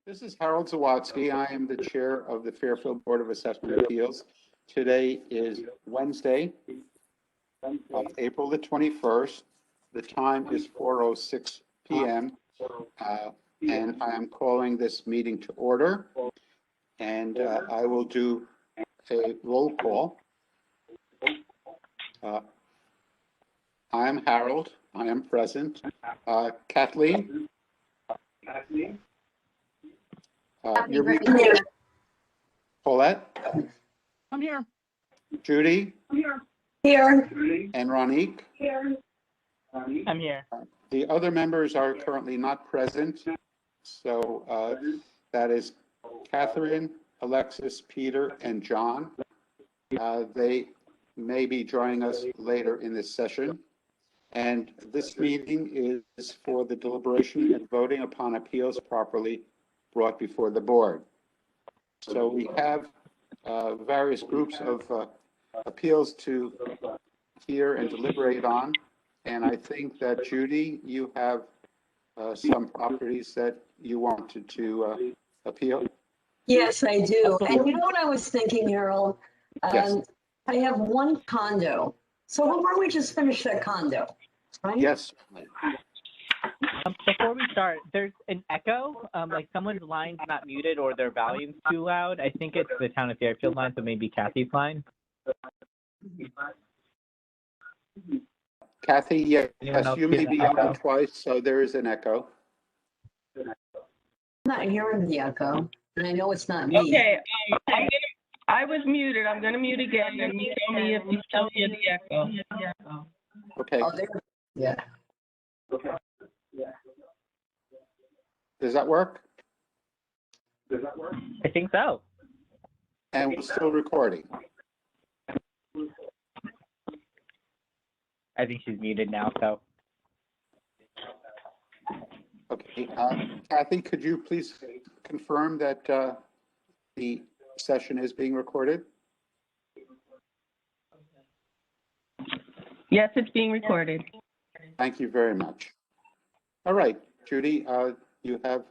This is Harold Zawatsky. I am the chair of the Fairfield Board of Assessment Appeals. Today is Wednesday, April the 21st. The time is 4:06 p.m. And I am calling this meeting to order. And I will do a roll call. I am Harold. I am present. Kathleen? You're here. Paulette? I'm here. Judy? Here. And Ronique? I'm here. The other members are currently not present. So that is Catherine, Alexis, Peter, and John. They may be joining us later in this session. And this meeting is for the deliberation and voting upon appeals properly brought before the board. So we have various groups of appeals to hear and deliberate on. And I think that, Judy, you have some properties that you wanted to appeal. Yes, I do. And you know what I was thinking, Harold? Yes. I have one condo. So why don't we just finish that condo, right? Yes. Before we start, there's an echo. Like someone's line's not muted or their volume's too loud. I think it's the town of Fairfield line, so maybe Kathy's line. Kathy, yes, Anyone you may else be hear the on echo? twice, so there is an echo. I'm not hearing the echo, and I know it's not me. Okay, I was muted. I'm gonna mute again, and you tell me if you still hear the echo. Okay, Oh, there. Yeah. does that work? I think so. And we're still recording. I think she's muted now, so. Okay, Kathy, could you please confirm that the session is being recorded? Yes, it's being recorded. Thank you very much. All right, Judy, you have,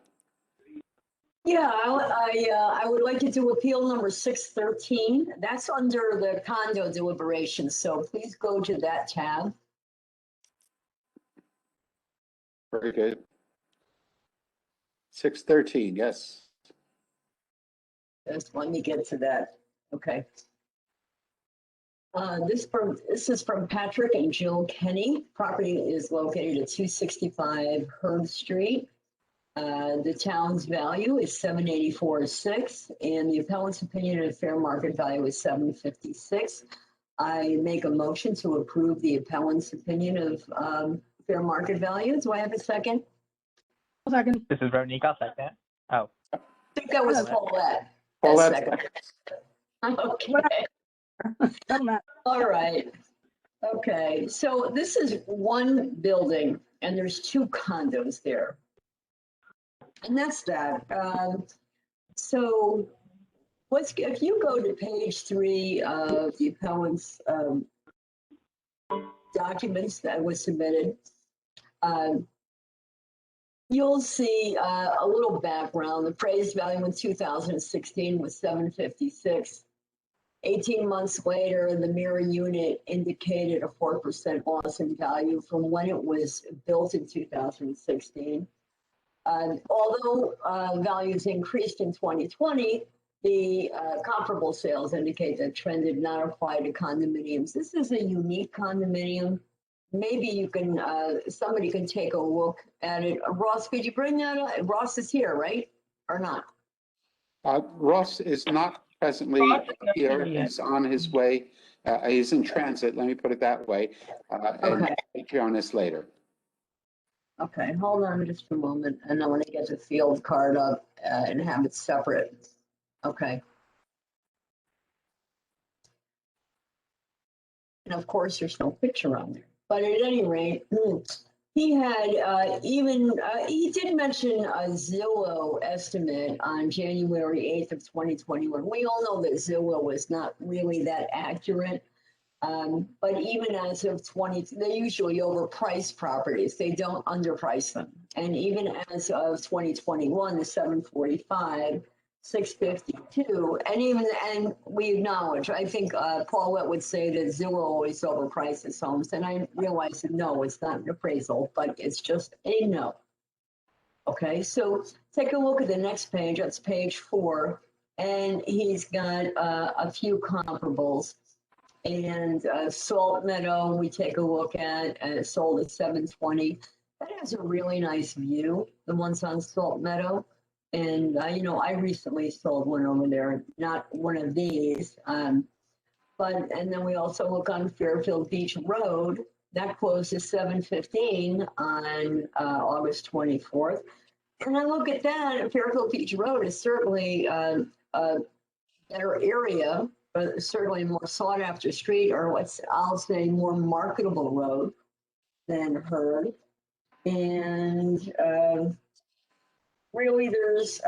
Yeah, I would like to do appeal number 613. That's under the condo deliberations, so please go to that tab. very good. 613, yes. Just let me get to that. Okay. This is from Patrick and Jill Kenny. Property is located at 265 Herb Street. The town's value is $784,600, and the appellant's opinion of fair market value is $756,000. I make a motion to approve the appellant's opinion of fair market value. Do I have a second? Second. This is Ronique. I'll second. Oh. I think that was Paulette. Paulette, Second. Okay. All right. Okay, so this is one building and there's two condos there. And that's that. So if you go to page 3 of the appellant's documents that was submitted, you'll see a little background. The appraised value in 2016 was $756,000. 18 months later, the mirror unit indicated a 4% loss in value from when it was built in 2016. Although values increased in 2020, the comparable sales indicate that trend did not apply to condominiums. This is a unique condominium. Maybe you can, somebody can take a look at it. Ross, could you bring that up? Ross is here, right? Or not? Ross is not presently here. He's on his way. He's in transit, let me put it that way. And he'll join us later. Okay, hold on just a moment, and I want to get the field card up and have it separate. Okay. And of course, there's no picture on there. But at any rate, he had he did mention a Zillow estimate on January 8th of 2021. We all know that Zillow was not really that accurate. But even as of they usually overprice properties. They don't underprice them. And even as of 2021, the 745, 652, and we acknowledge, I think Paulette would say that Zillow always overprices homes, and I realize that no, it's not an appraisal, but it's just a no. Okay, so take a look at the next page, that's page 4, and he's got a few comparables. And Salt Meadow, we take a look at, sold at 720. That has a really nice view, the ones on Salt Meadow. And, I recently sold one over there, not one of these. And then we also look on Fairfield Beach Road. That closed at 7:15 on August 24th. And I look at that, and Fairfield Beach Road is certainly a better area, but certainly a more sought after street, or I'll say more marketable road than Heard. And really there's,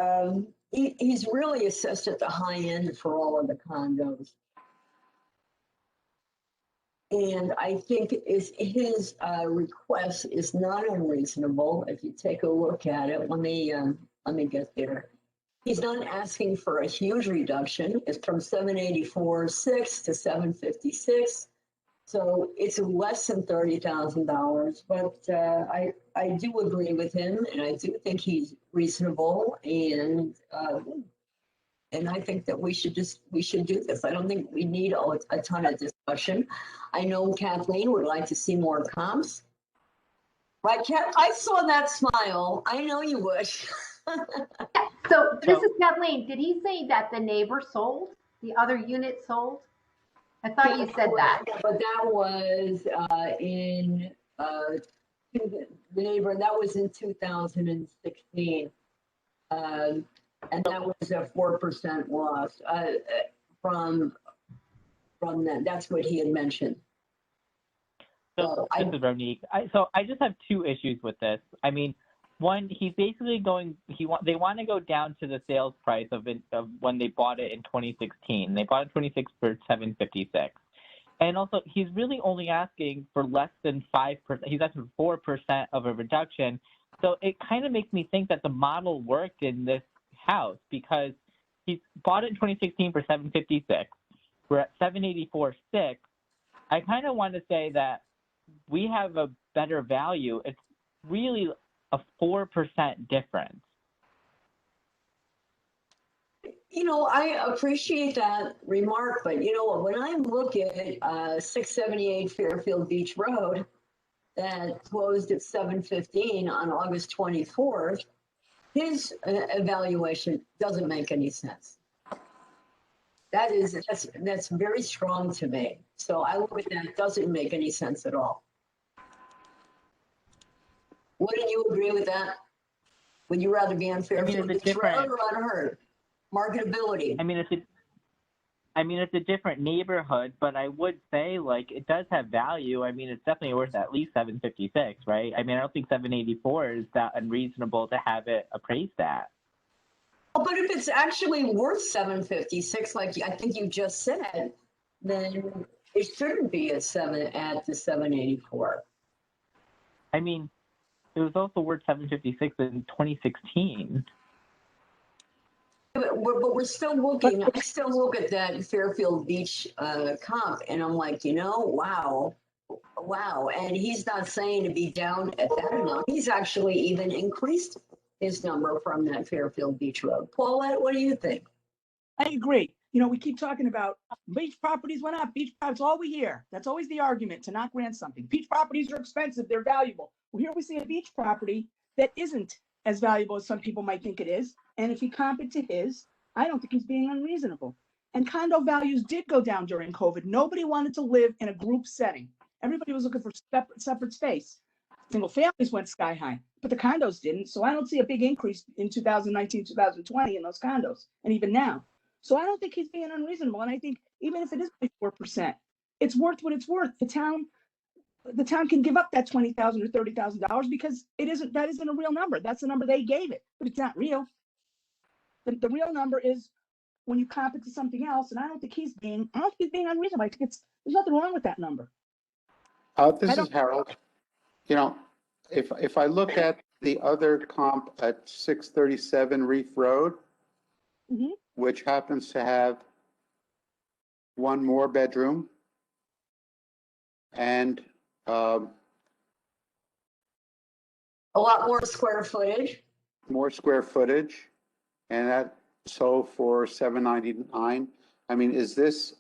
he's really assessed at the high end for all of the condos. And I think his request is not unreasonable. If you take a look at it, let me get there. He's not asking for a huge reduction. It's from 784.6 to 756. So it's less than $30,000, but I do agree with him, and I do think he's reasonable, and I think that we should do this. I don't think we need a ton of discussion. I know Kathleen would like to see more comps. Right, Kat? I saw that smile. I know you would. So this is Kathleen. Did he say that the neighbor sold? The other unit sold? I thought you said that. But that was in the neighbor. That was in 2016, and that was a 4% loss from that. That's what he had mentioned. So this is Ronique. So I just have two issues with this. I mean, one, he's basically they want to go down to the sales price of when they bought it in 2016. They bought it in 2016 for $756. And also, he's really only asking for less than 5%. He's asking for 4% of a reduction. So it kind of makes me think that the model worked in this house, because he bought it in 2016 for $756. We're at $784.6. I kind of want to say that we have a better value. It's really a 4% difference. I appreciate that remark, but when I look at 678 Fairfield Beach Road that closed at 7:15 on August 24th, his evaluation doesn't make any sense. That's very strong to me. So I look at that, it doesn't make any sense at all. Wouldn't you agree with that? Would you rather be on Fairfield Beach Road or on Heard? Marketability. I mean, it's a different neighborhood, but I would say, like, it does have value. I mean, it's definitely worth at least $756, right? I mean, I don't think $784 is that unreasonable to have it appraised at. But if it's actually worth $756, like I think you just said, then it shouldn't be at the $784. I mean, it was also worth $756 in 2016. But we're still looking. I still look at that Fairfield Beach comp, and I'm like, wow. And he's not saying to be down at that amount. He's actually even increased his number from that Fairfield Beach Road. Paulette, what do you think? I agree. We keep talking about beach properties went up. Beach properties, all we hear. That's always the argument to not grant something. Beach properties are expensive. They're valuable. Well, here we see a beach property that isn't as valuable as some people might think it is. And if you comp it to his, I don't think he's being unreasonable. And condo values did go down during COVID. Nobody wanted to live in a group setting. Everybody was looking for separate space. Single families went sky high, but the condos didn't. So I don't see a big increase in 2019, 2020 in those condos, and even now. So I don't think he's being unreasonable. And I think even if it is 4%, it's worth what it's worth. The town can give up that $20,000 or $30,000 because that isn't a real number. That's the number they gave it, but it's not real. The real number is when you comp it to something else, and I don't think he's being unreasonable. I think there's nothing wrong with that number. This is Harold. If I look at the other comp at 637 Reef Road, Mhm. which happens to have one more bedroom and A lot more square footage. more square footage, and that sold for $799. I mean, is this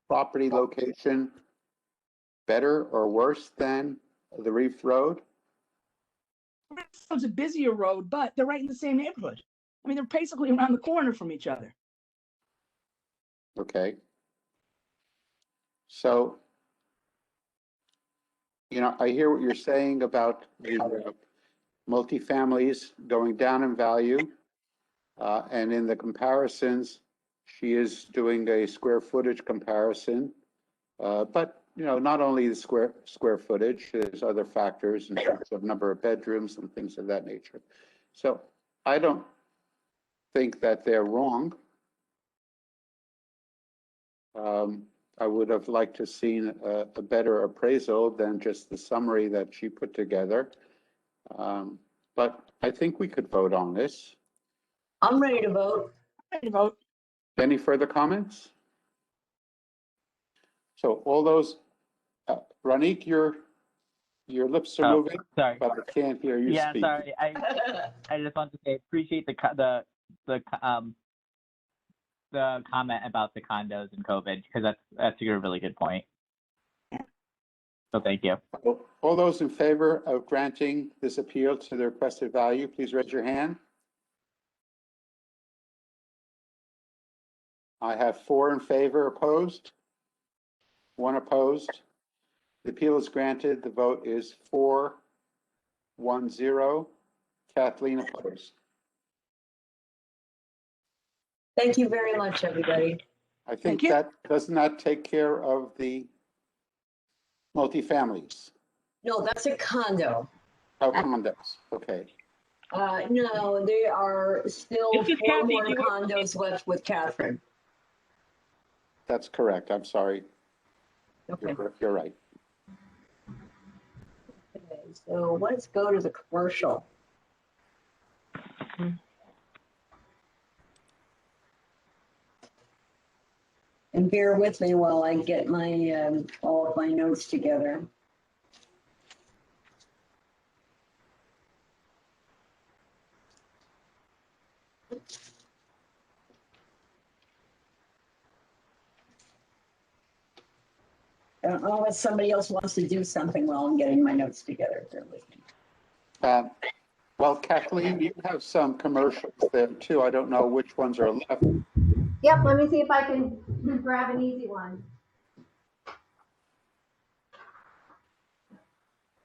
property location better or worse than the Reef Road? It's a busier road, but they're right in the same neighborhood. I mean, they're basically around the corner from each other. Okay. So, I hear what you're saying about the multifamilies going down in value. And in the comparisons, she is doing a square footage comparison. But, not only the square footage, there's other factors in terms of number of bedrooms and things of that nature. So I don't think that they're wrong. I would have liked to seen a better appraisal than just the summary that she put together. But I think we could vote on this. I'm ready to vote. Ready to vote. Any further comments? So all those, Ranik, your lips are moving, Sorry. but I can't hear you Yeah, speak. sorry. I just want to say appreciate the comment about the condos and COVID, because that's a really good point. So thank you. All those in favor of granting this appeal to the requested value, please raise your hand. I have 4 in favor, opposed, 1 opposed. The appeal is granted. The vote is 4-1-0. Kathleen opposed. Thank you very much, everybody. I Thank think you. that does not take care of the multifamilies. No, that's a condo. Oh, condos. Okay. No, there are still This is 4 Kathy. more Do you want- condos left with Catherine. That's correct. I'm sorry. Okay. You're right. Okay, so let's go to the commercial. And bear with me while I get my, all of my notes together. Unless somebody else wants to do something while I'm getting my notes together. Bear with me. Well, Kathleen, you have some commercials there too. I don't know which ones are left. Yep, let me see if I can grab an easy one.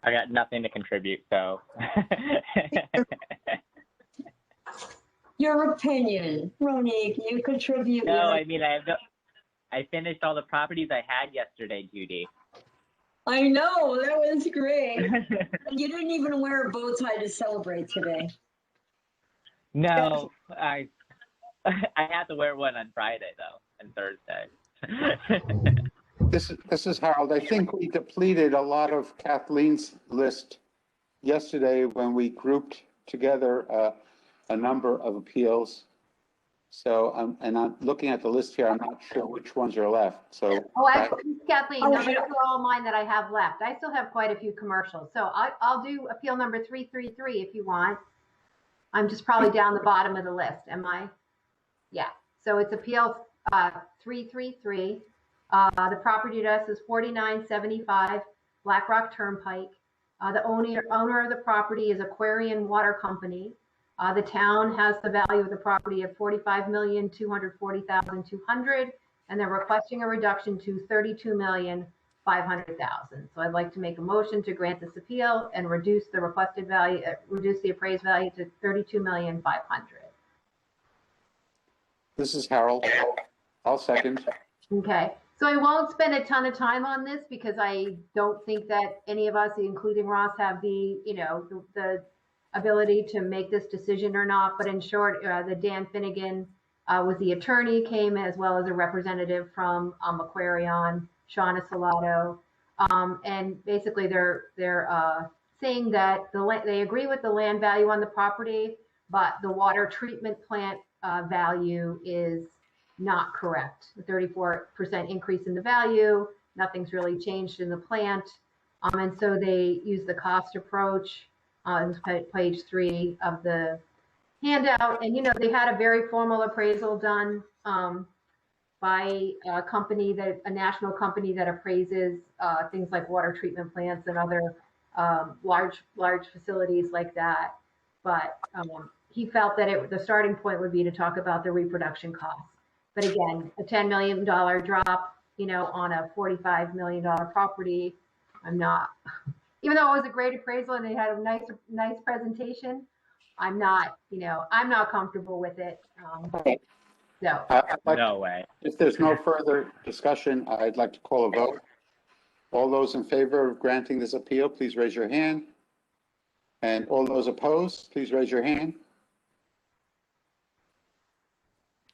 I got nothing to contribute, so. Your opinion, Ronique, you contribute. No, your- I mean, I finished all the properties I had yesterday, Judy. I know, that was great. You didn't even wear a bow tie to celebrate today. No, I had to wear one on Friday though, and Thursday. This is Harold. I think we depleted a lot of Kathleen's list yesterday when we grouped together a number of appeals. So, and I'm looking at the list here. I'm not sure which ones are left. So, Oh, Kathleen, Oh, no, those yeah. are all mine that I have left. I still have quite a few commercials. So I'll do appeal number 333 if you want. I'm just probably down the bottom of the list, am I? Yeah, so it's appeal 333. The property address is 4975 Black Rock Turnpike. The owner of the property is Aquarian Water Company. The town has the value of the property of $45,240,200, and they're requesting a reduction to $32,500,000. So I'd like to make a motion to grant this appeal and reduce the requested value, reduce the appraised value to $32,500,000. this is Harold. I'll second. Okay, so I won't spend a ton of time on this because I don't think that any of us, including Ross, have the, the ability to make this decision or not. But in short, the Dan Finnegan was the attorney, came as well as a representative from Aquarion, Shauna Salato. And basically they're saying that they agree with the land value on the property, but the water treatment plant value is not correct. A 34% increase in the value, nothing's really changed in the plant. And so they use the cost approach on page 3 of the handout. And, they had a very formal appraisal done by a national company that appraises things like water treatment plants and other large facilities like that. But he felt that the starting point would be to talk about the reproduction costs. But again, a $10 million drop, on a $45 million property, I'm not, even though it was a great appraisal and they had a nice presentation, I'm not comfortable with it. So. No way. If there's no further discussion, I'd like to call a vote. All those in favor of granting this appeal, please raise your hand. And all those opposed, please raise your hand.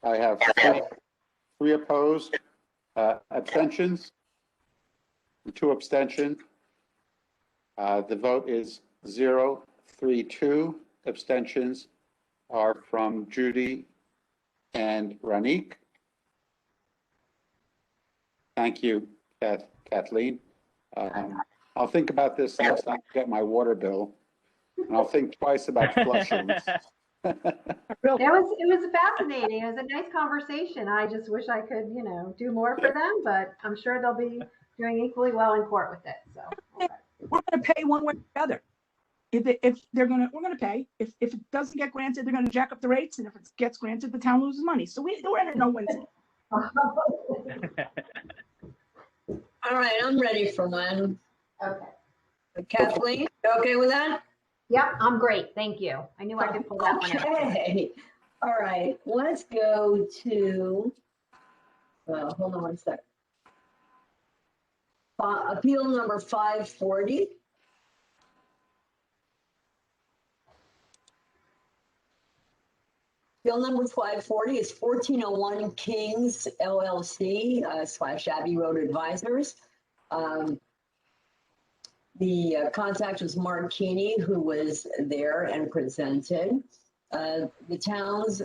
I have three opposed, abstentions, 2 abstentions. The vote is 0-3-2. Abstentions are from Judy and Ronique. Thank you, Kathleen. I'll think about this next time I get my water bill, and I'll think twice about flushing. It was fascinating. It was a nice conversation. I just wish I could, do more for them, but I'm sure they'll be doing equally well in court with it. So okay. We're going to pay one way or the other. If we're going to pay. If it doesn't get granted, they're going to jack up the rates, and if it gets granted, the town loses money. So we're in a no-win. All right, I'm ready for one. Okay. Kathleen, you okay with that? Yep, I'm great. Thank you. I knew I could pull that one out. Okay. All right, let's go to, hold on one sec. Appeal number 540. Appeal number 540 is 1401 Kings LLC / Abbey Road Advisors. The contact was Mark Keeney, who was there and presented. The town's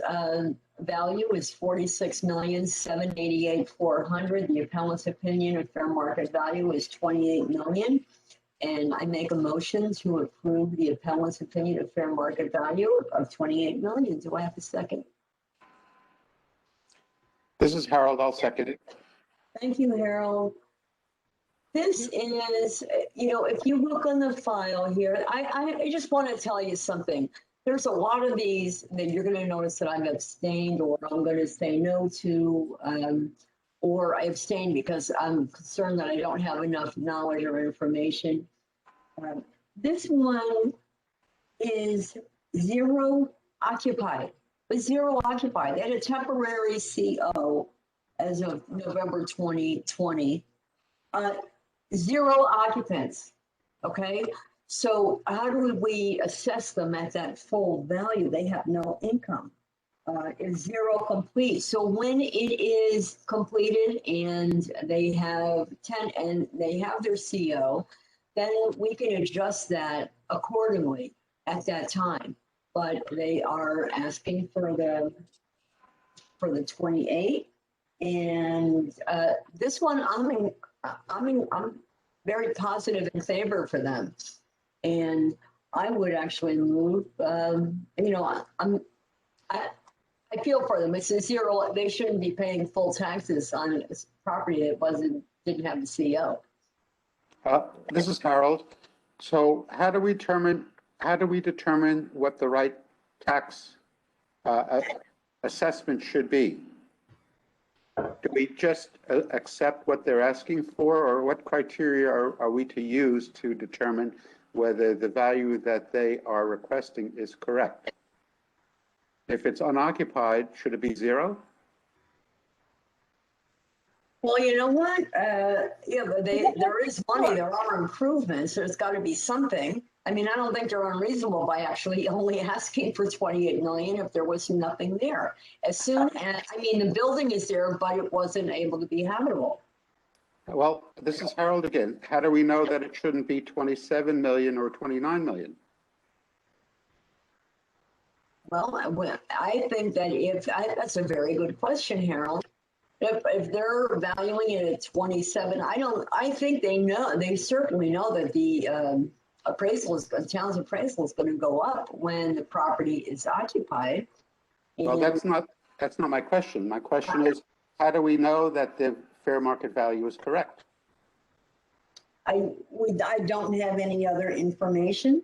value is $46,788,400. The appellant's opinion of fair market value is $28 million. And I make a motion to approve the appellant's opinion of fair market value of $28 million. Do I have a second? This is Harold. I'll second it. Thank you, Harold. This is, if you look on the file here, I just want to tell you something. There's a lot of these that you're going to notice that I've abstained, or I'm going to say no to, or I abstain because I'm concerned that I don't have enough knowledge or information. This one is zero occupied. It's zero occupied. They had a temporary CO as of November 2020. Zero occupants. Okay. So how do we assess them at that full value? They have no income. Is zero complete. So when it is completed and they have their CO, then we can adjust that accordingly at that time. But they are asking for the 28, and this one I'm very positive in favor for them. And I would actually move, I feel for them. It's a zero. They shouldn't be paying full taxes on a property that didn't have the CO. This is Harold. So how do we determine what the right tax assessment should be? Do we just accept what they're asking for, or what criteria are we to use to determine whether the value that they are requesting is correct? If it's unoccupied, should it be zero? Well, you know what? Yeah, but there is money. There are improvements. There's got to be something. I mean, I don't think they're unreasonable by actually only asking for 28 million if there was nothing there. The building is there, but it wasn't able to be habitable. Well, this is Harold again. How do we know that it shouldn't be 27 million or 29 million? Well, I think that that's a very good question, Harold. If they're valuing it at 27, I think they certainly know that the the town's appraisal is going to go up when the property is occupied. Well, And that's not my question. My question is, how do we know that the fair market value is correct? I don't have any other information.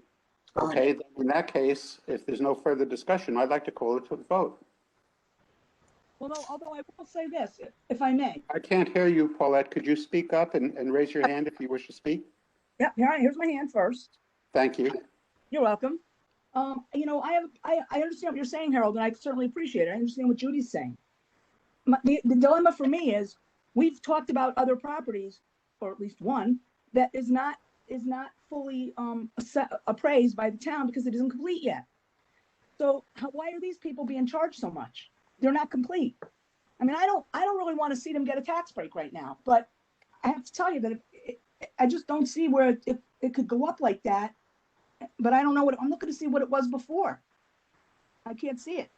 Okay, then in that case, if there's no further discussion, I'd like to call it to the vote. Although I will say this, if I may. I can't hear you, Paulette. Could you speak up and raise your hand if you wish to speak? Yeah, here's my hand first. Thank you. You're welcome. You know, I understand what you're saying, Harold, and I certainly appreciate it. I understand what Judy's saying. The dilemma for me is we've talked about other properties, or at least one, that is not fully appraised by the town because it isn't complete yet. So why are these people being charged so much? They're not complete. I mean, I don't really want to see them get a tax break right now, but I have to tell you that I just don't see where it could go up like that. But I don't know I'm looking to see what it was before. I can't see it.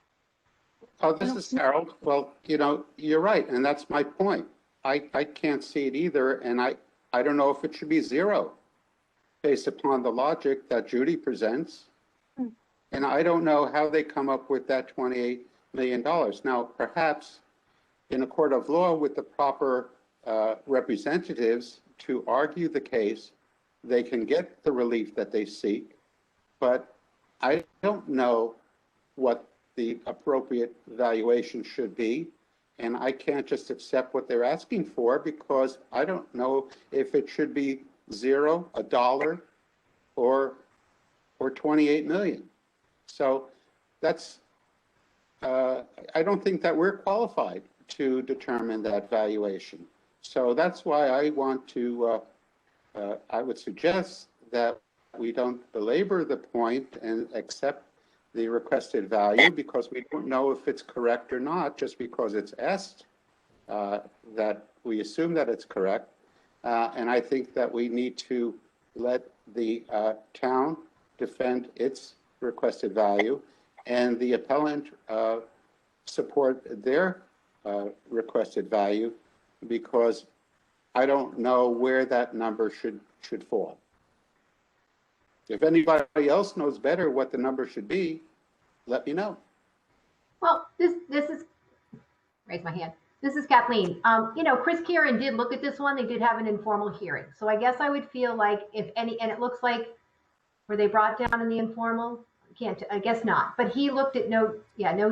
Oh, this is Harold. Well, you know, you're right, and that's my point. I can't see it either, and I don't know if it should be zero based upon the logic that Judy presents. And I don't know how they come up with that $28 million. Now, perhaps in a court of law with the proper representatives to argue the case, they can get the relief that they seek. But I don't know what the appropriate valuation should be. And I can't just accept what they're asking for because I don't know if it should be zero, $1, or 28 million. So that's, I don't think that we're qualified to determine that valuation. So that's why I want to, I would suggest that we don't belabor the point and accept the requested value because we don't know if it's correct or not, just because it's asked, that we assume that it's correct. And I think that we need to let the town defend its requested value and the appellant support their requested value, because I don't know where that number should fall. If anybody else knows better what the number should be, let me know. Well, this is, raise my hand. This is Kathleen. You know, Chris Kieran did look at this one. They did have an informal hearing. So I guess I would feel like if any, and it looks like, were they brought down in the informal? I guess not. But he looked at no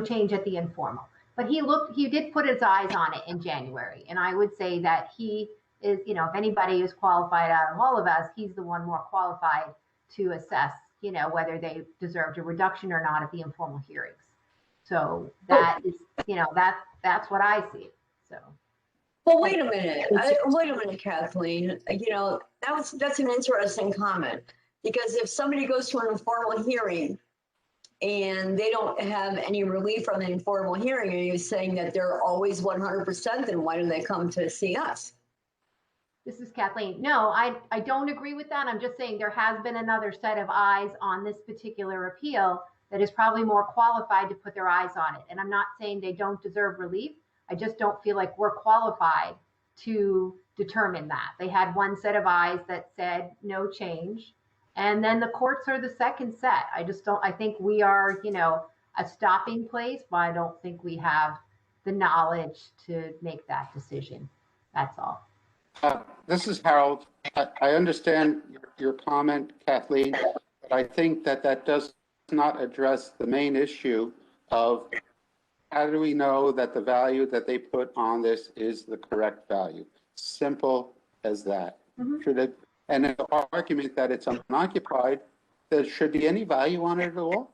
change at the informal. But he did put his eyes on it in January. And I would say that he is, you know, if anybody is qualified out of all of us, he's the one more qualified to assess, you know, whether they deserved a reduction or not at the informal hearings. So that is, you know, that's what I see. So. Well, wait a minute, Kathleen. You know, that's an interesting comment, because if somebody goes to an informal hearing and they don't have any relief from an informal hearing, are you saying that they're always 100%? Then why do they come to see us? This is Kathleen. No, I don't agree with that. I'm just saying there has been another set of eyes on this particular appeal that is probably more qualified to put their eyes on it. And I'm not saying they don't deserve relief. I just don't feel like we're qualified to determine that. They had one set of eyes that said no change. And then the courts are the second set. I think we are, you know, a stopping place, but I don't think we have the knowledge to make that decision. That's all. This is Harold. I understand your comment, Kathleen, but I think that does not address the main issue of how do we know that the value that they put on this is the correct value? Simple as that. Mm-hmm. And an argument that it's unoccupied, there should be any value on it at all?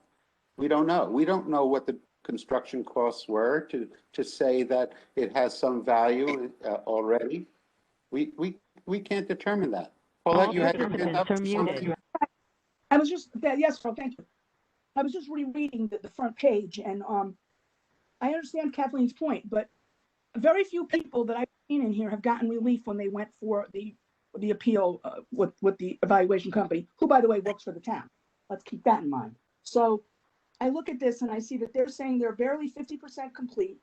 We don't know. We don't know what the construction costs were to say that it has some value already. We can't determine that. Paulette, you had your hand up. I was just, yes, Phil, thank you. I was just rereading the front page, and I understand Kathleen's point, but very few people that I've seen in here have gotten relief when they went for the appeal with the evaluation company, who, by the way, works for the town. Let's keep that in mind. So I look at this and I see that they're saying they're barely 50% complete,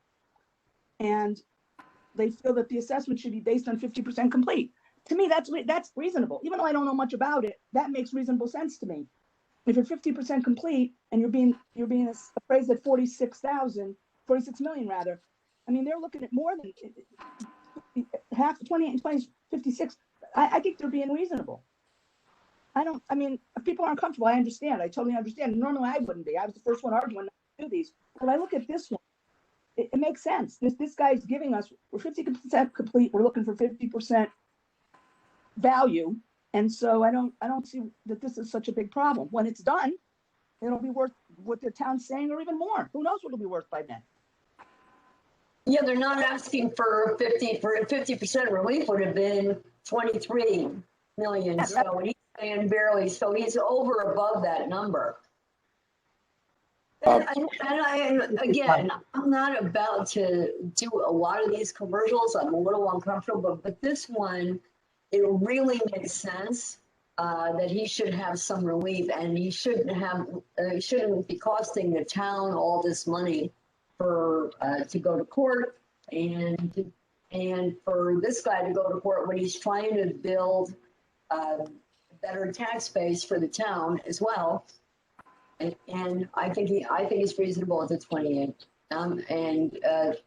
and they feel that the assessment should be based on 50% complete. To me, that's reasonable. Even though I don't know much about it, that makes reasonable sense to me. If you're 50% complete and you're being appraised at 46 million rather, I mean, they're looking at more than half, 20 and 20, 56. I think they're being reasonable. I mean, if people aren't comfortable, I understand. I totally understand. Normally I wouldn't be. I was the first one arguing not to do these. But I look at this one, it makes sense. This guy's giving us, we're 50% complete. We're looking for 50% value. And so I don't see that this is such a big problem. When it's done, it'll be worth what the town's saying or even more. Who knows what it'll be worth by then? Yeah, they're not asking for 50% relief would have been 23 million. Yeah, So he's saying barely, so he's over above that number. Again, I'm not about to do a lot of these commercials. I'm a little uncomfortable, but this one, it really makes sense that he should have some relief, and he shouldn't be costing the town all this money for to go to court, and for this guy to go to court when he's trying to build a better tax base for the town as well. And I think it's reasonable at the 28.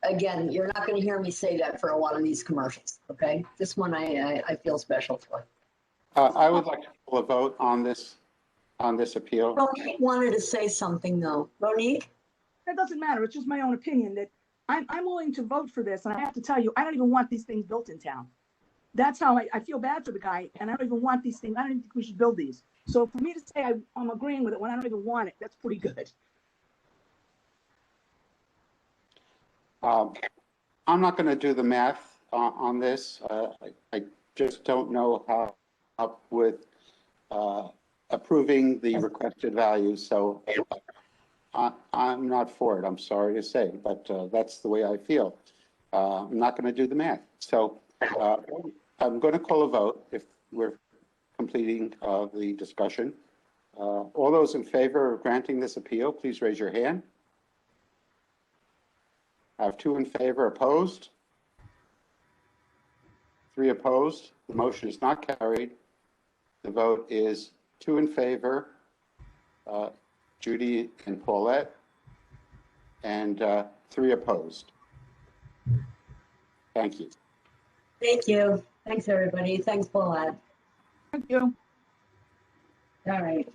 Again, you're not going to hear me say that for a lot of these commercials. Okay, this one I feel special for. I would like to call a vote on this appeal. Ronique wanted to say something though. Ronique? That doesn't matter. It's just my own opinion that I'm willing to vote for this. And I have to tell you, I don't even want these things built in town. That's how I feel bad for the guy. And I don't even want these things. I don't even think we should build these. So for me to say I'm agreeing with it when I don't even want it, that's pretty good. I'm not going to do the math on this. I just don't know how up with approving the requested values. So I'm not for it. I'm sorry to say, but that's the way I feel. I'm not going to do the math. So I'm going to call a vote if we're completing the discussion. All those in favor of granting this appeal, please raise your hand. I have 2 in favor, opposed. 3 opposed. The motion is not carried. The vote is 2 in favor, Judy and Paulette, and 3 opposed. Thank you. Thank you. Thanks, everybody. Thanks, Paulette. Thank you. All right.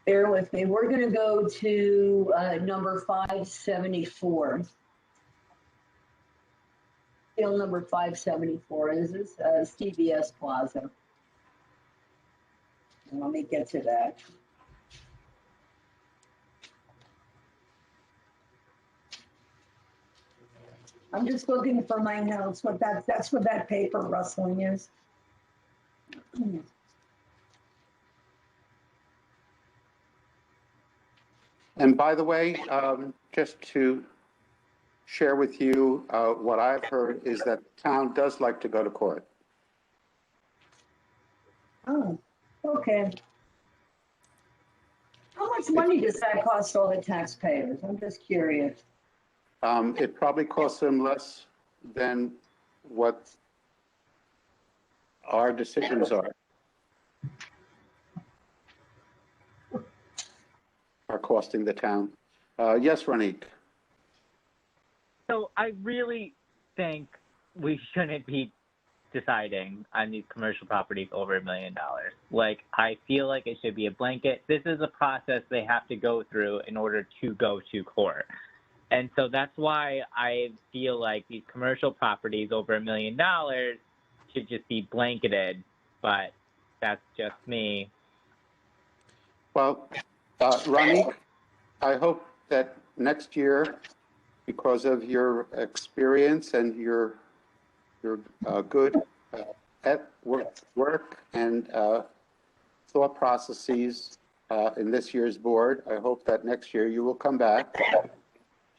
Bear with me. We're going to go to number 574. Appeal number 574. This is CVS Plaza. And let me get to that. I'm just looking for my notes. That's what that paper rustling is. And by the way, just to share with you, what I've heard is that the town does like to go to court. Oh, okay. How much money does that cost all the taxpayers? I'm just curious. It probably costs them less than what our decisions are costing the town. Yes, Ronique. So I really think we shouldn't be deciding on these commercial properties over $1 million. Like, I feel like it should be a blanket. This is a process they have to go through in order to go to court. And so that's why I feel like these commercial properties over $1 million should just be blanketed, but that's just me. Well, Ronique, I hope that next year, because of your experience and your good work and thought processes in this year's board, I hope that next year you will come back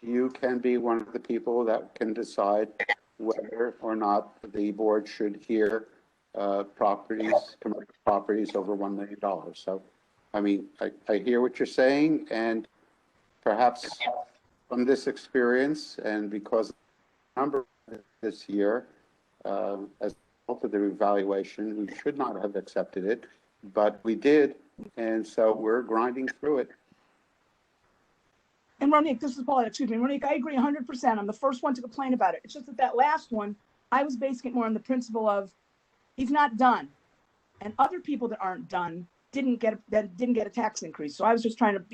you can be one of the people that can decide whether or not the board should hear commercial properties over $1 million. So, I mean, I hear what you're saying, and perhaps from this experience and because of the number this year, as a result of the evaluation, we should not have accepted it, but we did, and so we're grinding through it. And Ronique, this is Paula, excuse me. Ronique, I agree 100%. I'm the first one to complain about it. It's just that last one, I was basing it more on the principle of he's not done. And other people that aren't done didn't get a tax increase. So I was just trying to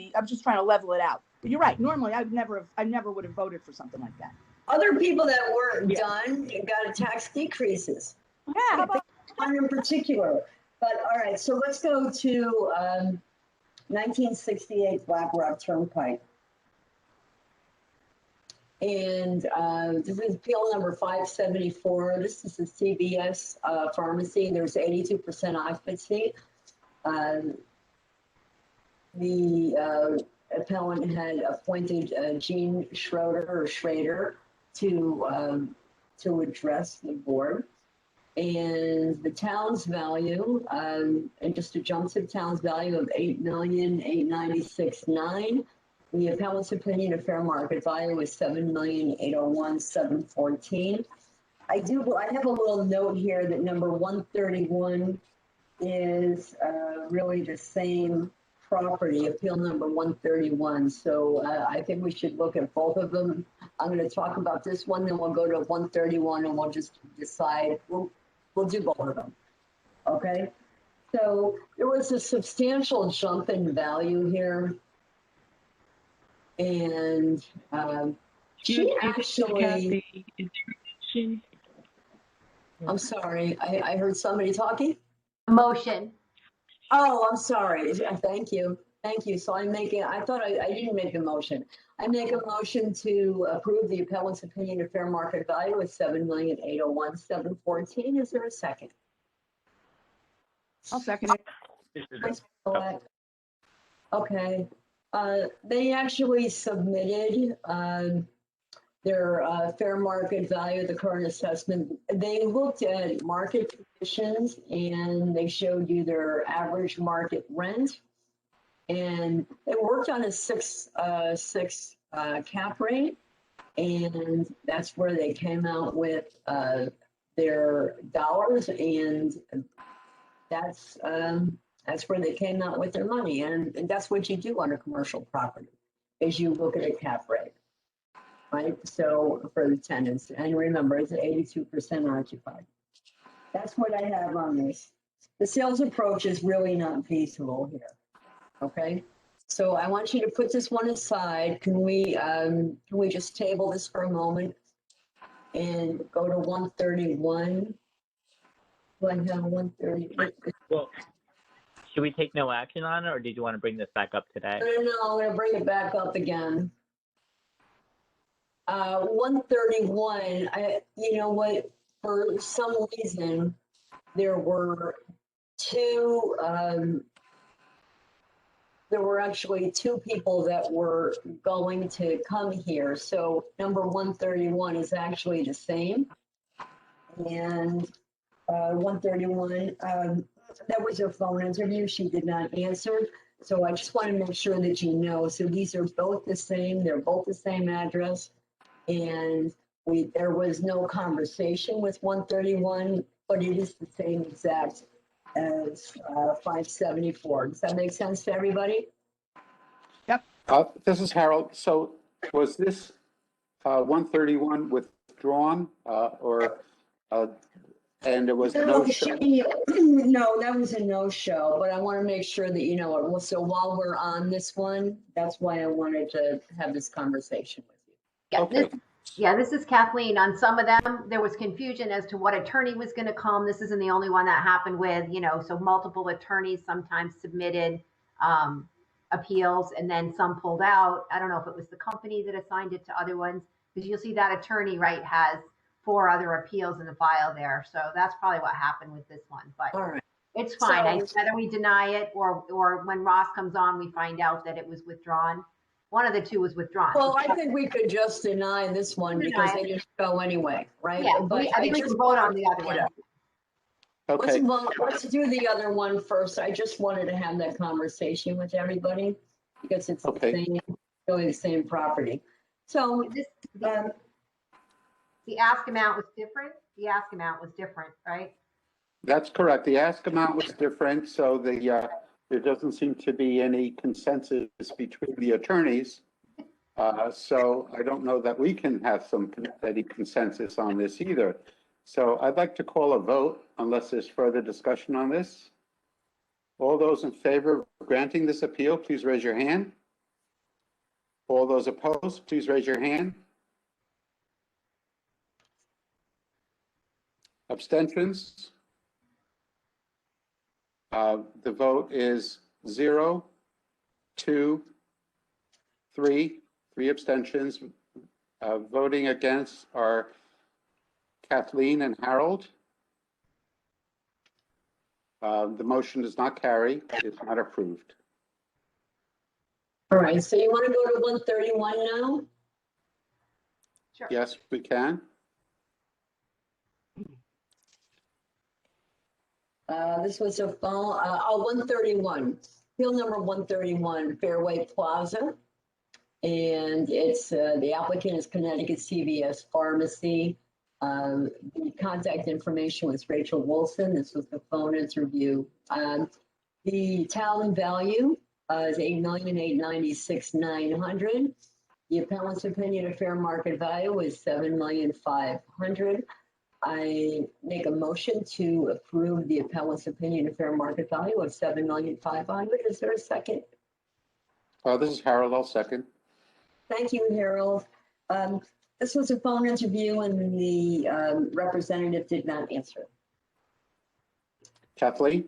level it out. But you're right. Normally I never would have voted for something like that. Other people that weren't done got tax decreases. Yeah, how about One in particular. But all right, so let's go to 1968 Black Rock Turnpike. And this is appeal number 574. This is the CVS pharmacy. There's 82% occupancy. The appellant had appointed Gene Schrader to address the board. And the town's value, and just to jump to the town's value of $8,896,900. The appellant's opinion of fair market value is $7,801,714. I have a little note here that number 131 is really the same property, appeal number 131. So I think we should look at both of them. I'm going to talk about this one, then we'll go to 131 and we'll just decide. We'll do both of them. Okay. So there was a substantial jump in value here. And she actually, Kathy, is there a motion? I'm sorry, I heard somebody talking. Motion. Oh, I'm sorry. Thank you. Thank you. So I thought I didn't make a motion. I make a motion to approve the appellant's opinion of fair market value at $7,801,714. Is there a second? I'll second it. Thanks, Paulette. Okay. They actually submitted their fair market value, the current assessment. They looked at market conditions and they showed you their average market rent. And they worked on a six cap rate. And that's where they came out with their dollars. And that's where they came out with their money. And that's what you do on a commercial property, is you look at a cap rate, right? So for the tenants, and remember, it's 82% occupied. That's what I have on this. The sales approach is really not feasible here, okay? So I want you to put this one aside. Can we just table this for a moment and go to 131? Do I have 131? Well, should we take no action on it, or did you want to bring this back up today? No, I'm gonna bring it back up again. 131, you know what, for some reason, there were actually two people that were going to come here. So number 131 is actually the same. And 131, that was a phone interview. She did not answer. So I just want to make sure that you know. So these are both the same. They're both the same address. And there was no conversation with 131, but it is the same exact as 574. Does that make sense to everybody? This is Harold. So was this 131 withdrawn and it was no show? No, that was a no-show, but I want to make sure that you know it. Well, so while we're on this one, that's why I wanted to have this conversation with you. Yeah, Okay. this is Kathleen. On some of them, there was confusion as to what attorney was going to come. This isn't the only one that happened with, so multiple attorneys sometimes submitted appeals and then some pulled out. I don't know if it was the company that assigned it to other ones, because you'll see that attorney, right, has 4 other appeals in the file there. So that's probably what happened with this one, but All right. it's fine. So- Whether we deny it or when Ross comes on, we find out that it was withdrawn. One of the two was withdrawn. Well, I think we could just deny this one because they didn't go anyway, right? Yeah, But I think we just can vote on wanted the to other point one. out- Okay, Let's do the other one first. I just wanted to have that conversation with everybody because it's the Okay. same, really the same property. So, This, um, the ask amount was different. The ask amount was different, right? that's correct. The ask amount was different, so there doesn't seem to be any consensus between the attorneys. So I don't know that we can have any consensus on this either. So I'd like to call a vote unless there's further discussion on this. All those in favor of granting this appeal, please raise your hand. All those opposed, please raise your hand. Abstentions? The vote is 0, 2, 3, 3 abstentions. Voting against are Kathleen and Harold. The motion does not carry. It's not approved. all right, so you want to go to 131 now? Sure. Yes, we can. This was a phone, 131, appeal number 131, Fairway Plaza. And it's, the applicant is Connecticut CVS Pharmacy. The contact information was Rachel Wilson. This was the phone interview. The town value is $8,896,900. The appellant's opinion of fair market value is $7,500,000. I make a motion to approve the appellant's opinion of fair market value of $7,500,000. Is there a second? This is Harold. I'll second. Thank you, Harold. This was a phone interview and the representative did not answer. Kathleen?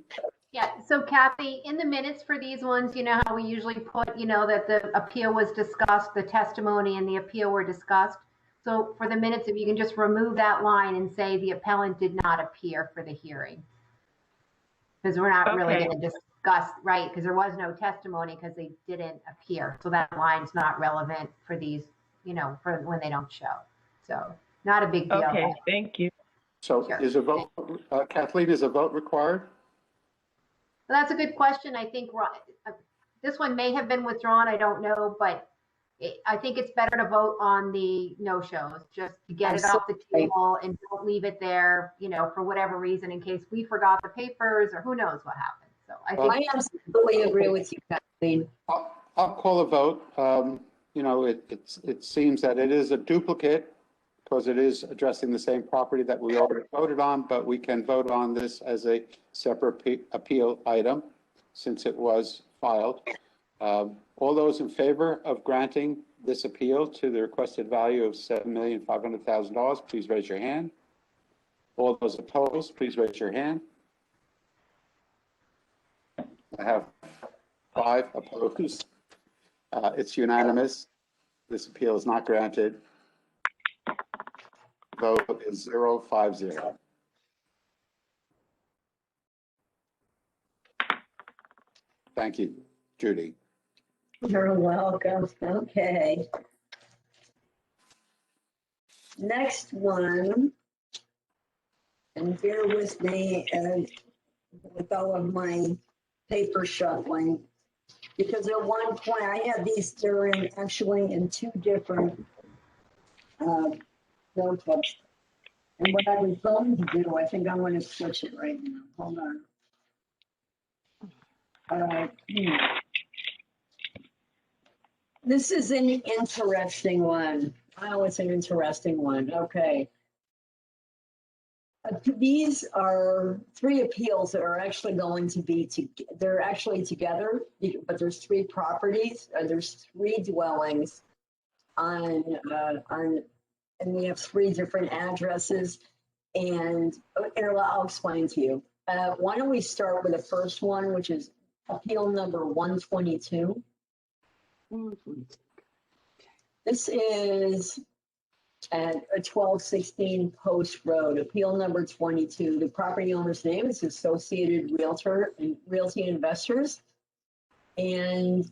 Yeah, so Kathy, in the minutes for these ones, you know how we usually put, you know, that the appeal was discussed, the testimony and the appeal were discussed. So for the minutes, if you can just remove that line and say the appellant did not appear for the hearing. Because we're not really Okay. going to discuss, right, because there was no testimony because they didn't appear. So that line's not relevant for these, you know, for when they don't show. So not a big deal. Okay, thank you. So Sure. is a vote, Kathleen, is a vote required? Well, that's a good question. I think this one may have been withdrawn. I don't know, but I think it's better to vote on the no-shows, just to get it off the table and don't leave it there, you know, for whatever reason, in case we forgot the papers or who knows what happened. So I think, I absolutely agree with you, Kathleen. I'll call a vote. You know, it seems that it is a duplicate because it is addressing the same property that we already voted on, but we can vote on this as a separate appeal item since it was filed. All those in favor of granting this appeal to the requested value of $7,500,000, please raise your hand. All those opposed, please raise your hand. I have 5 opposed. It's unanimous. This appeal is not granted. Vote is 0-5-0. Thank you, Judy. You're welcome. Okay. Next one, and bear with me with all of my paper shuffling, because at one point I had these, they're actually in 2 different notebooks. And what I was going to do, I think I'm going to switch it right now. Hold on. This is an interesting one. Oh, it's an interesting one. Okay. These are 3 appeals that are actually going to be, they're actually together, but there's 3 properties. There's 3 dwellings and we have 3 different addresses. And I'll explain to you. Why don't we start with the first one, which is appeal number 122. This is at 1216 Post Road, appeal number 22. The property owner's name is Associated Realty Investors. And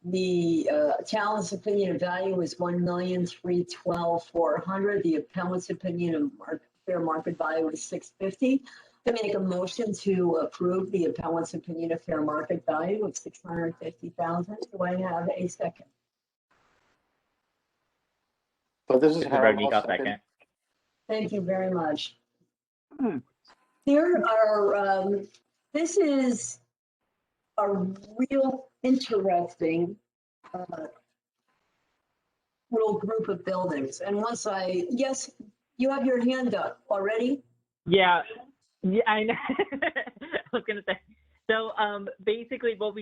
The town's opinion of value is 1,312,400. The appellant's opinion of fair market value is 650. I make a motion to approve the appellant's opinion of fair market value of 650,000. Do I have a second? So this is Mr. Harold. Brodnik, I'll second. Thank you very much. Hmm. Here are, this is a real interesting little group of buildings. And once yes, you have your hand up already? Yeah, I know. I was gonna say. So, basically, what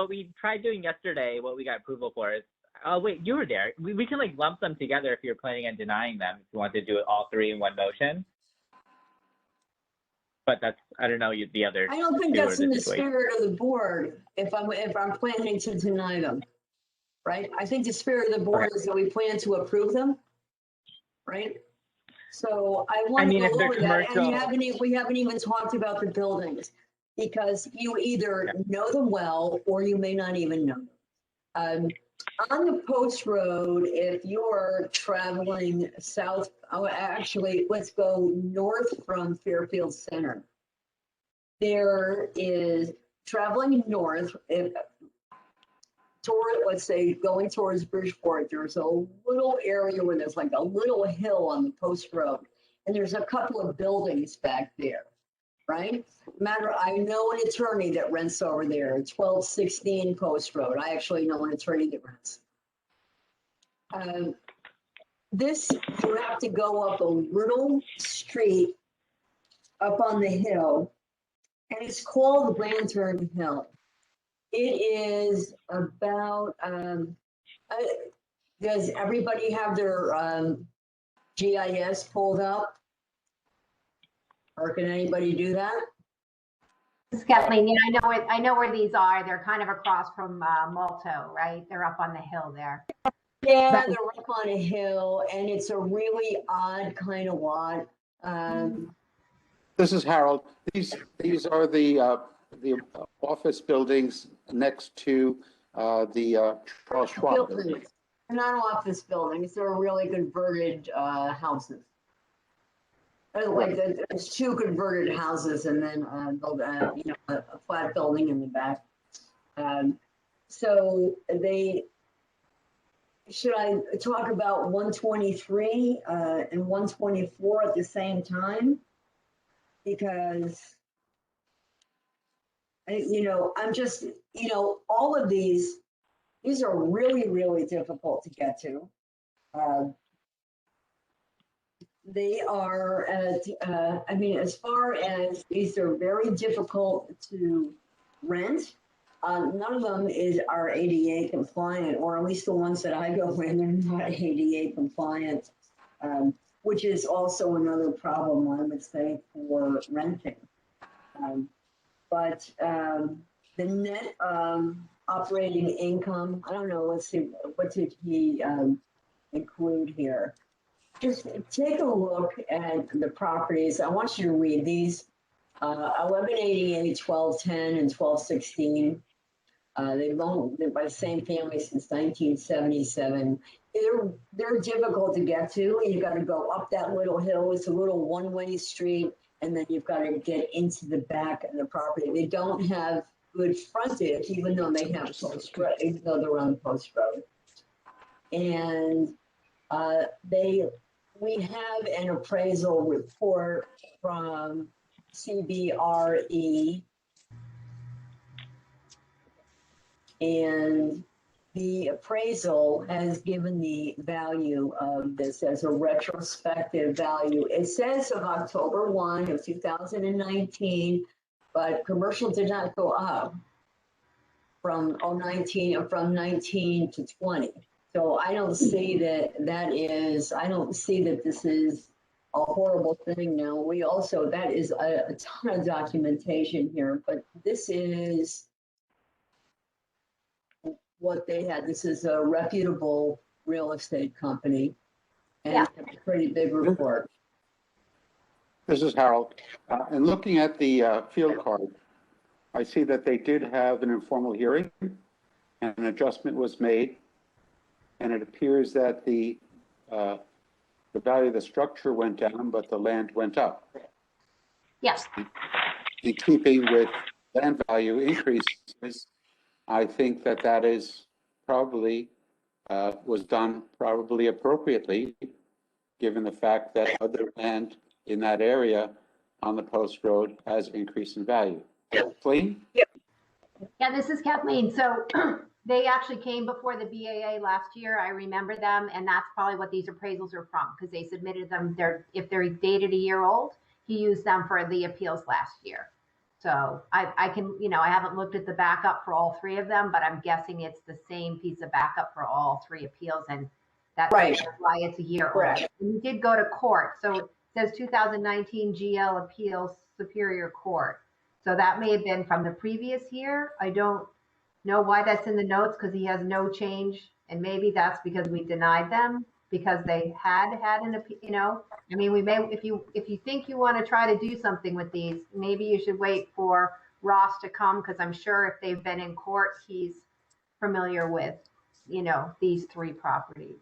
we tried doing yesterday, what we got approval for is, oh wait, you were there. We can like lump them together if you're planning on denying them. If you want to do it all three in one motion. But that's, I don't know, the other. I don't think two that's are in the situation. spirit of the board if I'm planning to deny them. Right? I think the spirit of the board is that we plan to approve them. Right? So I want to mean, if go they're over that, and commercial- we haven't even talked about the buildings because you either know them well or you may not even know them. On the Post Road, if you're traveling south, actually, let's go north from Fairfield Center. There is traveling north, let's say going towards Bridgeport, there's a little area where there's like a little hill on the Post Road. And there's a couple of buildings back there, right? I know an attorney that rents over there, 1216 Post Road. I actually know an attorney that rents. This, you have to go up a little street up on the hill, and it's called Lantern Hill. It is about, does everybody have their GIS pulled up? Or can anybody do that? This is Kathleen. Yeah, I know where these are. They're kind of across from Malto, right? They're up on the hill there. Yeah, they're up on a hill, and it's a really odd kind of lot. This is Harold. These are the office buildings next to the Charles Schwab building. Buildings. They're not office buildings. They're really converted houses. Like there's two converted houses and then a flat building in the back. So should I talk about 123 and 124 at the same time? Because I'm just, all of these are really, really difficult to get to. They are, as far as these are very difficult to rent. None of them are ADA compliant, or at least the ones that I go in, they're not ADA compliant, which is also another problem, I would say, for renting. But the net operating income, I don't know, let's see, what did he include here? Just take a look at the properties. I want you to read these. 1188, 1210, and 1216. They're by the same family since 1977. They're difficult to get to. You got to go up that little hill. It's a little one-way street, and then you've got to get into the back of the property. They don't have good frontage, even though they have Post Road, even though they're on Post Road. And we have an appraisal report from CBRE, and the appraisal has given the value of this as a retrospective value. It says of October 1 of 2019, but commercial did not go up from 19 to 20. So I don't see that this is a horrible thing now. That is a ton of documentation here, but this is what they had. This is a reputable real estate company and a pretty big report. This is Harold. And looking at the field card, I see that they did have an informal hearing. and an adjustment was made, and it appears that the value of the structure went down, but the land went up. Yes. In keeping with land value increases, I think that that is probably, was done probably appropriately, given the fact that other land in that area on the post road has increased in value. Kathleen? Yeah, this is Kathleen. So they actually came before the BAA last year. I remember them, and that's probably what these appraisals are from, because they submitted them. If they're dated a year old, he used them for the appeals last year. So I can, I haven't looked at the backup for all three of them, but I'm guessing it's the same piece of backup for all three appeals, and that's Right. why it's a year old. Correct. And he did go to court. So it says 2019 GL Appeals Superior Court. So that may have been from the previous year. I don't know why that's in the notes, because he has no change. And maybe that's because we denied them because they had an, I mean, we may, if you think you want to try to do something with these, maybe you should wait for Ross to come, because I'm sure if they've been in court, he's familiar with, these three properties.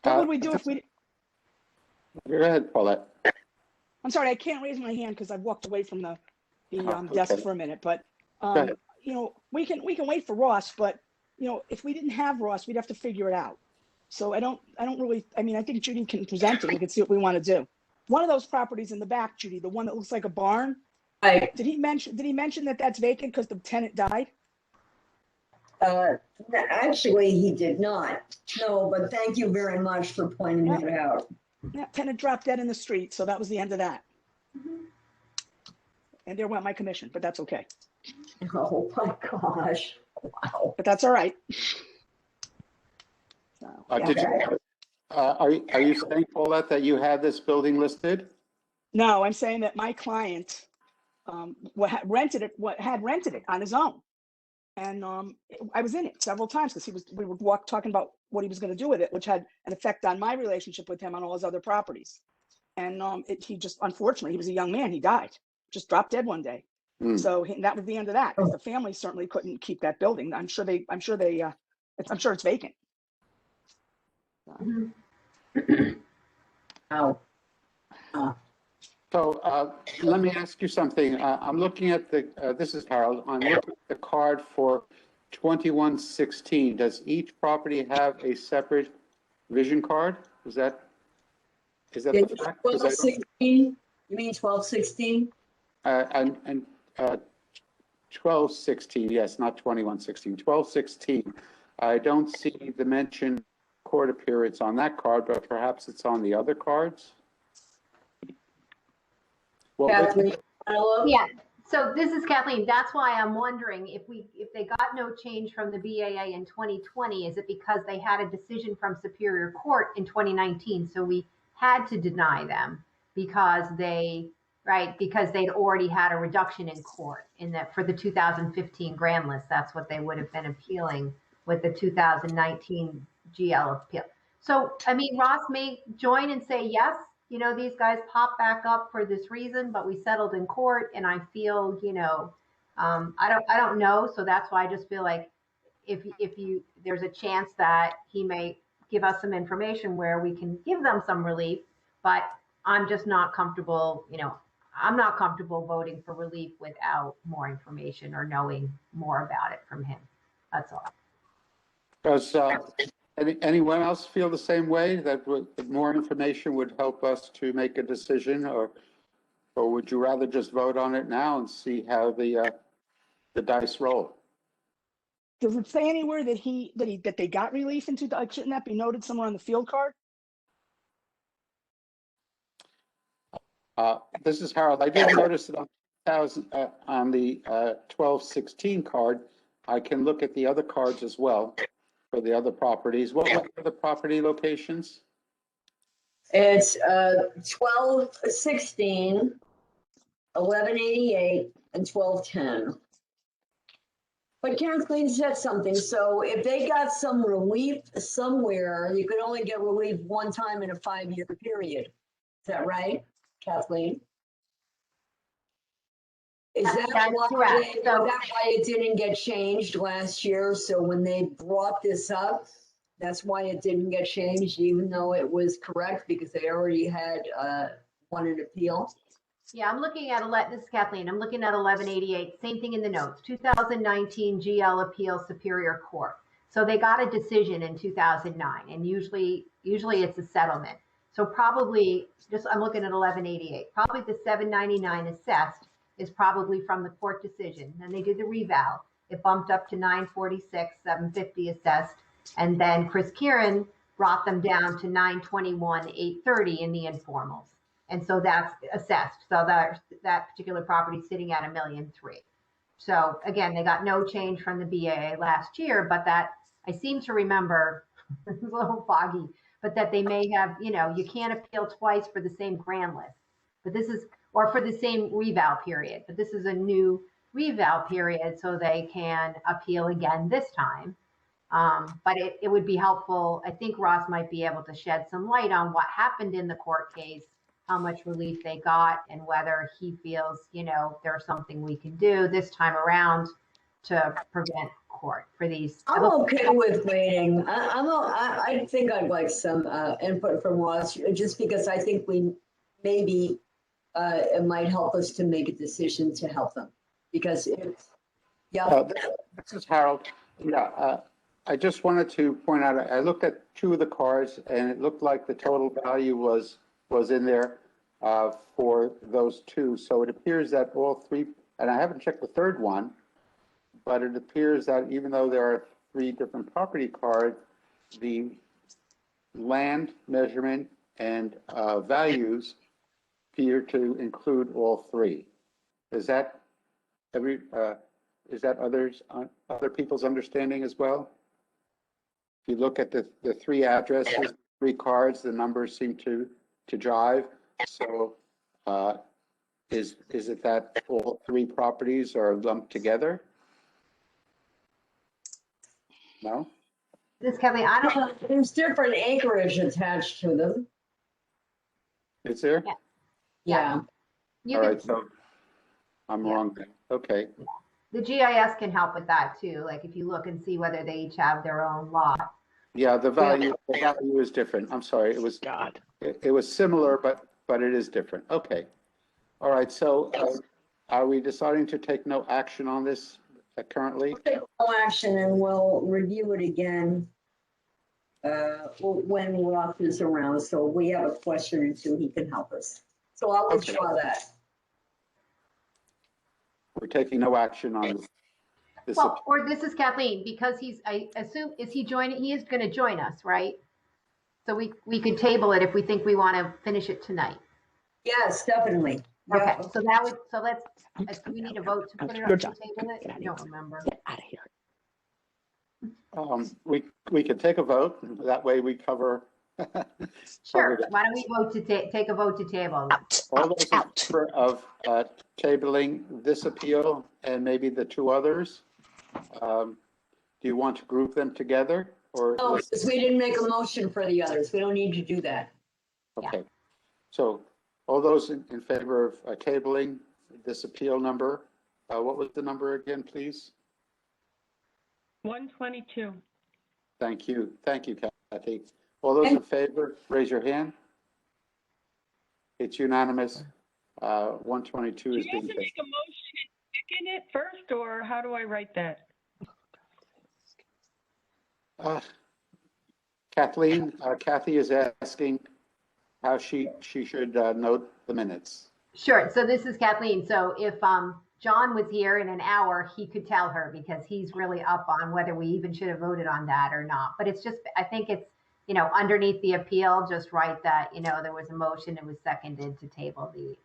What would we do if we, Go ahead, Paulette. I'm sorry, I can't raise my hand because I've walked away from the desk Okay. for a minute, but, ahead. we can wait for Ross, but, if we didn't have Ross, we'd have to figure it out. So I don't really, I mean, I think Judy can present it. We can see what we want to do. One of those properties in the back, Judy, the one that looks like a barn, Right. did he mention that that's vacant because the tenant died? Actually, he did not. No, but thank you very much for pointing that out. Yeah, tenant dropped dead in the street, so that was the end of that. And there went my commission, but that's okay. Oh my gosh. Wow. But that's all right. So, Did you, are you saying, Paulette, that you had this building listed? no, I'm saying that my client had rented it on his own. And I was in it several times because we were talking about what he was going to do with it, which had an effect on my relationship with him on all his other properties. And he just, unfortunately, he was a young man. He died, just dropped dead one day. Hmm. So that was the end of that. 'Cause the family certainly couldn't keep that building. I'm sure it's vacant. Wow. So let me ask you something. I'm looking at this is Harold. I'm looking at the card for 2116. Does each property have a separate vision card? Is that the fact? 1216, you mean 1216? And 1216, yes, not 2116, 1216. I don't see the mention court appearance on that card, but perhaps it's on the other cards. Well, Kathleen, hello? Yeah. So this is Kathleen. That's why I'm wondering if they got no change from the BAA in 2020, is it because they had a decision from Superior Court in 2019? So we had to deny them because they'd already had a reduction in court for the 2015 grand list. That's what they would have been appealing with the 2019 GL appeal. So, I mean, Ross may join and say, yes, these guys pop back up for this reason, but we settled in court, and I feel, I don't know. So that's why I just feel like if there's a chance that he may give us some information where we can give them some relief, but I'm just not comfortable, I'm not comfortable voting for relief without more information or knowing more about it from him. That's all. Does anyone else feel the same way, that more information would help us to make a decision, or would you rather just vote on it now and see how the dice roll? Does it say anywhere that they got relief into? Shouldn't that be noted somewhere on the field card? This is Harold. I did notice it on the 1216 card. I can look at the other cards as well for the other properties. What were the property locations? It's 1216, 1188, and 1210. But Kathleen said something. So if they got some relief somewhere, you could only get relief one time in a 5-year period. Is that right, Kathleen? Is that That's why, correct. is So- that why it didn't get changed last year? So when they brought this up, that's why it didn't get changed, even though it was correct, because they already had won an appeal? Yeah, I'm looking at, this is Kathleen, I'm looking at 1188, same thing in the notes, 2019 GL Appeal Superior Court. So they got a decision in 2009, and usually it's a settlement. So probably, I'm looking at 1188, probably the 799 assessed is probably from the court decision. Then they did the reval. It bumped up to 946, 750 assessed. And then Chris Kieran brought them down to 921, 830 in the informals. And so that's assessed. So that particular property is sitting at $1.3 million. So again, they got no change from the BAA last year, but that I seem to remember, it's a little foggy, but that they may have, you can't appeal twice for the same grand list. But this is, or for the same reval period, but this is a new reval period, so they can appeal again this time. But it would be helpful. I think Ross might be able to shed some light on what happened in the court case, how much relief they got, and whether he feels, there's something we can do this time around to prevent court for these. I'm okay with waiting. I think I'd like some input from Ross, just because I think we maybe it might help us to make a decision to help them. Because it's, This is Harold. Yeah, I just wanted to point out, I looked at two of the cards and it looked like the total value was in there for those two. So it appears that all three, and I haven't checked the third one, but it appears that even though there are three different property cards, the land measurement and values appear to include all three. Is that other people's understanding as well? If you look at the three addresses, three cards, the numbers seem to jive. So is it that all three properties are lumped together? No? This, Kathleen, I don't, there's different acreage attached to them. Is there? Yeah. Yeah. you All can, right, so I'm wrong then. Okay. the GIS can help with that too. Like if you look and see whether they each have their own lot. Yeah, the value is different. I'm sorry. It was similar, but it is different. Okay. All right. So are we deciding to take no action on this currently? We'll take no action and we'll review it again when Ross is around. So we have a question or two, he can help us. So I'll withdraw that. We're taking no action on this. Well, or this is Kathleen, because I assume, he is going to join us, right? So we could table it if we think we want to finish it tonight. Yes, definitely. Okay, Yeah. so let's, do we need a vote to put it You're on, to done. table it? I don't remember. Get out of here. We could take a vote. That way we cover. Sure, why don't we vote to take a vote to table? All those in favor of tabling this appeal and maybe the two others? Do you want to group them together or? No, because we didn't make a motion for the others. We don't need to do that. Okay. So all those in favor of tabling this appeal number, what was the number again, please? 122. Thank you. Thank you, Kathy. All those in favor, raise your hand. It's unanimous. 122 Do is you have being to make a motion and second it first, or how do I write that? Kathleen, Kathy is asking how she should note the minutes. Sure, so this is Kathleen. So if John was here in an hour, he could tell her because he's really up on whether we even should have voted on that or not. But it's just, I think it's, underneath the appeal, just write that, there was a motion, it was seconded to table the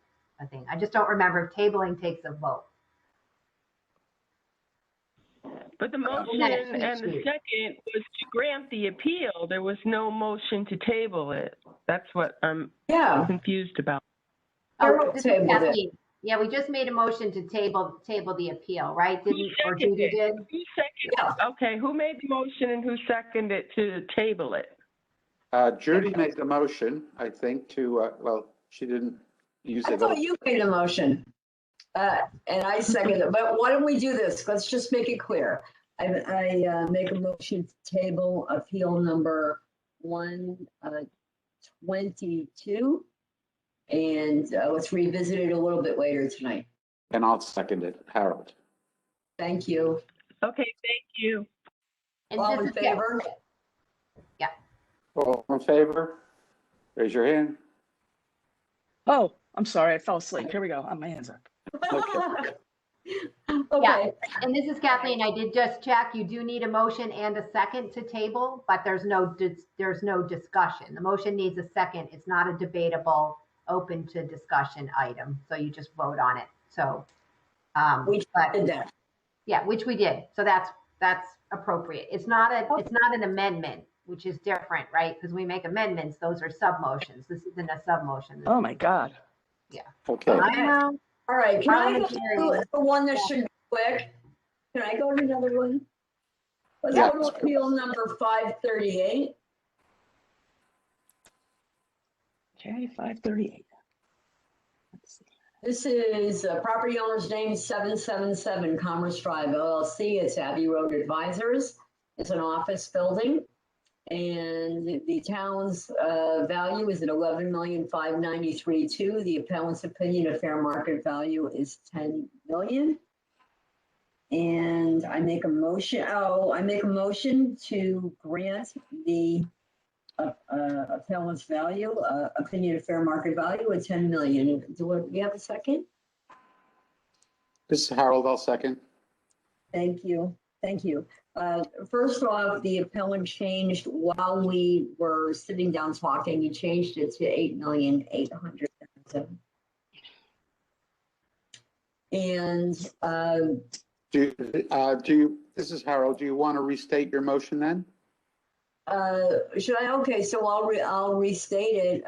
thing. I just don't remember if tabling takes a vote. But the motion and the second was to grant the appeal. There was no motion to table it. That's what I'm confused about. Carol Oh, this is tabled it. Kathleen. Yeah, we just made a motion to table the appeal, right? Didn't, or Judy did? Who seconded? Okay, who made the motion and who seconded it to table it? Judy made the motion, I think, to, well, she didn't use I it. thought you made the motion. And I second it, but why don't we do this? Let's just make it clear. I make a motion to table appeal number 122. And let's revisit it a little bit later tonight. And I'll second it, Harold. Thank you. Okay, thank you. And All this in is favor? All in favor? Raise your hand. Oh, I'm sorry, I fell asleep. Here we go. My hands up. Okay, And this is Kathleen. I did just check. You do need a motion and a second to table, but there's no discussion. The motion needs a second. It's not a debatable, open to discussion item. So you just vote on it. So, we but did that. yeah, which we did. So that's appropriate. It's not an amendment, which is different, right? Because we make amendments, those are sub motions. This isn't a sub motion. Oh, my God. Okay, I know. All right, can I go Parliamentarian. to the one that should be quick? Can I go to another one? Let's Yeah. go to appeal number 538. Okay, 538. Let's see. This is property owner's name 777 Commerce Drive LLC. It's Abbey Road Advisors. It's an office building. And the town's value is at $11,593,200. The appellant's opinion of fair market value is $10 million. And I make a motion to grant the appellant's value, opinion of fair market value at $10 million. Do we have a second? this is Harold, I'll second. Thank you. Thank you. First off, the appellant changed while we were sitting down talking, he changed it to $8,800,000. And This is Harold, do you want to restate your motion then? should I? Okay, so I'll restate it,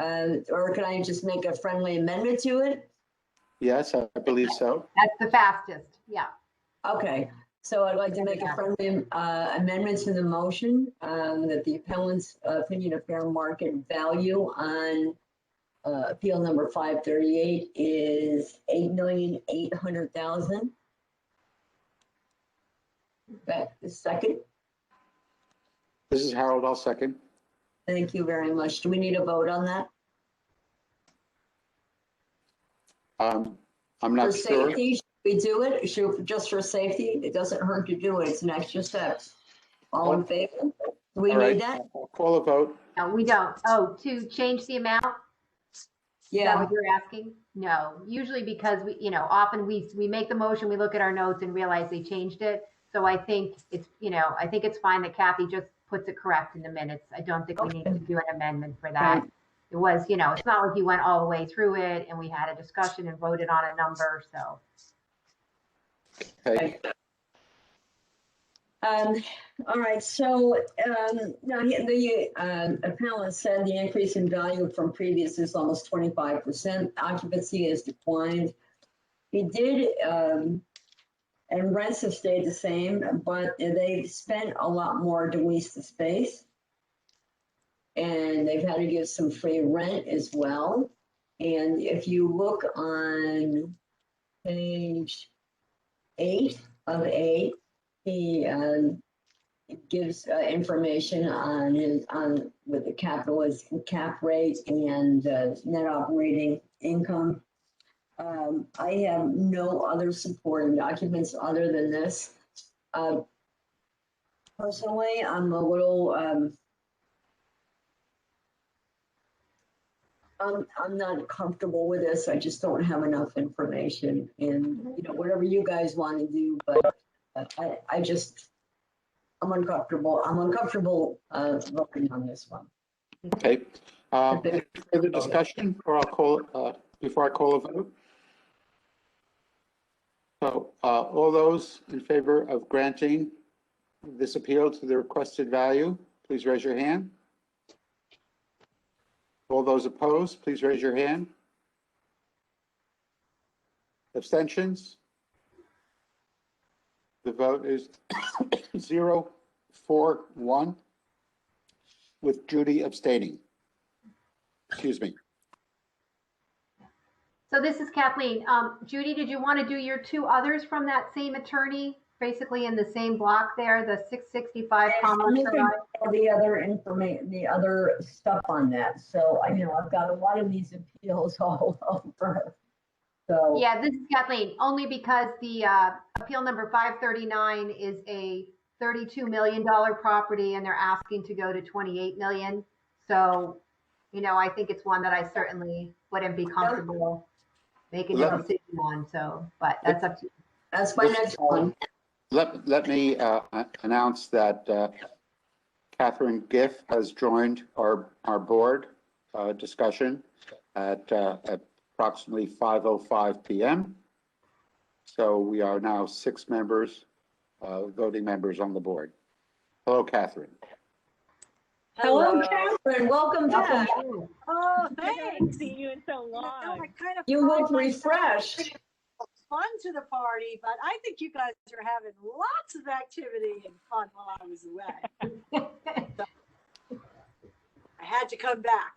or can I just make a friendly amendment to it? Yes, I believe so. That's the fastest. Yeah. Okay, so I'd like to make a friendly amendment to the motion that the appellant's opinion of fair market value on appeal number 538 is $8,800,000. Back the second. This is Harold, I'll second. Thank you very much. Do we need a vote on that? I'm For not sure. safety, should we do it? Just for safety? It doesn't hurt to do it. It's an extra step. All in favor? Do we All right, need that? I'll call a vote. No, we don't. Oh, to change the amount? Is that Yeah, what you're asking? No, usually because often we make the motion, we look at our notes and realize they changed it. So I think it's fine that Kathy just puts it correct in the minutes. I don't think we need to do an amendment for that. Right. It was, it's not like you went all the way through it and we had a discussion and voted on a number, so. Okay, all right, so now the appellant said the increase in value from previous is almost 25%. Occupancy has declined. He did, and rents have stayed the same, but they've spent a lot more to lease the space. And they've had to give some free rent as well. And if you look on page 8 of A, he gives information on with the cap rate and net operating income. I have no other supporting documents other than this. Personally, I'm a little, I'm not comfortable with this. I just don't have enough information, and whatever you guys want to do, but I'm uncomfortable. I'm uncomfortable voting on this one. okay. Any further discussion, or I'll call, before I call a vote? So, all those in favor of granting this appeal to the requested value, please raise your hand. All those opposed, please raise your hand. Abstentions? The vote is 0-4-1, with Judy abstaining. Excuse me. So this is Kathleen. Judy, did you want to do your two others from that same attorney, basically in the same block there, the 665 I'm Commerce looking Drive? for the other information, the other stuff on that. So, I've got a lot of these appeals all over. So. Yeah, this is Kathleen, only because the appeal number 539 is a $32 million property and they're asking to go to 28 million. So, I think it's one that I certainly wouldn't be comfortable making a decision on. So, but that's up to you. That's my next one. Let me announce that Catherine Giff has joined our board discussion at approximately 5:05 p.m. So we are now 6 members, voting members on the board. Hello, Catherine. Hello, Catherine. Welcome back. Oh, I haven't thanks. seen you in so long. I kind of You look find myself refreshed. fun to the party, but I think you guys are having lots of activity and fun while I was away. I had to come back.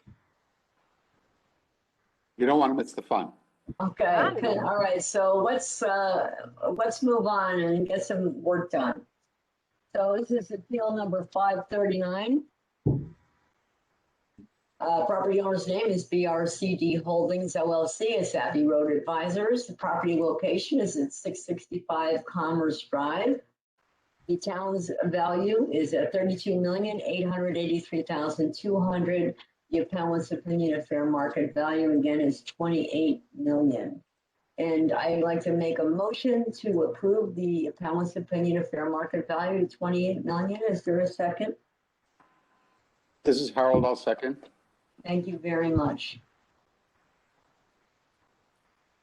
You don't want to miss the fun. Okay, all right, so let's move on and get some work done. So this is appeal number 539. Property owner's name is BRCD Holdings LLC, as Savvy Road Advisors. The property location is at 665 Commerce Drive. The town's value is at $32,883,200. The appellant's opinion of fair market value again is 28 million. And I'd like to make a motion to approve the appellant's opinion of fair market value, 28 million. Is there a second? This is Harold, I'll second. Thank you very much.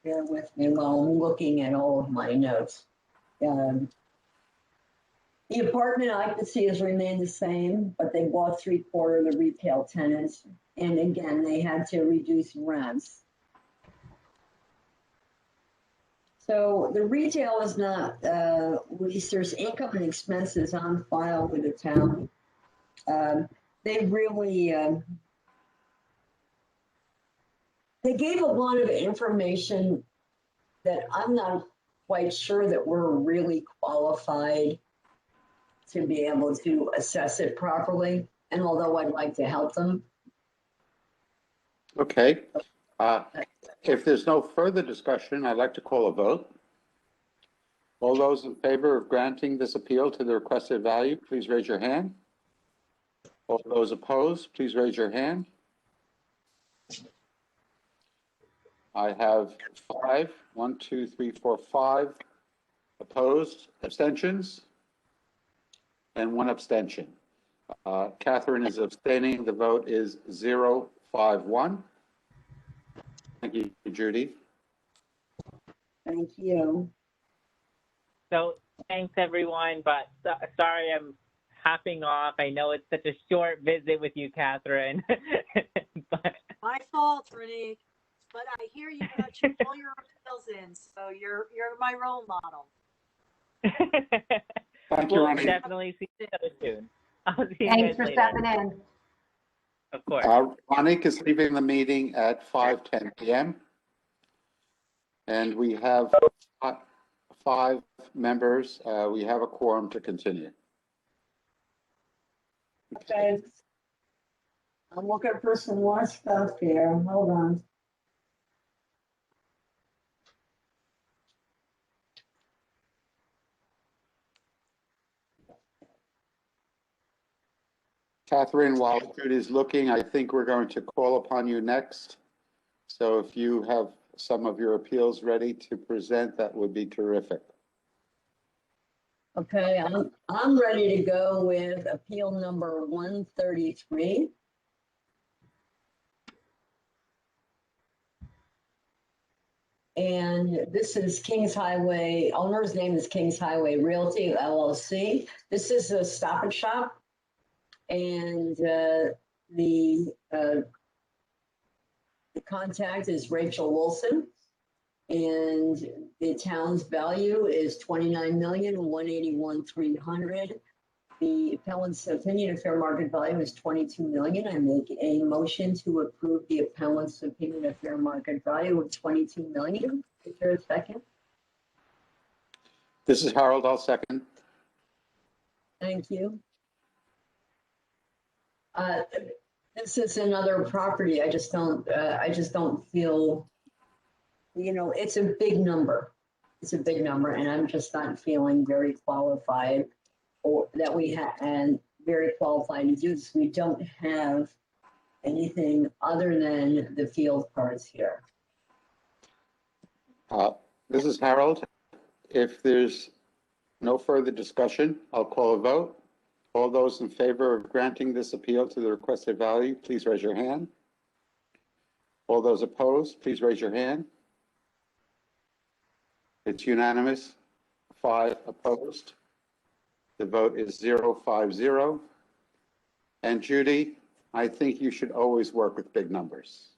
Bear with me while I'm looking at all of my notes. The apartment occupancy has remained the same, but they bought 3/4 of the retail tenants. And again, they had to reduce rents. So the retail is not leased. There's income and expenses on file with the town. They really, they gave a lot of information that I'm not quite sure that we're really qualified to be able to assess it properly. And although I'd like to help them. Okay. If there's no further discussion, I'd like to call a vote. All those in favor of granting this appeal to the requested value, please raise your hand. All those opposed, please raise your hand. I have 5, 1, 2, 3, 4, 5 opposed, abstentions, and 1 abstention. Catherine is abstaining. The vote is 0-5-1. Thank you, Judy. Thank you. So thanks everyone, but sorry I'm hopping off. I know it's such a short visit with you, Catherine. But My fault, Renique. But I hear you got all your appeals in, so you're my role model. Thank you, we'll Ronnie. definitely see each other soon. I'll see you Thanks guys for later. stepping in. Of course. Ronick is leaving the meeting at 5:10 p.m. And we have 5 members. We have a quorum to continue. Okay. I'm looking for some more stuff here. Hold on. Catherine, while Judy's looking, I think we're going to call upon you next. So if you have some of your appeals ready to present, that would be terrific. Okay, I'm ready to go with appeal number 133. And this is Kings Highway, owner's name is Kings Highway Realty LLC. This is a Stop and Shop. And the contact is Rachel Wilson. And the town's value is $29,181,300. The appellant's opinion of fair market value is 22 million. I make a motion to approve the appellant's opinion of fair market value of 22 million. Is there a second? This is Harold, I'll second. Thank you. This is another property. I just don't feel, it's a big number. It's a big number, and I'm just not feeling very qualified or that we have, and very qualified to do this. We don't have anything other than the field cards here. This is Harold. If there's no further discussion, I'll call a vote. All those in favor of granting this appeal to the requested value, please raise your hand. All those opposed, please raise your hand. It's unanimous, 5 opposed. The vote is 0-5-0. And Judy, I think you should always work with big numbers.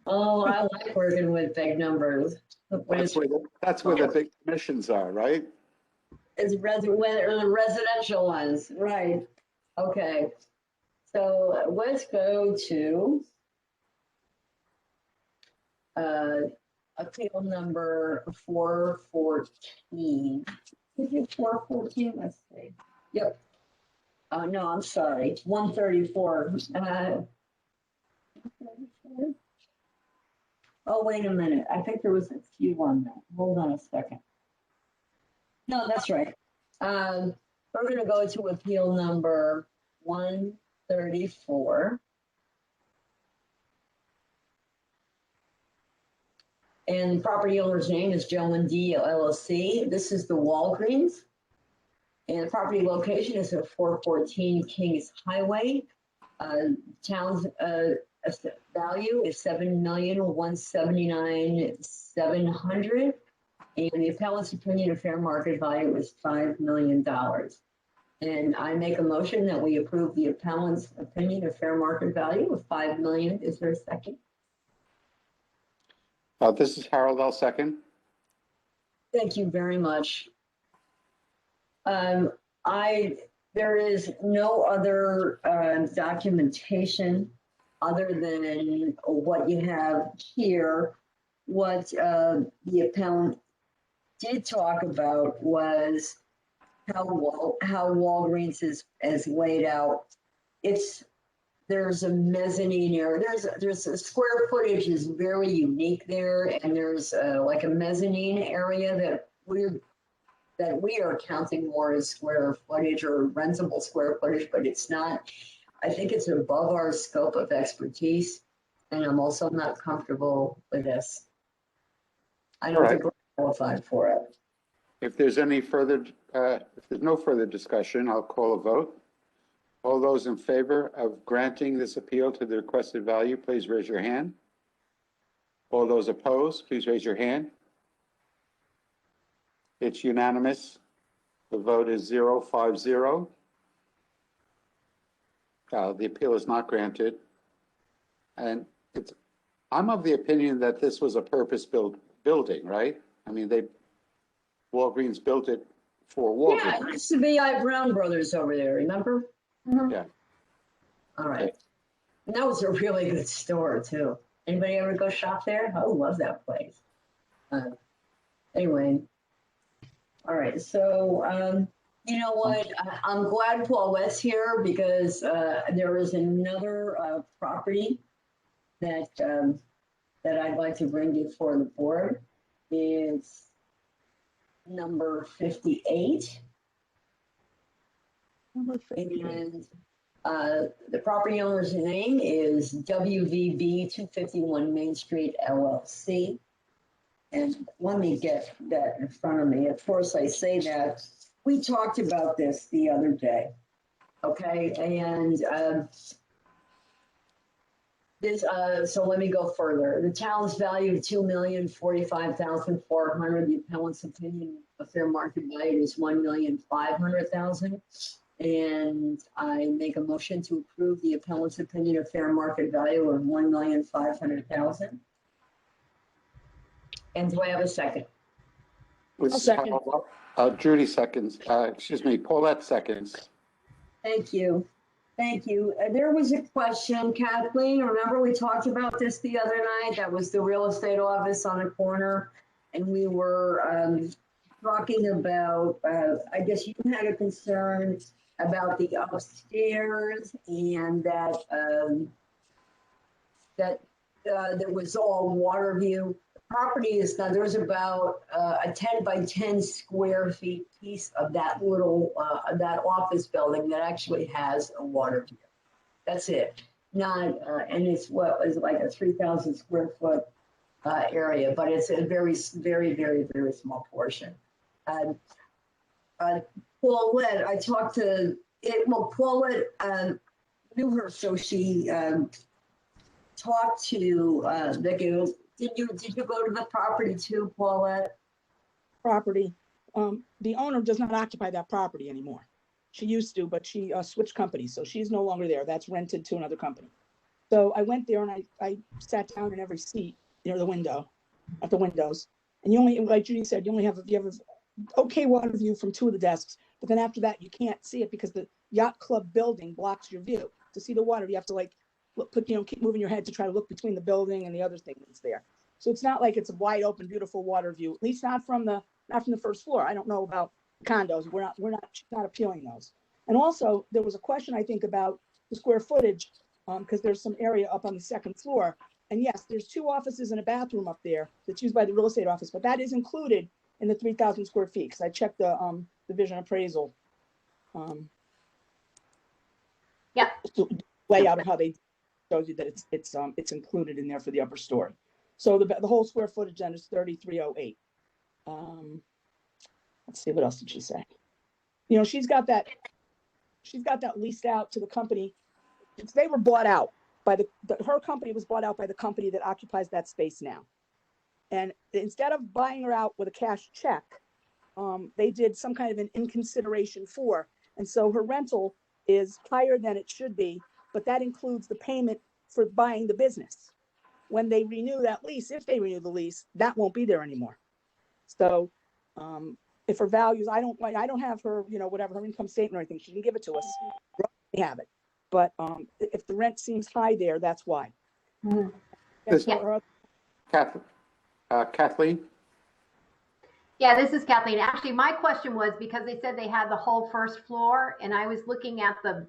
Oh, I like working with big numbers. That's where the big commissions are, right? It's the residential ones, right? Okay, so let's go to appeal number 414. Is it 414? Let's see. Yep. No, I'm sorry. 134. Oh, wait a minute. I think there was a few on that. Hold on a second. No, that's right. We're going to go to appeal number 134. And the property owner's name is Joe and D LLC. This is the Walgreens. And the property location is at 414 Kings Highway. Town's value is $7,179,700. And the appellant's opinion of fair market value is $5 million. And I make a motion that we approve the appellant's opinion of fair market value of $5 million. Is there a second? This is Harold, I'll second. Thank you very much. There is no other documentation other than what you have here. What the appellant did talk about was how Walgreens is laid out. There's a mezzanine area. There's a square footage is very unique there, and there's like a mezzanine area that we are counting more as square footage or rentable square footage, but it's not. I think it's above our scope of expertise, and I'm also not comfortable with this. I don't think we're qualified for it. If there's no further discussion, I'll call a vote. All those in favor of granting this appeal to the requested value, please raise your hand. All those opposed, please raise your hand. It's unanimous. The vote is 0-5-0. The appeal is not granted. And I'm of the opinion that this was a purpose-built building, right? I mean, Walgreens built it for Walgreens. Yeah, it used to be Brown Brothers over there, remember? Mm-hmm. Yeah. All right. And that was a really good store, too. Anybody ever go shop there? I love that place. Anyway. All right. So, you know what? I'm glad Paulette's here because there is another property that I'd like to bring before the board. It's number 58. And the property owner's name is WVB 251 Main Street LLC. And let me get that in front of me. Of course, I say that. We talked about this the other day, okay? And so let me go further. The town's value of $2,045,400. The appellant's opinion of fair market value is $1,500,000. And I make a motion to approve the appellant's opinion of fair market value of $1,500,000. And do I have a second? I'll Judy seconds, excuse me, Paulette seconds. Thank you. Thank you. There was a question, Kathleen, remember we talked about this the other night? That was the real estate office on the corner. And we were talking about, I guess you had a concern about the upstairs and that there was all water view. The property is now, there's about a 10 by 10 square feet piece of that little, that office building that actually has a water view. That's it. Not, and it's what was like a 3,000 square foot area, but it's a very, very, very, very small portion. Paulette, I talked to it. Well, Paulette knew her, so she talked to Vicky. Did you go to the property too, Paulette? Property. The owner does not occupy that property anymore. She used to, but she switched companies, so she's no longer there. That's rented to another company. So I went there and I sat down in every seat near the window, at the windows. And you only, like Judy said, you have okay water view from 2 of the desks, but then after that you can't see it because the yacht club building blocks your view. To see the water, you have to like keep moving your head to try to look between the building and the other thing that's there. So it's not like it's a wide open, beautiful water view, at least not from the first floor. I don't know about condos. She's not appealing those. And also there was a question, I think, about the square footage, because there's some area up on the 2nd floor. And yes, there's 2 offices and a bathroom up there that's used by the real estate office, but that is included in the 3,000 square feet. Because I checked the division appraisal. Yeah. Layout of how they shows you that it's included in there for the upper story. So the whole square footage then is 3,308. Let's see, what else did she say? You know, she's got that leased out to the company. They were bought out by her company was bought out by the company that occupies that space now. And instead of buying her out with a cash check, they did some kind of an in consideration for. And so her rental is higher than it should be, but that includes the payment for buying the business. When they renew that lease, if they renew the lease, that won't be there anymore. So if her values, I don't have her, whatever her income statement or anything, she didn't give it to us. We have it. But if the rent seems high there, that's why. Mhm. Kathleen? Yeah, this is Kathleen. Actually, my question was because they said they had the whole first floor, and I was looking at the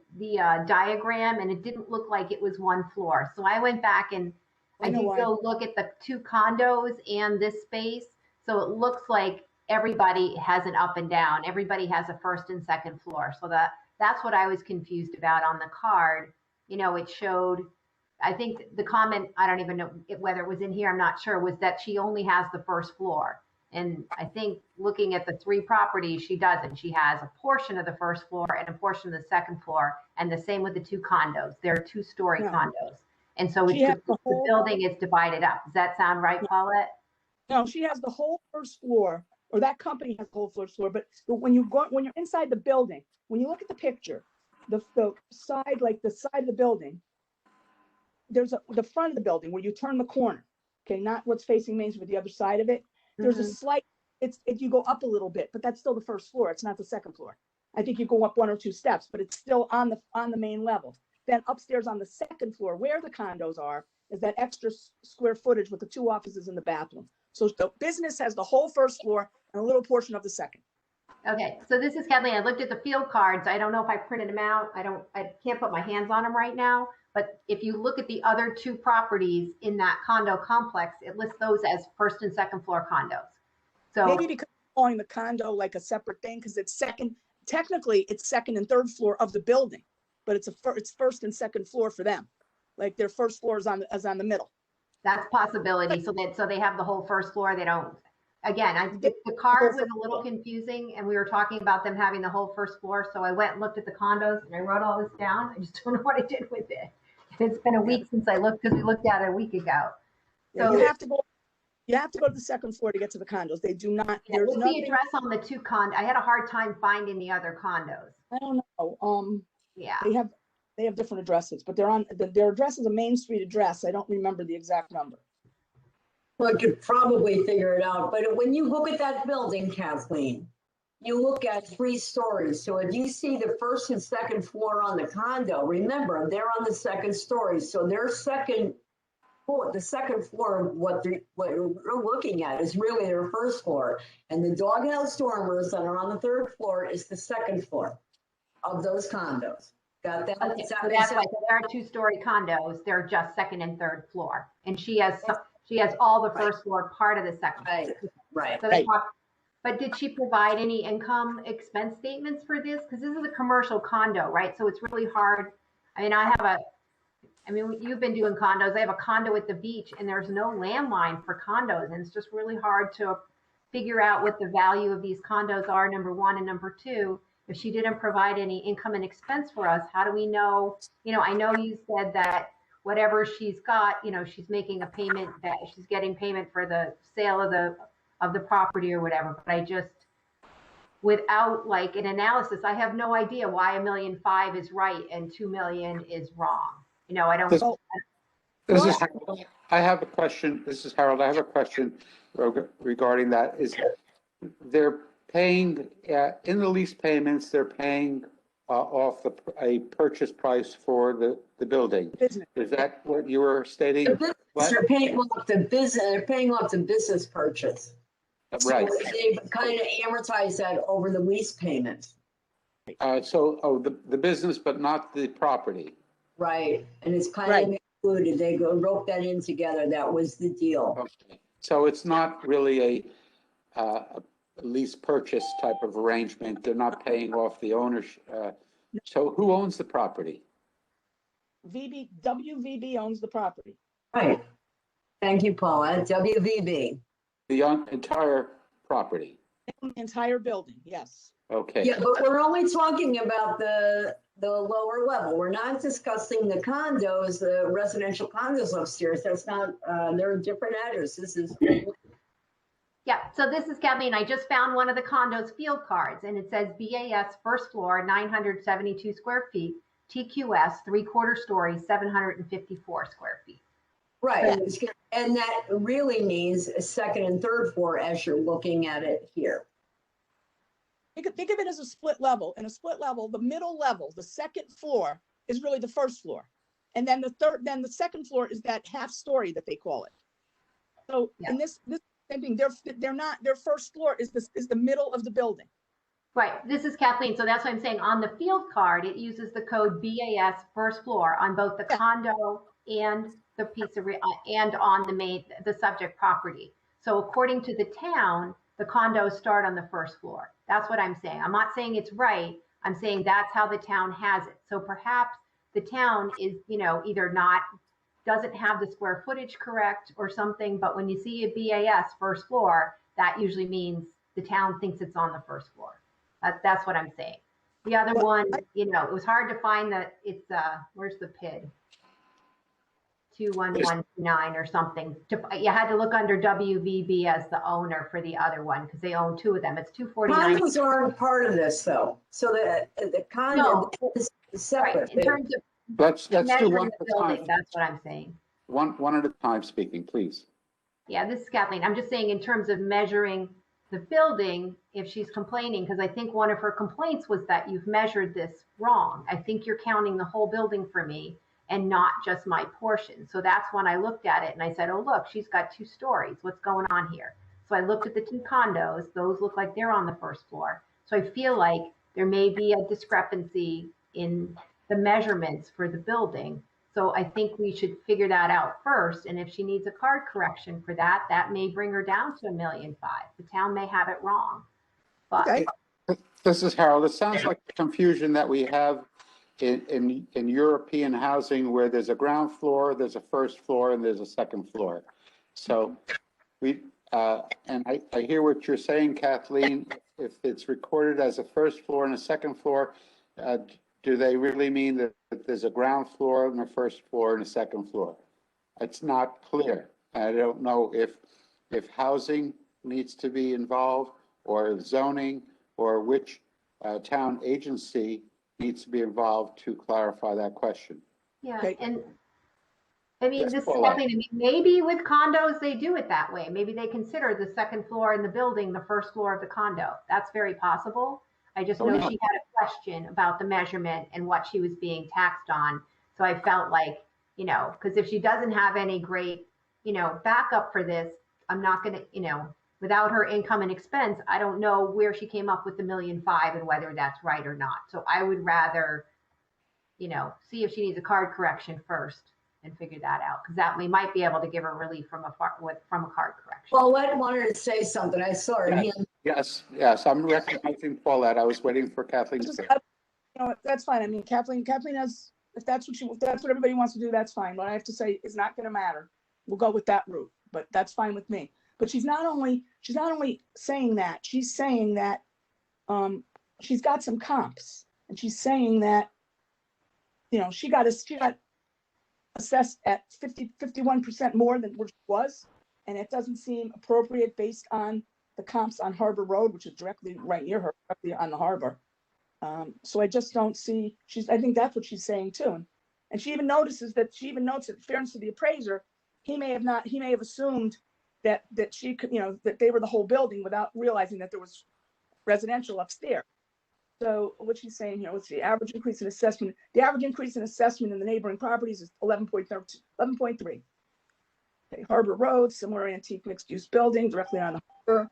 diagram, and it didn't look like it was one floor. So I went back and I did go look at the 2 condos and this space. So it looks like everybody has an up and down. Everybody has a 1st and 2nd floor. So that's what I was confused about on the card. It showed, I think the comment, I don't even know whether it was in here, I'm not sure, was that she only has the 1st floor. And I think looking at the 3 properties, she doesn't. She has a portion of the 1st floor and a portion of the 2nd floor, and the same with the 2 condos. They're 2-story condos. And so the building is divided up. Does that sound right, Paulette? No, she has the whole 1st floor, or that company has the whole 1st floor. But when you're inside the building, when you look at the picture, the side, like the side of the building, there's the front of the building where you turn the corner. Okay, not what's facing Main Street, but the other side of it. There's a slight, you go up a little bit, but that's still the 1st floor. It's not the 2nd floor. I think you go up 1 or 2 steps, but it's still on the main level. Then upstairs on the 2nd floor, where the condos are, is that extra square footage with the 2 offices and the bathroom. So the business has the whole 1st floor and a little portion of the 2nd. Okay, so this is Kathleen. I looked at the field cards. I don't know if I printed them out. I can't put my hands on them right now. But if you look at the other 2 properties in that condo complex, it lists those as 1st and 2nd floor condos. So maybe because I'm calling the condo like a separate thing, because it's technically it's 2nd and 3rd floor of the building, but it's 1st and 2nd floor for them. Like their 1st floor is on the middle. That's possibility. So they have the whole 1st floor. They don't. Again, the card was a little confusing, and we were talking about them having the whole 1st floor. So I went and looked at the condos, and I wrote all this down. I just don't know what I did with it. It's been a week since I looked, because we looked at it a week ago. So you have to go to the 2nd floor to get to the condos. They do not. Yeah, what's the address on the 2 condos? I had a hard time finding the other condos. I don't know. Yeah. They have different addresses, but their address is a Main Street address. I don't remember the exact number. Well, I could probably figure it out, but when you look at that building, Kathleen, you look at 3 stories. So if you see the first and second floor on the condo, remember, they're on the second story. So their second floor, the second floor, what we're looking at is really their first floor. And the doghouse dormers that are on the 3rd floor is the second floor of those condos. Got that? Okay, Does that so make that's sense? like, there are 2-story condos, they're just 2nd and 3rd floor. And she has all the first floor part of the second. Right, right. So they talk, but did she provide any income expense statements for this? Because this is a commercial condo, right? So it's really hard. I mean, you've been doing condos. I have a condo at the beach and there's no landline for condos. And it's just really hard to figure out what the value of these condos are, number one. And number two, if she didn't provide any income and expense for us, how do we know? I know you said that whatever she's got, she's making a payment, that she's getting payment for the sale of the property or whatever. But I just, without like an analysis, I have no idea why $1.5 million is right and $2 million is wrong. I don't. This is Harold. I have a question. This is Harold. I have a question regarding that. Is they're paying in the lease payments? They're paying off a purchase price for the building. Business. Is that what you were stating? They're paying off the business. They're paying off the business purchase. Right. So they kind of amortize that over the lease payments. The business, but not the property. Right, and it's kind of included. They rope that in together. That was the deal. Okay. So it's not really a lease purchase type of arrangement. They're not paying off the ownership. So who owns the property? WVB owns the property. Right. Thank you, Paula. WVB. The entire property. Entire building, yes. Okay. Yeah, but we're only talking about the lower level. We're not discussing the condos, the residential condos upstairs. That's not, they're different addresses. Yeah, so this is Kathleen. I just found one of the condos field cards and it says BAS first floor, 972 square feet, TQS 3/4 story, 754 square feet. Right, and that really means a 2nd and 3rd floor as you're looking at it here. Think of it as a split level. In a split level, the middle level, the 2nd floor is really the 1st floor. And then the 2nd floor is that half story that they call it. So in this same thing, they're not, their 1st floor is the middle of the building. Right, this is Kathleen. So that's what I'm saying. On the field card, it uses the code BAS first floor on both the condo and the pizzeria and on the subject property. So according to the town, the condos start on the 1st floor. That's what I'm saying. I'm not saying it's right. I'm saying that's how the town has it. So perhaps the town is, either doesn't have the square footage correct or something, but when you see a BAS 1st floor, that usually means the town thinks it's on the 1st floor. That's what I'm saying. The other one, it was hard to find that it's, where's the PID? 21129 or something. You had to look under WVB as the owner for the other one because they own 2 of them. It's 249. Condos aren't part of this though. So the condo is separate. Right. In terms of Let's do measuring one the at a time. building, that's what I'm saying. One at a time speaking, please. Yeah, this is Kathleen. I'm just saying in terms of measuring the building, if she's complaining, because I think one of her complaints was that you've measured this wrong. I think you're counting the whole building for me and not just my portion. So that's when I looked at it and I said, oh, look, she's got 2 stories. What's going on here? So I looked at the 2 condos. Those look like they're on the 1st floor. So I feel like there may be a discrepancy in the measurements for the building. So I think we should figure that out first. And if she needs a card correction for that, that may bring her down to $1.5 million. The town may have it wrong. But Okay. This is Harold. It sounds like the confusion that we have in European housing where there's a ground floor, there's a 1st floor, and there's a 2nd floor. So and I hear what you're saying, Kathleen. If it's recorded as a 1st floor and a 2nd floor, do they really mean that there's a ground floor and a 1st floor and a 2nd floor? It's not clear. I don't know if housing needs to be involved or zoning or which town agency needs to be involved to clarify that question. yeah, Okay. and I mean, Yes, this is Paula. Kathleen. I mean, maybe with condos, they do it that way. Maybe they consider the second floor in the building the first floor of the condo. That's very possible. I just know she had a question about the measurement and what she was being taxed on. So I felt like, you know, because if she doesn't have any great, you know, backup for this, I'm not going to, you know, without her income and expense, I don't know where she came up with the $1.5 million and whether that's right or not. So I would rather, you know, see if she needs a card correction first and figure that out, because that we might be able to give her relief from a card correction. Paulette wanted to say something. I saw her hand. Yes, I'm recognizing Paulette. I was waiting for Kathleen to say. You know, that's fine. I mean, Kathleen has, if that's what everybody wants to do, that's fine. What I have to say is not going to matter. We'll go with that route, but that's fine with me. But she's not only saying that, she's saying that she's got some comps, and she's saying that, you know, she got assessed at 51% more than where she was, and it doesn't seem appropriate based on the comps on Harbor Road, which is directly right near her, directly on the harbor. So I just don't see, I think that's what she's saying too. And she even notes that in fairness to the appraiser, he may have assumed that she could, you know, that they were the whole building without realizing that there was residential upstairs. So what she's saying here, let's see, average increase in assessment. The average increase in assessment in the neighboring properties is 11.3. Okay, Harbor Road, similar antique mixed-use building directly on the harbor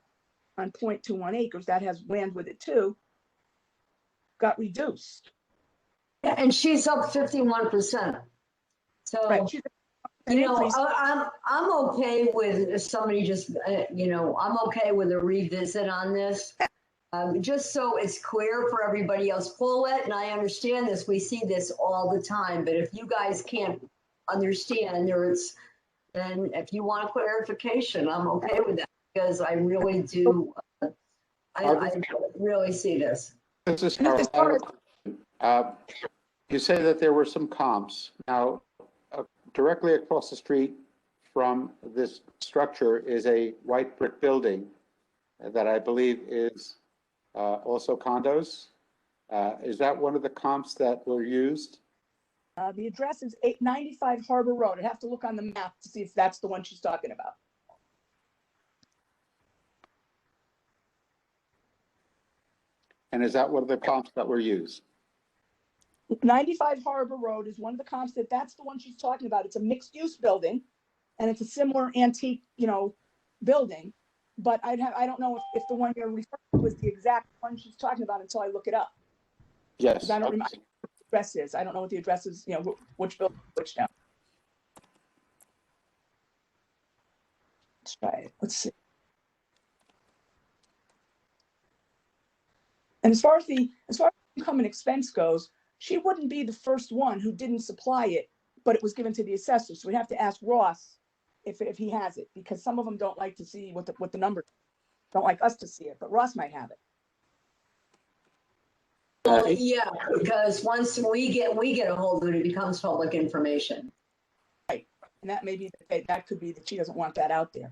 on 0.21 acres. That has land with it too. Got reduced. Yeah, and she's up 51%. So, Right. you know, I'm okay with somebody just, you know, I'm okay with a revisit on this. Just so it's clear for everybody else. Paulette and I understand this. We see this all the time. But if you guys can't understand, then if you want clarification, I'm okay with that, because I really do. I really see this. This is Harold. You say that there were some comps. Now, directly across the street from this structure is a white brick building that I believe is also condos. Is that one of the comps that were used? The address is 895 Harbor Road. I'd have to look on the map to see if that's the one she's talking about. And is that one of the comps that were used? 95 Harbor Road is one of the comps that's the one she's talking about. It's a mixed-use building, and it's a similar antique, you know, building. But I don't know if the one you're referring to is the exact one she's talking about until I look it up. Yes. I don't remember what the address is. I don't know what the address is, you know, which building, which town. Let's try it. Let's see. And as far as income and expense goes, she wouldn't be the first one who didn't supply it, but it was given to the assessor. So we'd have to ask Ross if he has it, because some of them don't like to see what the numbers, don't like us to see it, but Ross might have it. Yeah, because once we get a hold of it, it becomes public information. Right, and that could be that she doesn't want that out there.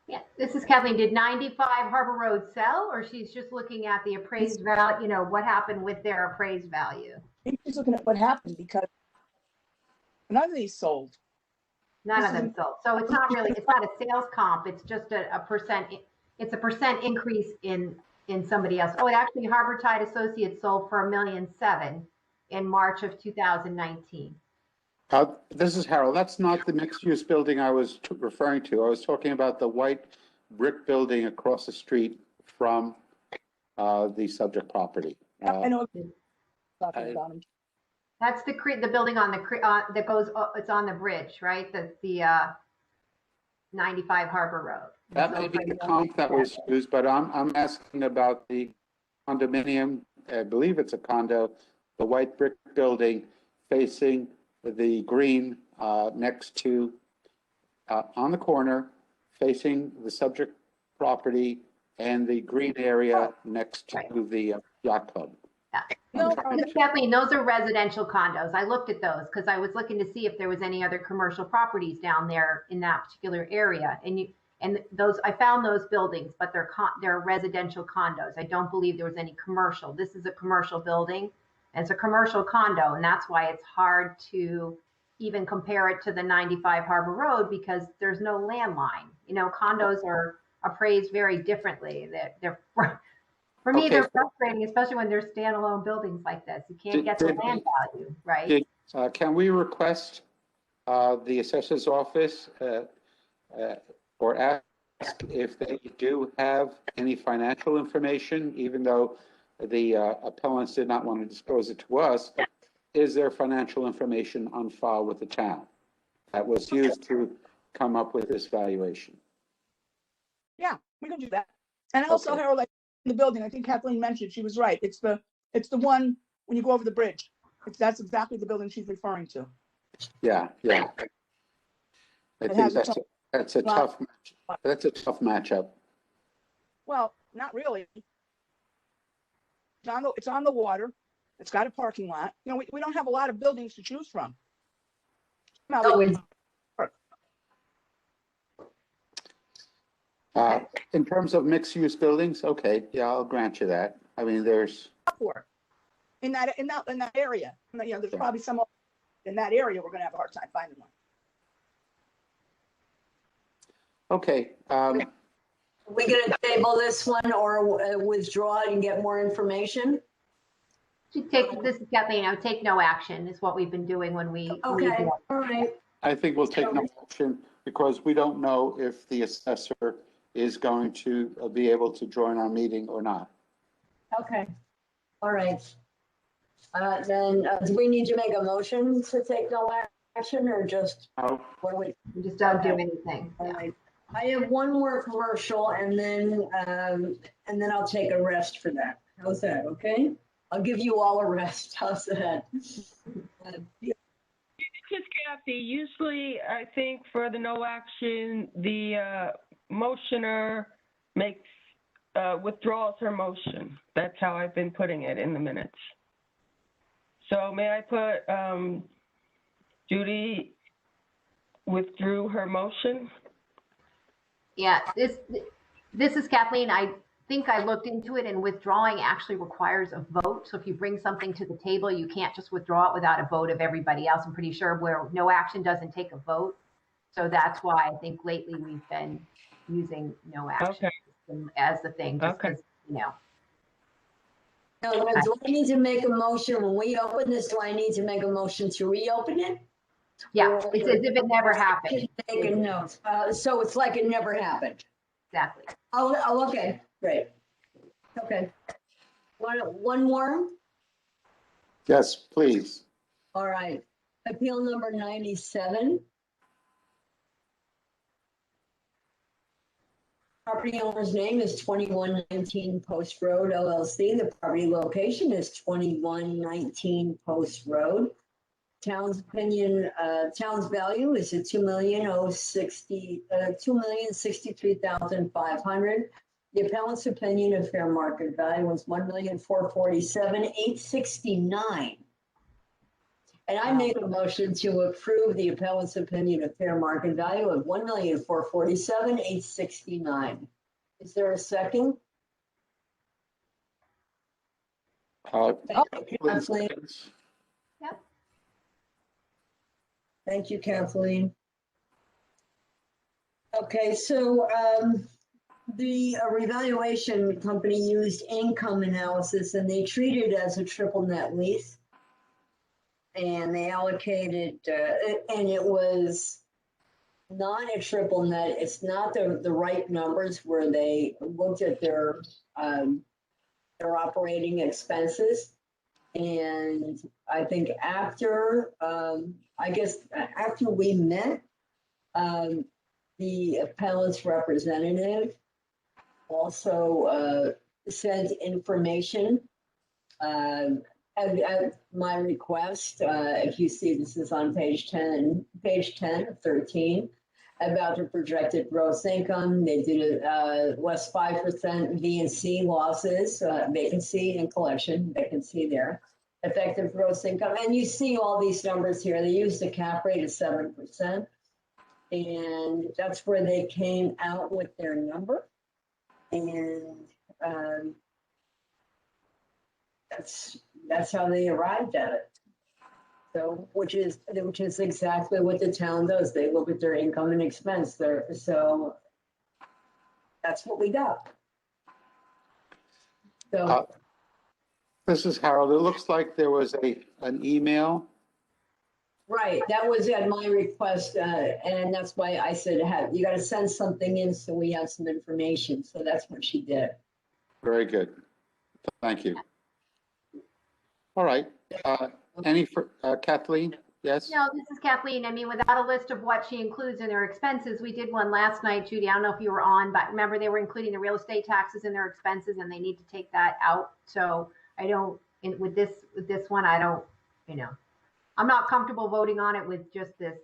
Yeah, this is Kathleen. Did 95 Harbor Road sell, or she's just looking at the appraised value, you know, what happened with their appraised value? I think she's looking at what happened, because none of these sold. None of them sold. So it's not a sales comp. It's just a percent. It's a percent increase in somebody else. Oh, it actually, Harbor Tide Associates sold for $1.7 million in March of 2019. This is Harold. That's not the mixed-use building I was referring to. I was talking about the white brick building across the street from the subject property. I know. Talking about him. That's the building on that goes. It's on the bridge, right? The 95 Harbor Road. That may be the comp that was used, but I'm asking about the condominium. I believe it's a condo, the white brick building facing the green next to, on the corner, facing the subject property and the green area next to the yacht club. No, Kathleen, those are residential condos. I looked at those because I was looking to see if there was any other commercial properties down there in that particular area. And those, I found those buildings, but they're residential condos. I don't believe there was any commercial. This is a commercial building, and it's a commercial condo, and that's why it's hard to even compare it to the 95 Harbor Road because there's no landline. You know, condos are appraised very differently. They're for me, Okay. they're frustrating, especially when they're standalone buildings like this. You can't get the land value, right? Can we request the assessor's office or ask if they do have any financial information, even though the appellants did not want to disclose it to us? Is there financial information on file with the town that was used to come up with this valuation? Yeah, we can do that. And also, Okay. Harold, in the building, I think Kathleen mentioned, she was right. It's the one when you go over the bridge. That's exactly the building she's referring to. Yeah. I think that's a tough matchup. Well, not really. It's on the water. It's got a parking lot. You know, we don't have a lot of buildings to choose from. In terms of mixed-use buildings, okay, yeah, I'll grant you that. I mean, there's in that area. You know, there's probably some in that area. We're gonna have a hard time finding one. okay. Are we gonna table this one or withdraw it and get more information? This is Kathleen. I would take no action is what we've been doing when we. Okay, all right. I think we'll take no action because we don't know if the assessor is going to be able to join our meeting or not. Okay, all right. Then do we need to make a motion to take no action or just? No. What do we? We just don't do anything. All right. I have one more commercial and then I'll take a rest for that. How's that? Okay. I'll give you all a rest. How's that? This is Kathy. Usually, I think for the no action, the motioner makes withdraws her motion. That's how I've been putting it in the minutes. So may I put Judy withdrew her motion? Yeah, this is Kathleen. I think I looked into it, and withdrawing actually requires a vote. So if you bring something to the table, you can't just withdraw it without a vote of everybody else. I'm pretty sure where no action doesn't take a vote. So that's why I think lately we've been using no action as the thing, just because, you know. Now, do I need to make a motion when we open this? Do I need to make a motion to reopen it? Yeah, it's as if it never happened. Take a note. So it's like it never happened. Exactly. Oh, okay, great. Okay. One more? Yes, please. All right. Appeal number 97. Property owner's name is 2119 Post Road LLC. The property location is 2119 Post Road. Town's opinion, town's value is at $2,063,500. The appellant's opinion of fair market value was $1,447,869. And I make a motion to approve the appellant's opinion of fair market value of $1,447,869. Is there a second? Kathleen. Yep. Thank you, Kathleen. Okay, so the revaluation company used income analysis and they treated it as a triple net lease. And they allocated, and it was not a triple net. It's not the right numbers where they looked at their operating expenses. And I think after, after we met, the appellant's representative also sent information at my request. If you see, this is on page 10 of 13, about the projected gross income. They did less 5% V&C losses, vacancy and collection, vacancy there, effective gross income. And you see all these numbers here. They used a cap rate of 7%. And that's where they came out with their number. And that's how they arrived at it. So, which is exactly what the town does. They look at their income and expense there. So that's what we got. So, Uh, This is Harold. It looks like there was an email. right, that was at my request, and that's why I said, you gotta send something in so we have some information. So that's what she did. Very good. Thank you. All right. Kathleen? Yes? No, this is Kathleen. I mean, without a list of what she includes in their expenses, we did one last night, Judy. I don't know if you were on, but remember they were including the real estate taxes in their expenses and they need to take that out. So I don't, with this one, I don't, I'm not comfortable voting on it with just this,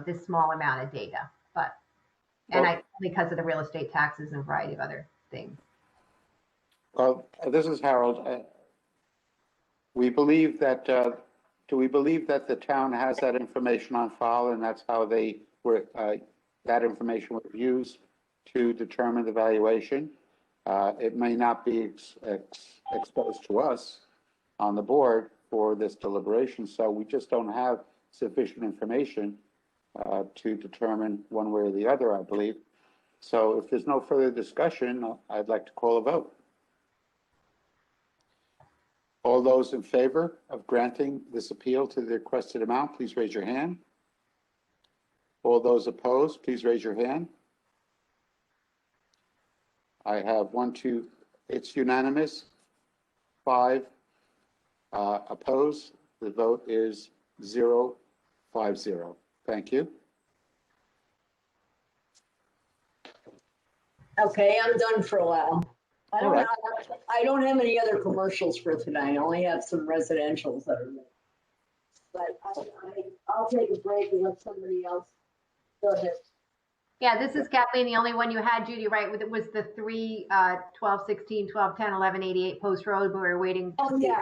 this small amount of data, but, because of the real estate taxes and a variety of other things. Well, this is Harold. We believe that, do we believe that the town has that information on file and that's how they were, that information was used to determine the valuation? It may not be exposed to us on the board for this deliberation, so we just don't have sufficient information to determine one way or the other, I believe. So if there's no further discussion, I'd like to call a vote. All those in favor of granting this appeal to the requested amount, please raise your hand. All those opposed, please raise your hand. I have 1, 2, it's unanimous. 5 opposed. The vote is 0-5-0. Thank you. Okay, I'm done for a while. I All right. don't have any other commercials for tonight. I only have some residentials that are there. But I'll take a break and let somebody else go ahead. Yeah, this is Kathleen. The only one you had, Judy, right? It was the 3, 12, 16, 12, 10, 11, 88 Post Road. We were waiting to see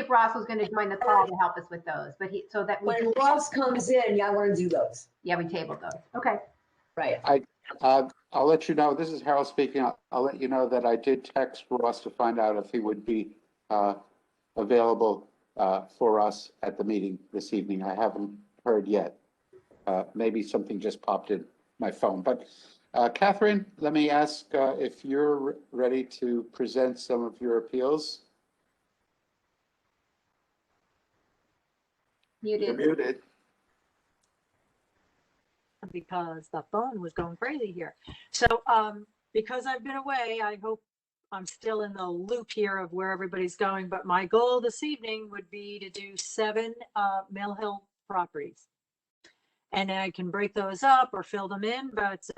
if Ross was going to join the call to help us with those. But when Ross comes in, I want to do those. Yeah, we tabled those. Okay. Right. I'll let you know, this is Harold speaking. I'll let you know that I did text Ross to find out if he would be available for us at the meeting this evening. I haven't heard yet. Maybe something just popped in my phone. But Catherine, let me ask if you're ready to present some of your appeals. Muted. You're muted. Because the phone was going crazy here. So because I've been away, I hope I'm still in the loop here of where everybody's going. But my goal this evening would be to do 7 Mill Hill properties. And I can break those up or fill them in, but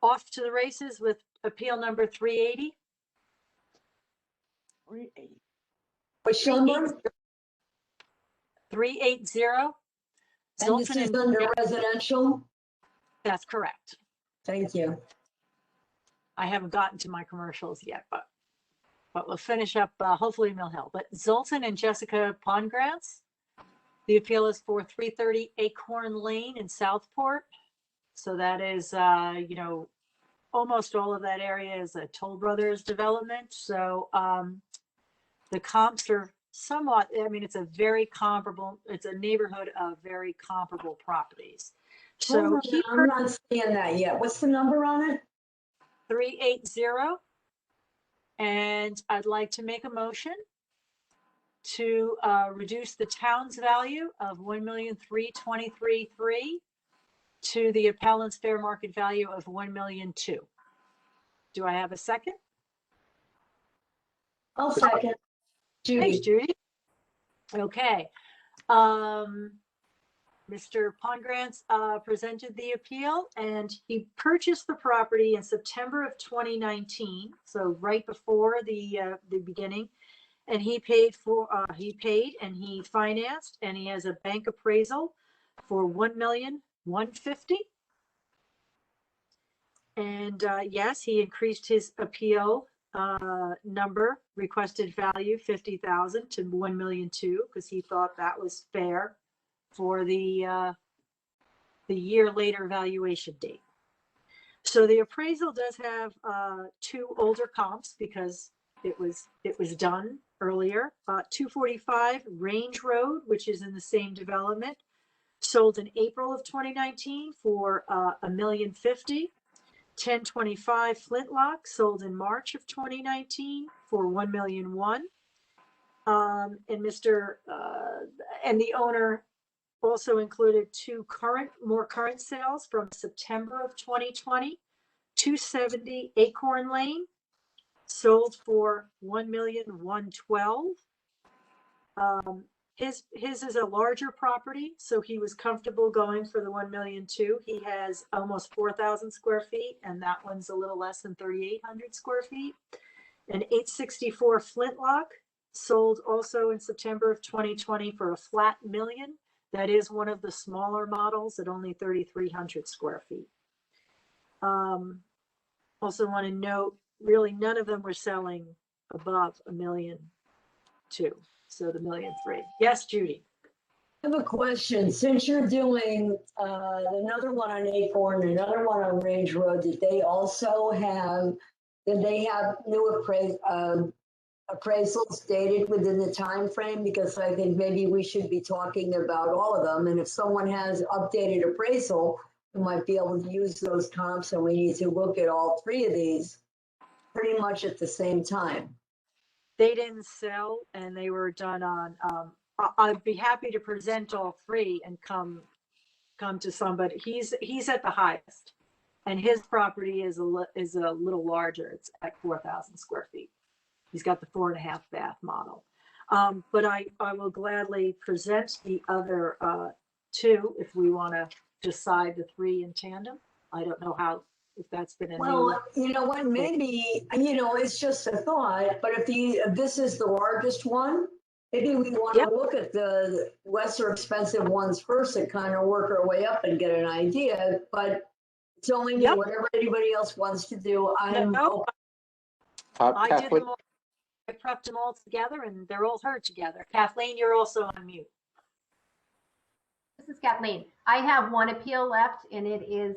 off to the races with appeal number 380. 380. Which number? 380. And this is under residential? That's correct. Thank you. I haven't gotten to my commercials yet, but we'll finish up hopefully Mill Hill. But Zoltan and Jessica Pondgrants, the appeal is for 330 Acorn Lane in Southport. So that is, almost all of that area is a Toll Brothers development. So the comps are somewhat, it's a very comparable, it's a neighborhood of very comparable properties. So I'm not seeing that yet. What's the number on it? 380. And I'd like to make a motion to reduce the town's value of $1,323,300 to the appellant's fair market value of $1,002,000. Do I have a second? I'll second. Thanks, Judy. Judy. Okay. Mr. Pondgrants presented the appeal and he purchased the property in September of 2019. So right before the beginning. And he paid and he financed and he has a bank appraisal for $1,150,000. And yes, he increased his appeal number, requested value 50,000 to 1,002,000 because he thought that was fair for the year later valuation date. So the appraisal does have 2 older comps because it was done earlier. 245 Range Road, which is in the same development, sold in April of 2019 for $1,050,000. 1025 Flintlock sold in March of 2019 for $1,001,000. And the owner also included two more current sales from September of 2020. 270 Acorn Lane sold for $1,112,000. His is a larger property, so he was comfortable going for the $1,002,000. He has almost 4,000 square feet, and that one's a little less than 3,800 square feet. And 864 Flintlock sold also in September of 2020 for a flat million. That is one of the smaller models at only 3,300 square feet. Also want to note, really none of them were selling above $1,002,000. So the $1,003,000. Yes, Judy. I have a question. Since you're doing another one on Acorn, another one on Range Road, did they have new appraisals dated within the time frame? Because I think maybe we should be talking about all of them. And if someone has updated appraisal, we might be able to use those comps, and we need to look at all three of these pretty much at the same time. They didn't sell, and they were done on, I'd be happy to present all three and come to somebody. He's at the highest, and his property is a little larger. It's at 4,000 square feet. He's got the 4.5 bath model. But I will gladly present the other two if we want to decide the three in tandem. I don't know if that's been a Well, you know what, maybe, it's just a thought, but if this is the largest one, maybe we want to look at the lesser expensive ones first and kind of work our way up and get an idea, but it's only me, whatever anybody else wants to do. I did Kathleen, them all. I prepped them all together, and they're all heard together. Kathleen, you're also on mute. This is Kathleen. I have one appeal left, and it is,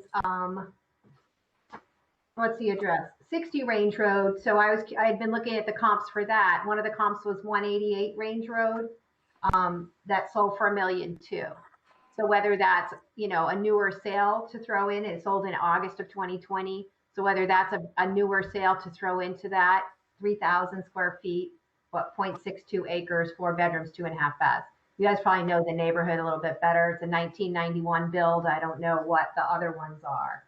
what's the address? 60 Range Road. So I had been looking at the comps for that. One of the comps was 188 Range Road, that sold for $1,002,000. So whether that's, a newer sale to throw in, it sold in August of 2020. So whether that's a newer sale to throw into that, 3,000 square feet, 0.62 acres, 4 bedrooms, 2.5 baths. You guys probably know the neighborhood a little bit better. It's a 1991 build. I don't know what the other ones are.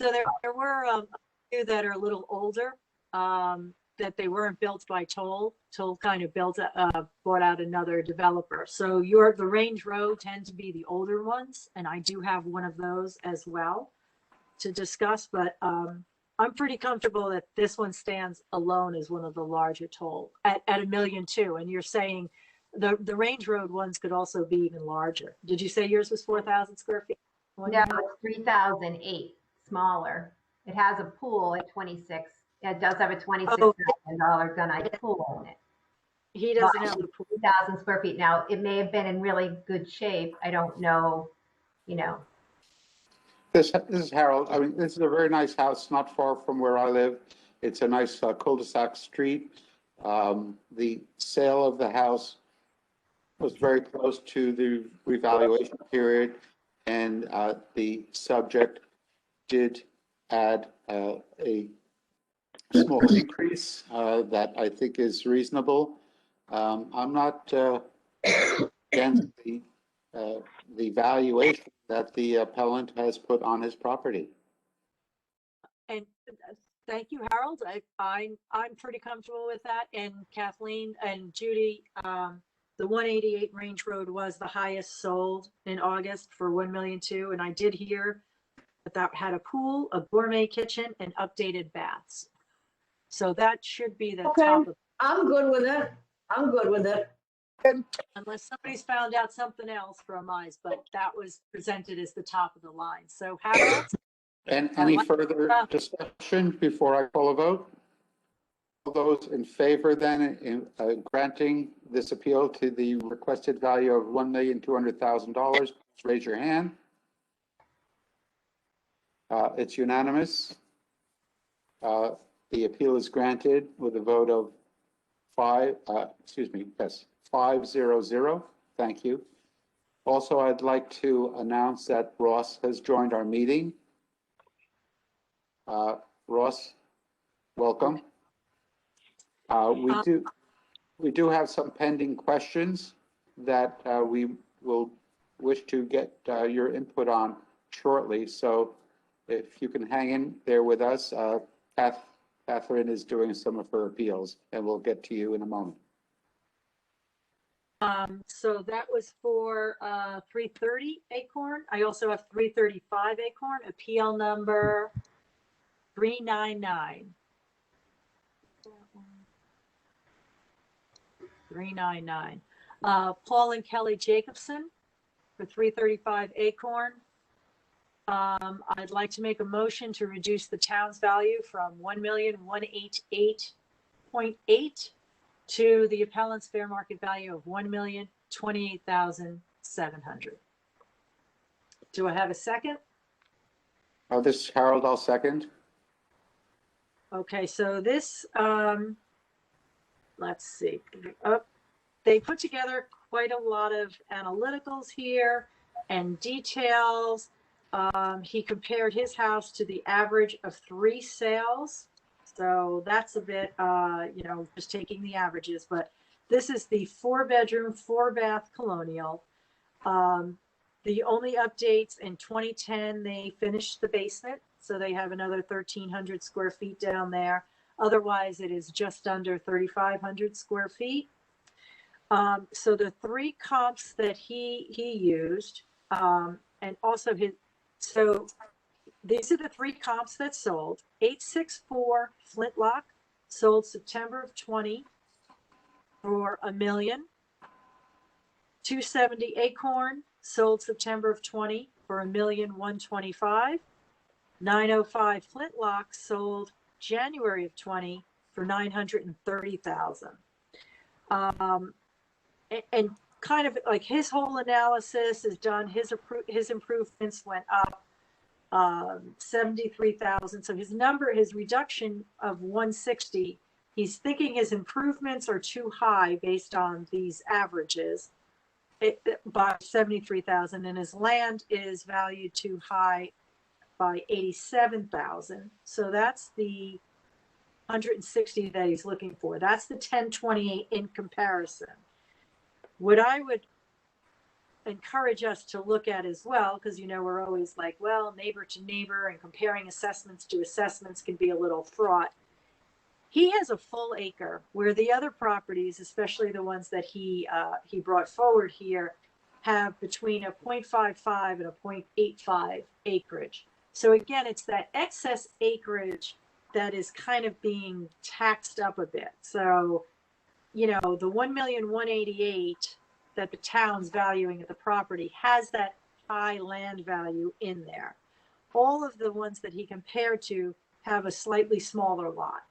So there were a few that are a little older, that they weren't built by Toll. Toll kind of bought out another developer. So the Range Road tend to be the older ones, and I do have one of those as well to discuss. But I'm pretty comfortable that this one stands alone as one of the larger Toll at $1,002,000. And you're saying the Range Road ones could also be even larger. Did you say yours was 4,000 square feet? No, it's 3,008, smaller. It has a pool at 26. It does have a $26,000 gunite pool in it. He doesn't have the pool. 2,000 square feet. Now, it may have been in really good shape. I don't know, this is Harold. I mean, this is a very nice house, not far from where I live. It's a nice cul-de-sac street. The sale of the house was very close to the revaluation period, and the subject did add a small increase that I think is reasonable. I'm not against the valuation that the appellant has put on his property. And thank you, Harold. I'm pretty comfortable with that. And Kathleen and Judy, the 188 Range Road was the highest sold in August for $1,002,000. And I did hear that had a pool, a gourmet kitchen, and updated baths. So that should be the top of. I'm good with it. Unless somebody's found out something else from eyes, but that was presented as the top of the line. So Harold? And any further discussion before I call a vote? All those in favor then in granting this appeal to the requested value of $1,200,000, raise your hand. It's unanimous. The appeal is granted with a vote of 500. Thank you. Also, I'd like to announce that Ross has joined our meeting. Ross, welcome. We do have some pending questions that we will wish to get your input on shortly. So if you can hang in there with us, Catherine is doing some of her appeals, and we'll get to you in a moment. So that was for 330 Acorn. I also have 335 Acorn, appeal number 399. 399. Paul and Kelly Jacobson for 335 Acorn. I'd like to make a motion to reduce the town's value from 1,188.8 to the appellant's fair market value of 1,028,700. Do I have a second? This is Harold, I'll second. Okay, so this, let's see. They put together quite a lot of analyticals here and details. He compared his house to the average of 3 sales. So that's a bit, just taking the averages, but this is the 4-bedroom, 4-bath colonial. The only updates in 2010, they finished the basement. So they have another 1,300 square feet down there. Otherwise, it is just under 3,500 square feet. So the 3 comps that he used, and also so these are the 3 comps that sold. 864 Flintlock sold September of 20 for $1 million. 270 Acorn sold September of 20 for $1,125,000. 905 Flintlock sold January of 20 for $930,000. And kind of like his whole analysis is done. His improvements went up 73,000. So his reduction of 160, he's thinking his improvements are too high based on these averages by 73,000, and his land is valued too high by 87,000. So that's the 160 that he's looking for. That's the 1028 in comparison. What I would encourage us to look at as well, because we're always like, well, neighbor to neighbor, and comparing assessments to assessments can be a little fraught. He has a full acre, where the other properties, especially the ones that he brought forward here, have between a 0.55 and a 0.85 acreage. So again, it's that excess acreage that is kind of being taxed up a bit. So, the 1,188,000 that the town's valuing at the property has that high land value in there. All of the ones that he compared to have a slightly smaller lot.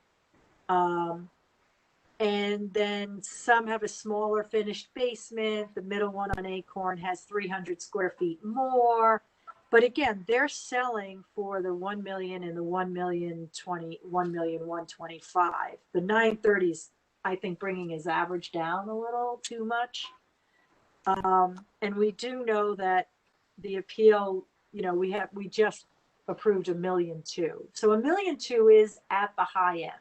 And then some have a smaller finished basement. The middle one on Acorn has 300 square feet more. But again, they're selling for the 1 million and the 1,125,000. The 930s, I think, bringing his average down a little too much. And we do know that the appeal, we just approved $1.2 million. So $1.2 million is at the high end.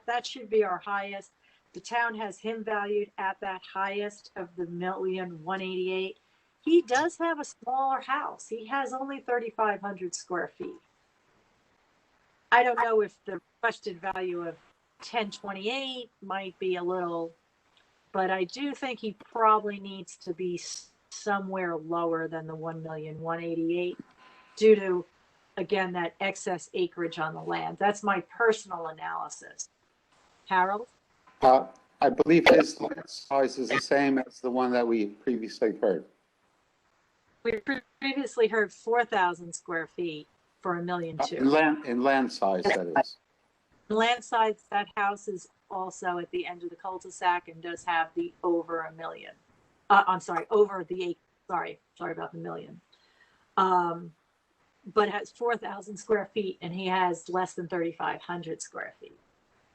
That should be our highest. The town has him valued at that highest of the 1,188,000. He does have a smaller house. He has only 3,500 square feet. I don't know if the requested value of 1028 might be a little, but I do think he probably needs to be somewhere lower than the 1,188,000 due to, again, that excess acreage on the land. That's my personal analysis. Harold? I believe his lot size is the same as the one that we previously heard. We previously heard 4,000 square feet for $1.2 million. In land size, that is. Land size, that house is also at the end of the cul-de-sac and does have the over $1 million. Over the acre. Sorry about the million. But has 4,000 square feet, and he has less than 3,500 square feet.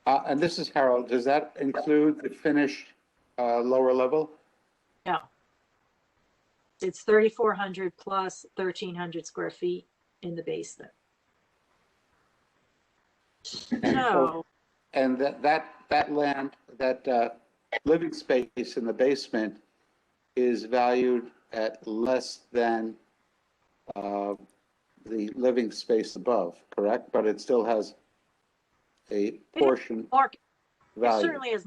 And this is Harold. Does that include the finished lower level? No. It's 3,400 plus 1,300 square feet in the basement. So, And that land, that living space in the basement is valued at less than the living space above, correct? But it still has a portion market it value. certainly has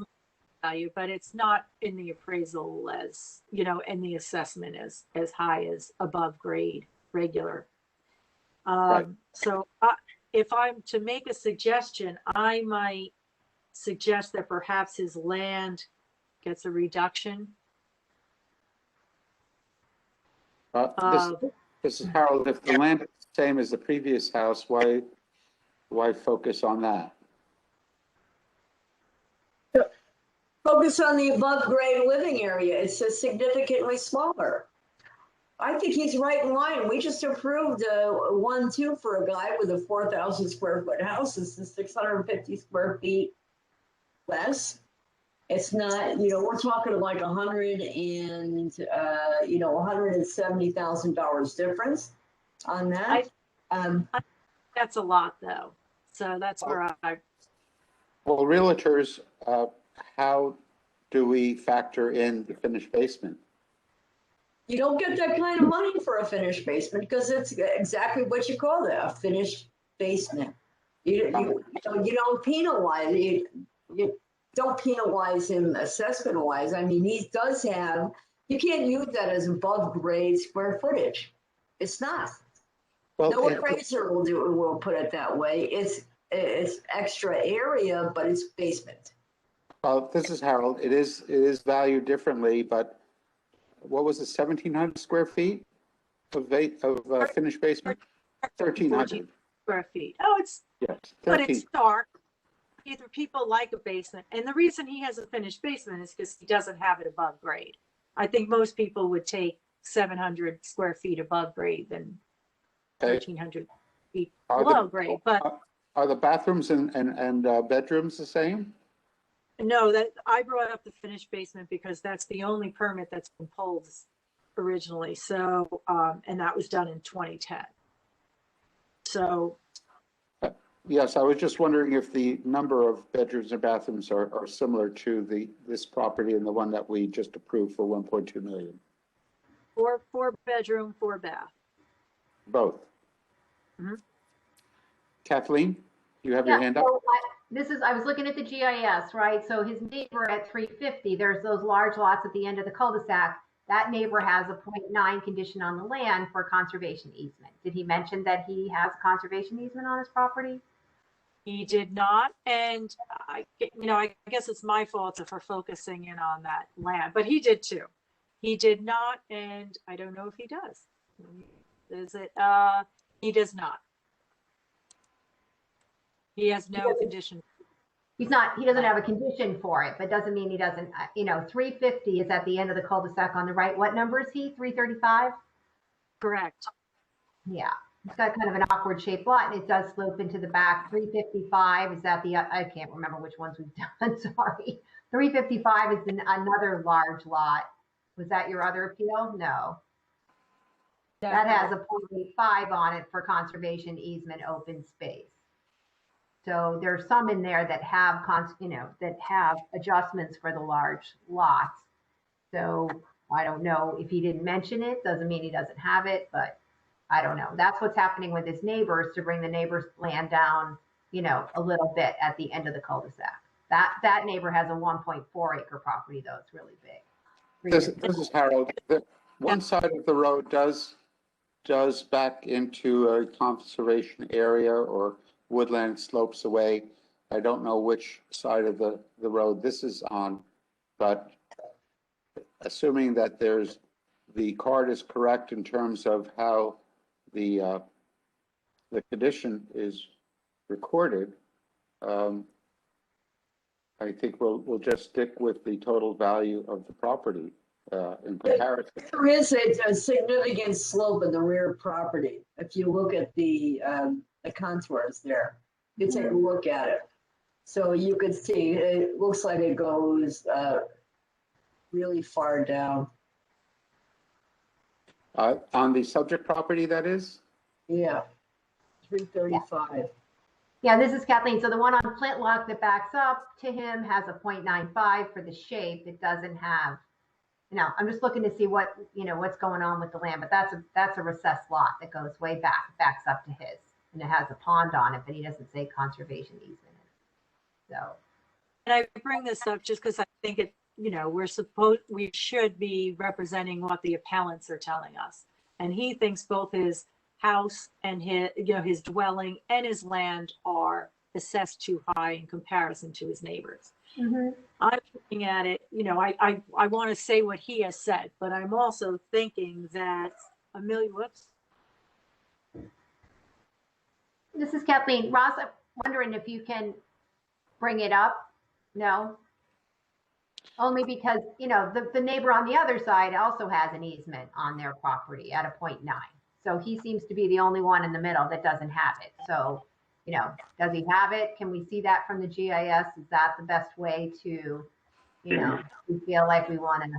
value, but it's not in the appraisal as, you know, and the assessment as high as above grade regular. Right. So if I'm to make a suggestion, I might suggest that perhaps his land gets a reduction. This is Harold. If the land is the same as the previous house, why focus on that? Focus on the above grade living area. It's just significantly smaller. I think he's right in line. We just approved a 1-2 for a guy with a 4,000 square foot house. This is 650 square feet less. It's not, you know, we're talking like $170,000 difference on that. That's a lot though. So that's where Well, realtors, how do we factor in the finished basement? You don't get that kind of money for a finished basement because it's exactly what you call that, a finished basement. You don't penalize, you don't penalize him assessment wise. I mean, he does have, you can't use that as above grade square footage. It's not. Well, No appraiser will put it that way. It's extra area, but it's basement. This is Harold. It is valued differently, but what was it, 1,700 square feet of finished basement? 1,300. square feet. Oh, it's, Yes, but 13. it's dark. Either people like a basement, and the reason he has a finished basement is because he doesn't have it above grade. I think most people would take 700 square feet above grade than Okay. 1,300 feet Are below the- grade. But Are the bathrooms and bedrooms the same? no, that I brought up the finished basement because that's the only permit that's been pulled originally. So, and that was done in 2010. So, Yes, I was just wondering if the number of bedrooms and bathrooms are similar to this property and the one that we just approved for 1.2 million. four bedroom, 4 bath. Both. Mhm. Kathleen, you have your Yeah, hand up? so I was looking at the GIS, right? So his neighbor at 350, there's those large lots at the end of the cul-de-sac. That neighbor has a 0.9 condition on the land for conservation easement. Did he mention that he has a conservation easement on his property? He did not, and I guess it's my fault for focusing in on that land, but he did too. He did not, and I don't know if he does. Is it? He does not. He has no condition. He doesn't have a condition for it, but doesn't mean he doesn't, 350 is at the end of the cul-de-sac on the right. What number is he? 335? Correct. Yeah. It's got kind of an awkward shaped lot and it does slope into the back. 355 is that I can't remember which ones we've done, sorry. 355 is another large lot. Was that your other appeal? No. That has a 0.85 on it for conservation easement open space. So there's some in there that have, that have adjustments for the large lots. So I don't know if he didn't mention it, doesn't mean he doesn't have it, but I don't know. That's what's happening with his neighbors to bring the neighbor's land down, a little bit at the end of the cul-de-sac. That neighbor has a 1.4 acre property though. It's really big. This is Harold. One side of the road does back into a conservation area or woodland slopes away. I don't know which side of the road this is on, but assuming that the card is correct in terms of how the condition is recorded, I think we'll just stick with the total value of the property in comparison. There is a significant slope in the rear property. If you look at the contours there, you take a look at it. So you could see, it looks like it goes really far down. On the subject property, that is? Yeah, 335. Yeah, this is Kathleen. So the one on Flintlock that backs up to him has a 0.95 for the shape. It doesn't have, I'm just looking to see what, what's going on with the land, but that's a recessed lot that goes way back, backs up to his. And it has a pond on it, but he doesn't say conservation easement. So. And I bring this up just because I think it, we should be representing what the appellants are telling us. And he thinks both his house and his dwelling and his land are assessed too high in comparison to his neighbors. Mm-hmm. I'm looking at it, I want to say what he has said, but I'm also thinking that whoops. This is Kathleen. Ross, I'm wondering if you can bring it up. No? Only because, the neighbor on the other side also has an easement on their property at a 0.9. So he seems to be the only one in the middle that doesn't have it. So, does he have it? Can we see that from the GIS? Is that the best way to, we feel like we want to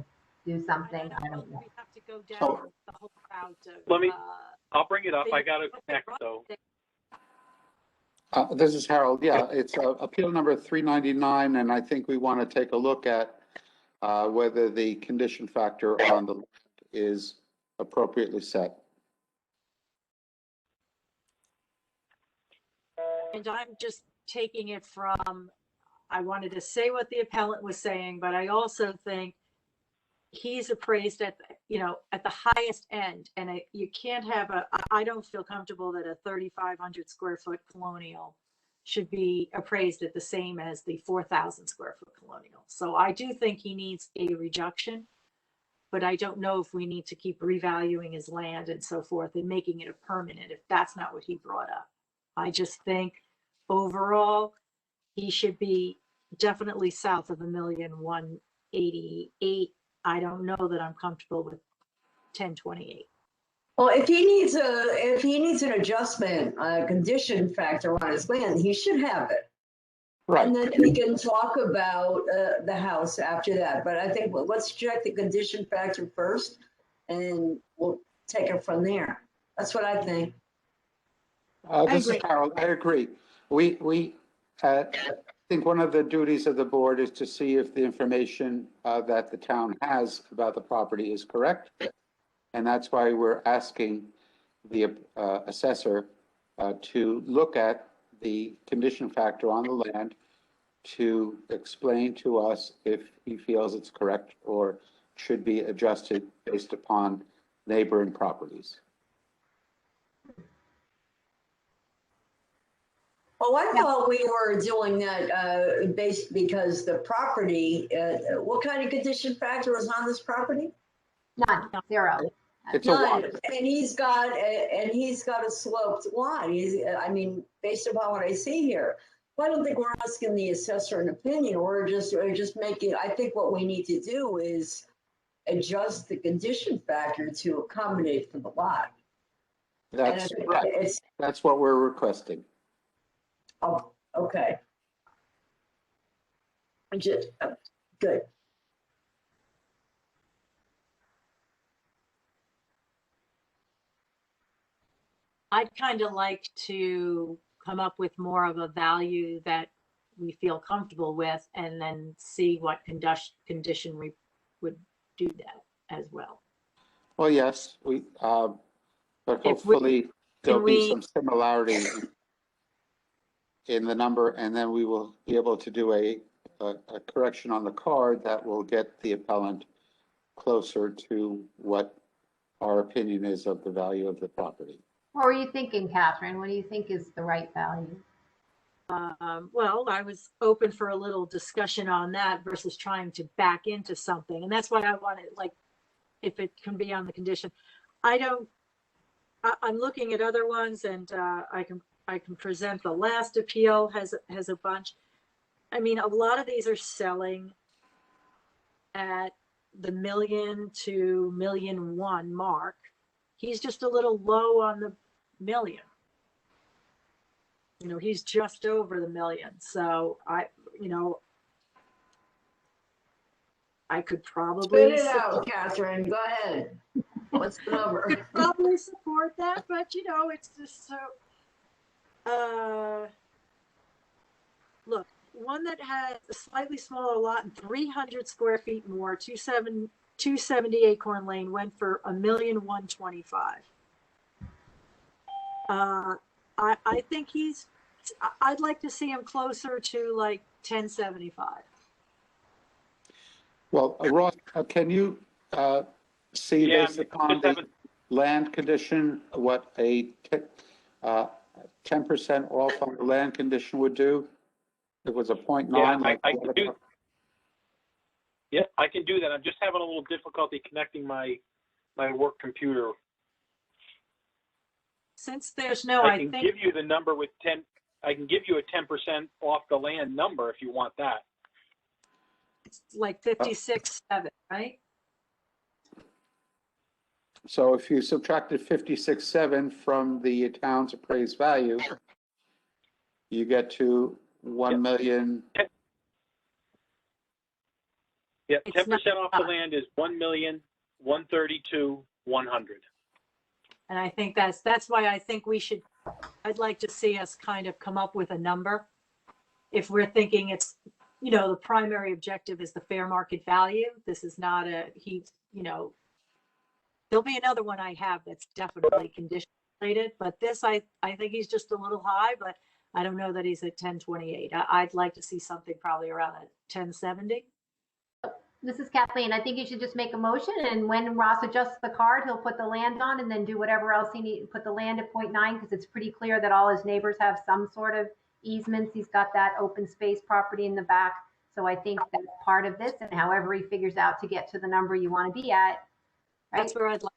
do something? I don't know. We have to go down So- the whole route of, Let me- I'll bring it up. I got to connect though. This is Harold. Yeah, it's appeal number 399, and I think we want to take a look at whether the condition factor on the land is appropriately set. And I'm just taking it from, I wanted to say what the appellant was saying, but I also think he's appraised at, at the highest end. And you can't have I don't feel comfortable that a 3,500 square foot colonial should be appraised at the same as the 4,000 square foot colonial. So I do think he needs a reduction, but I don't know if we need to keep revaluing his land and so forth and making it a permanent if that's not what he brought up. I just think overall, he should be definitely south of 1,188,000. I don't know that I'm comfortable with 1028. Well, if he needs an adjustment, condition factor on his land, he should have it. Right. And then we can talk about the house after that. But I think, let's check the condition factor first, and we'll take it from there. That's what I think. This is agree. Harold. I agree. We think one of the duties of the board is to see if the information that the town has about the property is correct. And that's why we're asking the assessor to look at the condition factor on the land to explain to us if he feels it's correct or should be adjusted based upon neighboring properties. Oh, I thought we were doing that based because the property, what kind of condition factor was on this property? None, zero. It's a None. one. And he's got a sloped lot. Based upon what I see here. Well, I don't think we're asking the assessor an opinion. We're just making, I think what we need to do is adjust the condition factor to accommodate for the lot. That's And right. That's what we're requesting. Oh, okay. Good. I'd kind of like to come up with more of a value that we feel comfortable with and then see what condition we would do that as well. Well, yes, but If we- hopefully there'll be we- some similarity in the number, and then we will be able to do a correction on the card that will get the appellant closer to what our opinion is of the value of the property. What were you thinking, Catherine? What do you think is the right value? Well, I was open for a little discussion on that versus trying to back into something. And that's why I wanted, like, if it can be on the condition. I'm looking at other ones and I can present the last appeal has a bunch. I mean, a lot of these are selling at the 1 million to 1.1 million mark. He's just a little low on the 1 million. You know, he's just over the million. So I could probably Spit it out, Catherine. Go ahead. What's the number? probably support that, but it's just so. Look, one that has a slightly smaller lot and 300 square feet more, 270 Acorn Lane, went for $1,125,000. I think I'd like to see him closer to like 1075. Well, Ross, can you see Yeah, based I'm upon just the having- land condition, what a 10% off on the land condition would do? It was a 0.9. Yeah, like I the can other do. pro- Yeah, I can do that. I'm just having a little difficulty connecting my work computer. Since there's no, I I can think give you the number with 10. I can give you a 10% off the land number if you want that. it's like 56.7, right? So if you subtracted 56.7 from the town's appraised value, you get to 1 million. Yeah, It's 10% off the not- land is 1,132,100. And I think that's why I think I'd like to see us kind of come up with a number. If we're thinking it's, the primary objective is the fair market value. This is not there'll be another one I have that's definitely condition related, but this, I think he's just a little high, but I don't know that he's at 1028. I'd like to see something probably around at 1070. This is Kathleen. I think you should just make a motion, and when Ross adjusts the card, he'll put the land on and then do whatever else he needs, put the land at 0.9, because it's pretty clear that all his neighbors have some sort of easements. He's got that open space property in the back. So I think that's part of this, and however he figures out to get to the number you want to be at. Right? That's where I'd like.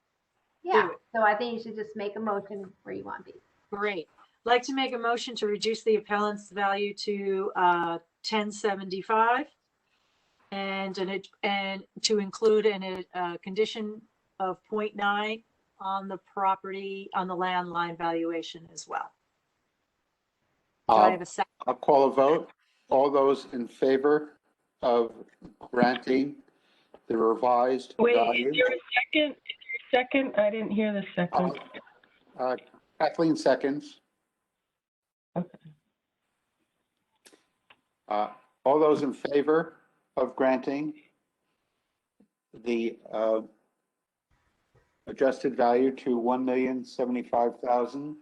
Yeah. do it. So I think you should just make a motion where you want to be. Great. I'd like to make a motion to reduce the appellant's value to 1075 and to include a condition of 0.9 on the property, on the land line valuation as well. Do I have a second? I'll call a vote. All those in favor of granting the revised Wait, value? is there a second? Second? I didn't hear the second. Kathleen seconds. Okay. All those in favor of granting the adjusted value to 1,075,000?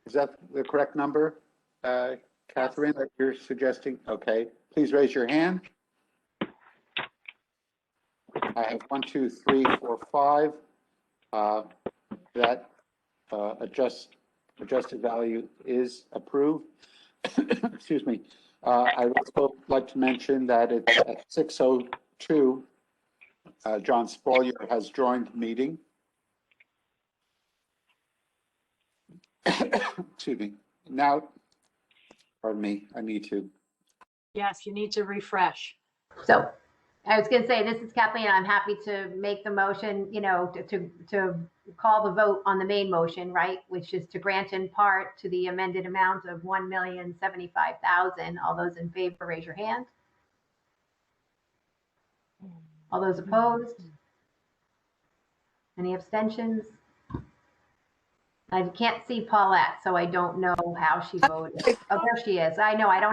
Is that the correct number, Catherine, that you're suggesting? Okay, please raise your hand. I have 1, 2, 3, 4, 5. That adjusted value is approved. Excuse me. I would also like to mention that it's at 6:02. John Spolier has joined the meeting. Excuse me. Now, pardon me, I need to. Yes, you need to refresh. So I was going to say, this is Kathleen. I'm happy to make the motion, to call the vote on the main motion, right? Which is to grant in part to the amended amount of 1,075,000. All those in favor, raise your hand. All those opposed? Any abstentions? I can't see Paulette, so I don't know how she voted. Oh, there she is. I know I've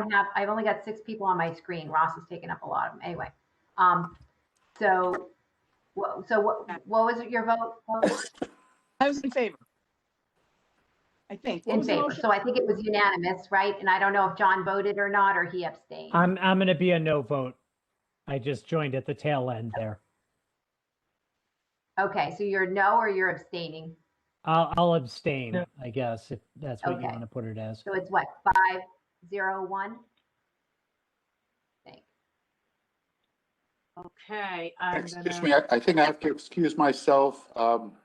only got 6 people on my screen. Ross has taken up a lot of them. Anyway. So what was it, your vote? I was in favor. I think. What In was the favor. motion? So I think it was unanimous, right? And I don't know if John voted or not, or he abstained. I'm going to be a no vote. I just joined at the tail end there. Okay, so you're no or you're abstaining? I'll abstain, No. I guess, if that's what you Okay. want to put it as. So it's what, 5-0-1? Okay, Excuse me, I think I have to excuse myself.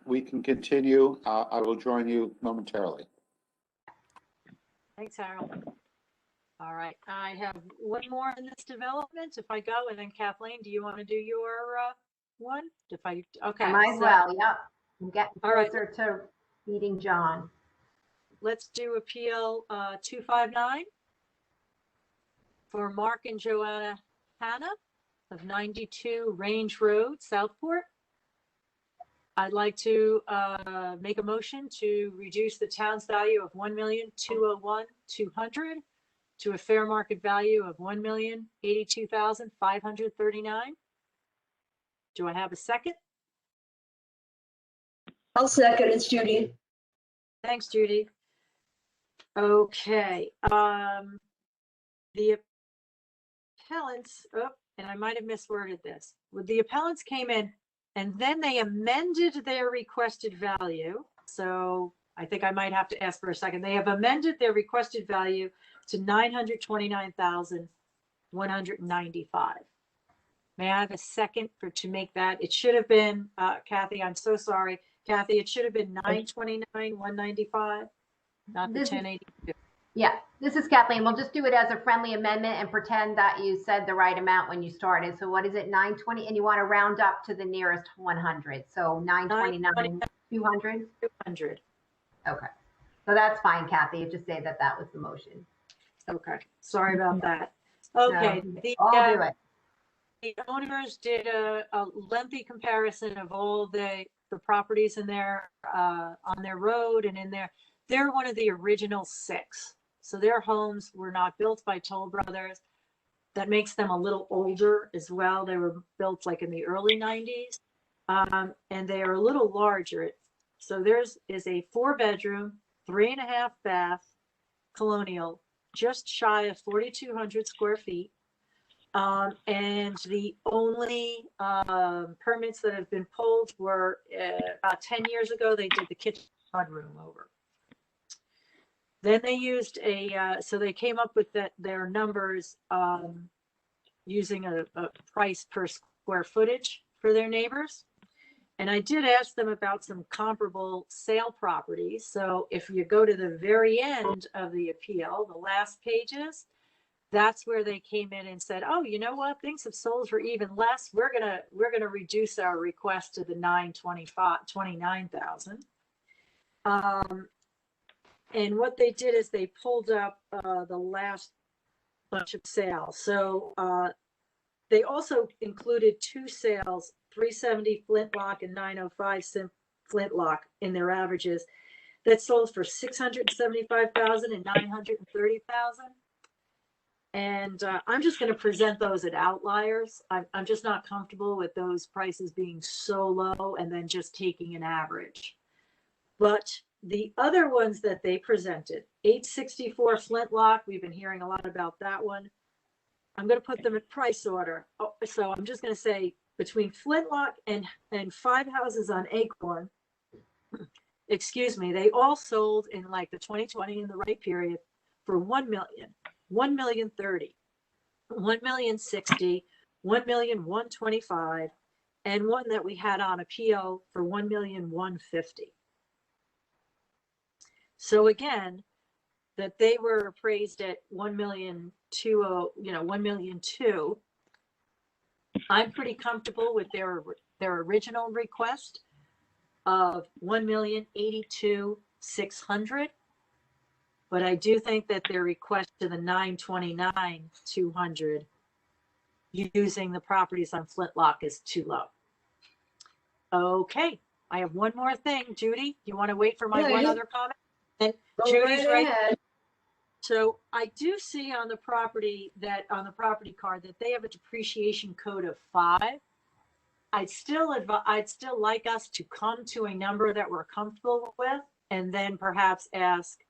We can continue. I will join you momentarily. Thanks, Harold. All right, I have one more in this development. If I go, and then Kathleen, do you want to do your one? Okay. I might as so- well, yep. I'm getting All right. closer to beating John. let's do appeal 259 for Mark and Joanna Hanna of 92 Range Road, Southport. I'd like to make a motion to reduce the town's value of $1,201,200 to a fair market value of $1,082,539. Do I have a second? I'll second. It's Judy. Thanks, Judy. Okay, the appellants, oh, and I might have misworded this. Well, the appellants came in and then they amended their requested value. So I think I might have to ask for a second. They have amended their requested value to $929,195. May I have a second to make that? It should have been, Kathy, I'm so sorry. Kathy, it should have been $929,195, not the This is- 1082. Yeah, this is Kathleen. We'll just do it as a friendly amendment and pretend that you said the right amount when you started. So what is it, 920? And you want to round up to the nearest 100. So 929, 200? 200. Okay. So that's fine, Kathy. Just say that that was the motion. Okay, sorry about that. Okay, No, the, I'll do it. the owners did a lengthy comparison of all the properties in their, on their road and in their, they're one of the original 6. So their homes were not built by Toll Brothers. That makes them a little older as well. They were built like in the early 90s. And they are a little larger. So theirs is a 4-bedroom, 3.5 bath colonial, just shy of 4,200 square feet. And the only permits that have been pulled were about 10 years ago, they did the kitchen mudroom over. Then they used so they came up with their numbers using a price per square footage for their neighbors. And I did ask them about some comparable sale properties. So if you go to the very end of the appeal, the last pages, that's where they came in and said, oh, you know what? Things have sold for even less. We're gonna reduce our request to the $929,000. And what they did is they pulled up the last bunch of sales. So they also included 2 sales, 370 Flintlock and 905 Flintlock in their averages that sold for $675,000 and $930,000. And I'm just going to present those at outliers. I'm just not comfortable with those prices being so low and then just taking an average. But the other ones that they presented, 864 Flintlock, we've been hearing a lot about that one. I'm going to put them in price order. Oh, so I'm just going to say between Flintlock and 5 houses on Acorn, excuse me, they all sold in like the 2020 in the right period for $1 million, $1,030,000, $1,060,000, $1,125,000, and one that we had on appeal for $1,150,000. So again, that they were appraised at $1,200,000, $1,200,000. I'm pretty comfortable with their original request of $1,082,600. But I do think that their request to the $929,200 using the properties on Flintlock is too low. Okay, I have one more thing. Judy, you want to wait for my one other comment? And Judy's right. So I do see on the property card that they have a depreciation code of 5. I'd still like us to come to a number that we're comfortable with, and then perhaps ask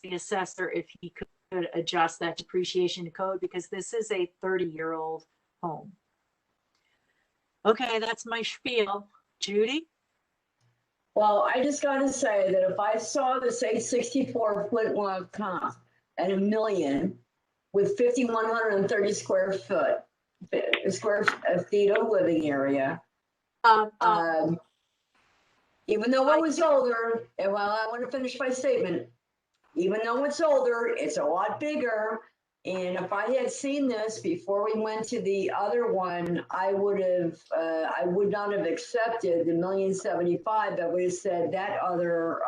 the assessor if he could adjust that depreciation code, because this is a 30-year-old home. Okay, that's my spiel. Judy? Well, I just got to say that if I saw this 864 Flintlock comp at $1 million with 5,130 square feet of living area, even though it was older, and well, I want to finish my statement. Even though it's older, it's a lot bigger. And if I had seen this before we went to the other one, I would not have accepted the $1,075,000. I would have said that other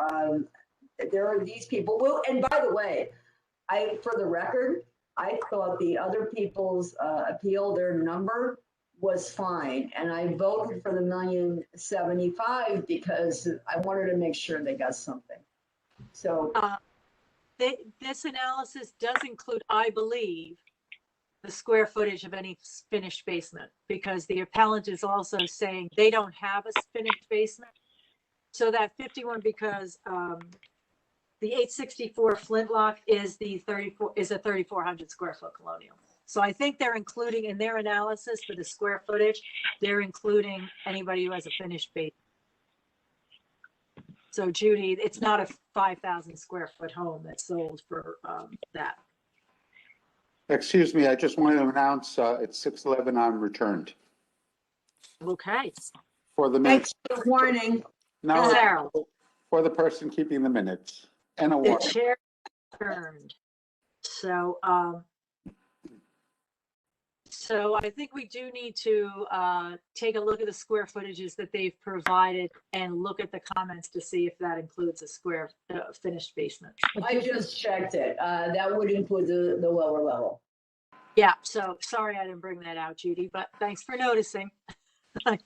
there are these people will, and by the way, for the record, I thought the other people's appeal, their number was fine. And I voted for the 1,075,000 because I wanted to make sure they got something. So This analysis does include, I believe, the square footage of any finished basement, because the appellant is also saying they don't have a finished basement. So that 51, because the 864 Flintlock is a 3,400 square foot colonial. So I think they're including in their analysis for the square footage, they're including anybody who has a finished basement. So Judy, it's not a 5,000 square foot home that's sold for that. Excuse me, I just wanted to announce it's 6:11, I'm returned. Okay. For the thanks minutes, for warning. no, Sarah, for the person keeping the minutes and a the warning. chair turned. So, so I think we do need to take a look at the square footages that they've provided and look at the comments to see if that includes a square finished basement. I just checked it. That would include the lower level. Yeah, so sorry I didn't bring that out, Judy, but thanks for noticing on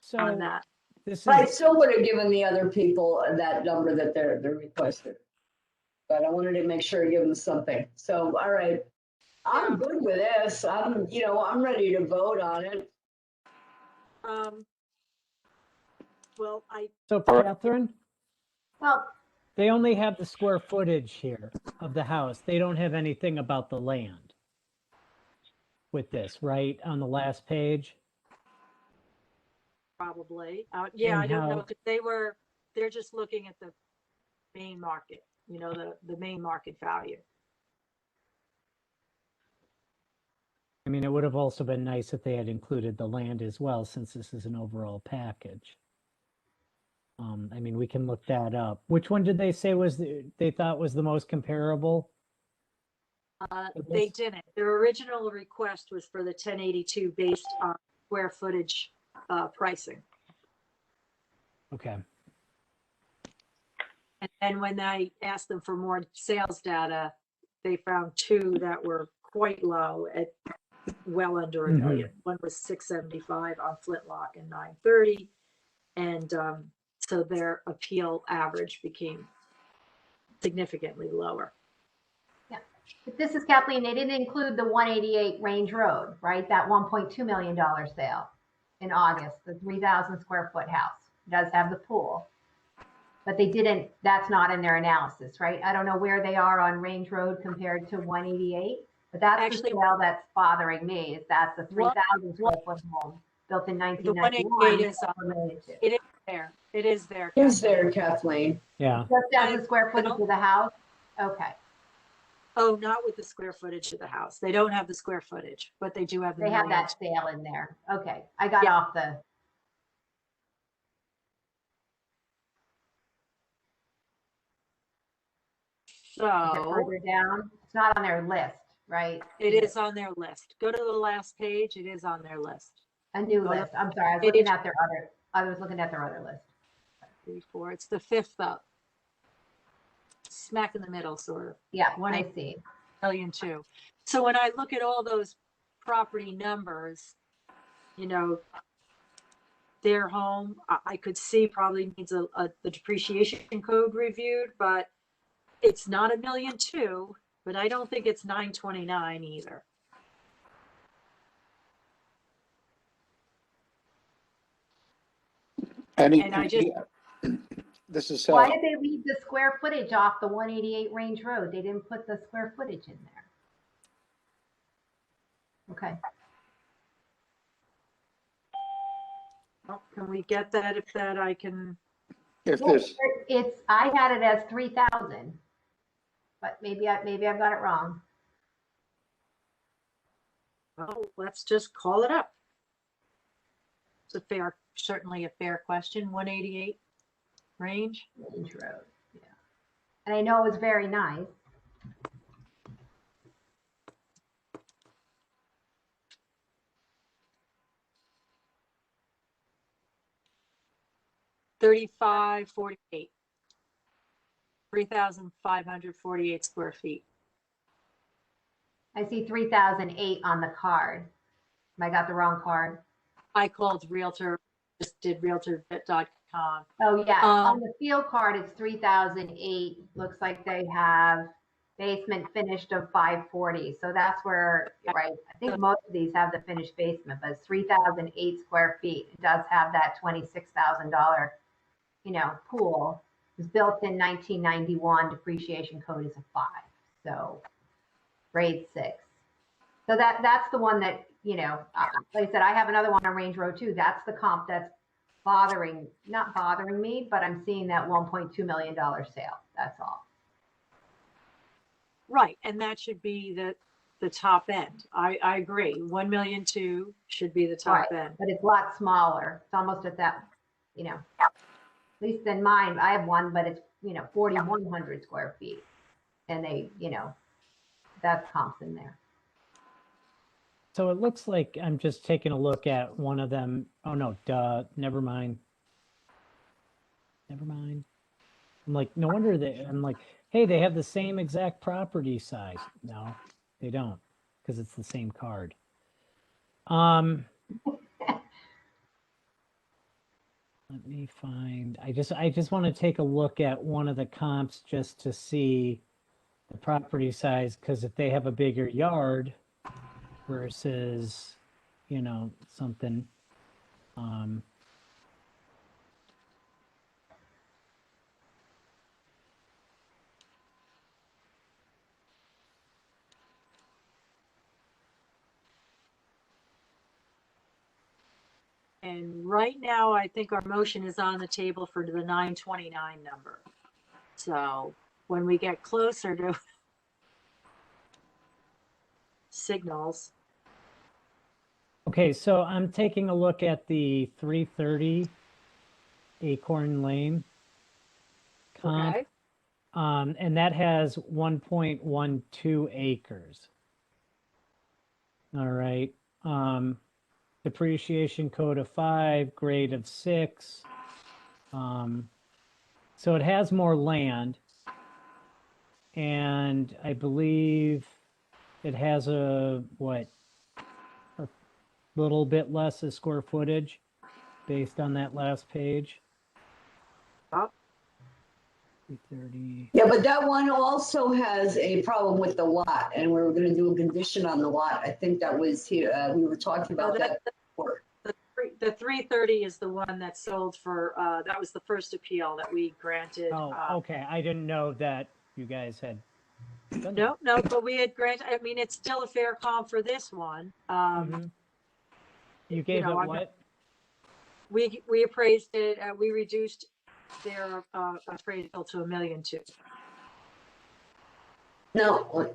So that. this But I is, still would have given the other people that number that they're requested. But I wanted to make sure to give them something. So, all right. I'm good with this. I'm ready to vote on it. Well, so All right. Catherine, Well, they only have the square footage here of the house. They don't have anything about the land with this, right? On the last page? probably, yeah, I And don't know, how- because they're just looking at the main market, the main market value. I mean, it would have also been nice if they had included the land as well, since this is an overall package. I mean, we can look that up. Which one did they say they thought was the most comparable? They didn't. Their original request was for the 1082 based on square footage pricing. Okay. And then when I asked them for more sales data, they found two that were quite low at well under a Mhm. million. One was 675 on Flintlock and 930. And so their appeal average became significantly lower. but this is Kathleen, they didn't include the 188 Range Road, right? That $1.2 million sale in August, the 3,000 square foot house. It does have the pool. But they didn't, that's not in their analysis, right? I don't know where they are on Range Road compared to 188, but that's Actually- the sale that's bothering me, is that's the 3,000 square foot home built in The 1991. 188 is for $1.2 million. it is there. It is there. Is Kathleen. there, Kathleen? Yeah. Just as the square footage of the house? Okay, Oh, not with the square footage of the house. They don't have the square footage, but they do have the they have million. that sale in there. Okay, I got Yeah. off the, So further down. It's not on their list, right? it is on their list. Go to the last page. It is on their list. A new Go to list. I'm sorry, I was page- looking at their other list. 3, 4. It's the fifth up. Smack in the middle, sort of. Yeah, One I eight- see. Million two. So when I look at all those property numbers, their home, I could see probably needs the depreciation code reviewed, but it's not 1,000,002, but I don't think it's 929 either. And I just- This is, Why did they leave the square footage off the 188 Range Road? They didn't put the square footage in there. Okay, Oh, can we get that? If that I can, if well, there's, I had it as 3,000, but maybe I've got it wrong. well, let's just call it up. It's certainly a fair question, 188 range. Range Road, yeah. And I know it was very nice. $35.48 3,548 square feet. I see 3,008 on the card. I got the wrong card. I called Realtor, just did realtor.com. Oh, yeah. Um, On the field card, it's 3,008. Looks like they have basement finished of 540. So that's where, right? I think most of these have the finished basement, but it's 3,008 square feet. It does have that $26,000, pool. It was built in 1991. Depreciation code is a 5. So grade 6. So that's the one that, like I said, I have another one on Range Road too. That's the comp that's not bothering me, but I'm seeing that $1.2 million sale. That's all. Right, and that should be the top end. I agree. 1,000,002 should be the top Right. end. But it's a lot smaller. It's almost at that, at least in mine, I have one, but it's, 4,100 square feet. And they, that's comps in there. So it looks like I'm just taking a look at one of them. Oh no, never mind. Never mind. I'm like, no wonder I'm like, hey, they have the same exact property size. No, they don't, because it's the same card. Let me find, I just want to take a look at one of the comps just to see the property size, because if they have a bigger yard versus, something, And right now, I think our motion is on the table for the 929 number. So when we get closer to signals, okay, so I'm taking a look at the 330 Acorn Lane comp, okay, and that has 1.12 acres. All right. Depreciation code of 5, grade of 6. So it has more land, and I believe it has a little bit less of square footage based on that last page. Oh. 330. Yeah, but that one also has a problem with the lot, and we were gonna do a condition on the lot. I think that was here, we were talking about that before. the 330 is the one that sold for, that was the first appeal that we granted. Oh, okay. I didn't know that you guys had done that. No, but we had granted, I mean, it's still a fair comp for this one. Mhm. You gave know, it I'm- what? We appraised it, we reduced their appraisal to 1,000,002. No,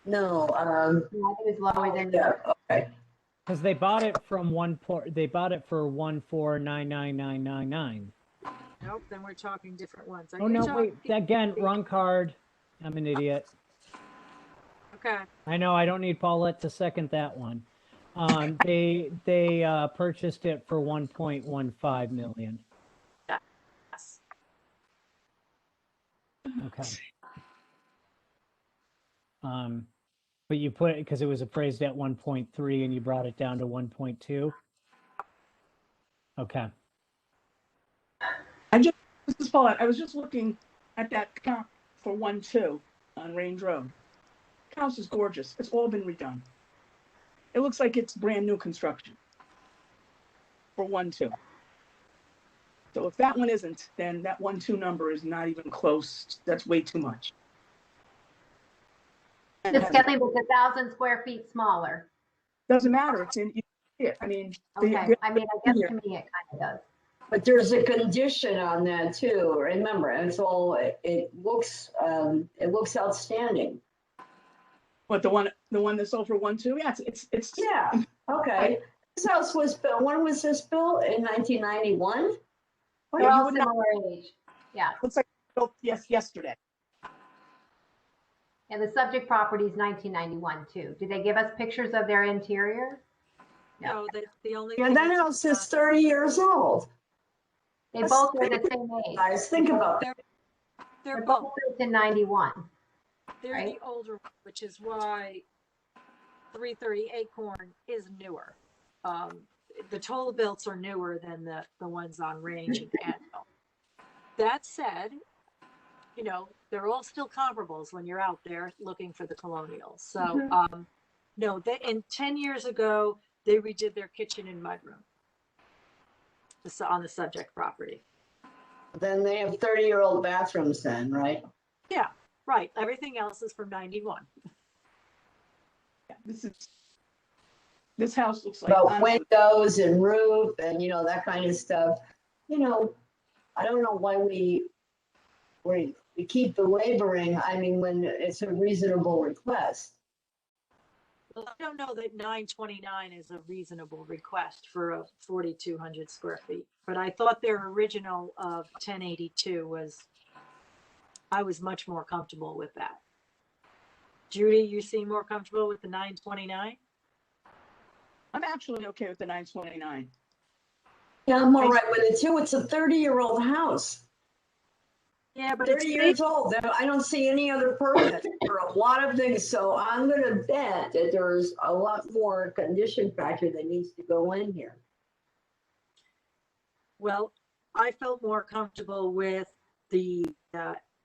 Yeah, I think it's lower than. yeah, okay. Because they bought it from they bought it for 1499999. Nope, then we're talking different ones. Are Oh you no, talking- wait, again, wrong card. I'm an idiot. Okay, I know, I don't need Paulette to second that one. They purchased it for 1.15 million. yes. Okay. But you put it because it was appraised at 1.3 and you brought it down to 1.2. Okay. This is Paulette. I was just looking at that comp for 1-2 on Range Road. House is gorgeous. It's all been redone. It looks like it's brand new construction for 1-2. So if that one isn't, then that 1-2 number is not even close. That's way too much. And It's Kelly was 1,000 square feet smaller. doesn't matter. It's in it. I mean, Okay, I mean, I guess here. to me it kind of does. But there's a condition on that too, remember, and it's all, it looks outstanding. But the one that sold for 1-2, yeah, it's Yeah, okay. This house was built, when was this built? In 1991? They're you all would not- similar age. Yeah, looks like built yesterday. and the subject property is 1991 too. Did they give us pictures of their interior? No, the only. Yeah, thing that that's- house is 30 years old. They both are the same age. Guys, think about that. They're both. It's in 91. They're Right. the older, one, which is why 330 Acorn is newer. The total builds are newer than the ones on Range and Anvil. That said, you know, they're all still comparables when you're out there looking for the colonials. So, no, and 10 years ago, they redid their kitchen and mudroom on the subject property. Then they have 30-year-old bathrooms then, right? Yeah, right. Everything else is from 91. Yeah, this house looks like. About honestly, windows and roof and, you know, that kind of stuff. You know, I don't know why we keep belaboring, I mean, when it's a reasonable request. Well, I don't know that 929 is a reasonable request for a 4,200 square feet, but I thought their original of 1082 I was much more comfortable with that. Judy, you seem more comfortable with the 929? I'm actually okay with the 929. Yeah, I'm all right with it too. It's a 30-year-old house. Yeah, but 30 years old. I don't see any other permit for a lot of things. So I'm going to bet that there's a lot more condition factor that needs to go in here. Well, I felt more comfortable with the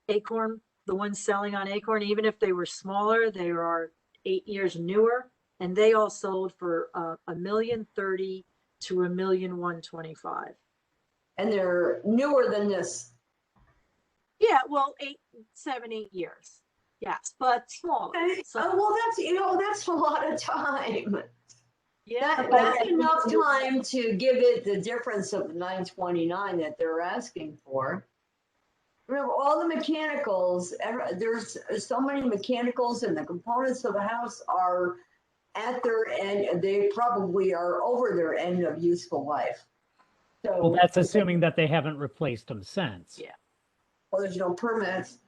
Acorn, the ones selling on Acorn, even if they were smaller, they are 8 years newer, and they all sold for $1,030,000 to $1,125,000. And they're newer than this. Yeah, well, 7, 8 years. Yes, but smaller. Okay. So, Well, that's a lot of time. yeah, That's enough time to give it the difference of the 929 that they're asking for. Remember, all the mechanicals, there's so many mechanicals and the components of the house are at their end, they probably are over their end of useful life. So, Well, that's assuming that they haven't replaced them since. Yeah. well, there's no permits.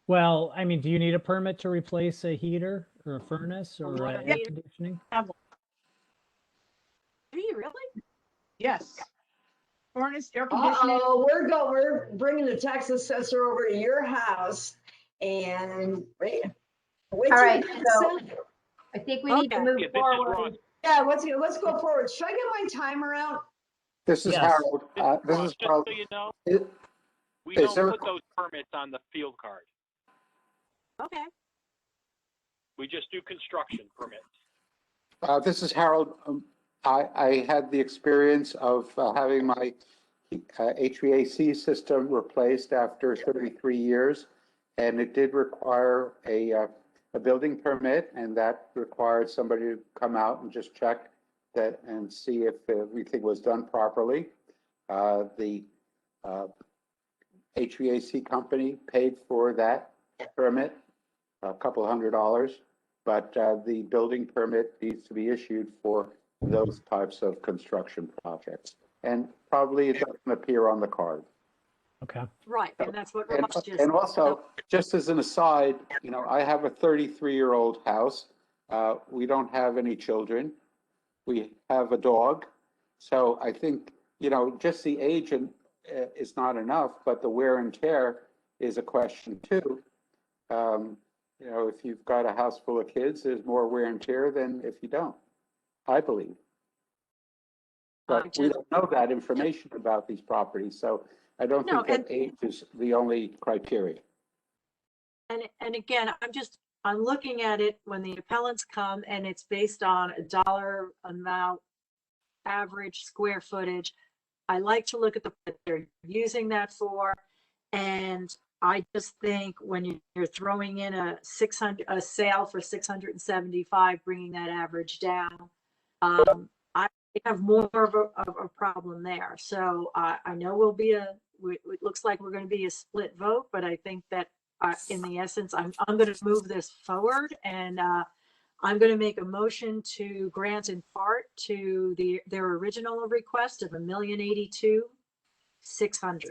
Well, I mean, do you need a permit to replace a heater or a furnace or water air heater. conditioning? Do you really? Yes. Furnace, air conditioning. Uh-oh, we're bringing the tax assessor over to your house and wait All right, till so I think we need to Okay. move Yeah, this is forward. Ron. yeah, let's go forward. Should I get my timer out? This is Yes. Harold. This Ron, is just Harold. so you know, It- we Is don't there a put qu- those permits on the field card. Okay. We just do construction permits. This is Harold. I had the experience of having my HVAC system replaced after 33 years, and it did require a building permit, and that required somebody to come out and just check that and see if everything was done properly. The HVAC company paid for that permit, a couple $100, but the building permit needs to be issued for those types of construction projects. And probably it doesn't appear on the card. Okay. Right, and that's what And, Ross just. and also, just as an aside, you know, I have a 33-year-old house. We don't have any children. We have a dog. So I think, you know, just the age is not enough, but the wear and tear is a question too. You know, if you've got a house full of kids, there's more wear and tear than if you don't, I believe. But we don't know that information about these properties, so I don't No, think that age is the only criteria. And again, I'm looking at it when the appellants come and it's based on a dollar amount, average square footage. I like to look at what they're using that for. And I just think when you're throwing in a sale for 675, bringing that average down, I have more of a problem there. So I know it looks like we're going to be a split vote, but I think that in the essence, I'm going to move this forward, and I'm going to make a motion to grant in part to their original request of $1,082,600.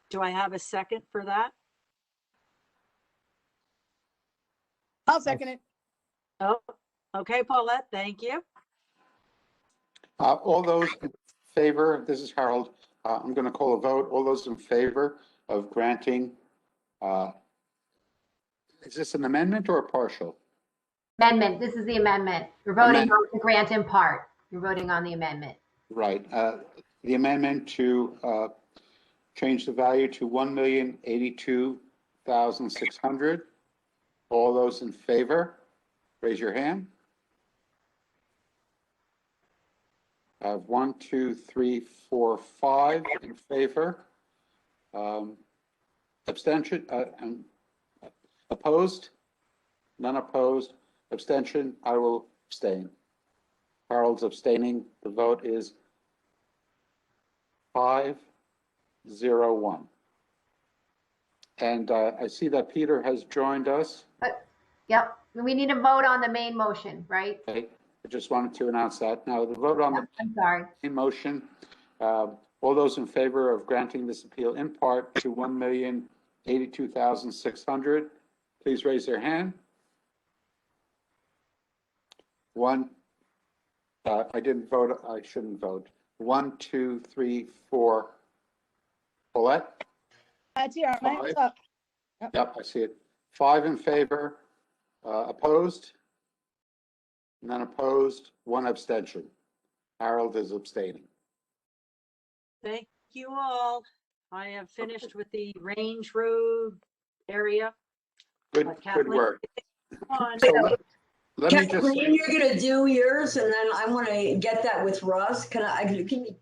Do I have a second for that? I'll second it. Oh, okay, Paulette, thank you. All those in favor, this is Harold, I'm going to call a vote. All those in favor of granting Is this an amendment or a partial? Amendment, this is the amendment. We're voting Amendment. on the grant in part. You're voting on the amendment. Right. The amendment to change the value to $1,082,600. All those in favor, raise your hand. I have 1, 2, 3, 4, 5 in favor. Abstention, and opposed? None opposed. Abstention, I will abstain. Harold's abstaining. The vote is 5-0-1. And I see that Peter has joined us. Yep, we need to vote on the main motion, right? Okay. I just wanted to announce that. Now, the vote on the I'm sorry. main motion, all those in favor of granting this appeal in part to $1,082,600, please raise their hand. One, I didn't vote, I shouldn't vote. 1, 2, 3, 4. Paulette? That's here. My hand's up. Yep, I see it. 5 in favor, opposed? None opposed, 1 abstention. Harold is abstaining. Thank you all. I have finished with the Range Road area. Good, But good Kathleen, work. on. So let me just Kathleen, say, you're gonna do yours, and then I want to get that with Russ. Can I give me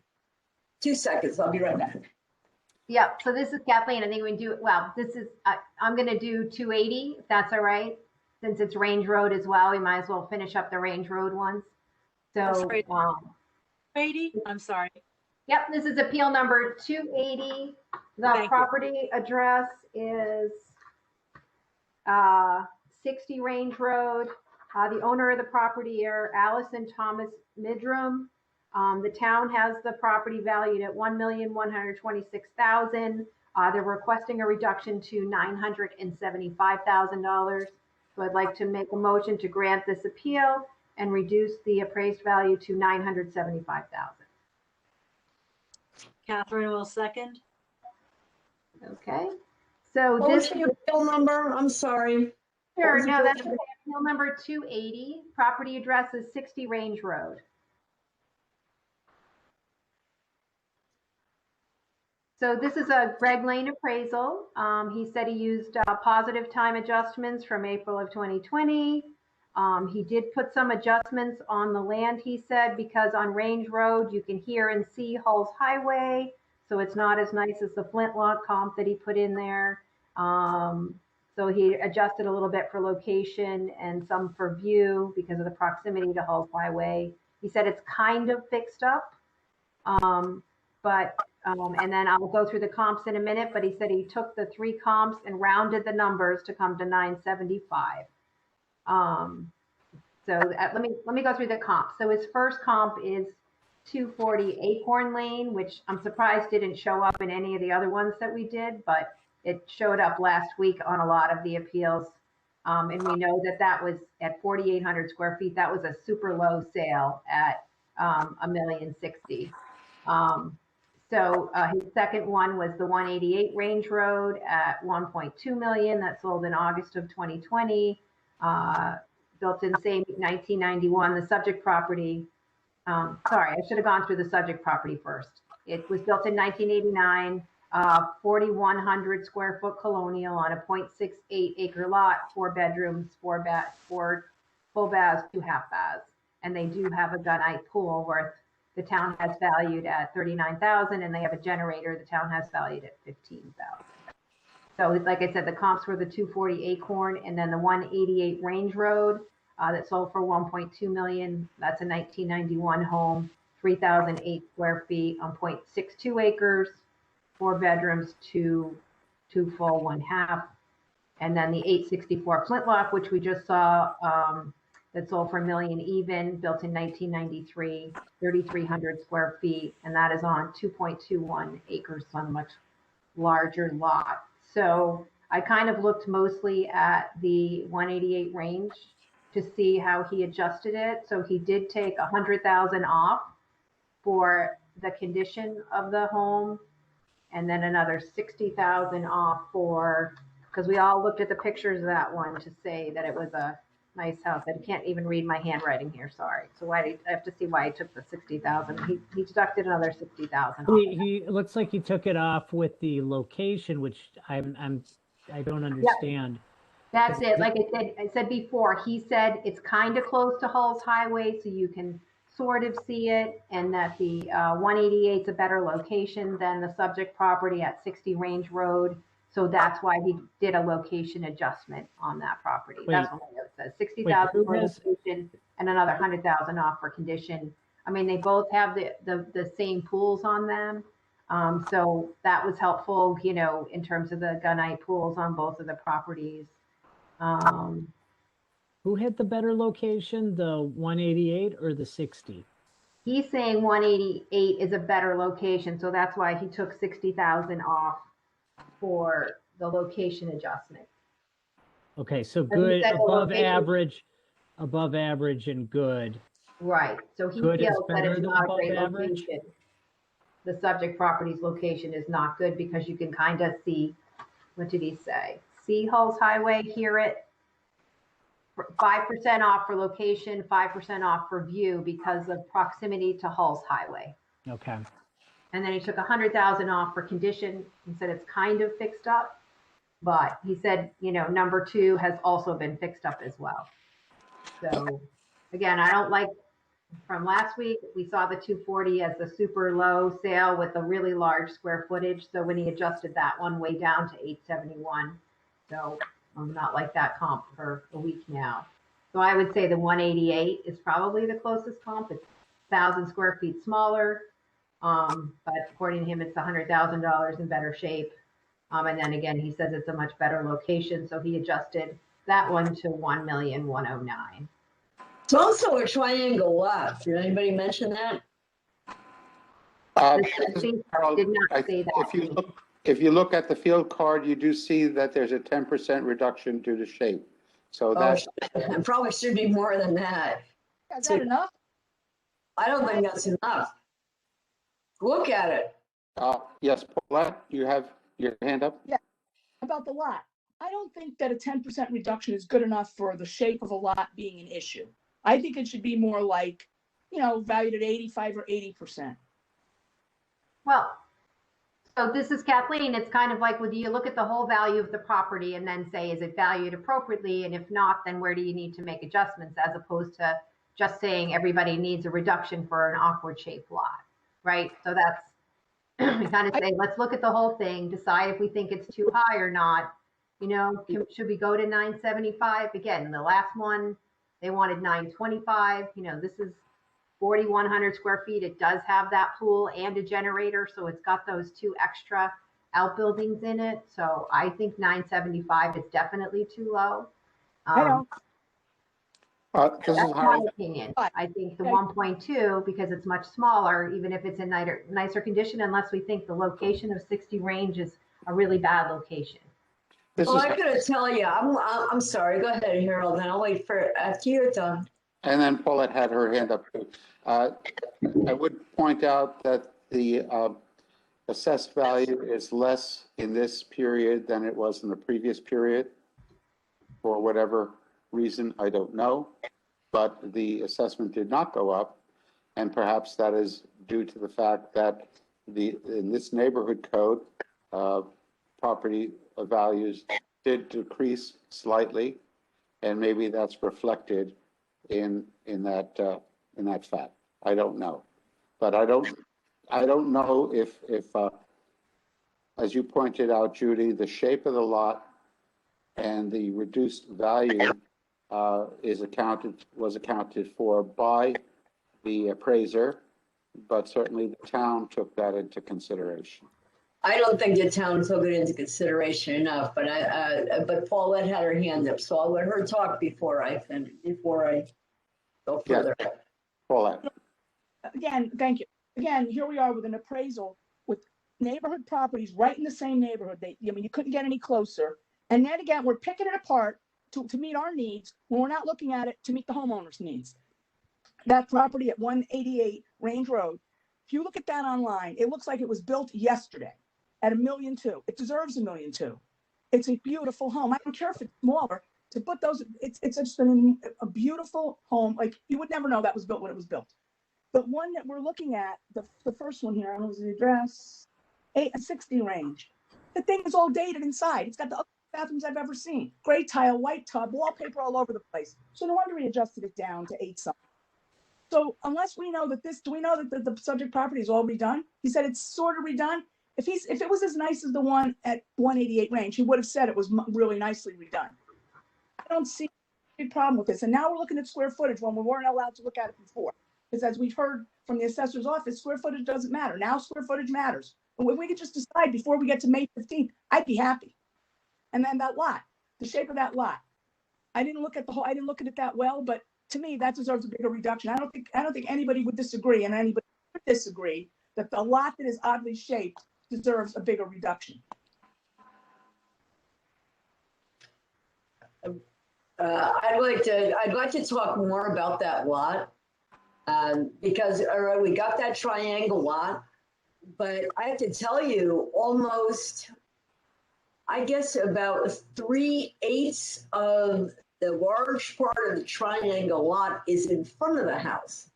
2 seconds? I'll be right back. Yep, so this is Kathleen. I think we can do, well, this is, I'm gonna do 280, if that's all right. Since it's Range Road as well, we might as well finish up the Range Road ones. I'm So, sorry. 80, I'm sorry. yep, this is appeal number 280. The Thank you. property address is 60 Range Road. The owner of the property are Allison Thomas Midrum. The town has the property valued at $1,126,000. They're requesting a reduction to $975,000. So I'd like to make a motion to grant this appeal and reduce the appraised value to $975,000. Catherine will second. Okay. So What was this the appeal number? I'm sorry. Sure, was the no, that's first okay. Appeal number 280. Property address is 60 Range Road. So this is a Greg Lane appraisal. He said he used positive time adjustments from April of 2020. He did put some adjustments on the land, he said, because on Range Road, you can hear and see Hulls Highway. So it's not as nice as the Flintlock comp that he put in there. So he adjusted a little bit for location and some for view because of the proximity to Hulls Highway. He said it's kind of fixed up. And then I'll go through the comps in a minute, but he said he took the 3 comps and rounded the numbers to come to 975. So let me go through the comps. So his first comp is 240 Acorn Lane, which I'm surprised didn't show up in any of the other ones that we did, but it showed up last week on a lot of the appeals. And we know that that was at 4,800 square feet. That was a super low sale at $1,060,000. So his second one was the 188 Range Road at 1.2 million that sold in August of 2020. Built in same 1991. The subject property, sorry, I should have gone through the subject property first. It was built in 1989, 4,100 square foot colonial on a 0.68 acre lot, 4 bedrooms, 4 full baths, 2 half baths. And they do have a gunite pool worth, the town has valued at $39,000, and they have a generator the town has valued at $15,000. So like I said, the comps were the 240 Acorn and then the 188 Range Road that sold for 1.2 million. That's a 1991 home, 3,008 square feet on 0.62 acres, 4 bedrooms, 2 full, 1 half. And then the 864 Flintlock, which we just saw, that sold for $1 million even, built in 1993, 3,300 square feet, and that is on 2.21 acres on a much larger lot. So I kind of looked mostly at the 188 Range to see how he adjusted it. So he did take $100,000 off for the condition of the home, and then another $60,000 off for because we all looked at the pictures of that one to say that it was a nice house. I can't even read my handwriting here, sorry. So why did I have to see why he took the 60,000? He deducted another 60,000. He it looks like he took it off with the location, which I don't understand. That's it. Like I said before, he said it's kind of close to Hulls Highway, so you can sort of see it, and that the 188 is a better location than the subject property at 60 Range Road. So that's why he did a location adjustment on that property. That's what it says. 60,000 for location and another 100,000 off for condition. I mean, they both have the same pools on them. So that was helpful, you know, in terms of the gunite pools on both of the properties. Who had the better location, the 188 or the 60? He's saying 188 is a better location, so that's why he took 60,000 off for the location adjustment. Okay, so But he good, said the above average and good. Right, so he Good is feels that better it's than not a above great average? location. The subject property's location is not good because you can kind of see, what did he say? See Hulls Highway, hear it. 5% off for location, 5% off for view because of proximity to Hulls Highway. Okay. And then he took 100,000 off for condition and said it's kind of fixed up. But he said, you know, number 2 has also been fixed up as well. So again, I don't like, from last week, we saw the 240 as the super low sale with a really large square footage. So when he adjusted that one way down to 871, so I'm not like that comp for a week now. So I would say the 188 is probably the closest comp. It's 1,000 square feet smaller. But according to him, it's $100,000 in better shape. And then again, he says it's a much better location. So he adjusted that one to 1,109,000. It's also a triangle lot. Did anybody mention that? Harold, Did not say that. If you look at the field card, you do see that there's a 10% reduction due to shape. So that's, It probably should be more than that. Is that enough? I don't think that's enough. Look at it. yes, Paulette, you have your hand up? About the lot. I don't think that a 10% reduction is good enough for the shape of a lot being an issue. I think it should be more like, you know, valued at 85 or 80%. Well, so this is Kathleen. It's kind of like, would you look at the whole value of the property and then say, is it valued appropriately? And if not, then where do you need to make adjustments, as opposed to just saying everybody needs a reduction for an awkward shaped lot, right? So that's, we kind of say, let's look at the whole thing, decide if we think it's too high or not. You know, should we go to 975? Again, the last one, they wanted 925. You know, this is 4,100 square feet. It does have that pool and a generator, so it's got those 2 extra outbuildings in it. So I think 975 is definitely too low. I don't. This is That's my Harold. opinion. I think the 1.2, because it's much smaller, even if it's in nicer condition, unless we think the location of 60 Range is a really bad location. Well, I'm going to tell you, I'm sorry. Go ahead, Harold, and I'll wait for after you're done. And then Paulette had her hand up too. I would point out that the assessed value is less in this period than it was in the previous period. For whatever reason, I don't know. But the assessment did not go up. And perhaps that is due to the fact that in this neighborhood code, property values did decrease slightly. And maybe that's reflected in that fact. I don't know, but I don't know if as you pointed out, Judy, the shape of the lot and the reduced value was accounted for by the appraiser, but certainly the town took that into consideration. I don't think the town took it into consideration enough, but Paulette had her hand up, so I'll let her talk before I go further. Yeah. Paulette. Again, thank you. Again, here we are with an appraisal with neighborhood properties right in the same neighborhood. You couldn't get any closer. And then again, we're picking it apart to meet our needs when we're not looking at it to meet the homeowner's needs. That property at 188 Range Road, if you look at that online, it looks like it was built yesterday at $1.2 million. It deserves $1.2 million. It's a beautiful home. I don't care if it's smaller. To put those, it's just a beautiful home. Like you would never know that was built when it was built. But one that we're looking at, the first one here, I don't know what was the address, 60 range. The thing is all dated inside. It's got the ugliest bathrooms I've ever seen. Gray tile, white tub, wallpaper all over the place. So no wonder he adjusted it down to 8 something. So unless we know that do we know that the subject property is all redone? He said it's sort of redone. If it was as nice as the one at 188 range, he would have said it was really nicely redone. I don't see a big problem with this. And now we're looking at square footage when we weren't allowed to look at it before. Because as we've heard from the assessor's office, square footage doesn't matter. Now square footage matters. And when we could just decide before we get to May 15th, I'd be happy. And then that lot, the shape of that lot. I didn't look at it that well, but to me, that deserves a bigger reduction. I don't think anybody would disagree, and anybody would disagree that the lot that is oddly shaped deserves a bigger reduction. I'd like to talk more about that lot. Because, all right, we got that triangle lot, but I have to tell you, almost, I guess about 3/8 of the large part of the triangle lot is in front of the house.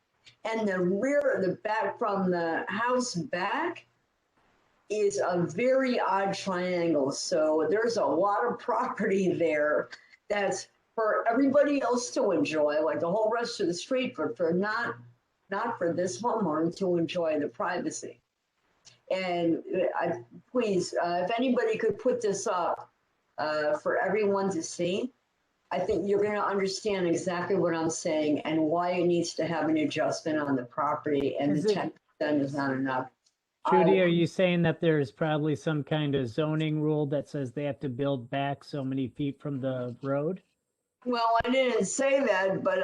And the rear, the back from the house back is a very odd triangle. So there's a lot of property there that's for everybody else to enjoy, like the whole rest of the street, but for not for this homeowner to enjoy the privacy. And please, if anybody could put this up for everyone to see, I think you're going to understand exactly what I'm saying and why it needs to have an adjustment on the property, and the 10% is not enough. Judy, are you saying that there's probably some kind of zoning rule that says they have to build back so many feet from the road? Well, I didn't say that, but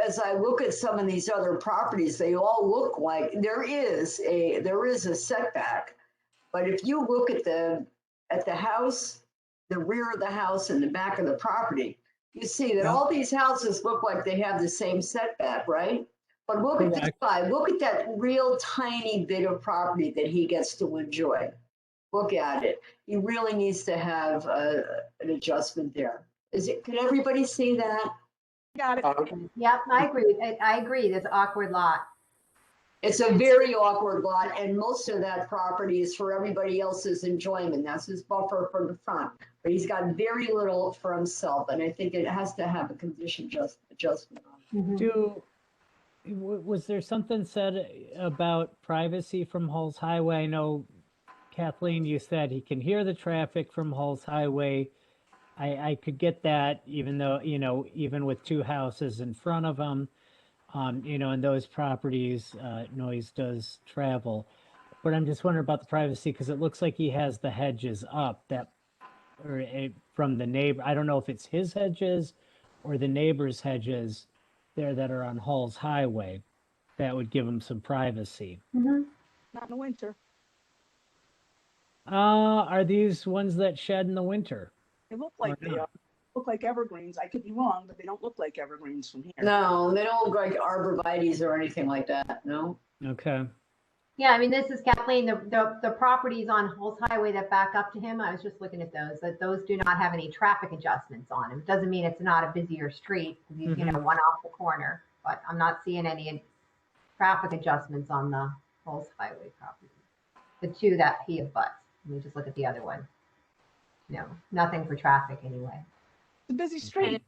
as I look at some of these other properties, they all look like there is a setback. But if you look at the house, the rear of the house and the back of the property, you see that all these houses look like they have the same setback, right? But look at this guy. Look at that real tiny bit of property that he gets to enjoy. Look at it. He really needs to have an adjustment there. Can everybody see that? Got it. Yep, I agree. I agree. There's an awkward lot. It's a very awkward lot, and most of that property is for everybody else's enjoyment. That's his buffer from the front. But he's got very little for himself, and I think it has to have a condition adjustment on it. Was there something said about privacy from Hulls Highway? I know, Kathleen, you said he can hear the traffic from Hulls Highway. I could get that, even though, even with 2 houses in front of him, in those properties, noise does travel. But I'm just wondering about the privacy, because it looks like he has the hedges up from the neighbor. I don't know if it's his hedges or the neighbor's hedges there that are on Hulls Highway. That would give him some privacy. Not in the winter. Are these ones that shed in the winter? They look like they are. Look like evergreens. I could be wrong, but they don't look like evergreens from here. No, they don't look like arborvitaes or anything like that. No. Okay. Yeah, I mean, this is Kathleen, the properties on Hulls Highway that back up to him. I was just looking at those, that those do not have any traffic adjustments on them. It doesn't mean it's not a busier street, because he's, one off the corner, but I'm not seeing any traffic adjustments on the Hulls Highway property. The 2 that he abuts. Let me just look at the other one. No, nothing for traffic anyway. It's a busy street.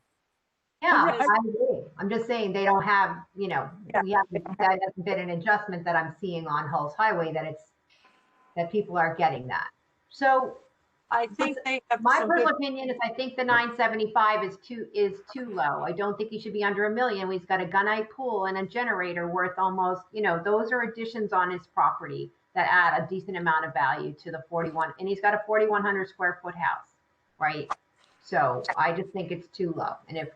Yeah, I agree. I'm just saying they don't have, that hasn't been an adjustment that I'm seeing on Hulls Highway that people are getting that. So I think they have my some personal good- opinion is I think the 975 is too low. I don't think he should be under $1 million. He's got a gunite pool and a generator worth almost, those are additions on his property that add a decent amount of value to the 41, and he's got a 4,100 square foot house, right? So I just think it's too low. And if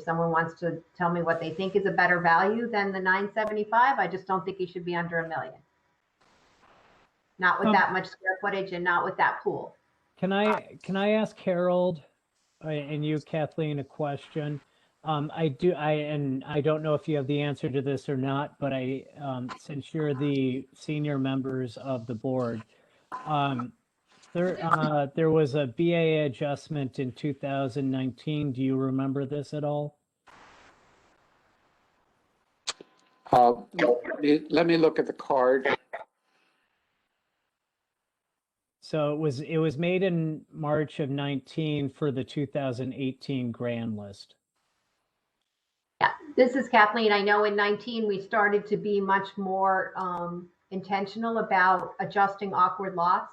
someone wants to tell me what they think is a better value than the 975, I just don't think he should be under $1 million. Not with that much square footage and not with that pool. Can I ask Harold and you, Kathleen, a question? I don't know if you have the answer to this or not, but since you're the senior members of the board, There was a BA adjustment in 2019. Do you remember this at all? Let me look at the card. So it was made in March of 19 for the 2018 grand list. Yeah, this is Kathleen. I know in 19, we started to be much more intentional about adjusting awkward lots.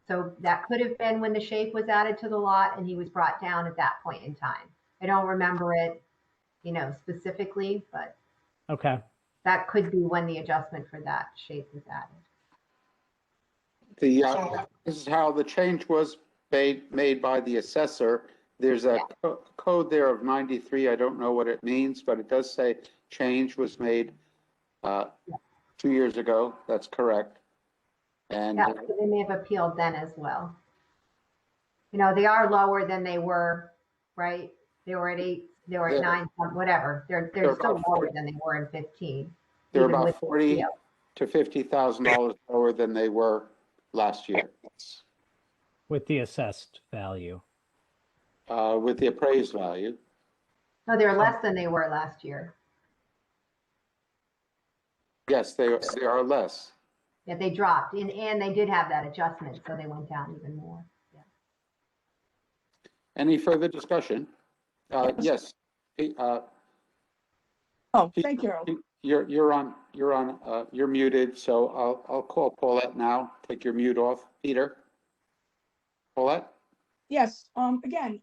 So that could have been when the shape was added to the lot and he was brought down at that point in time. I don't remember it, specifically, but Okay. that could be when the adjustment for that shape was added. This is how the change was made by the assessor. There's a code there of 93. I don't know what it means, but it does say change was made 2 years ago. That's correct. And Yeah, so they may have appealed then as well. They are lower than they were, right? They were at 8, they were at 9, whatever. They're still lower than they were in 15. they're even about with the $40,000 appeal. to $50,000 lower than they were last year. With the assessed value. With the appraised value. No, they're less than they were last year. Yes, they are less. Yeah, they dropped and they did have that adjustment, so they went down even more. Yeah. Any further discussion? Yes. Thank you, Harold. You're muted, so I'll call Paulette now. Take your mute off. Peter? Paulette? Yes, again,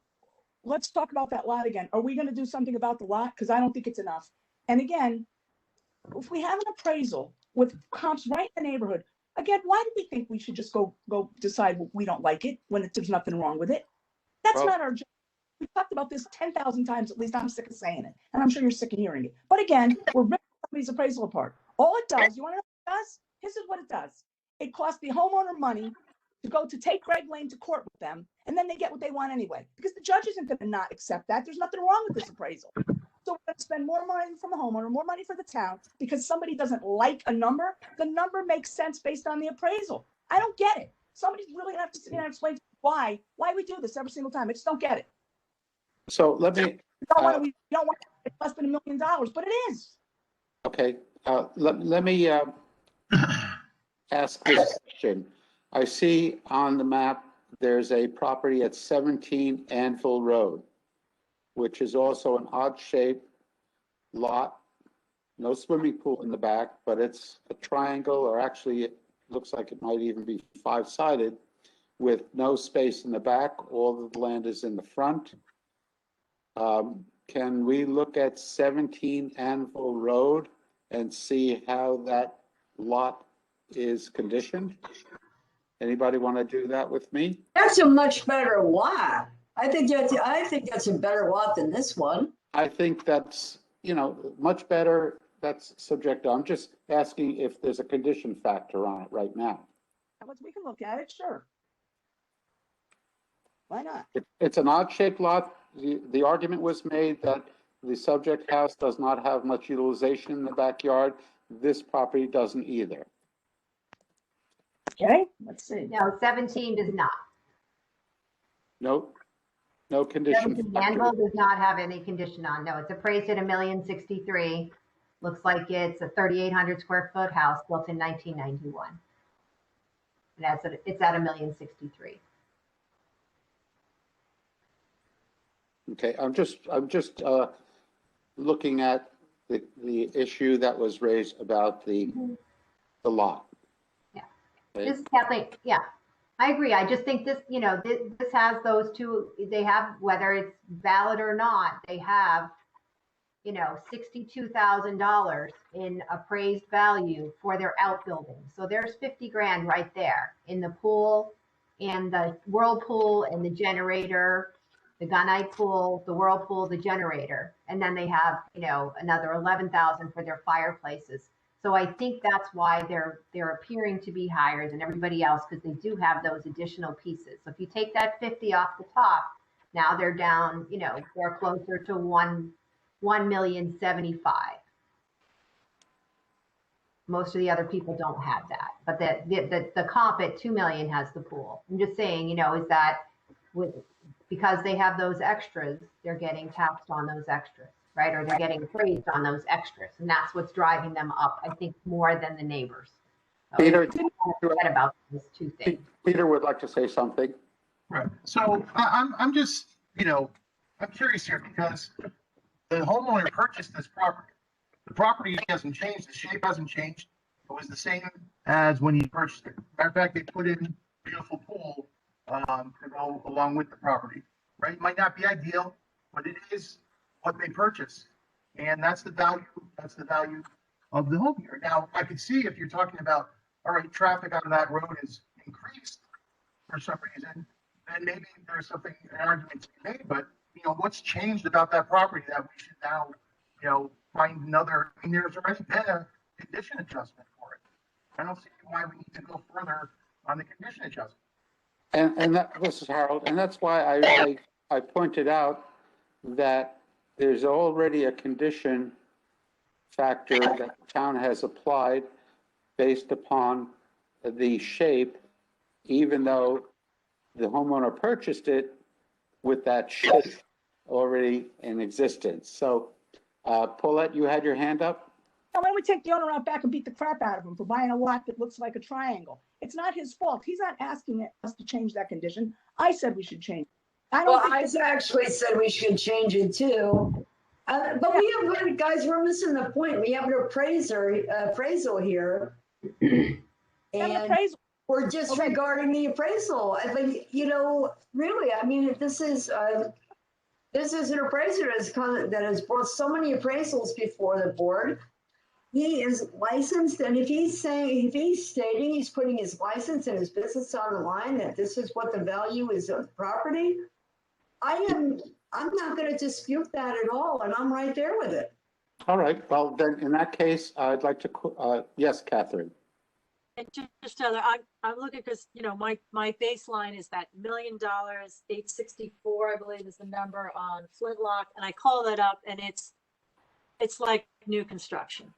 let's talk about that lot again. Are we gonna do something about the lot? Because I don't think it's enough. And again, if we have an appraisal with comps right in the neighborhood, again, why do we think we should just go decide we don't like it when there's nothing wrong with it? That's Well- not our job. We've talked about this 10,000 times, at least I'm sick of saying it, and I'm sure you're sick of hearing it. But again, we're ripping somebody's appraisal apart. All it does, you wanna know what it does? This is what it does. It costs the homeowner money to take Greg Lane to court with them, and then they get what they want anyway, because the judge isn't gonna not accept that. There's nothing wrong with this appraisal. So we're gonna spend more money from the homeowner, more money for the town, because somebody doesn't like a number. The number makes sense based on the appraisal. I don't get it. Somebody's really gonna have to sit down and explain why we do this every single time. I just don't get it. So let me, We don't want it less than $1 million, but it is. okay, let me ask this question. I see on the map, there's a property at 17 Anvil Road, which is also an odd-shaped lot. No swimming pool in the back, but it's a triangle, or actually it looks like it might even be 5-sided, with no space in the back. All of the land is in the front. Can we look at 17 Anvil Road and see how that lot is conditioned? Anybody want to do that with me? That's a much better lot. I think that's a better lot than this one. I think that's, much better. That's subjective. I'm just asking if there's a condition factor on it right now. We can look at it, sure. Why not? It's an odd-shaped lot. The argument was made that the subject house does not have much utilization in the backyard. This property doesn't either. Okay, let's see. No, 17 does not. No condition 17 factor. Anvil does not have any condition on. No, it's appraised at $1,063,000. Looks like it's a 3,800 square foot house built in 1991. And it's at $1,063,000. Okay, I'm just looking at the issue that was raised about the lot. Yeah. Okay? This is Kathleen. Yeah, I agree. I just think this, this has those two, they have, whether it's valid or not, they have, $62,000 in appraised value for their outbuilding. So there's 50 grand right there in the pool and the whirlpool and the generator, the gunite pool, the whirlpool, the generator. And then they have, another 11,000 for their fireplaces. So I think that's why they're appearing to be higher than everybody else, because they do have those additional pieces. So if you take that 50 off the top, now they're down, they're closer to $1,075,000. Most of the other people don't have that, but the comp at 2 million has the pool. I'm just saying, is that because they have those extras, they're getting taxed on those extras, right? Or they're getting appraised on those extras, and that's what's driving them up, I think, more than the neighbors. So Peter, I kind of forget about those two things. Peter would like to say something. Right. So I'm just, I'm curious here because the homeowner purchased this property. The property hasn't changed. The shape hasn't changed. It was the same as when he purchased it. Matter of fact, they put in a beautiful pool to go along with the property. Right? It might not be ideal, but it is what they purchased, and that's the value. That's the value of the home here. Now, I could see if you're talking about, all right, traffic on that road is increased for some reason, then maybe there's something, an argument to be made. But what's changed about that property that we should now, find another? I mean, there's already been a condition adjustment for it. I don't see why we need to go further on the condition adjustment. And this is Harold, and that's why I pointed out that there's already a condition factor that the town has applied based upon the shape, even though the homeowner purchased it with that shape already in existence. So, Paulette, you had your hand up? Now, why don't we take the owner out back and beat the crap out of him for buying a lot that looks like a triangle? It's not his fault. He's not asking us to change that condition. I said we should change it. Well, I actually said we should change it too. But we have, guys, we're missing the point. We have an appraisal here. And we're disregarding the appraisal. I think, really, I mean, this is an appraiser that has brought so many appraisals before the board. He is licensed, and if he's stating he's putting his license and his business on the line, that this is what the value is of the property, I'm not going to dispute that at all, and I'm right there with it. All right. Well, then in that case, I'd like to, yes, Catherine. And just I'm looking because, my baseline is that $1 million, 864, I believe is the number on Flintlock. And I call that up and it's like new construction.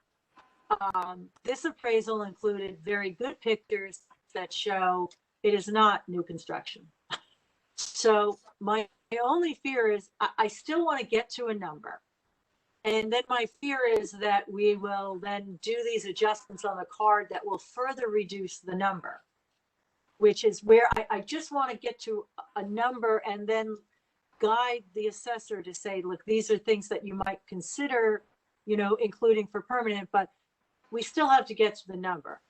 This appraisal included very good pictures that show it is not new construction. So my only fear is I still want to get to a number. And then my fear is that we will then do these adjustments on the card that will further reduce the number, which is where I just want to get to a number and then guide the assessor to say, look, these are things that you might consider, including for permanent, but we still have to get to the number.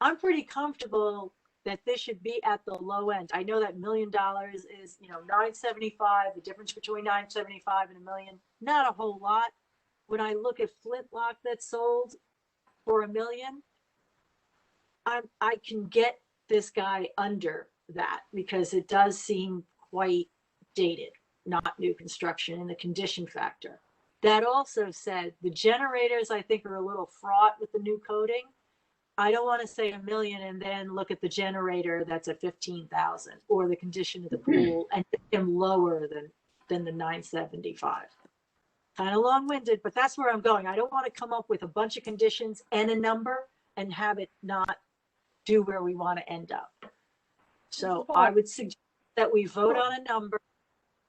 I'm pretty comfortable that this should be at the low end. I know that $1 million is, 975, the difference between 975 and $1 million, not a whole lot. When I look at Flintlock that sold for $1 million, I can get this guy under that because it does seem quite dated, not new construction, and the condition factor. That also said, the generators I think are a little fraught with the new coding. I don't want to say $1 million and then look at the generator that's at 15,000 or the condition of the pool and make him lower than the 975. Kind of long-winded, but that's where I'm going. I don't want to come up with a bunch of conditions and a number and have it not do where we want to end up. So I would suggest that we vote on a number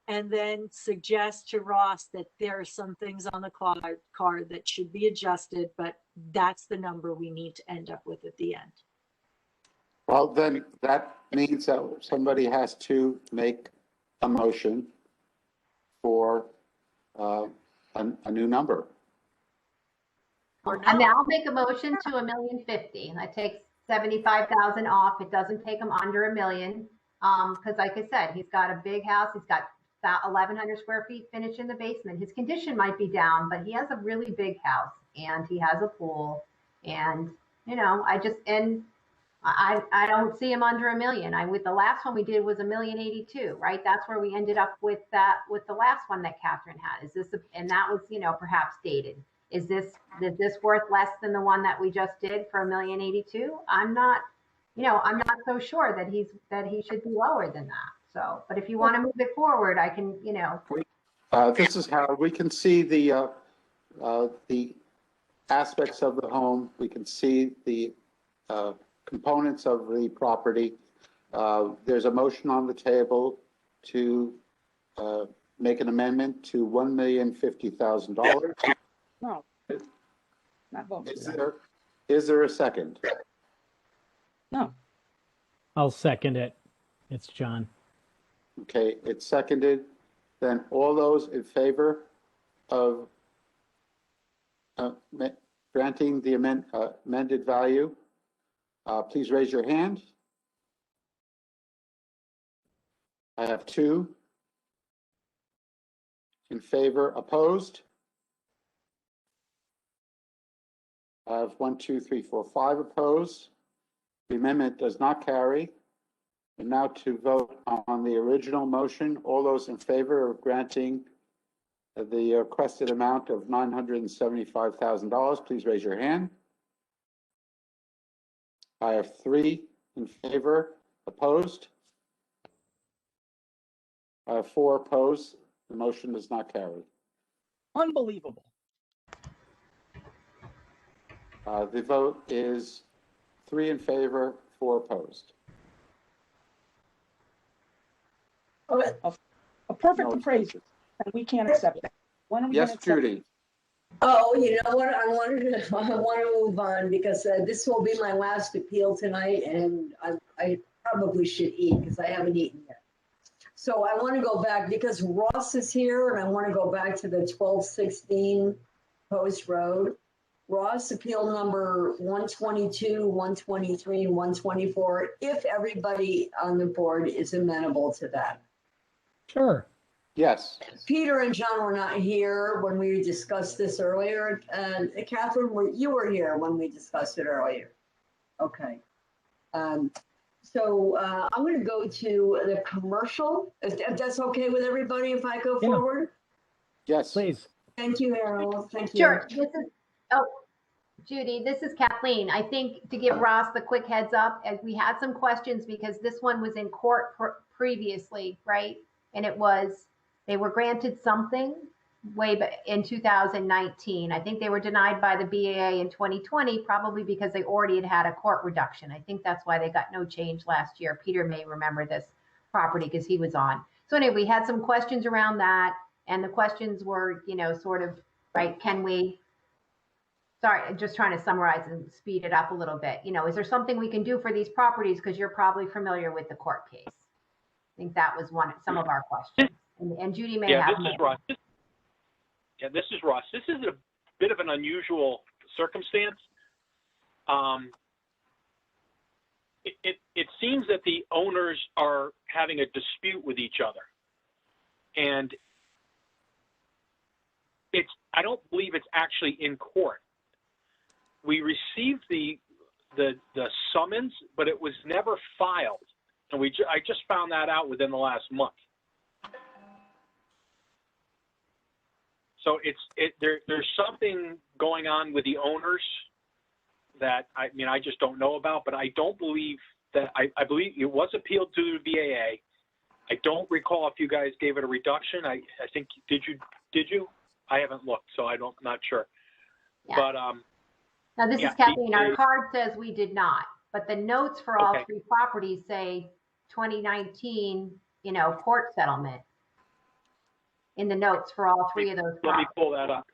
and then suggest to Ross that there are some things on the card that should be adjusted, but that's the number we need to end up with at the end. Well, then that means that somebody has to make a motion for a new number. I mean, I'll make a motion to $1,050,000. That takes 75,000 off. It doesn't take him under $1 million. Because like I said, he's got a big house. He's got about 1,100 square feet finished in the basement. His condition might be down, but he has a really big house and he has a pool. And, I don't see him under $1 million. With the last one we did was $1,082,000, right? That's where we ended up with the last one that Catherine had. And that was, perhaps dated. Is this worth less than the one that we just did for $1,082,000? I'm not so sure that he should be lower than that. So, but if you want to move it forward, I can, This is how we can see the aspects of the home. We can see the components of the property. There's a motion on the table to make an amendment to $1,050,000. No. Not voting. Is there a second? No. I'll second it. It's John. Okay, it's seconded. Then all those in favor of granting the amended value, please raise your hand. I have 2. In favor, opposed? I have 1, 2, 3, 4, 5 opposed. The amendment does not carry. And now to vote on the original motion. All those in favor of granting the requested amount of $975,000, please raise your hand. I have 3 in favor, opposed. I have 4 opposed. The motion does not carry. Unbelievable. The vote is 3 in favor, 4 opposed. A perfect No appraisal, excuses. and we can't accept that. When are we Yes, gonna accept Judy. Oh, you know what? I want to move on because this will be my last appeal tonight, and I probably should eat because I haven't eaten yet. So I want to go back because Ross is here, and I want to go back to the 1216 Post Road. Ross, appeal number 122, 123, 124, if everybody on the board is amenable to that. Sure. Yes. Peter and John were not here when we discussed this earlier. And Catherine, you were here when we discussed it earlier. Okay. So I'm going to go to the commercial. If that's okay with everybody, if I go Yeah. forward. Yes. Please. Thank you, Harold. Thank you. Sure. Judy, this is Kathleen. I think to give Ross the quick heads up, as we had some questions because this one was in court previously, right? And they were granted something way back in 2019. I think they were denied by the BAA in 2020, probably because they already had a court reduction. I think that's why they got no change last year. Peter may remember this property because he was on. So anyway, we had some questions around that. And the questions were, sort of, right, sorry, just trying to summarize and speed it up a little bit. Is there something we can do for these properties? Because you're probably familiar with the court case. I think that was some of our questions. And Judy may have This is more. Ross. This is Ross. This is a bit of an unusual circumstance. It seems that the owners are having a dispute with each other. And I don't believe it's actually in court. We received the summons, but it was never filed, and I just found that out within the last month. So there's something going on with the owners that I just don't know about, but I don't believe that I believe it was appealed to the BAA. I don't recall if you guys gave it a reduction. I think did you? I haven't looked, so not sure. Yeah. But Now this is Kathleen. Our card says we did not, but the notes for all Okay. 3 properties say 2019, court settlement in the notes for all 3 of those let me properties. pull that up.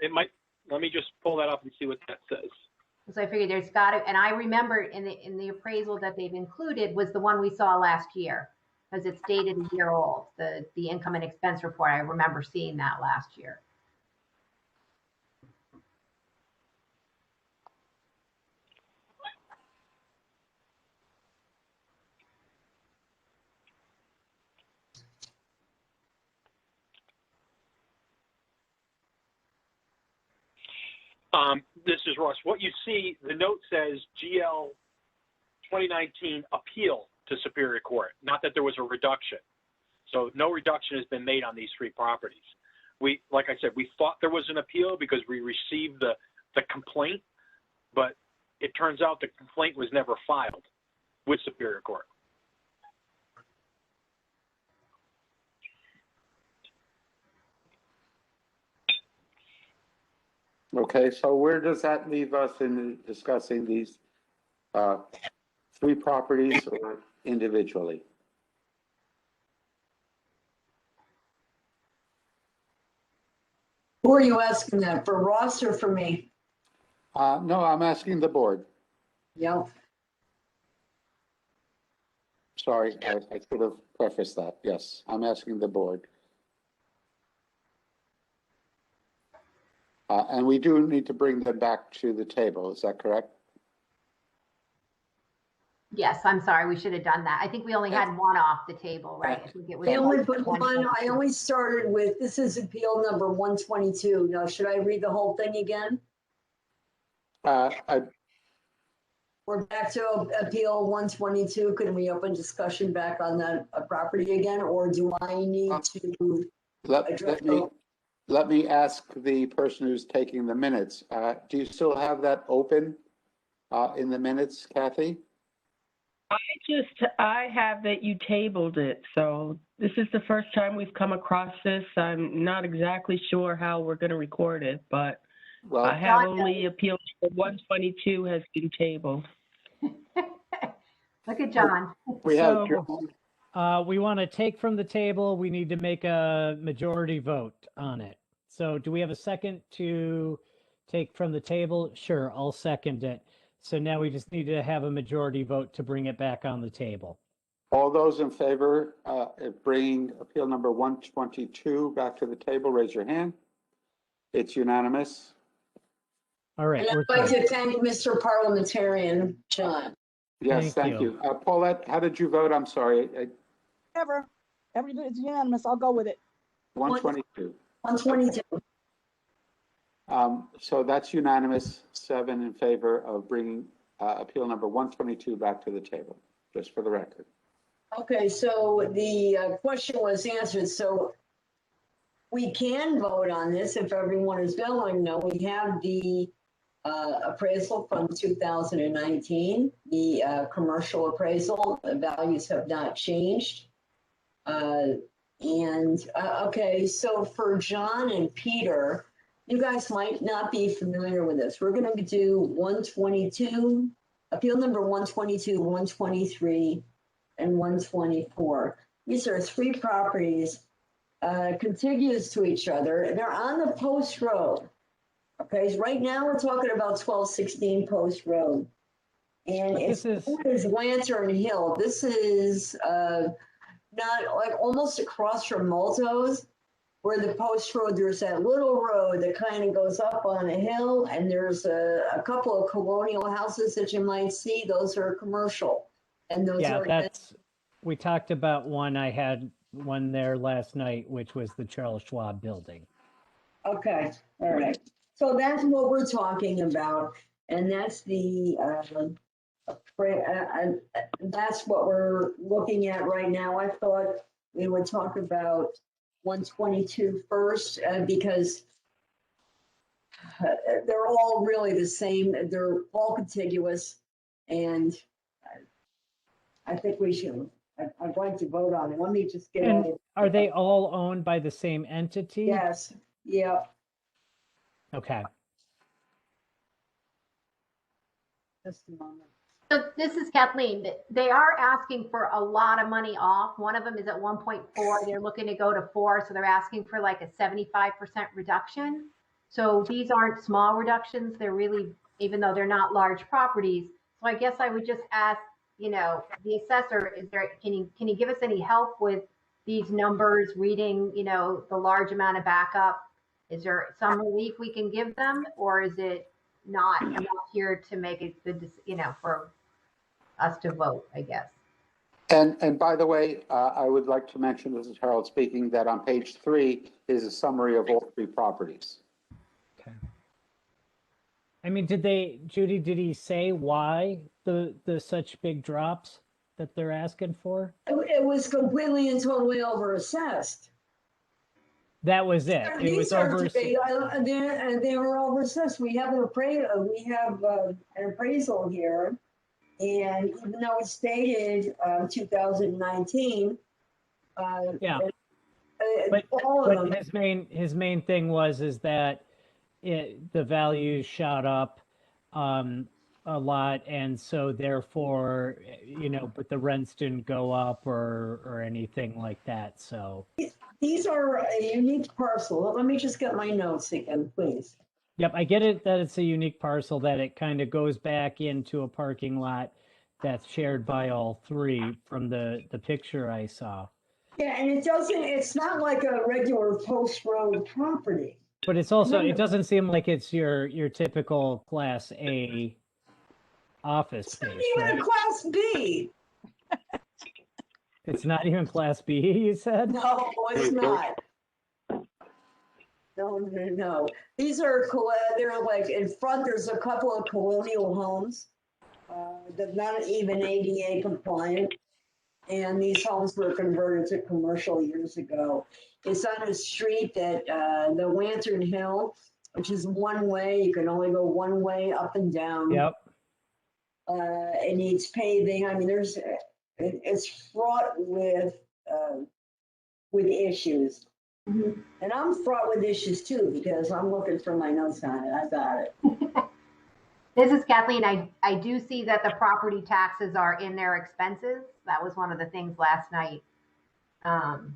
Let me just pull that up and see what that says. So I figured there's got to, and I remember in the appraisal that they've included was the one we saw last year because it's dated a year old. The income and expense report. I remember seeing that last year. This is Ross. What you see, the note says GL 2019 appeal to Superior Court, not that there was a reduction. So no reduction has been made on these 3 properties. Like I said, we thought there was an appeal because we received the complaint, but it turns out the complaint was never filed with Superior Court. Okay, so where does that leave us in discussing these three properties or individually? Who are you asking that, for Ross or for me? No, I'm asking the board. Yep. Sorry, I should have prefaced that. Yes, I'm asking the board. And we do need to bring them back to the table, is that correct? Yes, I'm sorry, we should have done that. I think we only had one off the table, right? I think it was. I only put one, I only started with, this is appeal number 122. Now, should I read the whole thing again? We're back to appeal 122. Can we open discussion back on that property again, or do I need to? Let me ask the person who's taking the minutes. Do you still have that open in the minutes, Kathy? I have that you tabled it, so this is the first time we've come across this. I'm not exactly sure how we're going to record it, but Well, I have only appealed for 122 has been tabled. Look at John. we have So, we want to take from the table. We need to make a majority vote on it. So do we have a second to take from the table? Sure, I'll second it. So now we just need to have a majority vote to bring it back on the table. all those in favor of bringing appeal number 122 back to the table, raise your hand. It's unanimous. All right. And we're I'd like clear. to thank Mr. Parliamentarian John. Yes, Thank thank you. you. Paulette, how did you vote? I'm sorry. Whatever. Everything's unanimous. I'll go with it. 122. 122. So that's unanimous, 7 in favor of bringing appeal number 122 back to the table, just for the record. Okay, so the question was answered. So we can vote on this if everyone is willing. No, we have the appraisal from 2019, the commercial appraisal. The values have not changed. Okay, so for John and Peter, you guys might not be familiar with this. We're going to do 122, appeal number 122, 123, and 124. These are three properties contiguous to each other. They're on the Post Road. Okay, so right now we're talking about 1216 Post Road. And But it's this is Lantern Hill. This is not like almost across from Malto's, where the Post Road, there's that little road that kind of goes up on a hill, and there's a couple of colonial houses that you might see. Those are commercial. And those Yeah, are we talked about one. I had one there last night, which was the Charles Schwab building. okay. All right. So that's what we're talking about, and that's that's what we're looking at right now. I thought we would talk about 122 first, because they're all really the same. They're all contiguous, and I think we should. I'd like to vote on it. Let me just get And all are they all owned by the same entity? Yes. Yeah. Okay. Just a moment. So this is Kathleen. They are asking for a lot of money off. One of them is at 1.4. They're looking to go to 4. So they're asking for like a 75% reduction. So these aren't small reductions. They're really, even though they're not large properties. So I guess I would just ask, you know, the assessor, can you give us any help with these numbers, reading, you know, the large amount of backup? Is there some relief we can give them, or is it not enough here to make it good, you know, for us to vote, I guess? And by the way, I would like to mention, this is Harold speaking, that on page 3 is a summary of all three properties. Okay. I mean, Judy, did he say why the such big drops that they're asking for? It was completely and totally overassessed. That was it. It was over. They were overassessed. We have an appraisal here, and even though it's dated 2019, Yeah. all of But them. his main thing was that the value shot up a lot, and so therefore, but the rents didn't go up or anything like that. So, These are a unique parcel. Let me just get my notes again, please. yep, I get it that it's a unique parcel, that it kind of goes back into a parking lot that's shared by all three from the picture I saw. Yeah, and it's not like a regular post road property. But it's also, No. it doesn't seem like it's your typical Class A office It's not space, even right? a Class B. It's not even Class B, you said? No, it's not. No. These are, they're like, in front, there's a couple of colonial homes. They're not even ADA compliant. And these homes were converted to commercial years ago. It's on a street that, the Lantern Hill, which is one way. You can only go one way up and down. Yep. It needs paving. I mean, it's fraught with issues. And I'm fraught with issues too, because I'm looking for my notes on it. I got it. This is Kathleen. I do see that the property taxes are in their expenses. That was one of the things last night. On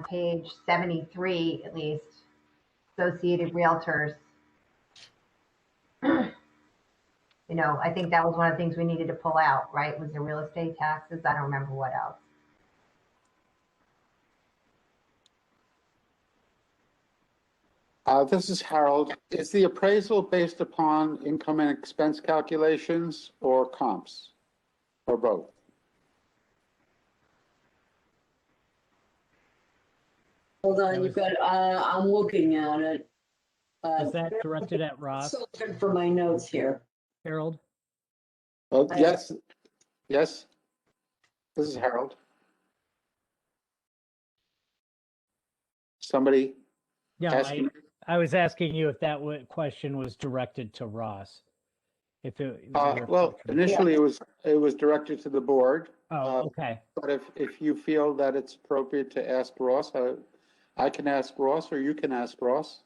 page 73, at least, Associated Realtors. I think that was one of the things we needed to pull out, right? Was the real estate taxes. I don't remember what else. This is Harold. Is the appraisal based upon income and expense calculations or comps, or both? Hold on, you've got, I'm looking at it. Is that directed at Ross, So looking for my notes here. Harold? Oh, yes. This is Harold. Somebody Yeah, asked me. I was asking you if that question was directed to Ross. If it was a Well, reflection. initially it was directed to the board. Oh, okay. But if you feel that it's appropriate to ask Ross, I can ask Ross, or you can ask Ross.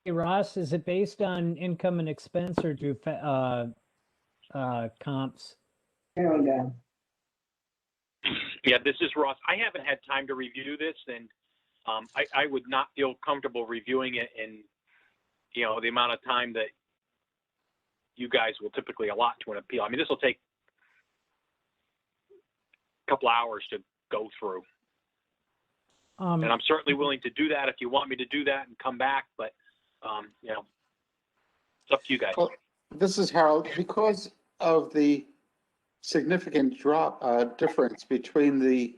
Hey, Ross, is it based on income and expense, or do comps? There we go. Yeah, this is Ross. I haven't had time to review this, and I would not feel comfortable reviewing it in, the amount of time that you guys will typically allot to an appeal. I mean, this will take a couple hours to go through. And I'm certainly willing to do that if you want me to do that and come back, but, it's up to you guys. Well, this is Harold. Because of the significant difference between the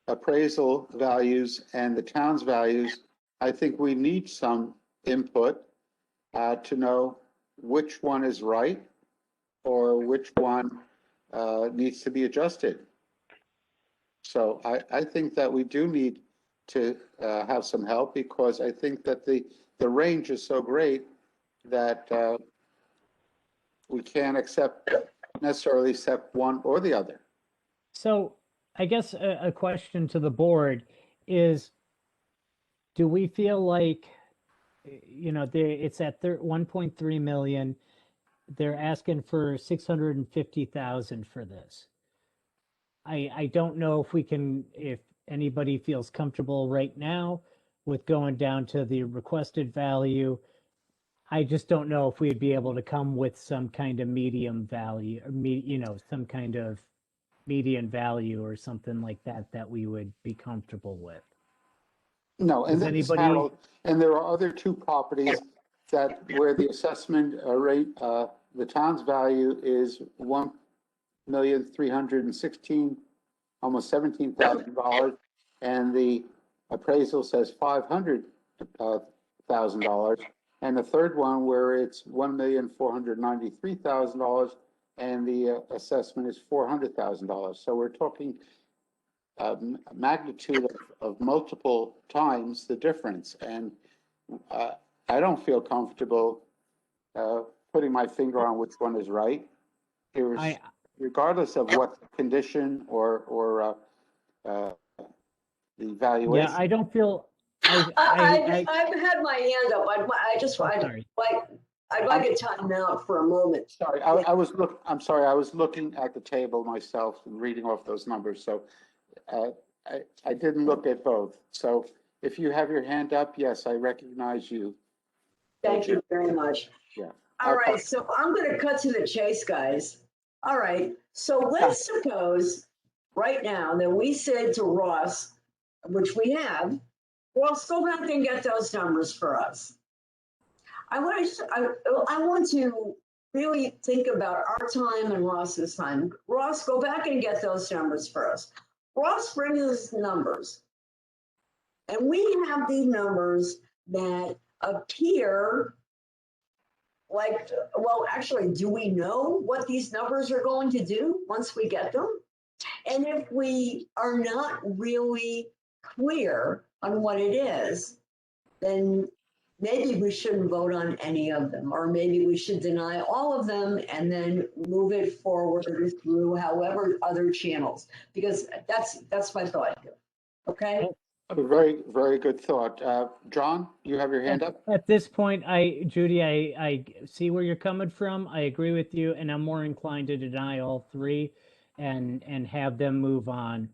appraisal values and the town's values, I think we need some input to know which one is right or which one needs to be adjusted. So I think that we do need to have some help, because I think that the range is so great that we can't necessarily accept one or the other. So I guess a question to the board is, do we feel like, it's at 1.3 million, they're asking for 650,000 for this. I don't know if anybody feels comfortable right now with going down to the requested value. I just don't know if we'd be able to come with some kind of medium value, or some kind of median value or something like that we would be comfortable with. No, and Does this is anybody- Harold, and there are other two properties where the assessment rate, the town's value is $1,316,000, almost $17,000, and the appraisal says $500,000. And the third one where it's $1,493,000 and the assessment is $400,000. So we're talking a magnitude of multiple times the difference. And I don't feel comfortable putting my finger on which one is right. Regardless of what condition or the valuation. Yeah, I don't feel I've had my hand up. Sorry. I'd like a timeout for a moment. Sorry, I'm sorry, I was looking at the table myself and reading off those numbers, so I didn't look at both. So if you have your hand up, yes, I recognize you. Thank you very much. Yeah. All right, so I'm going to cut to the chase, guys. All right, so let's suppose right now that we said to Ross, which we have, Ross, go back and get those numbers for us. I want to really think about our time and Ross's time. Ross, go back and get those numbers for us. Ross brings us numbers. And we have these numbers that appear like, well, actually, do we know what these numbers are going to do once we get them? And if we are not really clear on what it is, then maybe we shouldn't vote on any of them, or maybe we should deny all of them and then move it forward through however other channels, because that's my thought here. Okay? A very, very good thought. John, you have your hand up? At this point, Judy, I see where you're coming from. I agree with you, and I'm more inclined to deny all three and have them move on.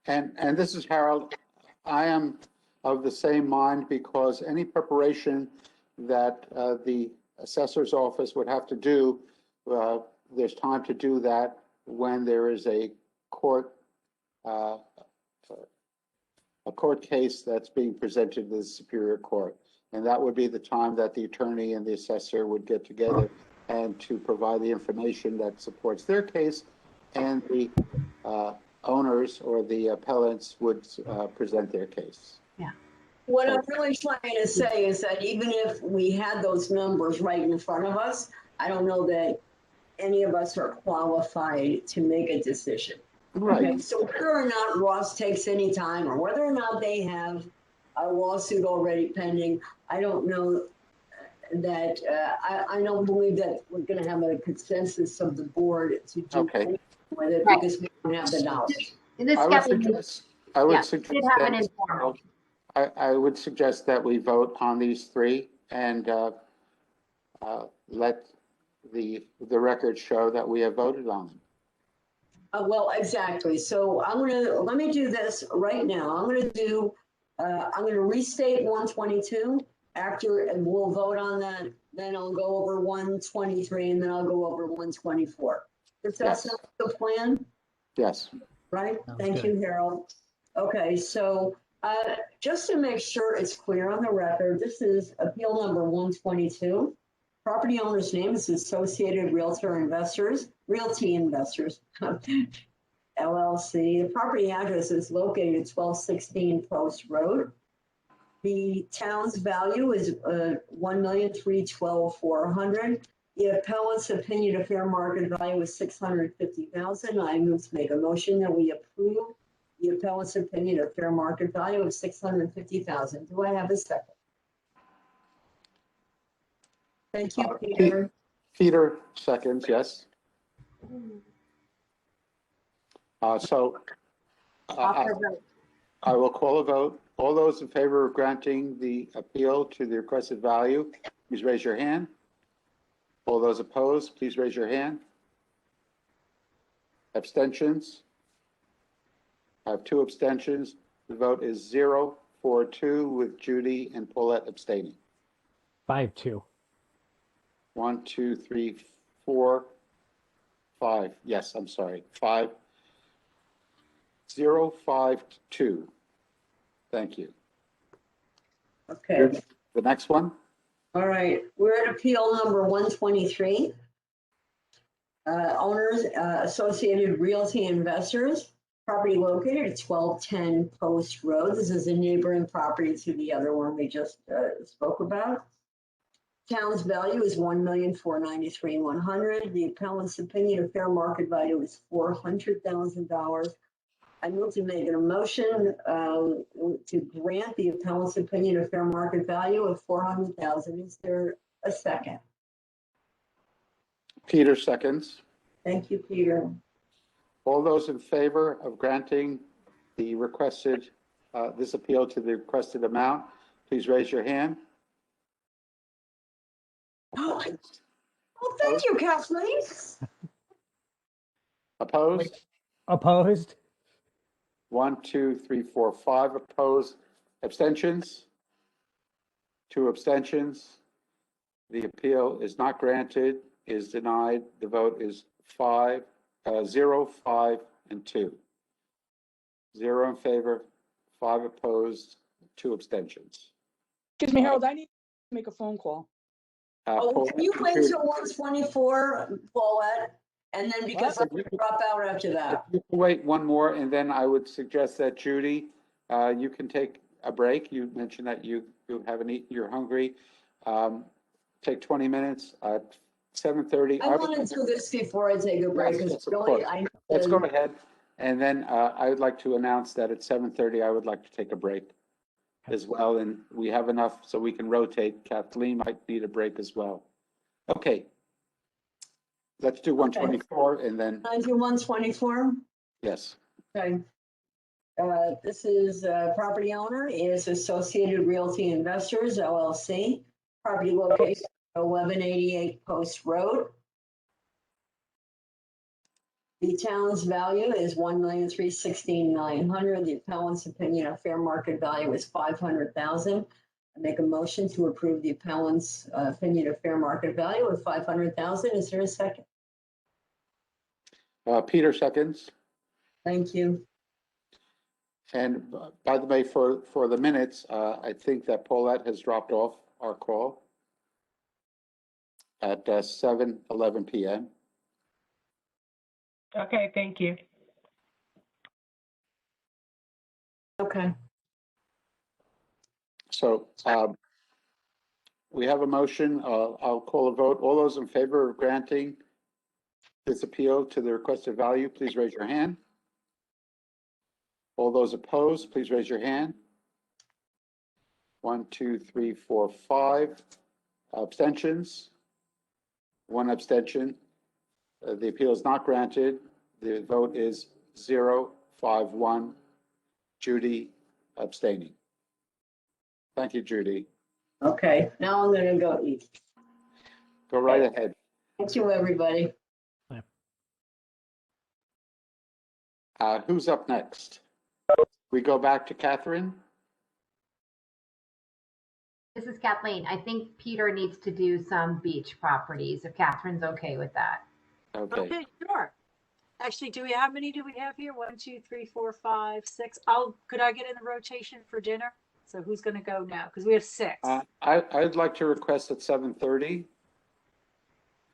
And this is Harold. I am of the same mind, because any preparation that the assessor's office would have to do, there's time to do that when there is a court case that's being presented to the Superior Court. And that would be the time that the attorney and the assessor would get together and to provide the information that supports their case, and the owners or the appellants would present their case. What I'm really trying to say is that even if we had those numbers right in front of us, I don't know that any of us are qualified to make a decision. Right. Okay, so whether or not Ross takes any time, or whether or not they have a lawsuit already pending, I don't know that, I don't believe that we're going to have a consensus of the board to do anything with it, because we don't have the knowledge. I would suggest that we vote on these three and let the record show that we have voted on them. Well, exactly. So let me do this right now. I'm going to restate 122 and we'll vote on that. Then I'll go over 123, and then I'll go over 124. Does that sound like the plan? Yes. Right? Sounds Thank good. you, Harold. Okay, so just to make sure it's clear on the record, this is appeal number 122. Property owner's name is Associated Realty Investors, LLC. The property address is located at 1216 Post Road. The town's value is $1,312,400. The appellant's opinion of fair market value is $650,000. I move to make a motion that we approve the appellant's opinion of fair market value of $650,000. Do I have a second? Thank you, Peter. Peter seconds, yes. I will call a vote. All those in favor of granting the appeal to the requested value, please raise your hand. All those opposed, please raise your hand. Abstentions? I have 2 abstentions. The vote is 0-4-2 with Judy and Paulette abstaining. 5-2. 1, 2, 3, 4, 5. Yes, I'm sorry. 5. 0-5-2. Thank you. Okay. The next one? All right. We're at appeal number 123. Owners, Associated Realty Investors, property located at 1210 Post Road. This is a neighboring property to the other one we just spoke about. Town's value is $1,493,100. The appellant's opinion of fair market value is $400,000. I move to make a motion to grant the appellant's opinion of fair market value of $400,000. Is there a second? Peter seconds. Thank you, Peter. All those in favor of granting the requested this appeal to the requested amount, please raise your hand. Oh, thank you, Kathleen. Opposed? Opposed? 1, 2, 3, 4, 5 opposed. Abstentions? 2 abstentions. The appeal is not granted, is denied. The vote is 0, 5, and 2. 0 in favor, 5 opposed, 2 abstentions. Excuse me, Harold, I need to make a phone call. Oh, Paul- can you wait till 124, Paulette? And then because I'm What? gonna drop out after If that. you can wait one more, and then I would suggest that Judy, you can take a break. You mentioned that you haven't eaten, you're hungry. Take 20 minutes at 7:30. I want to do this before I take a break, Yes, because yes, of really, course. Let's go ahead. And then I would like to announce that at 7:30, I would like to take a break as well. And we have enough so we can rotate. Kathleen might need a break as well. Okay. Let's do 124 and then, Can I do 124? yes. Okay. This is, property owner is Associated Realty Investors LLC. Property location 1188 Post Road. The town's value is $1,316,900. The appellant's opinion of fair market value is $500,000. I make a motion to approve the appellant's opinion of fair market value of $500,000. Is there a second? Peter seconds. Thank you. And by the way, for the minutes, I think that Paulette has dropped off our call at 7:11 PM. Okay, thank you. Okay. So we have a motion. I'll call a vote. All those in favor of granting this appeal to the requested value, please raise your hand. All those opposed, please raise your hand. 1, 2, 3, 4, 5. Abstentions? 1 abstention. The appeal is not granted. The vote is 0, 5, 1. Judy abstaining. Thank you, Judy. Okay, now I'm gonna go eat. Go right ahead. Thank you, everybody. Who's up next? We go back to Catherine? This is Kathleen. I think Peter needs to do some beach properties, if Catherine's okay with that. Okay. Okay, sure. Actually, how many do we have here? 1, 2, 3, 4, 5, 6. Could I get in the rotation for dinner? So who's going to go now? Because we have 6. I'd like to request at 7:30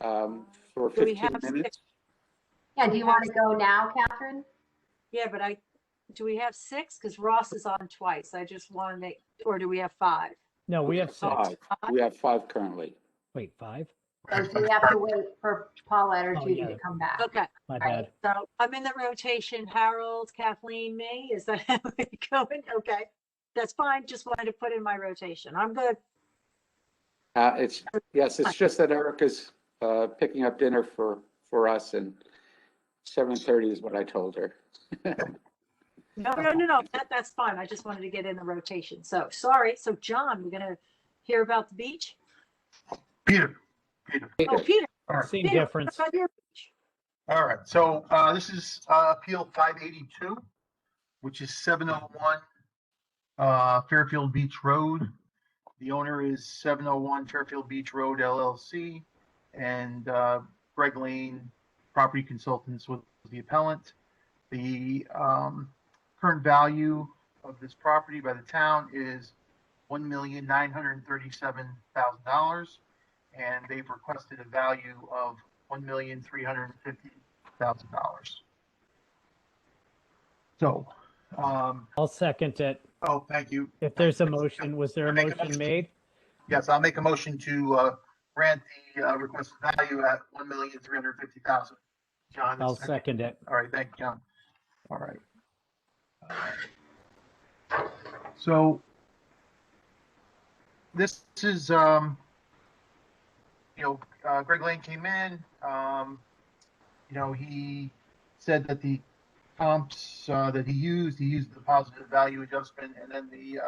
for Do we 15 have minutes. 6? Yeah, do you want to go now, Catherine? Yeah, but do we have 6? Because Ross is on twice. I just want to make, or do we have 5? No, we have 6. 5. We have 5 currently. Wait, 5? So do we have to wait for Paulette or Oh, Judy yeah. to come back? Okay. My Right. bad. So I'm in the rotation. Harold, Kathleen, me. Is that how we're going? Okay. That's fine. Just wanted to put in my rotation. I'm good. It's just that Erica's picking up dinner for us, and 7:30 is what I told her. No. That's fine. I just wanted to get in the rotation. So sorry. So John, we're going to hear about the beach. Peter. Oh, Peter. All right. Same Peter, what difference. about your beach? All right. So this is Appeal 582, which is 701 Fairfield Beach Road. The owner is 701 Fairfield Beach Road LLC, and Greg Lane, property consultants with the appellant. The current value of this property by the town is $1,937,000, and they've requested a value of $1,350,000. So, I'll second it. oh, thank you. If there's a motion, was there a Make a motion motion. made? Yes, I'll make a motion to grant the requested value at $1,350,000. John, I'll second it. All right, thank you, John. All right. So this is, Greg Lane came in, he said that the comps adjustments that he used the positive value adjustment and then the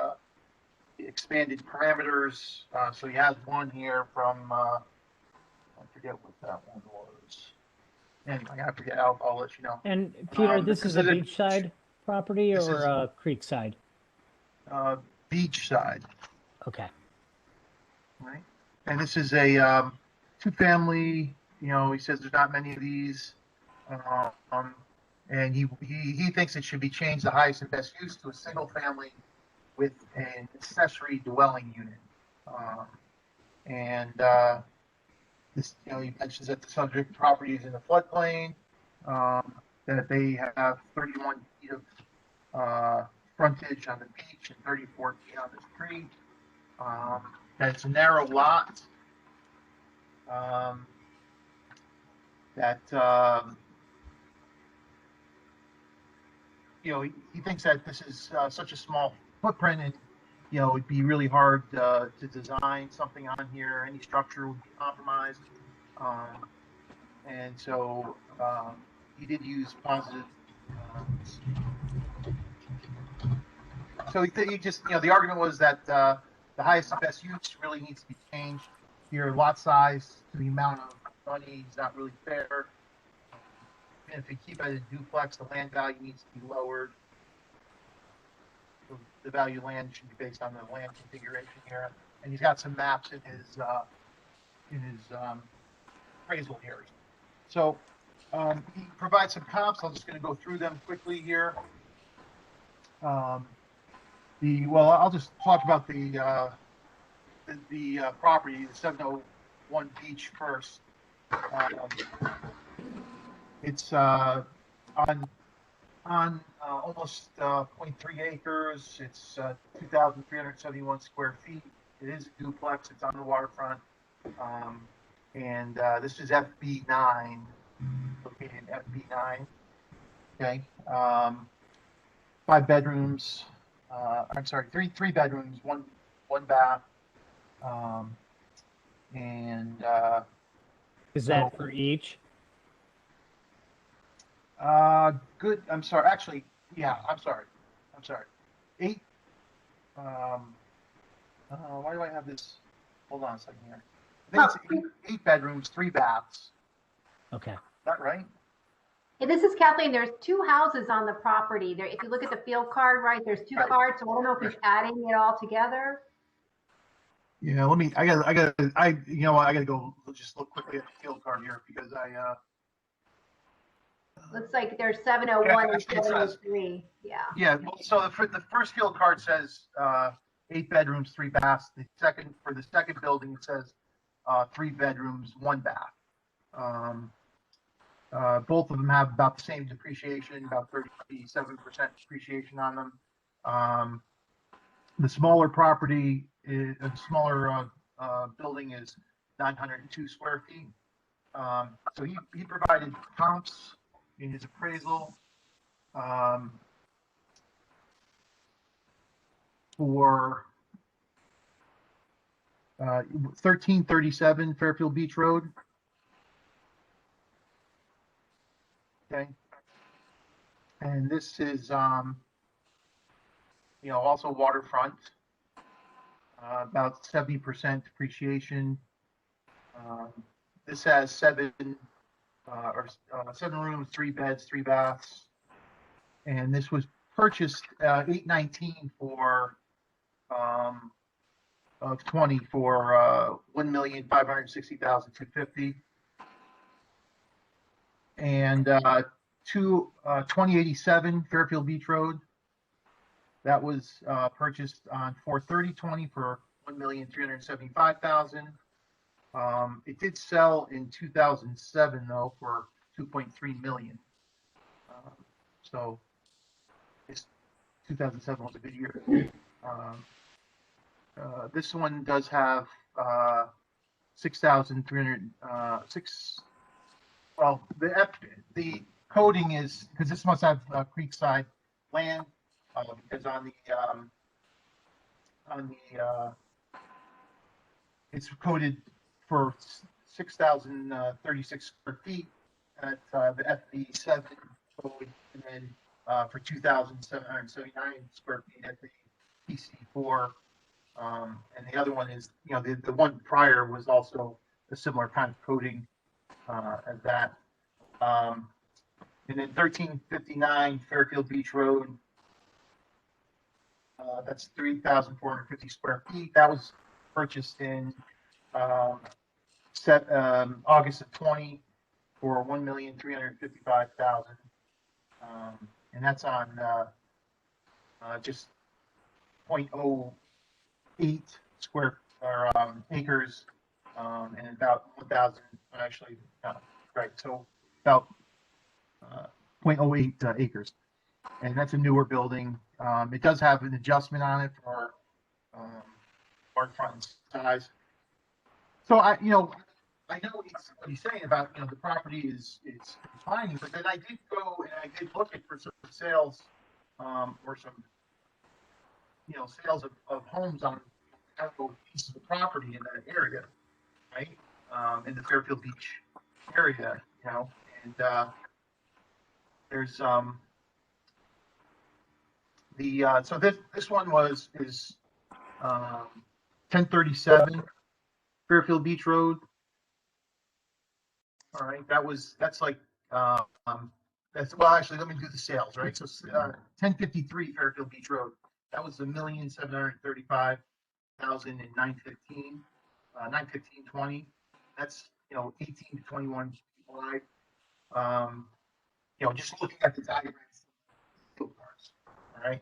expanded parameters. So he has one here from, I forget what that one was. Anyway, I forget, I'll let you know. And Peter, this is a is a- beachside property this or is- a creekside? Beach side, Okay. right? And this is a two-family, you know, he says there's not many of these. And he thinks it should be changed the highest and best use to a single family with an accessory dwelling unit. This, you know, he mentions that the subject property is in the floodplain, that they have 31 feet of frontage on the beach and 34 feet on the street. That it's a narrow lot. You know, he thinks that this is such a small footprint and, you know, it'd be really hard to design something on here. Any structure would be compromised. And so he did use positive. So he just, you know, the argument was that the highest and best use really needs to be changed. Your lot size to the amount of money is not really fair. And if you keep it as a duplex, the land value needs to be lowered. The value of land should be based on the land configuration here. And he's got some maps in his appraisal here. So he provides some comps. I'm just going to go through them quickly here. Well, I'll just talk about the property, the 701 Beach first. It's on almost 0.3 acres. It's 2,371 square feet. It is a duplex. It's on the waterfront. This is FB9, located in FB9. Okay. 5 bedrooms. I'm sorry, three bedrooms, one bath. Is that for each? Good. I'm sorry. Actually, yeah. I'm sorry. 8. Why do I have this? Hold on a second here. I think it's 8 bedrooms, 3 baths. Okay. Is that right? Hey, this is Kathleen. There's 2 houses on the property. There, if you look at the field card, right, there's 2 Right. cards. So I don't know if he's adding it all together. Yeah. Let me. I gotta. You know what? I gotta go. Just look quickly at the field card here because Looks like there's 701 Yeah, and actually it says- 703. Yeah. Yeah. Well, so the first field card says 8 bedrooms, 3 baths. The second building it says 3 bedrooms, 1 bath. Both of them have about the same depreciation, about 37% depreciation on them. The smaller property, the smaller building is 902 square feet. So he provided comps in his appraisal for 1337 Fairfield Beach Road. Okay. And this is, also waterfront, about 70% depreciation. This has 7 rooms, 3 beds, 3 baths. And this was purchased $819 for of 20 for $1,560,250. And 2087 Fairfield Beach Road. That was purchased on 4/30/20 for $1,375,000. It did sell in 2007 though for $2.3 million. So 2007 was a good year. This one does have 6,306. Well, the coding is because this must have creekside land because on the it's coded for 6,036 square feet at the FB7 code, and then for 2,779 square feet at the PC4. And the other one is, the one prior was also a similar kind of coding as that. And then 1359 Fairfield Beach Road. That's 3,450 square feet. That was purchased in August of 20 for $1,355,000. And that's on just 0.08 square or acres, and about 1,000 actually, right? So about 0.08 acres, and that's a newer building. It does have an adjustment on it for waterfront size. So I know what he's saying about the property is declining, but then I did go and I did look at for some sales, or some sales of homes on pieces of property in that area, right? In the Fairfield Beach area, and there's so this one is 1037 Fairfield Beach Road. All right, that's like actually let me do the sales, right? So 1053 Fairfield Beach Road, that was $1,735,000 in 915, 915.20. That's 18 to 21 wide. Just looking at the diagrams, all right.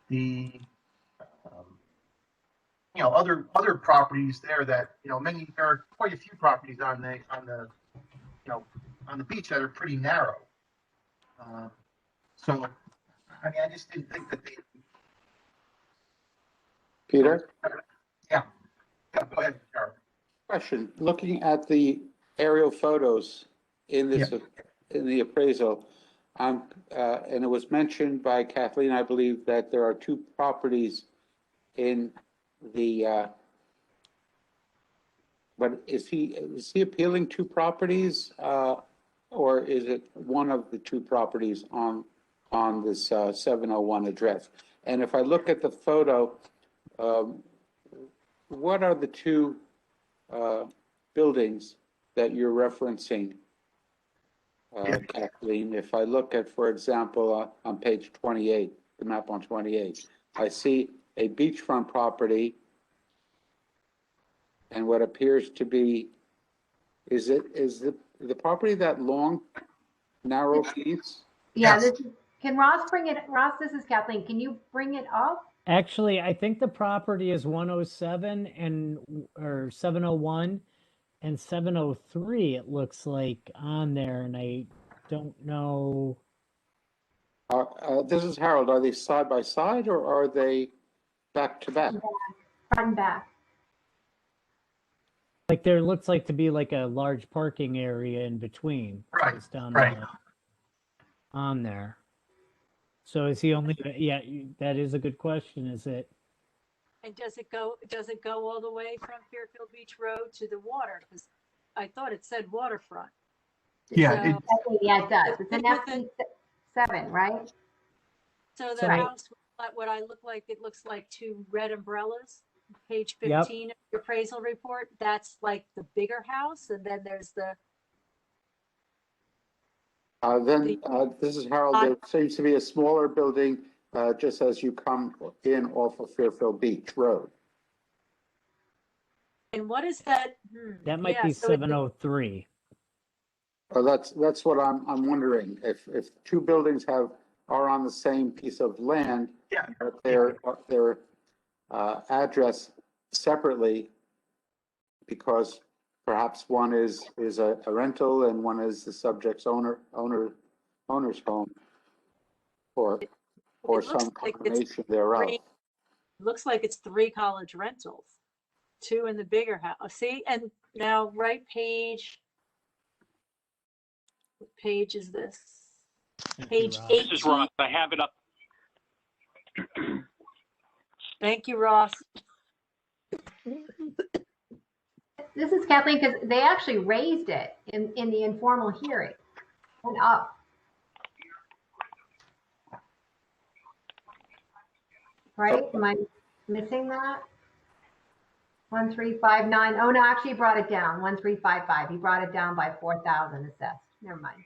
The other properties there that there are quite a few properties on the beach that are pretty narrow. So I just didn't think that they. Peter? Yeah, go ahead, Carol. Question, looking at the aerial photos in this, in the appraisal, and it was mentioned by Kathleen, I believe, that there are two properties in the, but is he appealing two properties, or is it one of the two properties on this 701 address? And if I look at the photo, what are the two buildings that you're referencing, Kathleen? If I look at, for example, on page 28, the map on 28, I see a beachfront property and what appears to be, is the property that long, narrow piece? Yeah, Yes. can Ross bring it, Ross, this is Kathleen, can you bring it up? Actually, I think the property is 107 or 701 and 703, it looks like on there, and I don't know. This is Harold. Are they side by side or are they back to back? Front and back. Like there looks like to be like a large parking area in between. Right, just down right. on there. So is he only, yeah, that is a good question, is it? And does it go all the way from Fairfield Beach Road to the water? Because I thought it said waterfront. Yeah, So- Yeah, it does. It's an Within- FP7, right? So the Right. house, what I look like, it looks like two red umbrellas. Page Yep. 15 of your appraisal report, that's like the bigger house, and then there's the, This is Harold. There seems to be a smaller building just as you come in off of Fairfield Beach Road. and what is that? That might Yeah, be so it's- 703. That's what I'm wondering. If two buildings are on the same piece of land, Yeah. but their address separately, because perhaps one is a rental and one is the subject's owner's home, or It looks some like it's combination thereof. three- looks like it's 3 college rentals, 2 in the bigger house. See, and now right page. What page is this? Thank you, Page Rob. This is 18. Ross. I have it up. Thank you, Ross. This is Kathleen, because they actually raised it in the informal hearing. Went up. right? Am I missing that? 1359. Oh, no, actually, he brought it down. 1355. He brought it down by 4,000 assessed. Never mind.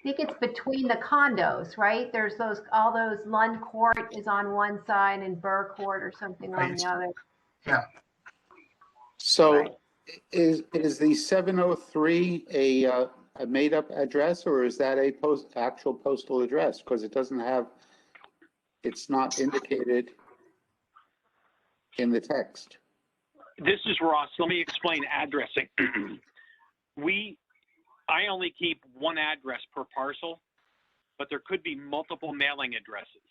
I think it's between the condos, right? There's all those, Lund Court is on one side and Burr Court or something on the other. Yeah, So Right. is the 703 a made-up address, or is that a actual postal address? Because it doesn't have, it's not indicated in the text. This is Ross. Let me explain addressing. I only keep one address per parcel, but there could be multiple mailing addresses.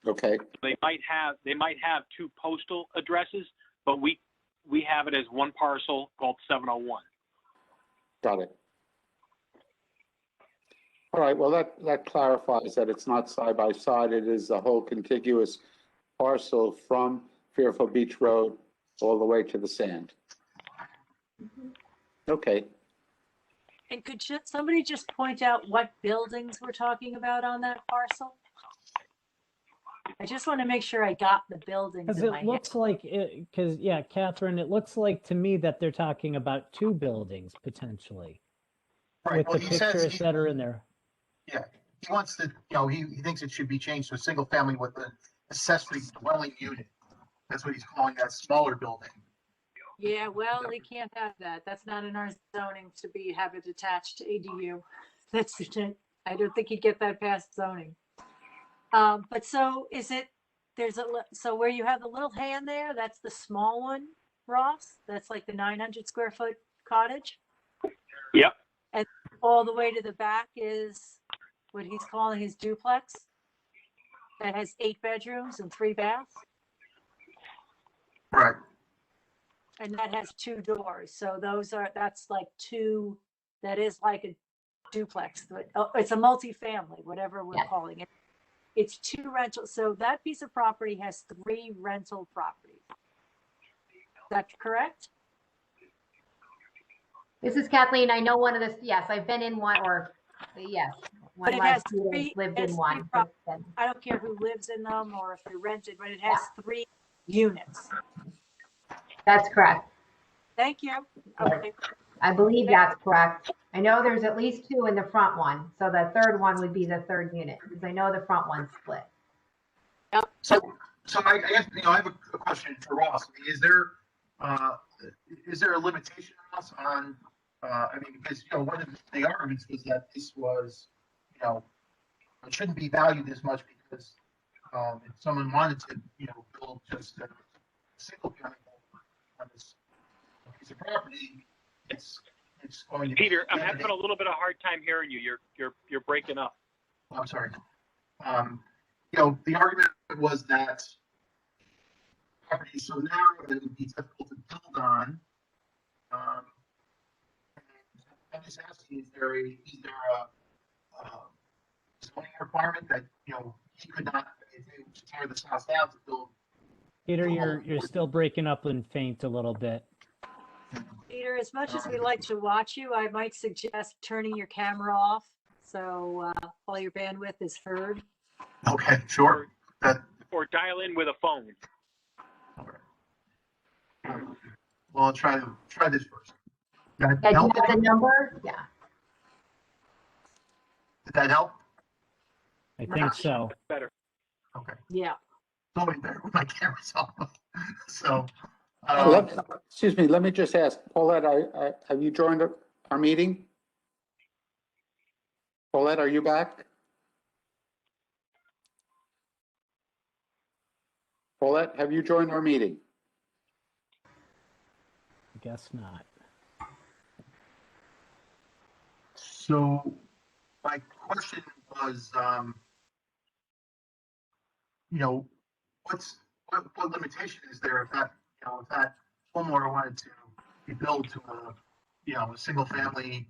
Okay, They might have two postal addresses, but we have it as one parcel called 701. got it. All right, well, that clarifies that it's not side by side. It is the whole contiguous parcel from Fairfield Beach Road all the way to the sand. Okay. And could somebody just point out what buildings we're talking about on that parcel? I just want to make sure I got the buildings Because in my it head. looks like because yeah, Catherine, it looks like to me that they're talking about two buildings potentially right. with Well, the he says pictures that are in there. yeah, he wants to, he thinks it should be changed to a single family with an accessory dwelling unit. That's what he's calling that smaller building. Yeah, well, we can't have that. That's not in our zoning to have it attached to ADU. I don't think you'd get that past zoning. But so so where you have the little hand there, that's the small one, Ross? That's like the 900 square foot cottage? Yep. And all the way to the back is what he's calling his duplex that has 8 bedrooms and 3 baths? Right. And that has 2 doors. So that's like 2, that is like a duplex. It's a multifamily, whatever we're calling it. It's 2 rentals. So that piece of property has 3 rental properties. Is that correct? This is Kathleen. I know one of the, yes, I've been in one, or yes, one But of it my has students 3 lived has in 3 one. properties. I don't care who lives in them or if they're rented, but it has 3 units. That's correct. Thank you. Okay. I believe that's correct. I know there's at least 2 in the front one. So the third one would be the 3rd unit because I know the front one's split. So I guess, I have a question for Ross. I mean, is there a limitation, Ross, on, because, one of the arguments was that this was, it shouldn't be valued as much because, if someone wanted to, build just a single family home on this piece of property, it's going to be. Peter, I'm having a little bit of a hard time hearing you. You're breaking up. I'm sorry. The argument was that property is so narrow that it would be difficult to build on. I'm just asking, is there a zoning requirement that, he could not, if he was to tear this house down to build? Peter, you're still breaking up and faint a little bit. Peter, as much as we like to watch you, I might suggest turning your camera off so all your bandwidth is heard. Okay, sure. Or dial in with a phone. Well, I'll try this first. Did that Yeah, do you help? have the number? Yeah. Did that help? I think so. Better. Okay. Yeah. It's always better when my camera's off. So, Excuse me, let me just ask, Paulette, have you joined our meeting? Paulette, are you back? Paulette, have you joined our meeting? I guess not. So my question was, what limitation is there if that, if that homeowner wanted to be built to a single family,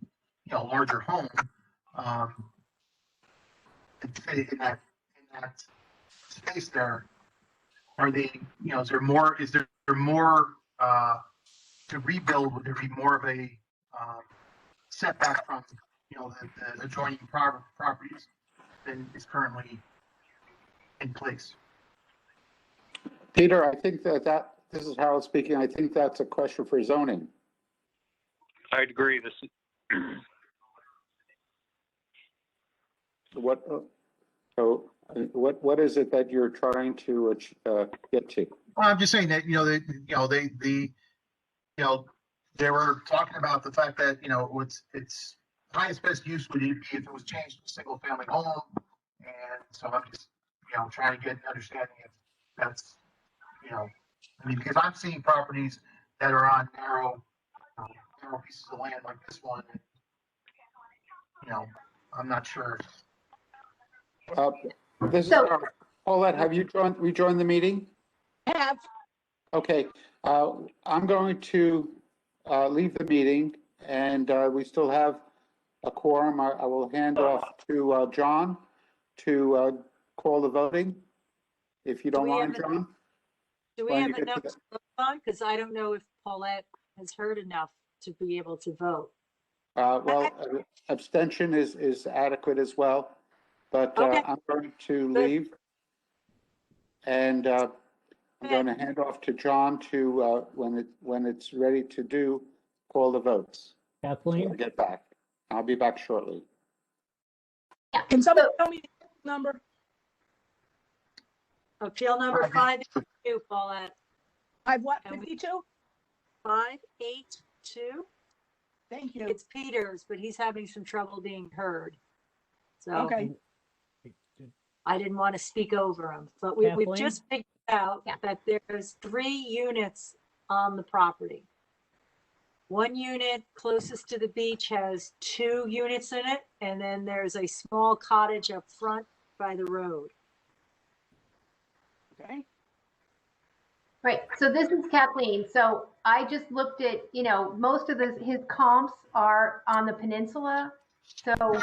larger home, and fit in that space there, are they, is there more to rebuild? Would there be more of a setback from, the adjoining properties than is currently in place. Peter, I think this is Harold speaking. I think that's a question for zoning. I'd agree. This is, What is it that you're trying to get to? Well, I'm just saying that, they were talking about the fact that, its highest best use would be if it was changed to a single family home. And so I'm just, trying to get an understanding if that's, because I'm seeing properties that are on narrow pieces of land like this one. And, I'm not sure. This is Paulette. Have you rejoined the meeting? Have. Okay. I'm going to leave the meeting, and we still have a quorum. I will hand off to John to call the voting, if you don't Do we mind, have a- John. Do we Well, have you get to enough to vote on? Because I don't know if Paulette has heard enough to be able to vote. Well, abstention is adequate as well, but Okay. I'm going to Good. leave. And I'm going to hand off to John to, when it's ready to call the votes. So I'll Kathleen? get back. I'll be back shortly. Can somebody tell me the number? Appeal number 582, Paulette. I've what, And we- 52? 582? Thank you. It's Peters, but he's having some trouble being heard. So Okay. I didn't want to speak over him, but we've Kathleen? just figured out that there's 3 units on the property. One unit closest to the beach has 2 units in it, and then there's a small cottage up front by the road. Okay. Right, so this is Kathleen. So I just looked at, most of his comps are on the peninsula. So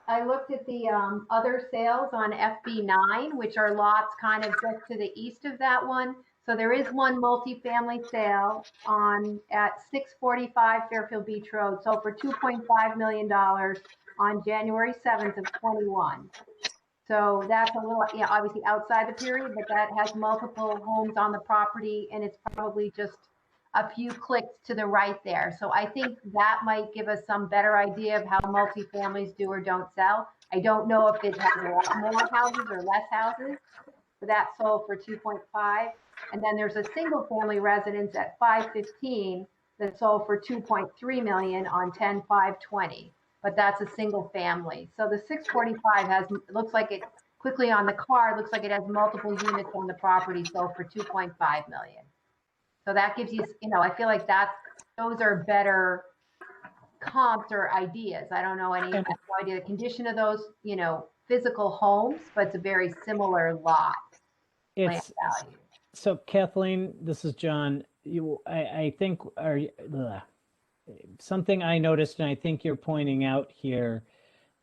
I looked at the other sales on FB9, which are lots kind of just to the east of that one. So there is one multifamily sale at 645 Fairfield Beach Road, sold for $2.5 million on January 7th of 21. So that's a little, obviously outside the period, but that has multiple homes on the property, and it's probably just a few clicks to the right there. So I think that might give us some better idea of how multifamilies do or don't sell. I don't know if it has a lot more houses or less houses, but that sold for 2.5. And then there's a single family residence at 515 that sold for 2.3 million on 10/5/20. But that's a single family. So the 645 looks like it quickly on the card, looks like it has multiple units on the property, sold for 2.5 million. So that gives you, I feel like those are better comps or ideas. I don't know I have no idea the condition of those, physical homes, but it's a very similar lot. Land value. So Kathleen, this is John. I think something I noticed, and I think you're pointing out here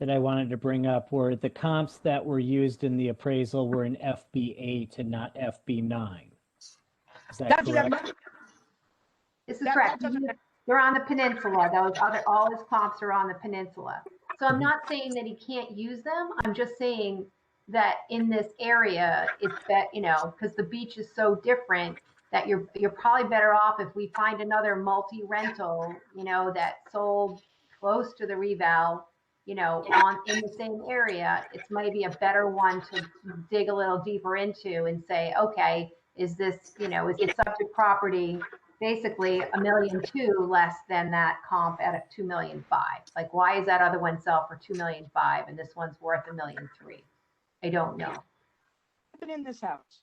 that I wanted to bring up, were the comps that were used in the appraisal were in FB8 and not FB9. Is that correct? This is correct. They're on the peninsula. All his comps are on the peninsula. So I'm not saying that he can't use them. I'm just saying that in this area, it's that, because the beach is so different, that you're probably better off if we find another multi-rental, that sold close to the reval, in the same area. It's maybe a better one to dig a little deeper into and say, okay, is this, is the subject property basically $1.2 million less than that comp at $2.5 million? Like, why is that other one sell for $2.5 million and this one's worth $1.3 million? I don't know. I've been in this house.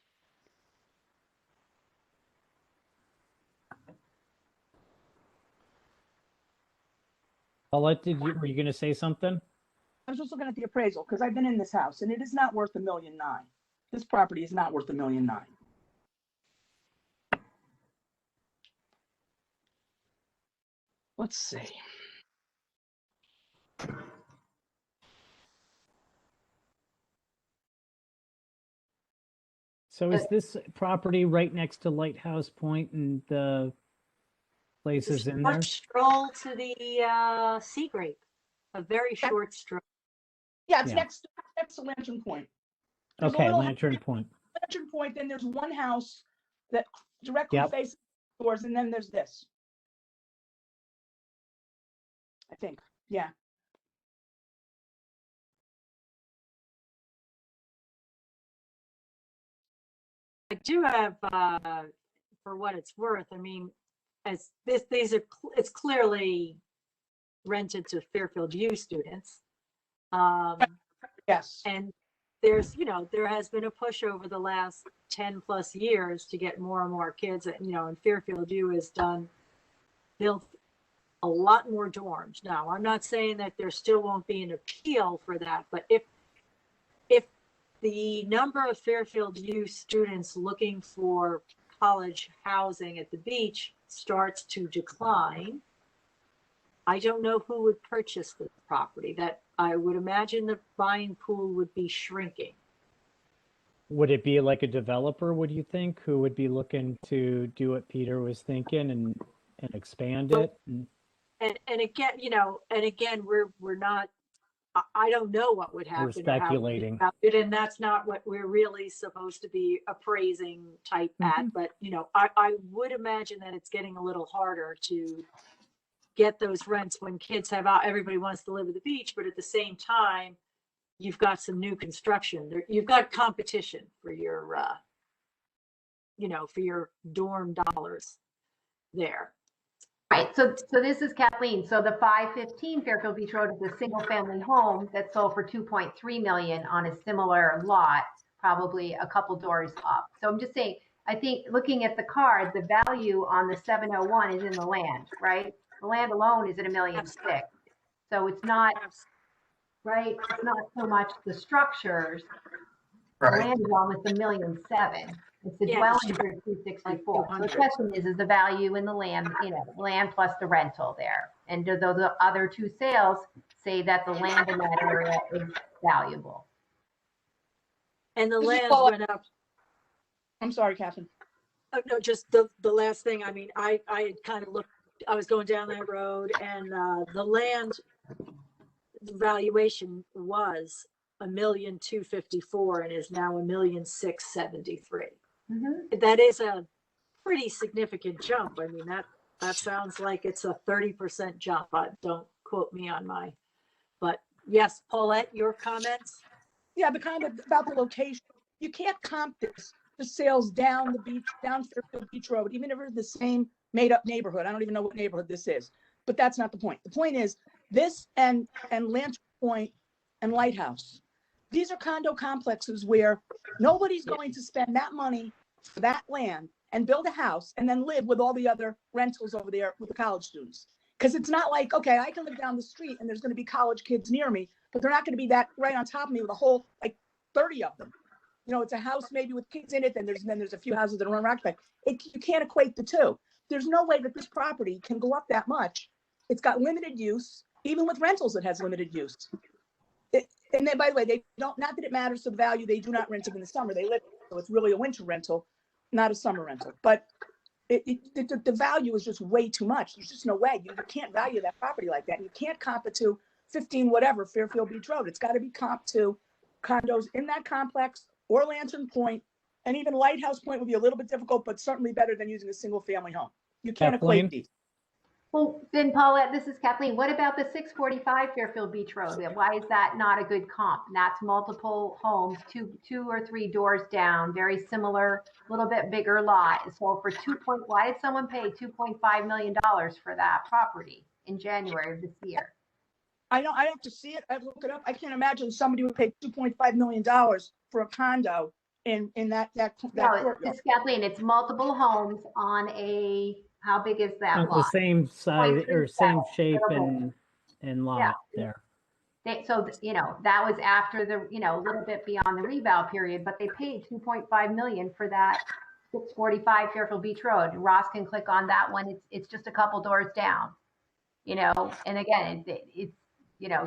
Paulette, were you going to say something? I was just looking at the appraisal because I've been in this house and it is not worth $1.9 million. This property is not worth $1.9 million. Let's see. So is this property right next to Lighthouse Point and places in Short there. stroll to the Sea Grape, a very short stroll. Yeah, it's Yeah. next to Lantern Point. There's a Okay, little Lantern Point. Lantern Point, then there's one house that directly Yep. faces the doors, and then there's this. I think, yeah. I do have, for what it's worth, I mean, as these are, it's clearly rented to Fairfield U students. Yes. And there's, there has been a push over the last 10 plus years to get more and more kids, and Fairfield U has built a lot more dorms. Now, I'm not saying that there still won't be an appeal for that, but if the number of Fairfield U students looking for college housing at the beach starts to decline, I don't know who would purchase the property. That I would imagine the buying pool would be shrinking. Would it be like a developer, would you think, who would be looking to do what Peter was thinking and expand it? And again, we're not, I don't know what would happen. We're or how it would speculating. happen, and that's not what we're really supposed to be appraising type at. But, I would imagine that it's getting a little harder to get those rents when kids have out, everybody wants to live at the beach, but at the same time, you've got some new construction. You've got competition for your, for your dorm dollars there. Right, so this is Kathleen. So the 515 Fairfield Beach Road is a single family home that sold for 2.3 million on a similar lot, probably a couple doors up. So I'm just saying, I think looking at the card, the value on the 701 is in the land, right? The land alone is at $1.6 million. So it's not, right? It's not so much the structures. The Right. land is almost $1.7 million. It's the Yeah, dwelling it's for 264. So the 200. question is the value in the land, land plus the rental there. And do those other two sales say that the land in that area is valuable? And the This is land Paula. went up. I'm sorry, Catherine. Oh, no, just the last thing. I mean, I had kind of looked, I was going down that road, and the land valuation was $1,254,000 and is now $1,673,000. Mm-hmm. That is a pretty significant jump. I mean, that sounds like it's a 30% jump. Don't quote me on but yes, Paulette, your comments? Yeah, the comment about the location. You can't comp this to sales down the beach, down Fairfield Beach Road, even if it's the same made-up neighborhood. I don't even know what neighborhood this is, but that's not the point. The point is this and Lantern Point and Lighthouse. These are condo complexes where nobody's going to spend that money for that land and build a house and then live with all the other rentals over there with the college students. Because it's not like, okay, I can live down the street and there's going to be college kids near me, but they're not going to be that right on top of me with a whole, like 30 of them. It's a house maybe with kids in it, then there's a few houses that are unoccupied. You can't equate the two. There's no way that this property can go up that much. It's got limited use. Even with rentals, it has limited use. And then, by the way, they don't, not that it matters to the value, they do not rent it in the summer. They live, so it's really a winter rental, not a summer rental. But the value is just way too much. There's just no way. You can't value that property like that. You can't comp it to 15 whatever Fairfield Beach Road. It's got to be comped to condos in that complex or Lantern Point, and even Lighthouse Point would be a little bit difficult, but certainly better than using a single family home. You can't Kathleen? equate these. Well, then Paulette, this is Kathleen. What about the 645 Fairfield Beach Road? Why is that not a good comp? That's multiple homes, two or three doors down, very similar, little bit bigger lot. So for why did someone pay $2.5 million for that property in January of this year? I have to see it. I look it up. I can't imagine somebody would pay $2.5 million for a condo in that No, courtyard. it's Kathleen. It's multiple homes on how big is that The lot? same size or same 0.37 shape total. and lot Yeah. there. So, that was after the, a little bit beyond the reval period, but they paid $2.5 million for that 645 Fairfield Beach Road. Ross can click on that one. It's just a couple doors down, and again, it's,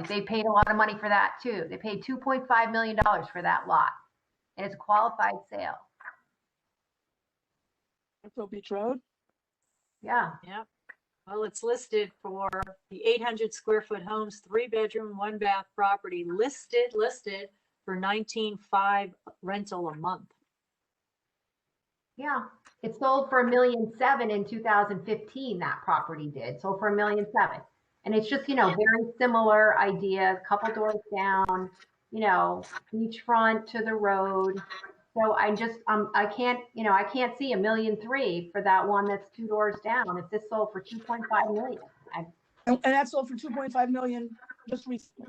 they paid a lot of money for that too. They paid $2.5 million for that lot, and it's a qualified sale. Fairfield Beach Road. Yeah. Yep. Well, it's listed for the 800 square foot homes, 3-bedroom, 1-bath property, listed for 19.5 rental a month. Yeah, it sold for $1.7 million in 2015. That property did sold for $1.7 million, and it's just very similar idea. A couple doors down, beachfront to the road. So I can't see $1.3 million for that one that's 2 doors down. If this sold for $2.5 million, And that sold for 2.5 million just recently.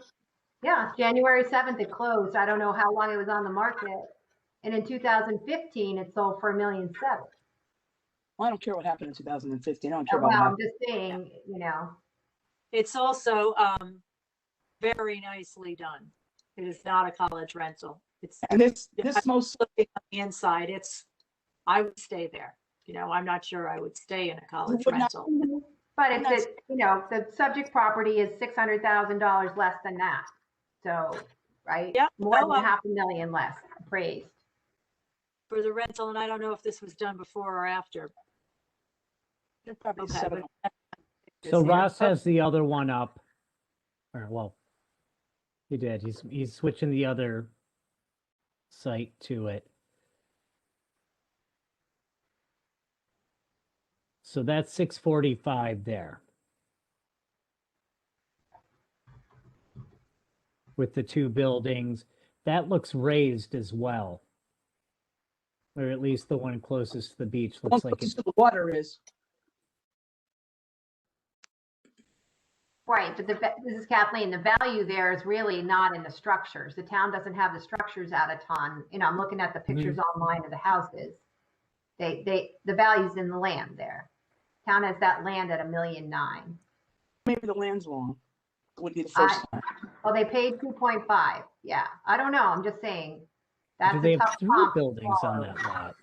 yeah, January 7th it closed. I don't know how long it was on the market, and in 2015 it sold for $1.7 million. Well, I don't care what happened in 2015. I don't care Well, about I'm that. just saying, It's also very nicely done. It is not a college rental. It's And this most, looking on the inside. I would stay there. I'm not sure I would stay in a college would not- rental. but And it's the subject property is $600,000 less than that. So, right? Yeah, More no, than $500,000 less appraised. For the rental, and I don't know if this was done before or after. they're probably Okay, 7. So Yeah. Ross has the other one up. Or well, he did. He's switching the other site to it. So that's 645 there. With the 2 buildings. That looks raised as well. Or at least the one closest to the beach looks like it's The water is. Right, but this is Kathleen. The value there is really not in the structures. The town doesn't have the structures out a ton. I'm looking at the pictures online of the houses. The value's in the land there. Town has that land at $1.9 million. Maybe the land's long. It would be the first time. Well, they paid 2.5. Yeah, I don't know. I'm just saying. That's Do they a have tough 3 comp to buildings on swallow. that lot?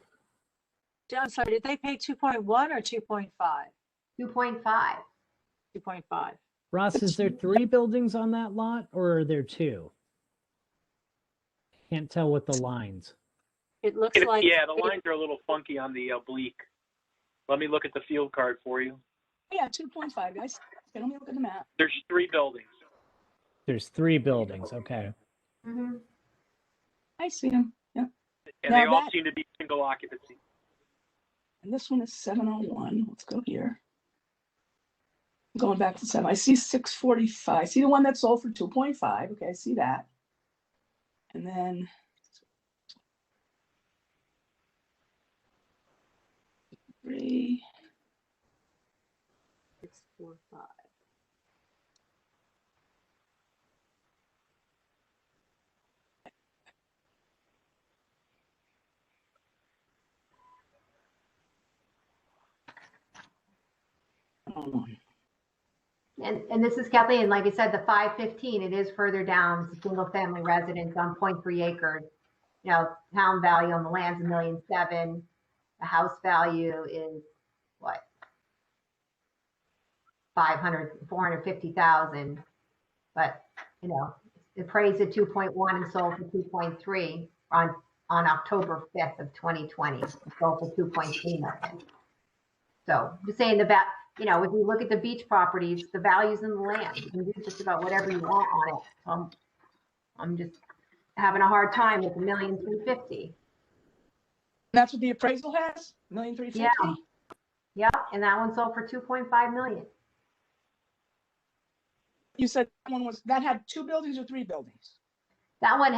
I'm sorry, did they pay 2.1 or 2.5? 2.5. 2.5. Ross, is there 3 buildings on that lot or are there 2? Can't tell with the lines. It looks like. Yeah, the lines are a little funky on the oblique. Let me look at the field card for you. Yeah, 2.5, guys. Okay, let me look at the map. There's 3 buildings. There's 3 buildings. Okay. Mm-hmm. I see them. Yeah. And Now they all that- seem to be single occupancy. And this one is 701. Let's go here. Going back to 7. I see 645. See the one that sold for 2.5. Okay, I see that. And then 3. 645. And this is Kathleen. Like I said, the 515, it is further down. It's a single family residence on 0.3 acres. Town value on the land's $1.7 million. The house value is what? 450,000. But, appraised at 2.1 and sold for 2.3 on October 5th of 2020. It sold for 2.3 million. So just saying if you look at the beach properties, the value's in the land. You can do just about whatever you want on it. I'm just having a hard time with $1.35 million. That's what the appraisal has? $1.35 million? Yeah. Yeah, and that one sold for 2.5 million. You said that had 2 buildings or 3 buildings? That one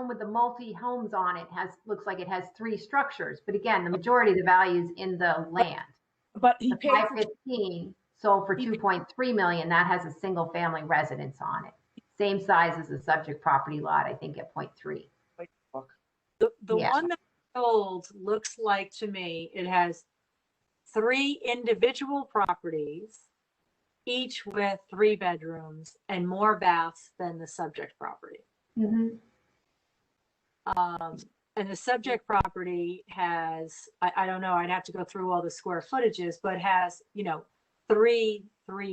with the multi homes on it looks like it has 3 structures. But again, the majority of the value is in the land. But he The paid for 515 sold for 2.3 million. That has a single family residence on it. Same size as the subject property lot, I think at 0.3. The Yeah. one that sold looks like to me, it has 3 individual properties, each with 3 bedrooms and more baths than the subject property. Mm-hmm. And the subject property has, I don't know, I'd have to go through all the square footages, but has, 3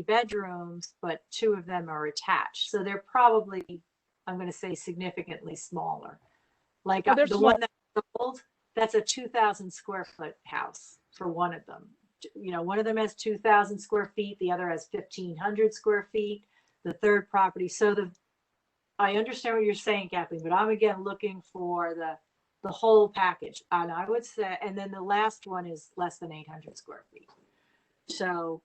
bedrooms, but 2 of them are attached. So they're probably, I'm going to say, significantly smaller. Like Oh, they're the small. one that sold, that's a 2,000 square foot house for one of them. one of them has 2,000 square feet, the other has 1,500 square feet, the third property. So I understand what you're saying, Kathleen, but I'm again looking for the whole package. And I would say, and then the last one is less than 800 square feet. So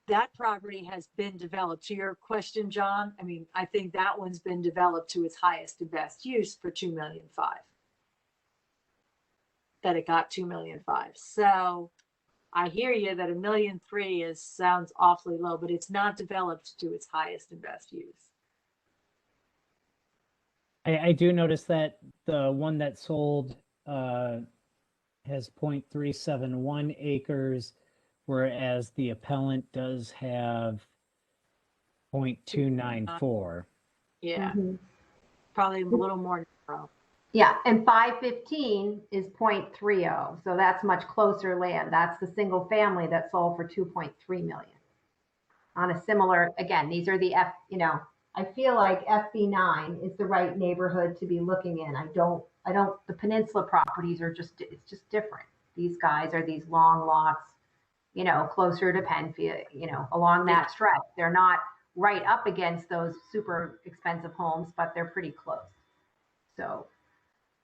that property has been developed. To your question, John, I mean, I think that one's been developed to its highest and best use for 2.5 million. That it got 2.5 million. So I hear you that 1.3 million sounds awfully low, but it's not developed to its highest and best use. I do notice that the one that sold has 0.371 acres, whereas the appellant does have 0.294. Yeah, Mhm. probably a little more narrow. Yeah, and 515 is 0.30, so that's much closer land. That's the single family that sold for 2.3 million. On a similar, again, these are the I feel like FB9 is the right neighborhood to be looking in. The Peninsula properties are it's just different. These guys are these long lots, closer to Penfield, along that stretch. They're not right up against those super expensive homes, but they're pretty close. So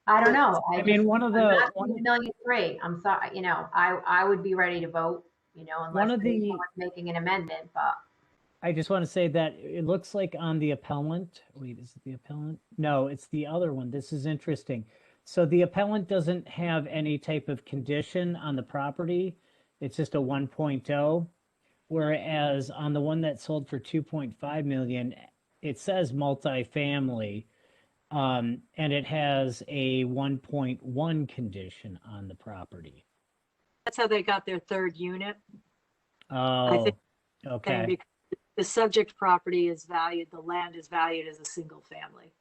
I don't know. I mean, one of the- $1.3 million. I'm sorry, I would be ready to vote, unless someone's making an amendment, but. I just want to say that it looks like on the appellant, wait, is it the appellant? No, it's the other one. This is interesting. So the appellant doesn't have any type of condition on the property. It's just a 1.0. Whereas on the one that sold for 2.5 million, it says multifamily, and it has a 1.1 condition on the property. That's how they got their third unit. Oh, think- okay. And because the subject property is valued, the land is valued as a single family.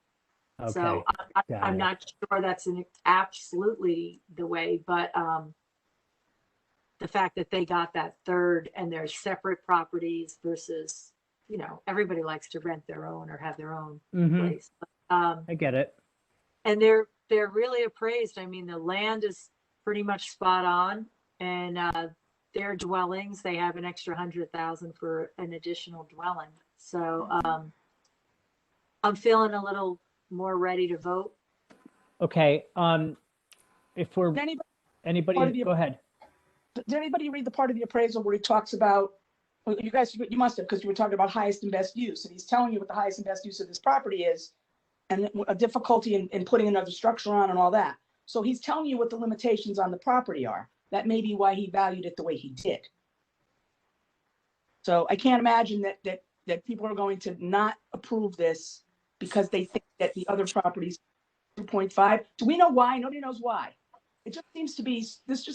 Okay. So got I'm it. not sure that's absolutely the way, but the fact that they got that third and they're separate properties versus, everybody likes to rent their own or have their own Mhm. place. I get it. And they're really appraised. I mean, the land is pretty much spot on, and their dwellings, they have an extra 100,000 for an additional dwelling. So I'm feeling a little more ready to vote. Okay. If we're Did anybody, part of the- go ahead. anybody read the part of the appraisal where he talks about, well, you guys, you must have, because you were talking about highest and best use, and he's telling you what the highest and best use of this property is, and a difficulty in putting another structure on and all that. So he's telling you what the limitations on the property are. That may be why he valued it the way he did. So I can't imagine that people are going to not approve this because they think that the other properties 2.5. Do we know why? Nobody knows why. This just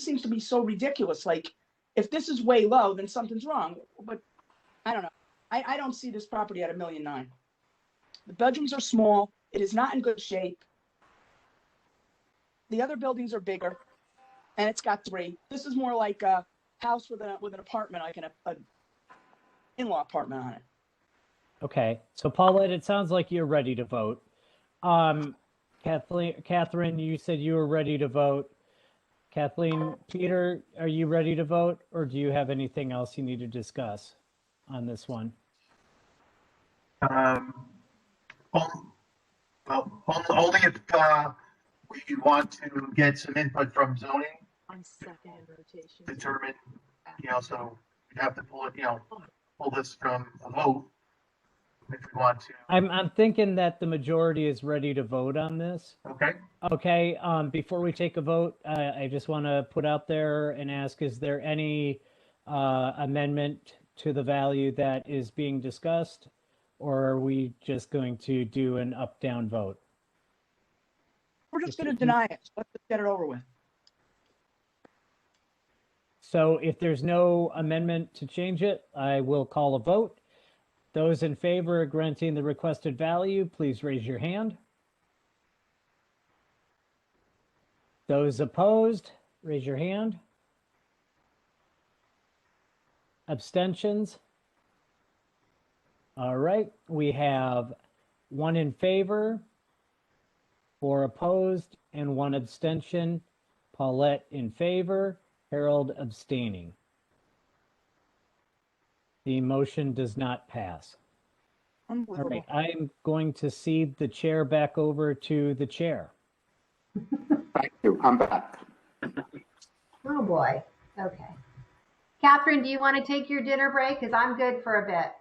seems to be so ridiculous. Like, if this is way low, then something's wrong. But I don't know. I don't see this property at $1.9 million. The bedrooms are small. It is not in good shape. The other buildings are bigger, and it's got 3. This is more like a house with an apartment, like an in-law apartment on it. Okay. So Paulette, it sounds like you're ready to vote. Catherine, you said you were ready to vote. Kathleen, Peter, are you ready to vote, or do you have anything else you need to discuss on this one? Only if we want to get some input from zoning, On second rotation. determine, so we'd have to pull it, pull this from a vote if we want to. I'm thinking that the majority is ready to vote on this. Okay. Okay, before we take a vote, I just want to put out there and ask, is there any amendment to the value that is being discussed? Or are we just going to do an up-down vote? We're just going to deny it. Let's just get it over with. So if there's no amendment to change it, I will call a vote. Those in favor of granting the requested value, please raise your hand. Those opposed, raise your hand. Abstentions? All right, we have 1 in favor, 4 opposed, and 1 abstention. Paulette in favor. Harold abstaining. The motion does not pass. All right, Unbelievable. I'm going to cede the chair back over to the chair. Thank you. I'm back. Oh, boy. Okay. Catherine, do you want to take your dinner break? Because I'm good for a bit.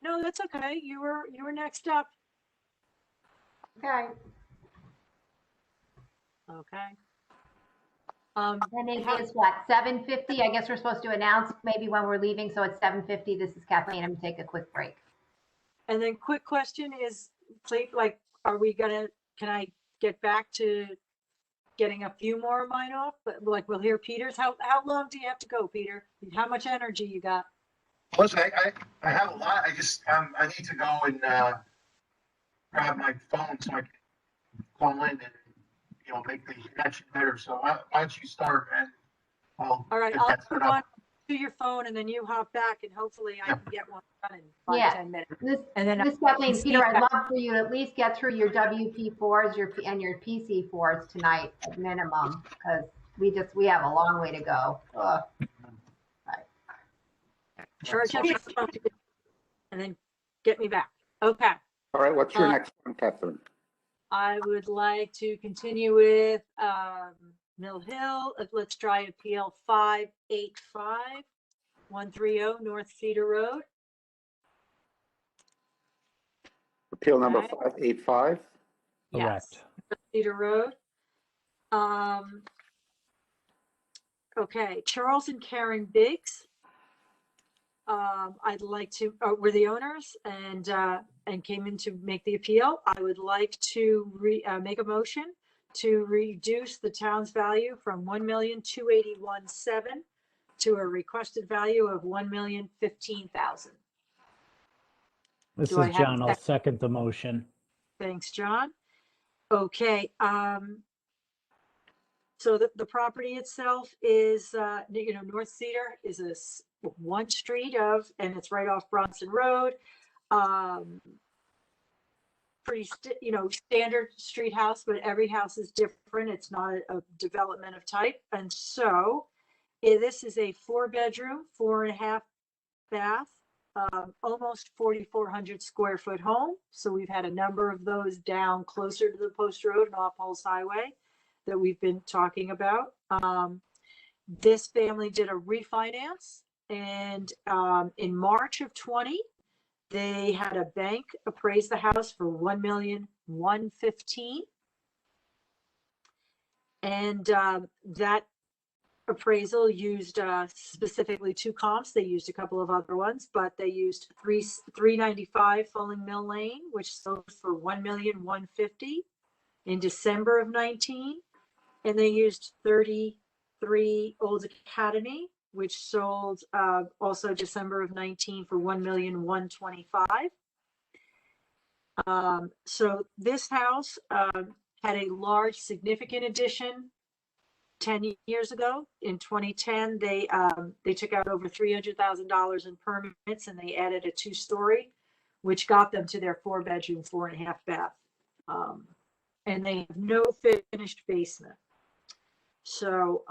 No, that's okay. You were next up. Okay. Okay. And it is what, 7:50? I guess we're supposed to announce maybe when we're leaving, so it's 7:50. This is Kathleen. I'm gonna take a quick break. And then quick question is, please, like, can I get back to getting a few more of mine off? But like, we'll hear Peter's. How long do you have to go, Peter? How much energy you got? Listen, I have a lot. I need to go and grab my phone so I can call in and, make the connection better. So why don't you start and I'll. All right, get I'll that set move up. on to your phone and then you hop back and hopefully I can get one done in 5, Yeah. 10 minutes. This, And then Miss Kathleen, see Peter, I'd that- love for you to at least get through your WP4s and your PC4s tonight at minimum, because we have a long way to go. Ugh. charge up your phone and then get me back. Okay. All right, what's your Uh, next one, Catherine? I would like to continue with Mill Hill. Let's try appeal 585 130 North Cedar Road. Appeal number okay. 585. Yes, Cedar Road. Okay, Charles and Karen Biggs. I'd like to, were the owners and came in to make the appeal. I would like to make a motion to reduce the town's value from 1,281,700 to a requested value of 1,015,000. This Do I is have a John. I'll second the motion. Thanks, John. Okay, so the property itself is, North Cedar is one street and it's right off Bronson Road. Pretty, standard street house, but every house is different. It's not a development of type. And so this is a 4-bedroom, 4.5 bath, almost 4,400 square foot home. So we've had a number of those down closer to the Post Road and off Hulse Highway that we've been talking about. This family did a refinance, and in March of 20, they had a bank appraise the house for $1,115,000, and that appraisal used specifically 2 comps. They used a couple of other ones, but they used 395 Fulling Mill Lane, which sold for $1,150,000 in December of 19. And they used 33 Old Academy, which sold also December of 19 for $1,125,000. So this house had a large, significant addition 10 years ago. In 2010, they took out over $300,000 in permits and they added a 2-story, which got them to their 4-bedroom, 4.5 bath. And they have no finished basement. So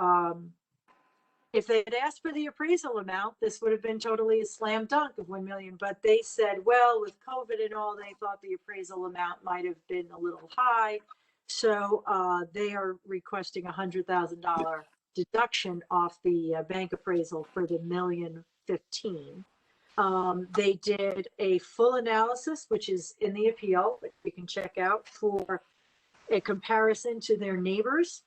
if they had asked for the appraisal amount, this would have been totally a slam dunk of 1 million. But they said, well, with COVID and all, they thought the appraisal amount might have been a little high. So they are requesting $100,000 deduction off the bank appraisal for the $1,015,000. They did a full analysis, which is in the appeal, which you can check out, for a comparison to their neighbors.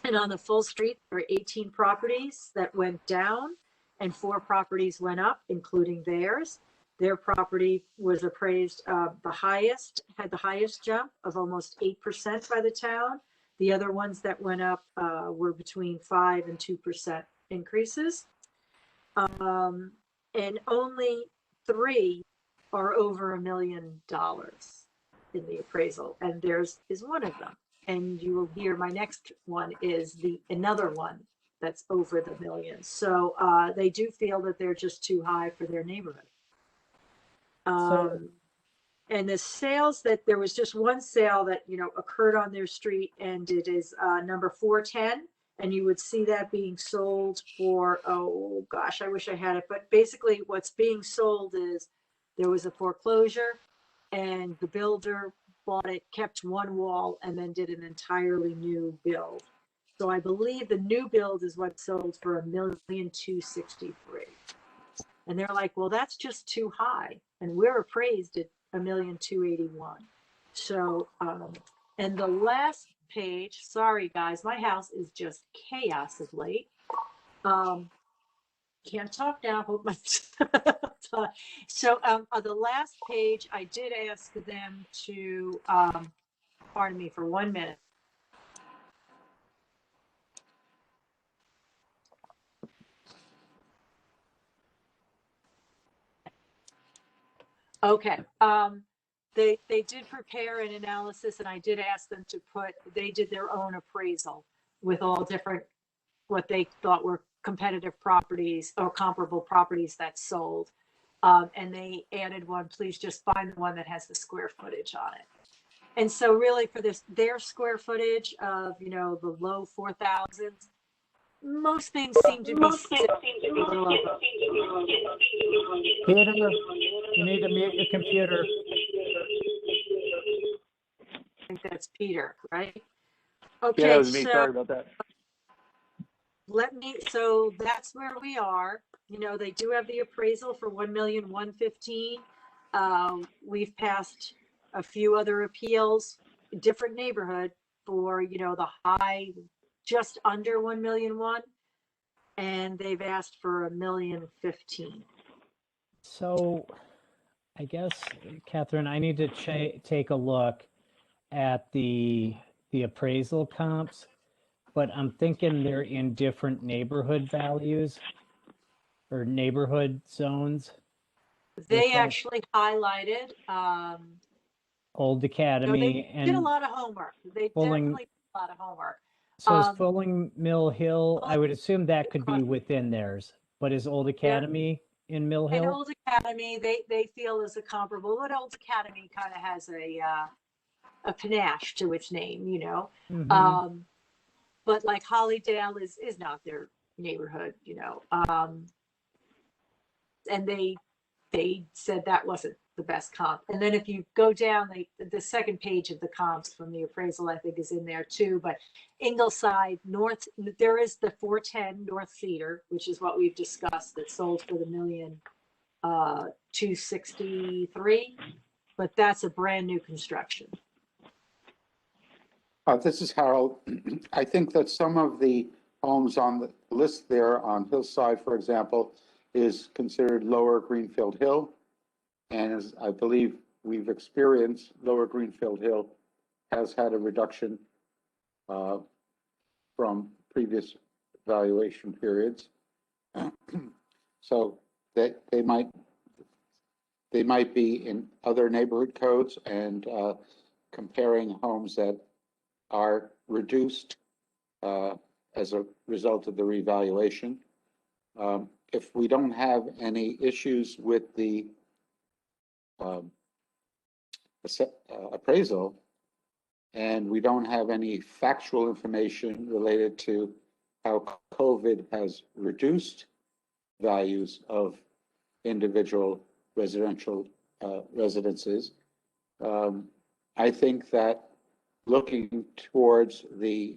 And on the full street, there were 18 properties that went down and 4 properties went up, including theirs. Their property was appraised had the highest jump of almost 8% by the town. The other ones that went up were between 5 and 2% increases. And only 3 are over $1 million in the appraisal. And theirs is one of them. And you will hear my next one is another one that's over the million. So they do feel that they're just too high for their neighborhood. And the sales, that there was just one sale that occurred on their street, and it is number 410, And you would see that being sold for, oh gosh, I wish I had it, but basically what's being sold is there was a foreclosure and the builder bought it, kept one wall, and then did an entirely new build. So I believe the new build is what sold for $1,263,000. And they're like, well, that's just too high. And we're appraised at $1,281,000. So, and the last page, sorry guys, my house is just chaos of late. Can't talk now, hope my so on the last page, I did ask them to pardon me for 1 minute. Okay, they did prepare an analysis, and I did ask them to put, they did their own appraisal with all different, what they thought were competitive properties or comparable properties that sold. And they added one, please just find the one that has the square footage on it. And so really for this, their square footage of, you know, the low 4,000s, most things seem to be a little over. Peter, you need to mute your computer. I think that's Peter, right? Yeah, Okay, that was me. so Sorry about that. so that's where we are. You know, they do have the appraisal for $1,115,000. We've passed a few other appeals, different neighborhood for, you know, the high, just under 1,000,001, and they've asked for $1,015,000. So I guess, Catherine, I need to take a look at the appraisal comps, but I'm thinking they're in different neighborhood values or neighborhood zones. They Okay. actually highlighted, Old no, Academy they and did a lot of homework. They Fulling. definitely did a lot of homework. So is Fulling Mill Hill, I would assume that could be Fulling- within theirs, but is Old Academy in Mill And Hill? Old Academy, they feel is a comparable, but Old Academy kind of has a panache to its name, you know. Mhm. But like Hollydale is not their neighborhood, you know. And they said that wasn't the best comp. And then if you go down, the second page of the comps from the appraisal, I think, is in there too. But Ingleside North, there is the 410 North Cedar, which is what we've discussed, that sold for the $1,263,000, but that's a brand new construction. This is Harold. I think that some of the homes on the list there on Hillside, for example, is considered Lower Greenfield Hill. And as I believe we've experienced, Lower Greenfield Hill has had a reduction from previous valuation periods. So that they might be in other neighborhood codes, and comparing homes that are reduced as a result of the revaluation. If we don't have any issues with the appraisal, and we don't have any factual information related to how COVID has reduced values of individual residential residences, I think that looking towards the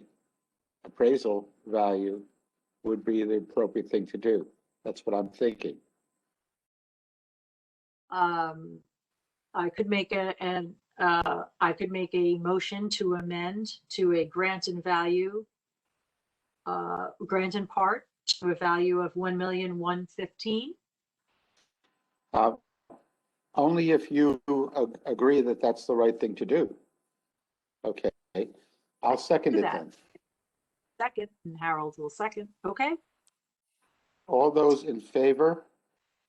appraisal value would be the appropriate thing to do. That's what I'm thinking. I could make a motion to amend to a grant in value, grant in part to a value of $1,115,000. Only if you agree that that's the right thing to do. Okay, I'll second Do it that. then. Second, and Harold will second. Okay. All those in favor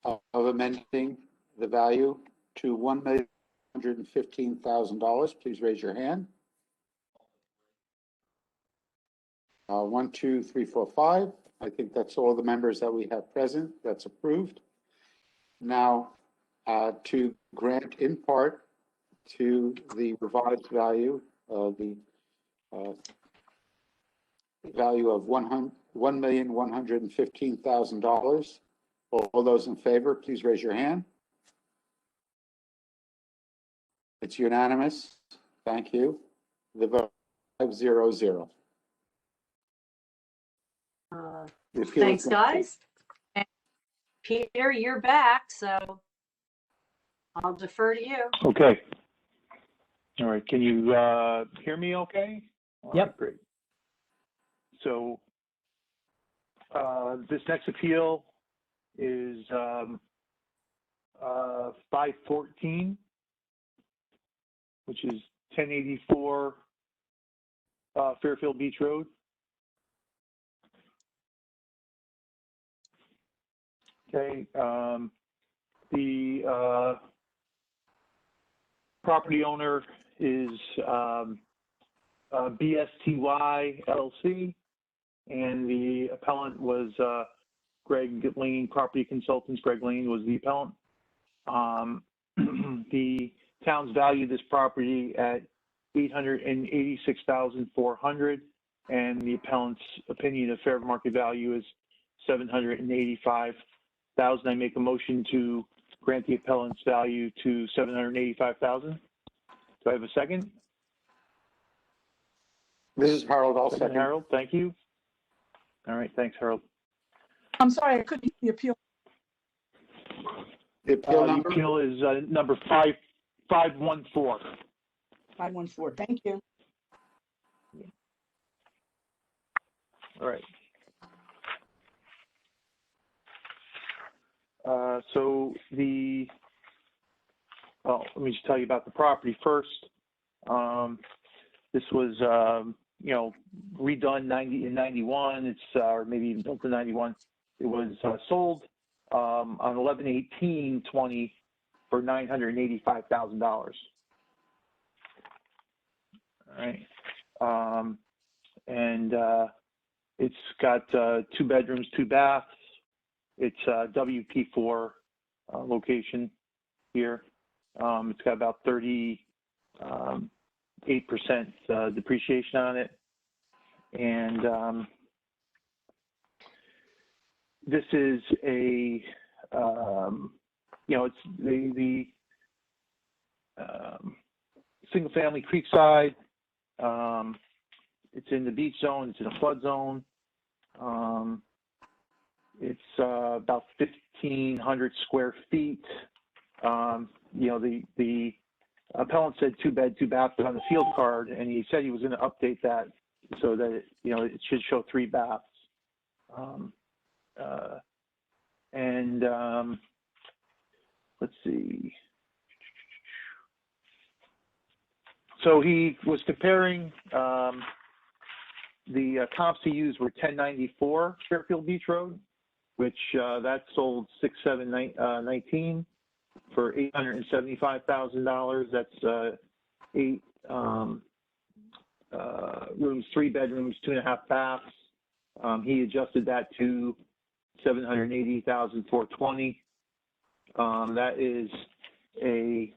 of amending the value to $1,115,000, please raise your hand. 1, 2, 3, 4, 5. I think that's all the members that we have present. That's approved. Now, to grant in part to the revised value of the value of $1,115,000. All those in favor, please raise your hand. It's unanimous. Thank you. The vote 5-0-0. The appeal Thanks, is- guys. And Peter, you're back, so I'll defer to you. Okay. All right. Can you hear me okay? All right, Yep. great. So this next appeal is 514, which is 1084 Fairfield Beach Road. Okay. The property owner is BSTY LLC, and the appellant was Greg Lane, Property Consultants. Greg Lane was the appellant. The town's valued this property at $886,400, and the appellant's opinion of fair market value is $785,000. I make a motion to grant the appellant's value to $785,000. Do I have a second? This is Harold. I'll second. Harold, thank you. All right, thanks, Harold. I'm sorry, I couldn't hear the appeal. The appeal The number? appeal is number 514. 514, thank you. All right. So well, let me just tell you about the property first. This was, redone in 91. It's, or maybe even built in 91. It was sold on 11/18/20 for $985,000. All right. And it's got 2 bedrooms, 2 baths. It's WP4 location here. It's got about 38% depreciation on it. And this is a, it's the single family Creekside. It's in the beach zone. It's in a flood zone. It's about 1,500 square feet. The appellant said 2 bed, 2 bath on the field card, and he said he was going to update that so that it should show 3 baths. Let's see. So he was comparing the comps he used were 1094 Fairfield Beach Road, which that sold 6/7/19 for $875,000. That's 8 rooms, 3 bedrooms, 2.5 baths. He adjusted that to $780,420. That is a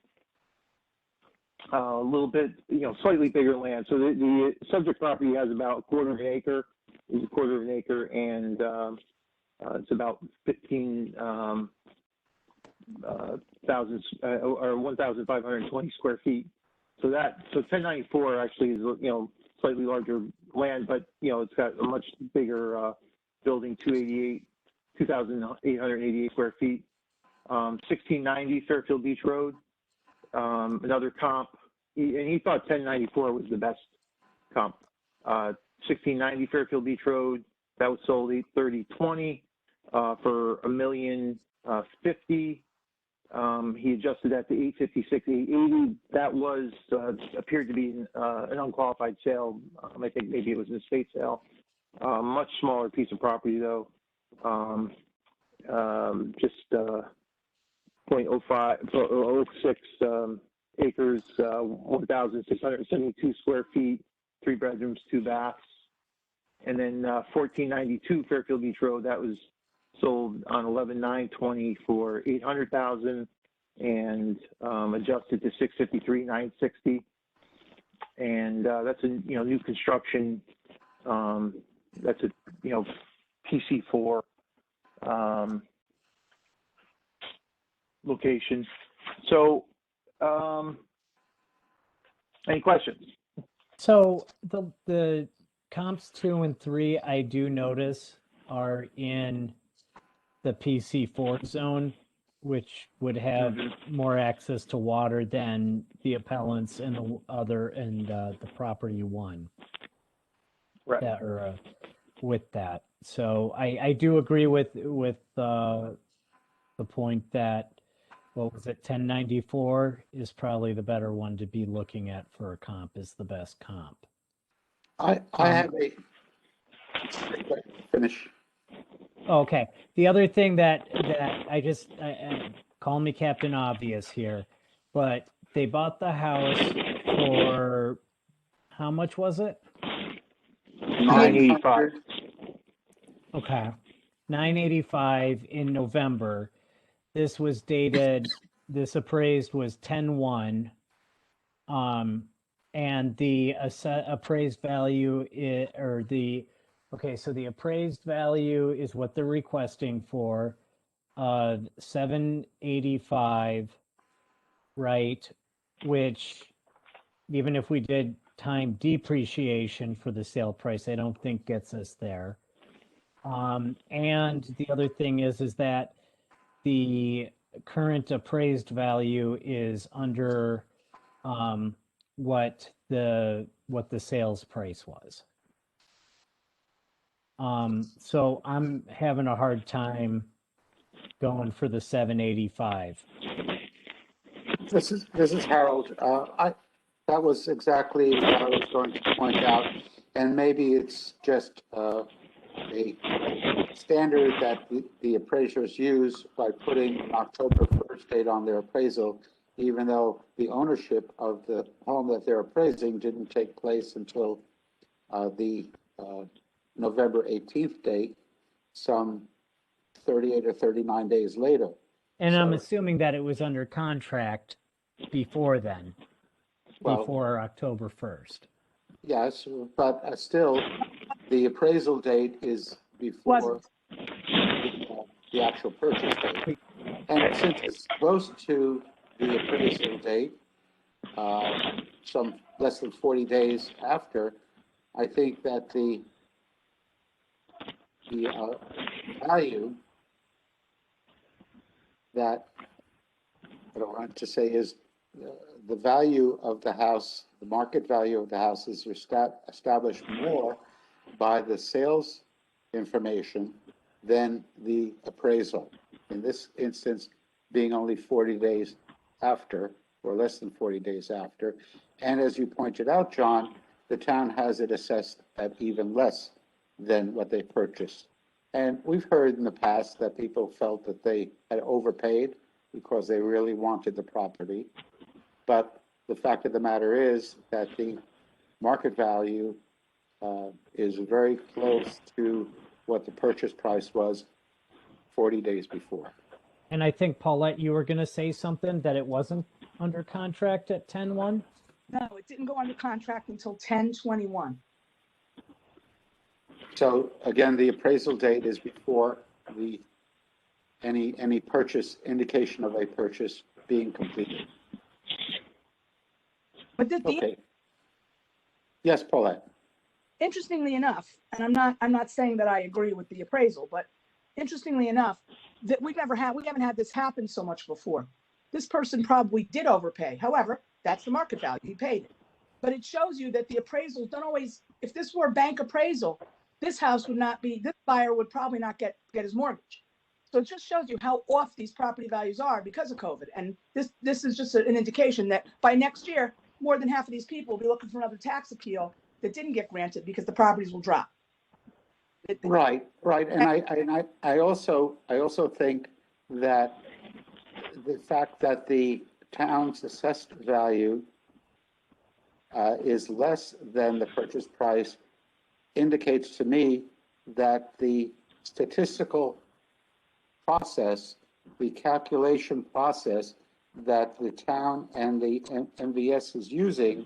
little bit, slightly bigger land. So the subject property has about a quarter of an acre, and it's about 1,520 square feet. So 1094 actually is, slightly larger land, but, it's got a much bigger building, 2,888 square feet. 1690 Fairfield Beach Road, another comp, and he thought 1094 was the best comp. 1690 Fairfield Beach Road, that was sold 8/30/20 for $1,050,000. He adjusted that to 856,880. That was appeared to be an unqualified sale. I think maybe it was an estate sale. Much smaller piece of property though. Just 0.06 acres, 1,672 square feet, 3 bedrooms, 2 baths. And then 1492 Fairfield Beach Road, that was sold on 11/9/20 for $800,000 and adjusted to $653,960. And that's a new construction that's a, you know, PC4 location. So, any questions? So the comps 2 and 3, I do notice are in the PC4 zone, which would have more access to water than the appellants and the other and the property 1 Right. that are with that. So I do agree with the point that, what was it, 1094 is probably the better one to be looking at for a comp, is the best comp. I have a, finish. Okay. The other thing that I call me Captain Obvious here, but they bought the house for, how much was it? 985. Okay. 985 in November. This was dated, this appraised was 10/1. And the appraised value so the appraised value is what they're requesting for, 785, right? Which, even if we did time depreciation for the sale price, I don't think gets us there. And the other thing is that the current appraised value is under what the sales price was. So I'm having a hard time going for the 785. This is Harold. That was exactly what I was going to point out, and maybe it's just a standard that the appraisers use by putting an October 1st date on their appraisal, even though the ownership of the home that they're appraising didn't take place until the November 18th date, some 38 or 39 days later. And I'm So- assuming that it was under contract before then, Well, before October 1st. yes, but still, the appraisal date is before the actual purchase date. And since it's close to the appraisal date, some less than 40 days after, I think that the value that what I want to say is the value of the house, the market value of the house is established more by the sales information than the appraisal. In this instance, being only 40 days after, or less than 40 days after. And as you pointed out, John, the town has it assessed at even less than what they purchased. And we've heard in the past that people felt that they had overpaid because they really wanted the property. But the fact of the matter is that the market value is very close to what the purchase price was 40 days before. And I think, Paulette, you were going to say something, that it wasn't under contract at 10/1? No, it didn't go under contract until 10/21. So again, the appraisal date is before any purchase, indication of a purchase being completed. But Okay. Yes, Paulette. interestingly enough, and I'm not saying that I agree with the appraisal, but interestingly enough, that we haven't had this happen so much before. This person probably did overpay. However, that's the market value. He paid it. But it shows you that the appraisals don't always, if this were a bank appraisal, this buyer would probably not get his mortgage. So it just shows you how off these property values are because of COVID. And this is just an indication that by next year, more than half of these people will be looking for another tax appeal that didn't get granted because the properties will drop. Right. And I also think that the fact that the town's assessed value is less than the purchase price indicates to me that the statistical process, the calculation process that the town and the MVS is using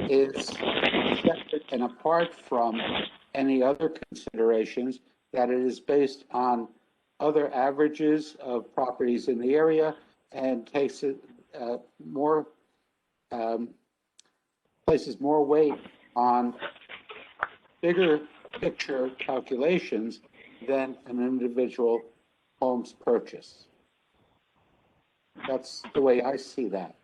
is separate and apart from any other considerations, that it is based on other averages of properties in the area and takes it more, places more weight on bigger picture calculations than an individual home's purchase. That's the way I see that.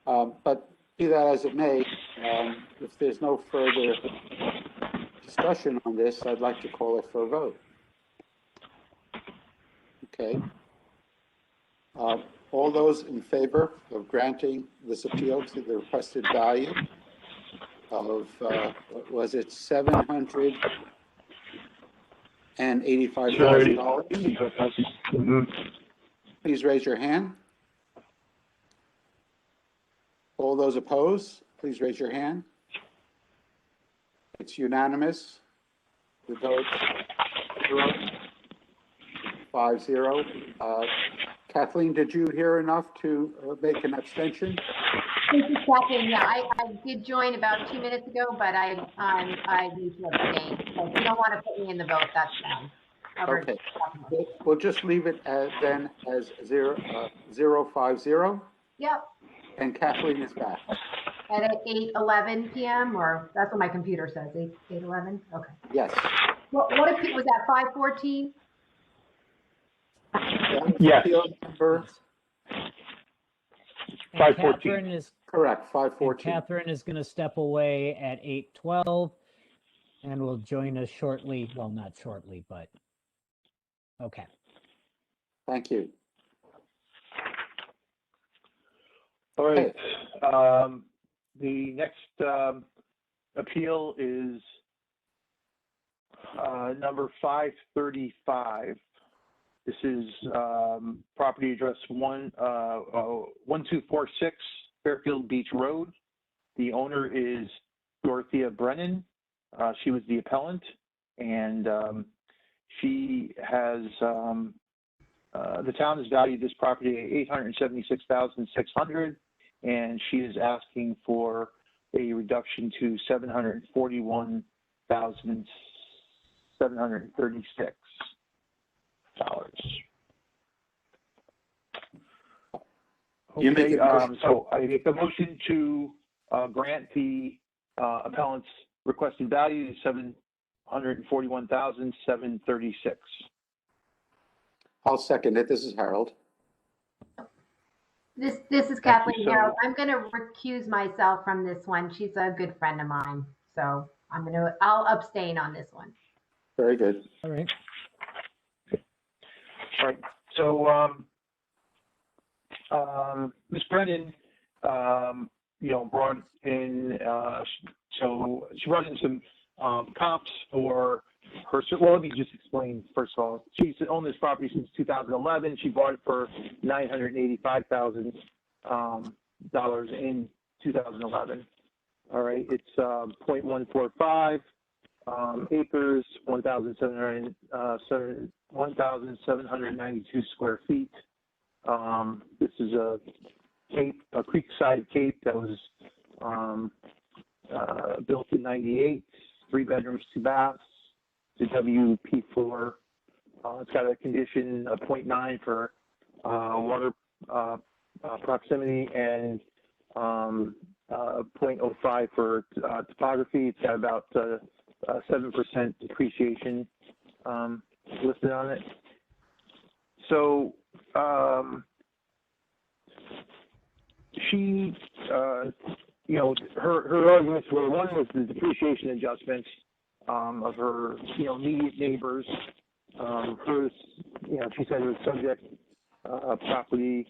But be that as it may, if there's no further discussion on this, I'd like to call it for a vote. Okay. All those in favor of granting this appeal to the requested value of, was it $785,000? Please raise your hand. All those opposed, please raise your hand. It's unanimous. The vote 5-0. Kathleen, did you hear enough to make an abstention? This is Kathleen. Yeah, I did join about 2 minutes ago, but I need to abstain. So if you don't want to put me in the vote, that's fine. Okay. We'll just leave it as 0-5-0. Yep. And Kathleen is back. At 8:11 p.m. or that's what my computer says. 8:11. Okay. Yes. What was that? 5:14. Yes. Appeal number, 5:14. Catherine is correct, and 5:14. Catherine is going to step away at 8:12 and will join us shortly. Well, not shortly, but okay. Thank you. All right. The next appeal is number 535. This is property address 1246 Fairfield Beach Road. The owner is Dorothea Brennan. She was the appellant, and she has the town has valued this property at $876,600, and she is asking for a reduction to $741,736. You make Okay, a motion. so I make a motion to grant the appellant's requested value to $741,736. I'll second it. This is Harold. This is Kathleen Harold. I'm going to recuse myself from this one. She's a good friend of mine, so I'll abstain on this one. Very good. All right. All right. So, Ms. Brennan, brought in, so she brought in some comps for her. Well, let me just explain. First of all, she's owned this property since 2011. She bought it for $985,000 in 2011. All right. It's 0.145 acres, 1,792 square feet. This is a creekside cape that was built in '98, 3 bedrooms, 2 baths. It's a WP4. It's got a condition of 0.9 for water proximity and 0.05 for topography. It's got about 7% depreciation listed on it. So she, her arguments were, one was the depreciation adjustments of her, immediate neighbors. Hers, she said it was subject property.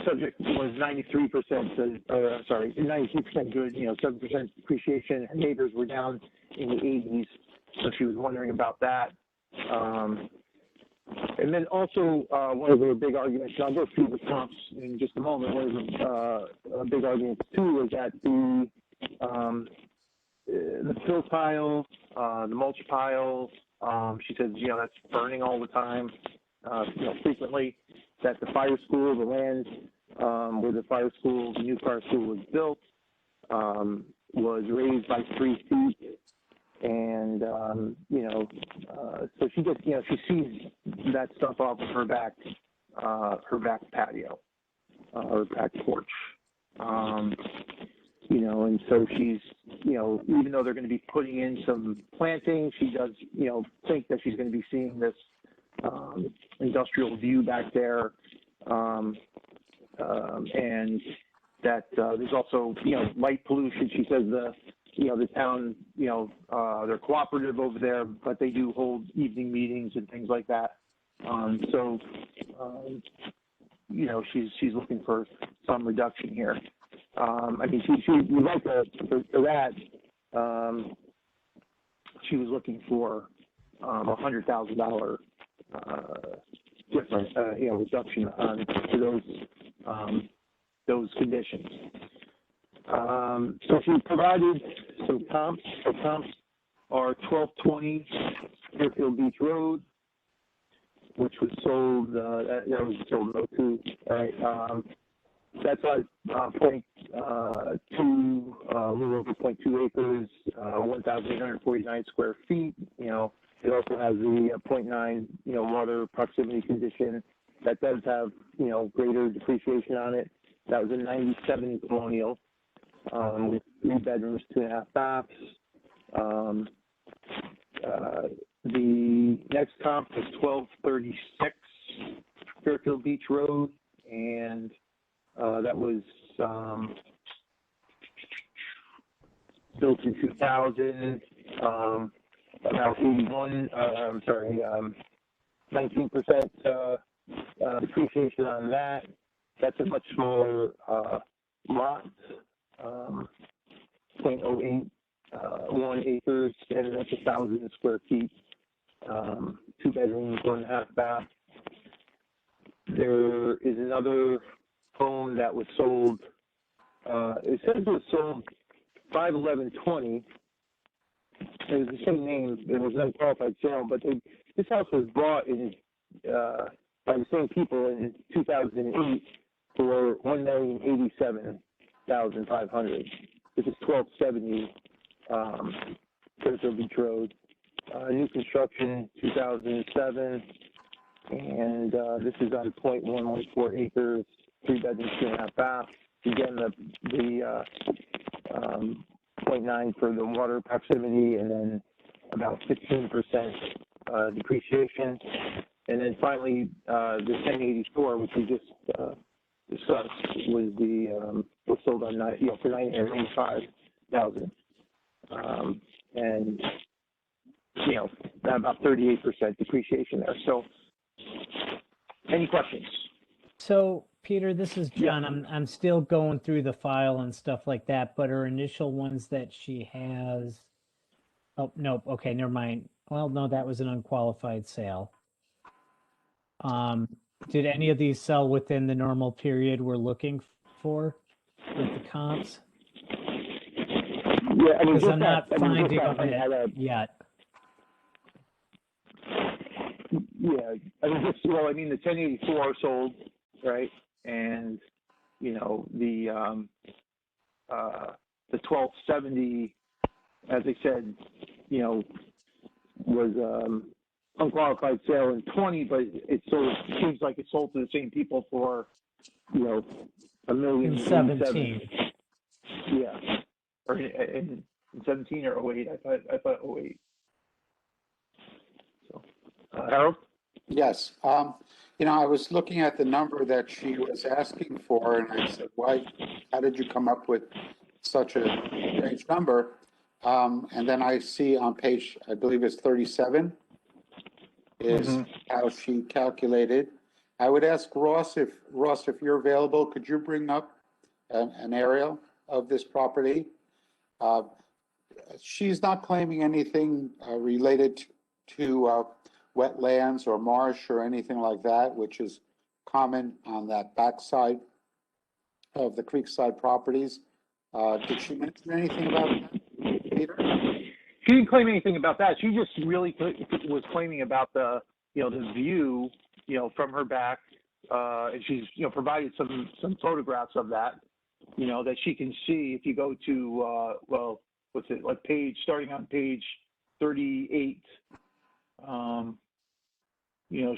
Subject was 93%, 93% good, 7% depreciation. Her neighbors were down in the 80s, so she was wondering about that. And then also one of the big arguments, and I'll go through the comps in just a moment. One of the big arguments too was that the fill pile, the mulch pile, she says, that's burning all the time, frequently. That the fire school, the land where the fire school, the new fire school was built, was raised by 3 feet. And, so she just, she sees that stuff off of her back patio, or back porch. And so she's, even though they're going to be putting in some planting, she does, think that she's going to be seeing this industrial view back there. And that there's also, light pollution. She says the town, they're cooperative over there, but they do hold evening meetings and things like that. She's looking for some reduction here. She would like for that. She was looking for $100,000 difference, reduction to those conditions. So she provided some comps. The comps are 1220 Fairfield Beach Road, which was sold. That was sold in 02. Right. That's a a little over 0.2 acres, 1,849 square feet. It also has the 0.9, water proximity condition. That does have, greater depreciation on it. That was a 97 colonial, with 3 bedrooms, 2.5 baths. The next comp is 1236 Fairfield Beach Road, and that was built in 2000, about 19% depreciation on that. That's a much smaller lot, 0.081 acres, and that's 1,000 square feet, 2 bedrooms, 1.5 bath. There is another home that was sold. It says it was sold 5/11/20. It was the same name. It was an unqualified sale, but this house was bought in by the same people in 2008 for $1,087,500. This is 1270 Fairfield Beach Road. New construction, 2007, and this is on 0.114 acres, 3 bedrooms, 2.5 baths. Again, the 0.9 for the water proximity, and then about 15% depreciation. And then finally, the 1084, which we just discussed, was sold on for $985,000, and about 38% depreciation there. So, any questions? So, Peter, this is John. I'm still going through the file and stuff like that, but her initial ones that she has. Oh, nope. Okay, never mind. Well, no, that was an unqualified sale. Did any of these sell within the normal period we're looking for with the comps? Yeah, because I'm not finding it yet. Yeah, the 1084 sold, right? And the 1270, as I said, was unqualified sale in 20, but it seems like it sold to the same people for $1,017,000. Yeah, or in 17 or 08. I thought 08. So, Harold? Yes. I was looking at the number that she was asking for, and I said, how did you come up with such a strange number? And then I see on page, I believe it's 37, is how she calculated. I would ask Ross, if you're available, could you bring up an aerial of this property? She's not claiming anything related to wetlands or marsh or anything like that, which is common on that backside of the creekside properties. Did she mention anything about that, Peter? She didn't claim anything about that. She just really was claiming about the, the view, from her back and she's, provided some photographs of that, that she can see if you go to, starting on page 38,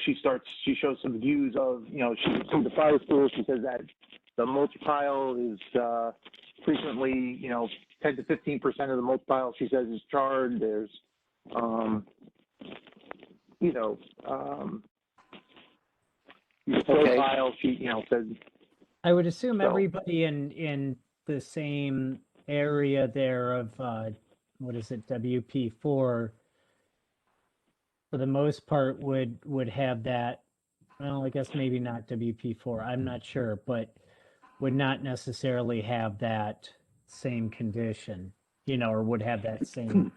she shows some views of, she can see the fire pool. She says that the mulch pile is frequently, 10 to 15% of the mulch pile, she says, is charred. There's, the Okay. pile, she, says. I would assume So- everybody in the same area there of, what is it, WP4, for the most part would have that. Well, I guess maybe not WP4. I'm not sure, but would not necessarily have that same condition, or would have that same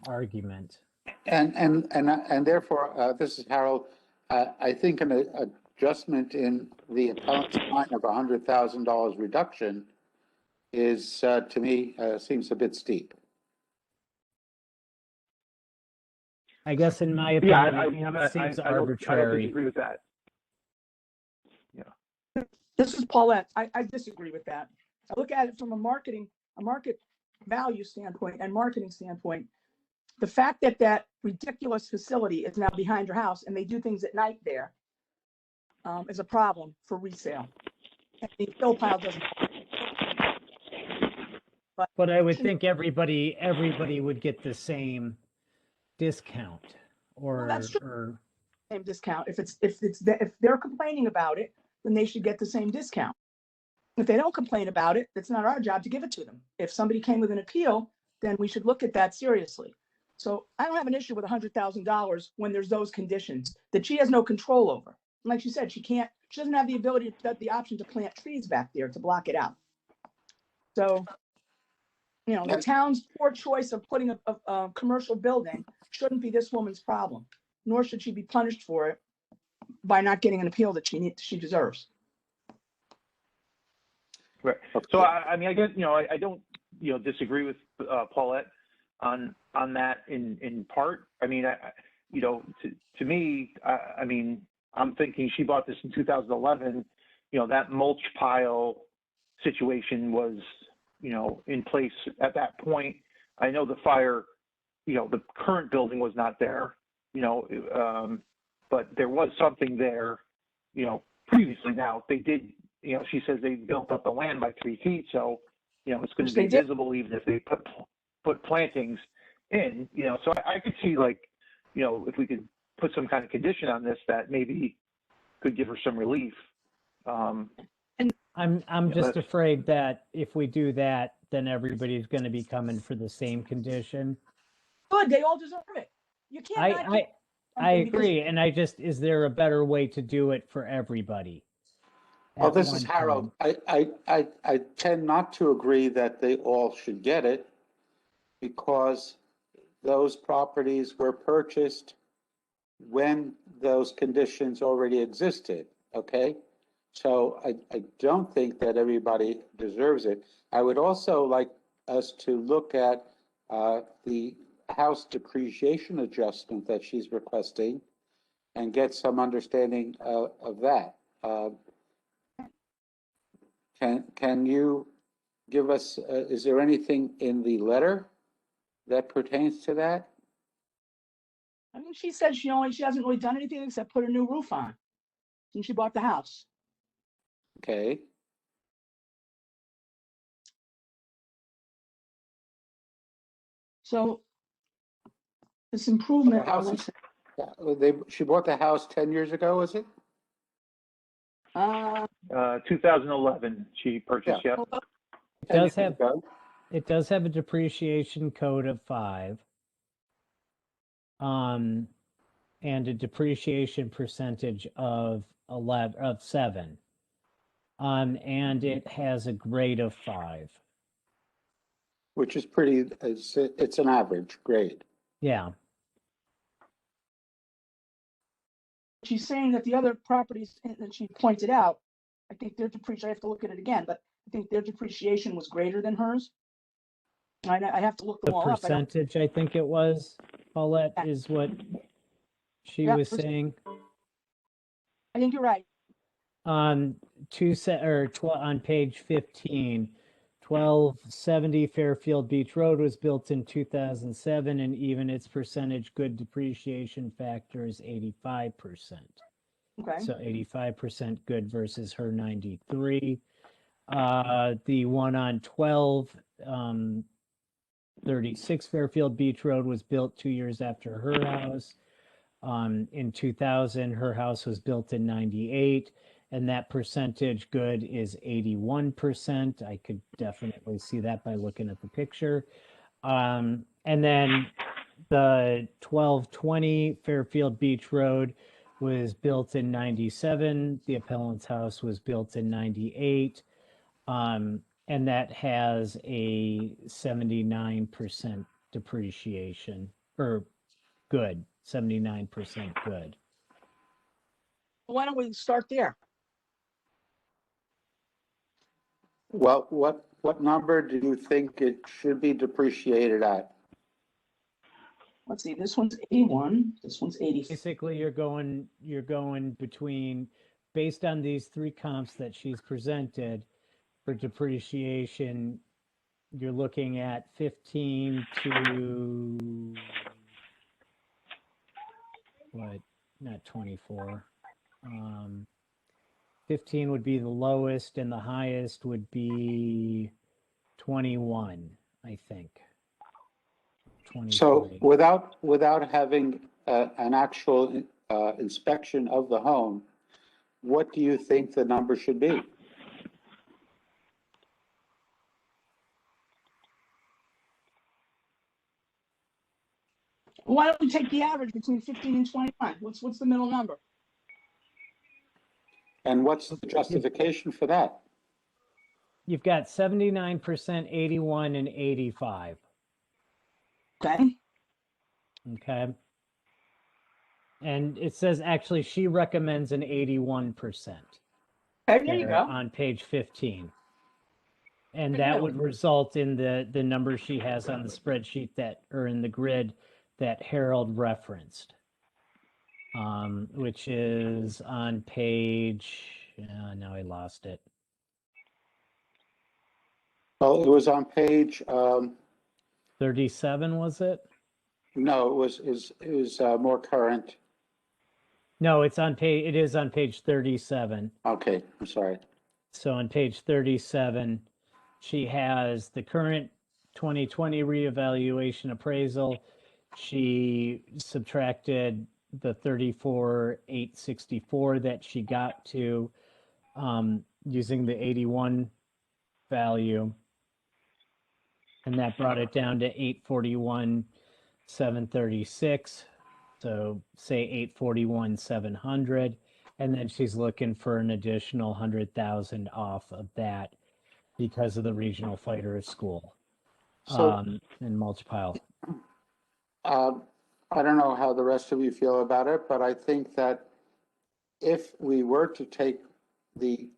argument. And therefore, this is Harold, I think an adjustment in the appellant's line of $100,000 reduction is, to me, seems a bit steep. I guess in my Yeah, opinion, it seems I don't arbitrary. disagree with that. This is Paulette. I disagree with that. I look at it from a market value standpoint and marketing standpoint. The fact that that ridiculous facility is now behind your house and they do things at night there is a problem for resale. And the fill pile doesn't. But I would think everybody would get the same discount, or, Well, that's true. or Same discount. If they're complaining about it, then they should get the same discount. If they don't complain about it, it's not our job to give it to them. If somebody came with an appeal, then we should look at that seriously. So I don't have an issue with $100,000 when there's those conditions that she has no control over. And like she said, she doesn't have the ability, the option to plant trees back there to block it out. So, the town's poor choice of putting a commercial building shouldn't be this woman's problem, nor should she be punished for it by not getting an appeal that she deserves. Right. So I mean, I guess, I don't, disagree with Paulette on that in part. I mean, to me, I mean, I'm thinking she bought this in 2011. That mulch pile situation was, in place at that point. I know the fire, the current building was not there, but there was something there, previously. Now they did, she says they built up the land by 3 feet, so it's going to be visible even if they put plantings in. So I could see, like, if we could put some kind of condition on this that maybe could give her some relief. I'm just afraid that if we do that, then everybody's going to be coming for the same condition. Good, they all deserve it. You can't. I agree, and is there a better way to do it for everybody? Well, this is Harold. I tend not to agree that they all should get it, because those properties were purchased when those conditions already existed, okay? So I don't think that everybody deserves it. I would also like us to look at the house depreciation adjustment that she's requesting and get some understanding of that. Can you give us, is there anything in the letter that pertains to that? I mean, she said she hasn't really done anything except put a new roof on since she bought the house. Okay. So this improvement. She bought the house 10 years ago, is it? 2011, she purchased. Yeah. Yep. It does have a depreciation code of 5. And a depreciation percentage of 7. And it has a grade of 5. Which is pretty, it's an average grade. Yeah. She's saying that the other properties that she pointed out, I think their depreciation, I have to look at it again, but I think their depreciation was greater than hers. I have to look them The all up. percentage, I think it was, Paulette, is what she was saying. I think you're right. On on page 15, 1270 Fairfield Beach Road was built in 2007, and even its percentage good depreciation factor is 85%. Okay. So 85% good versus her 93. The one on 36 Fairfield Beach Road was built 2 years after her house. In 2000, her house was built in 98, and that percentage good is 81%. I could definitely see that by looking at the picture. And then the 1220 Fairfield Beach Road was built in 97. The appellant's house was built in 98. And that has a 79% depreciation, or good, 79% good. Why don't we start there? Well, what number do you think it should be depreciated at? Let's see, this one's 81, this one's 80. Basically, you're going between, based on these three comps that she's presented for depreciation, you're looking at 15 to what? Not 24. 15 would be the lowest, and the highest would be 21, I think. 23. So without having an actual inspection of the home, what do you think the number should be? Why don't we take the average between 15 and 21? What's the middle number? And what's the justification for that? You've got 79%, 81, and 85. Okay. Okay. And it says actually she recommends an 81%. Okay, there you go. On page 15. And There you that go. would result in the number she has on the spreadsheet that, or in the grid that Harold referenced. Which is on page, now I lost it. Well, it was on page, 37, was it? no, it was more current. No, it is on page 37. Okay, I'm sorry. So on page 37, she has the current 2020 reevaluation appraisal. She subtracted the 34,864 that she got to using the 81 value. And that brought it down to 841,736. So say 841,700. And then she's looking for an additional 100,000 off of that because of the regional fighter school So, and mulch pile. I don't know how the rest of you feel about it, but I think that if we were to take the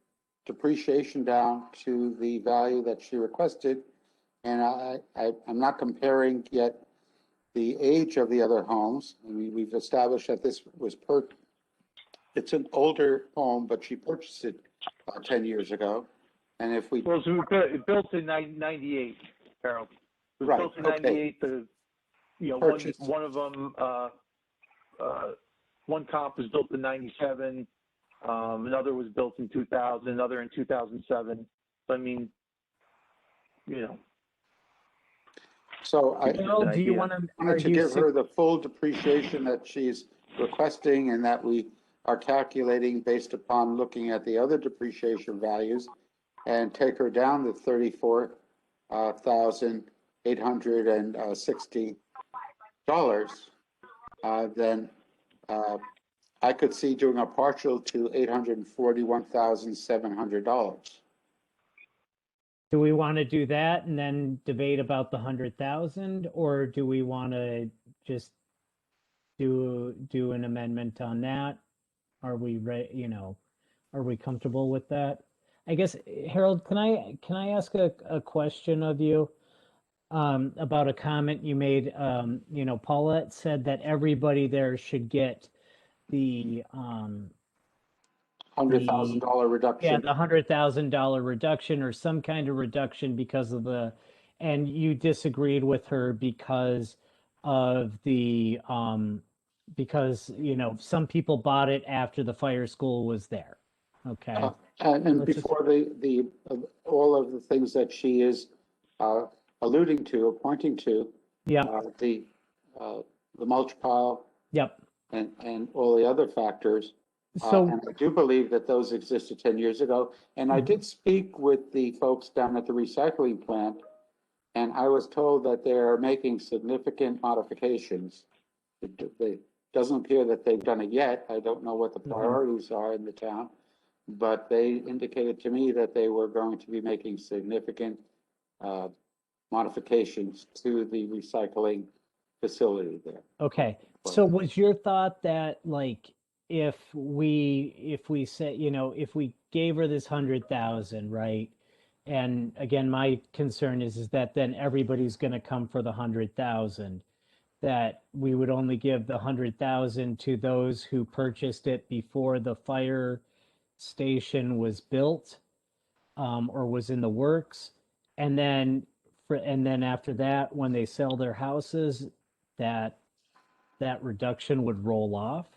depreciation down to the value that she requested, and I'm not comparing yet the age of the other homes. I mean, we've established that this was it's an older home, but she purchased it 10 years ago. And if we, Well, so it built in 98, Harold. It was Right, built in okay. 98. Purchased. One of them, one comp was built in 97. Another was built in 2000. Another in 2007. So I mean, so I Bill, do you want to? wanted to give her the full depreciation that she's requesting and that we are calculating based upon looking at the other depreciation values and take her down to $34,860. Then I could see doing a partial to $841,700. Do we want to do that and then debate about the 100,000, or do we want to just do an amendment on that? Are we are we comfortable with that? I guess, Harold, can I ask a question of you about a comment you made? Paulette said that everybody there should get the $100,000 yeah, reduction. the $100,000 reduction or some kind of reduction because of and you disagreed with her because of because, some people bought it after the fire school was there. Okay. And Let's just- before all of the things that she is alluding to or pointing to, Yep, the mulch pile yep. and all the other factors. So, And I do believe that those existed 10 years ago. And I did speak with the folks down at the recycling plant, and I was told that they're making significant modifications. It doesn't appear that they've done it yet. I don't know what the priorities are in the town, but they indicated to me that they were going to be making significant modifications to the recycling facility there. okay. So was your thought that like if we said, if we gave her this 100,000, right? And again, my concern is that then everybody's going to come for the 100,000, that we would only give the 100,000 to those who purchased it before the fire station was built, or was in the works. And then after that, when they sell their houses, that reduction would roll off.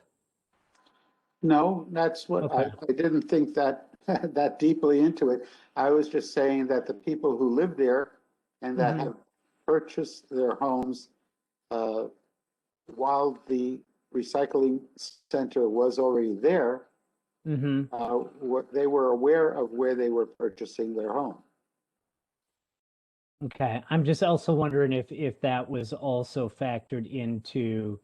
No, that's what Okay. I didn't think that that deeply into it. I was just saying that the people who live there and that have purchased their homes while the recycling center was already there, they were aware of where they were purchasing their home. Okay. I'm just also wondering if that was also factored into,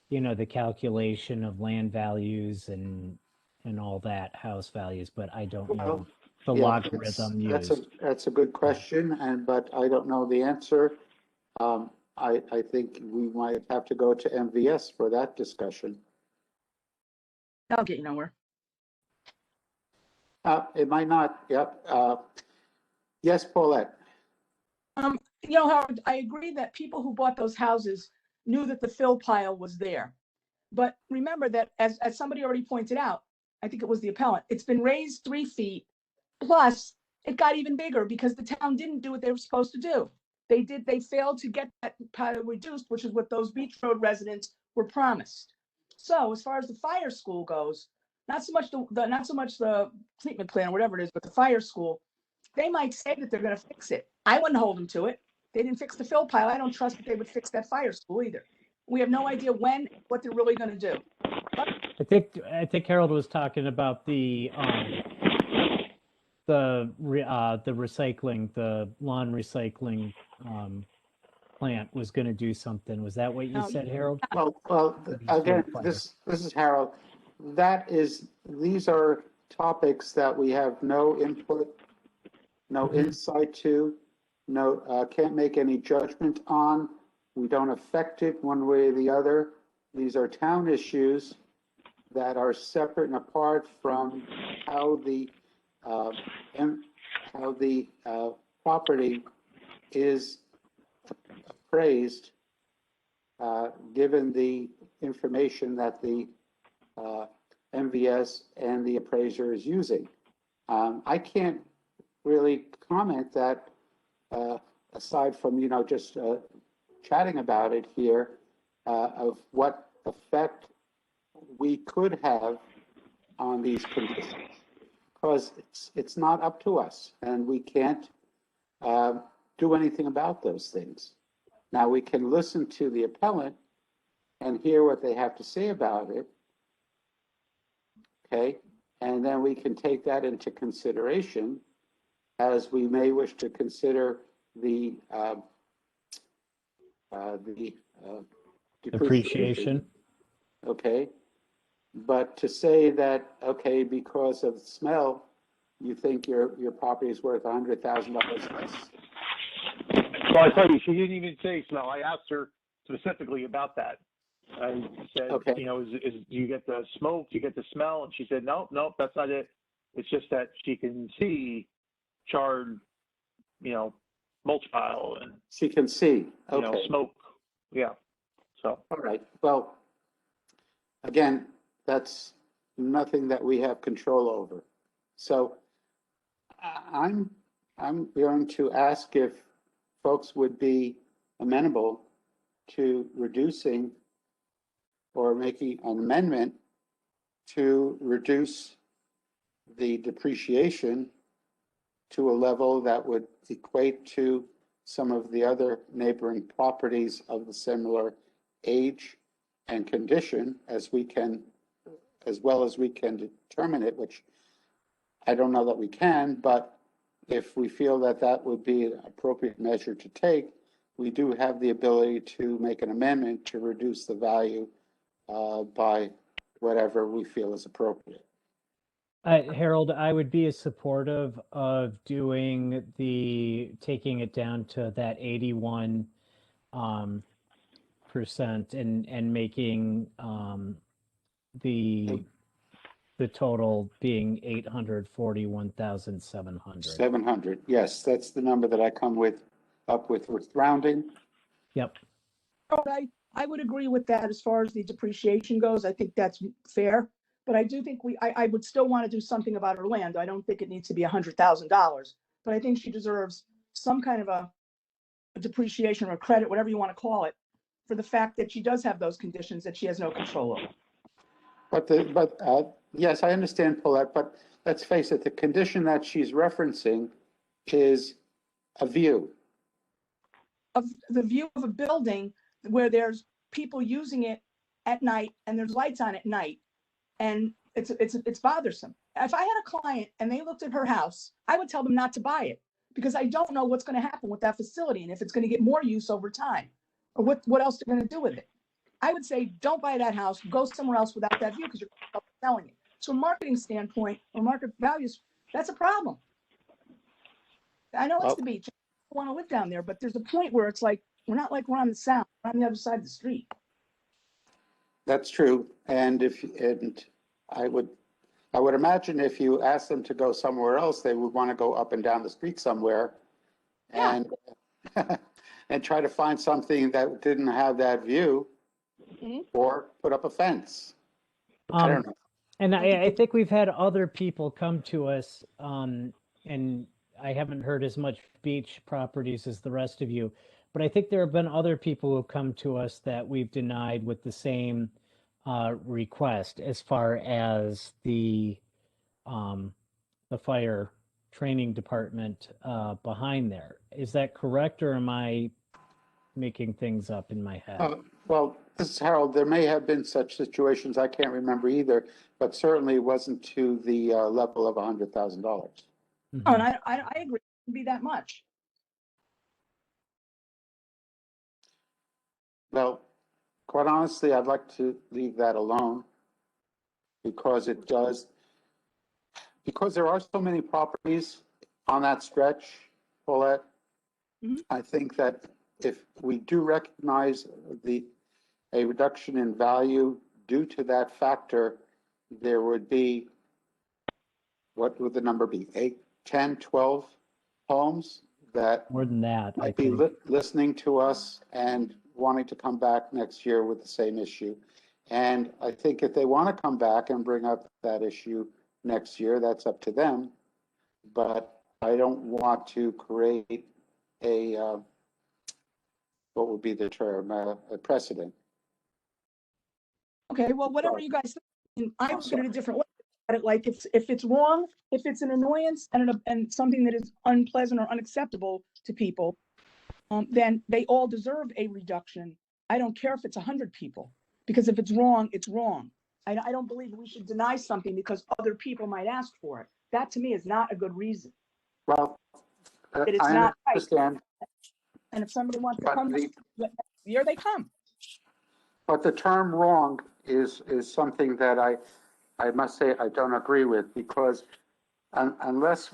the calculation of land values and all that, house values, but I don't know the Yeah, logarithm used. That's a good question, but I don't know the answer. I think we might have to go to MVS for that discussion. That'll get you nowhere. It might not, yep. Yes, Paulette. Howard, I agree that people who bought those houses knew that the fill pile was there. But remember that as somebody already pointed out, I think it was the appellant, it's been raised 3 feet. Plus, it got even bigger because the town didn't do what they were supposed to do. They failed to get that pile reduced, which is what those Beach Road residents were promised. So as far as the fire school goes, not so much the treatment plan or whatever it is, but the fire school, they might say that they're going to fix it. I wouldn't hold them to it. They didn't fix the fill pile. I don't trust that they would fix that fire school either. We have no idea what they're really going to do. I think Harold was talking about the recycling, the lawn recycling plant was going to do something. Was that what you said, Harold? Well, again, this is Harold. These are topics that we have no input, no insight to, can't make any judgment on. We don't affect it one way or the other. These are town issues that are separate and apart from how the property is appraised, given the information that the MVS and the appraiser is using. I can't really comment that aside from just chatting about it here, of what effect we could have on these conditions, because it's not up to us, and we can't do anything about those things. Now, we can listen to the appellant and hear what they have to say about it, okay? And then we can take that into consideration as we may wish to consider the Depreciation. Okay, but to say that, okay, because of the smell, you think your property is worth $100,000 less? Well, I tell you, she didn't even say smell. I asked her specifically about that. I said, Okay. do you get the smoke? Do you get the smell? And she said, nope, that's not it. It's just that she can see charred, mulch pile and, She can see, okay. smoke. Yeah. So. All right, well, again, that's nothing that we have control over. So I'm going to ask if folks would be amenable to reducing or making an amendment to reduce the depreciation to a level that would equate to some of the other neighboring properties of the similar age and condition as well as we can determine it, which I don't know that we can, but if we feel that that would be an appropriate measure to take, we do have the ability to make an amendment to reduce the value by whatever we feel is appropriate. Harold, I would be supportive of taking it down to that 81 percent and making the total being 841,700. 700, yes, that's the number that I come up with rounding. Yep. I would agree with that as far as the depreciation goes. I think that's fair. But I do think I would still want to do something about her land. I don't think it needs to be $100,000, but I think she deserves some kind of a depreciation or a credit, whatever you want to call it, for the fact that she does have those conditions that she has no control over. But yes, I understand, Paulette, but let's face it, the condition that she's referencing is a view. Of the view of a building where there's people using it at night and there's lights on at night. And it's bothersome. If I had a client and they looked at her house, I would tell them not to buy it because I don't know what's going to happen with that facility and if it's going to get more use over time or what else they're going to do with it. I would say, don't buy that house, go somewhere else without that view because you're selling it. So from a marketing standpoint or market values, that's a problem. I know it's the beach. I want to live down there, but there's a point where it's like, we're on the sound, we're on the other side of the street. That's true. And I would imagine if you asked them to go somewhere else, they would want to go up and down the street somewhere and and try to find something that didn't have that view or put up a fence. I don't know. And I think we've had other people come to us, and I haven't heard as much beach properties as the rest of you, but I think there have been other people who come to us that we've denied with the same request as far as the fire training department behind there. Is that correct, or am I making things up in my head? Well, this is Harold. There may have been such situations. I can't remember either, but certainly it wasn't to the level of $100,000. Mm-hmm. Oh, and I agree. It wouldn't be that much. Well, quite honestly, I'd like to leave that alone because there are so many properties on that stretch, Paulette. Mm-hmm. I think that if we do recognize a reduction in value due to that factor, there would be, what would the number be? 8, 10, 12 homes that more than that might be listening to us and wanting to come back next year with the same issue. And I think if they want to come back and bring up that issue next year, that's up to them. But I don't want to create a what would be the term, a precedent. Okay, well, whatever you guys think, I look at it a different way. Like if it's wrong, if it's an annoyance and something that is unpleasant or unacceptable to people, then they all deserve a reduction. I don't care if it's 100 people, because if it's wrong, it's wrong. I don't believe we should deny something because other people might ask for it. That to me is not a good reason. Well, it's I not understand. Right. And if somebody wants to come here, they come. But the term wrong is something that I must say I don't agree with, because unless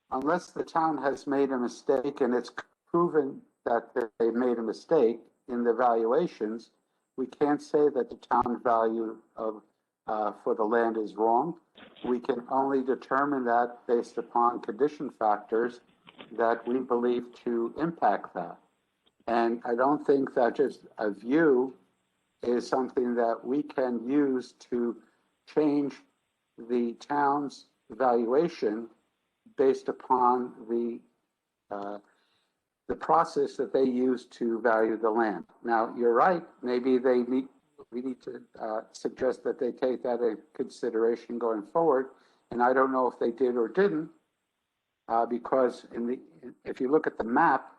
the town has made a mistake and it's proven that they made a mistake in the valuations, we can't say that the town value for the land is wrong. We can only determine that based upon condition factors that we believe to impact that. And I don't think that just a view is something that we can use to change the town's valuation based upon the process that they use to value the land. Now, you're right, maybe we need to suggest that they take that into consideration going forward. And I don't know if they did or didn't, because if you look at the map,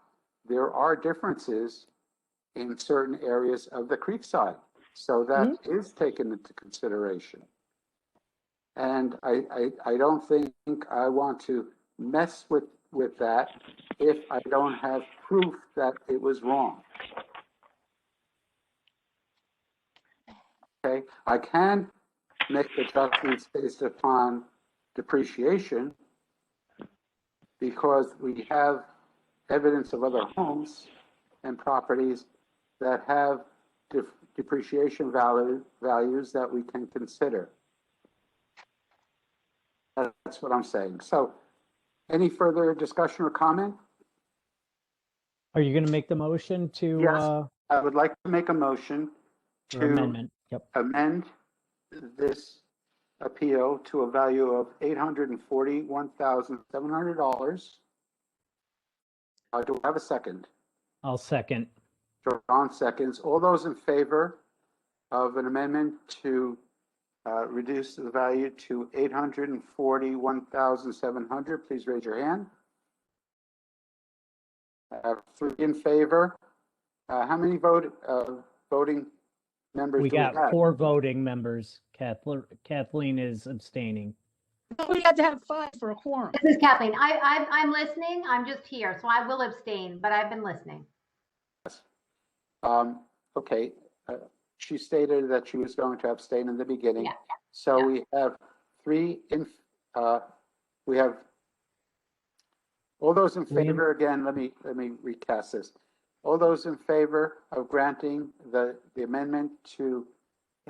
there are differences in certain areas of the creekside. So that is taken into consideration. And I don't think I want to mess with that if I don't have proof that it was wrong. Okay, I can make adjustments based upon depreciation because we have evidence of other homes and properties that have depreciation values that we can consider. That's what I'm saying. So any further discussion or comment? Are you going to make the motion to? Yes, I would like to make a motion Or to amendment. Yep. amend this appeal to a value of $841,700. Do I have a second? I'll second. John seconds. All those in favor of an amendment to reduce the value to $841,700, please raise your hand. I have 3 in favor. How many voting members We do we got have? 4 voting members. Kathleen is abstaining. We had to have 5 for a quorum. This is Kathleen. I'm listening. I'm just here, so I will abstain, but I've been listening. Okay, she stated that she was going to abstain in the beginning. Yeah. So Yeah. we have 3 in, we have, all those in Three in- favor, again, let me recast this. All those in favor of granting the amendment to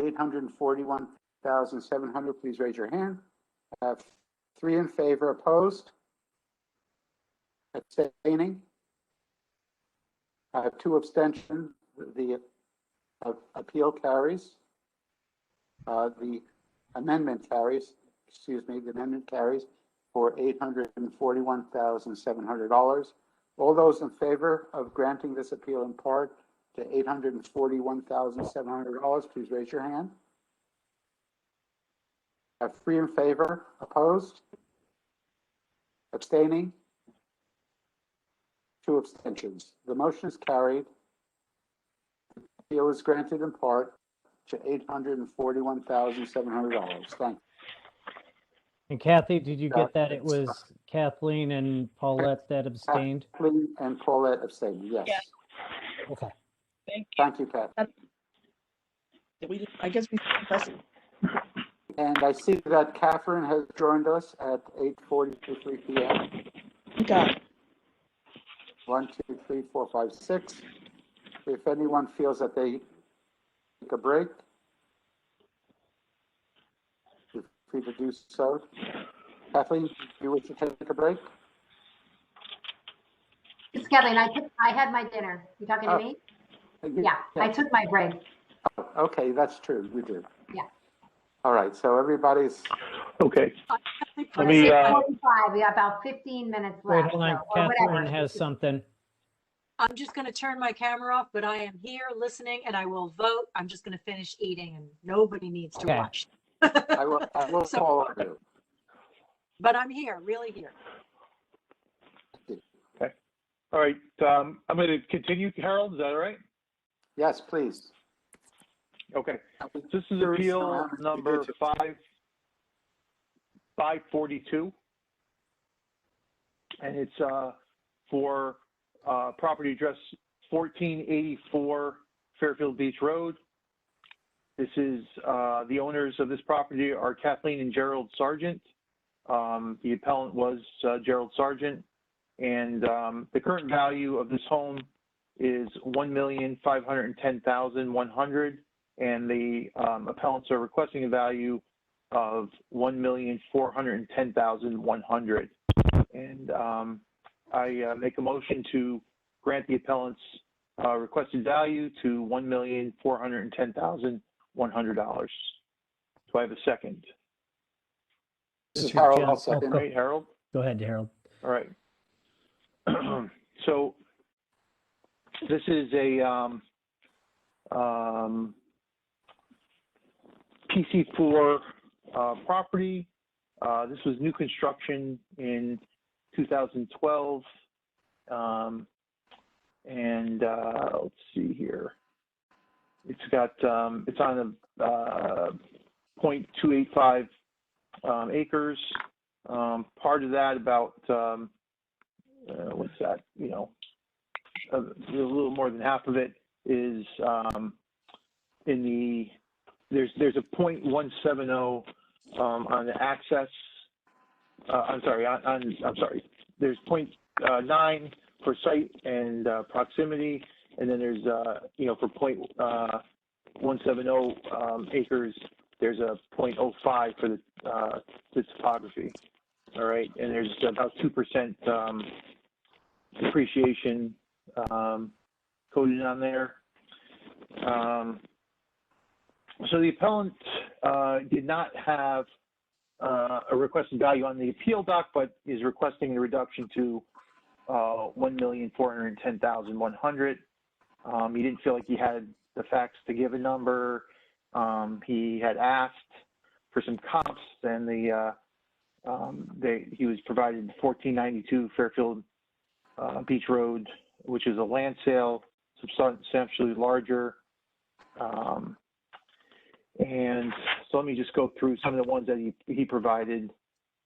$841,700, please raise your hand. I have 3 in favor, opposed? Abstaining? I have 2 abstentions. The appeal carries. The amendment carries, the amendment carries for $841,700. All those in favor of granting this appeal in part to $841,700, please raise your hand. I have 3 in favor, opposed? Abstaining? 2 abstentions. The motion is carried. Appeal is granted in part to $841,700. Thank you. And Kathy, did you get that? It was Kathleen and Paulette that abstained? Kathleen and Paulette abstained, yes. Yeah. Okay. Thank you, Kathy. I guess we press it. And I see that Catherine has joined us at 8:43 p.m. Got it. 1, 2, 3, 4, 5, 6. If anyone feels that they take a break, feel free to do so. Kathleen, do you wish to take a break? It's Kathleen. I had my dinner. You talking to me? Yeah, I took my break. Okay, that's true. You did. Yeah. All right. So everybody's. Okay. Let It's me, 6:45. We got about 15 minutes Wait, left. hold on. so- or Catherine whatever. has something. I'm just going to turn my camera off, but I am here listening and I will vote. I'm just going to finish eating and nobody needs to Okay. watch. I will So- call you. But I'm here, really here. all right, I'm going to continue, Harold, is that all right? Yes, please. Okay. This is appeal number 542. And it's for property address 1484 Fairfield Beach Road. This is, the owners of this property are Kathleen and Gerald Sargent. The appellant was Gerald Sargent. And the current value of this home is $1,510,100. And the appellants are requesting a value of $1,410,100. And I make a motion to grant the appellant's requested value to $1,410,100. Do Do I have a second? This is Mr. Harold, Chair- I'll oh, second. go- Right, Harold? Go ahead, Harold. All right. So this is a PC4 property. This was new construction in 2012. Let's see here. It's got, it's on a 0.285 acres. Part of that, about, what's that, you know, a little more than half of it is in the, there's a 0.170 on the access, I'm sorry, there's 0.9 for site and proximity, and then there's, you know, for 0.170 acres, there's a 0.05 for the topography. All right, and there's about 2% depreciation coded on there. So the appellant did not have a requested value on the appeal doc, but is requesting a reduction to $1,410,100. He didn't feel like he had the facts to give a number. He had asked for some comps, and he was provided 1492 Fairfield Beach Road, which is a land sale, substantially larger. And so let me just go through some of the ones that he provided.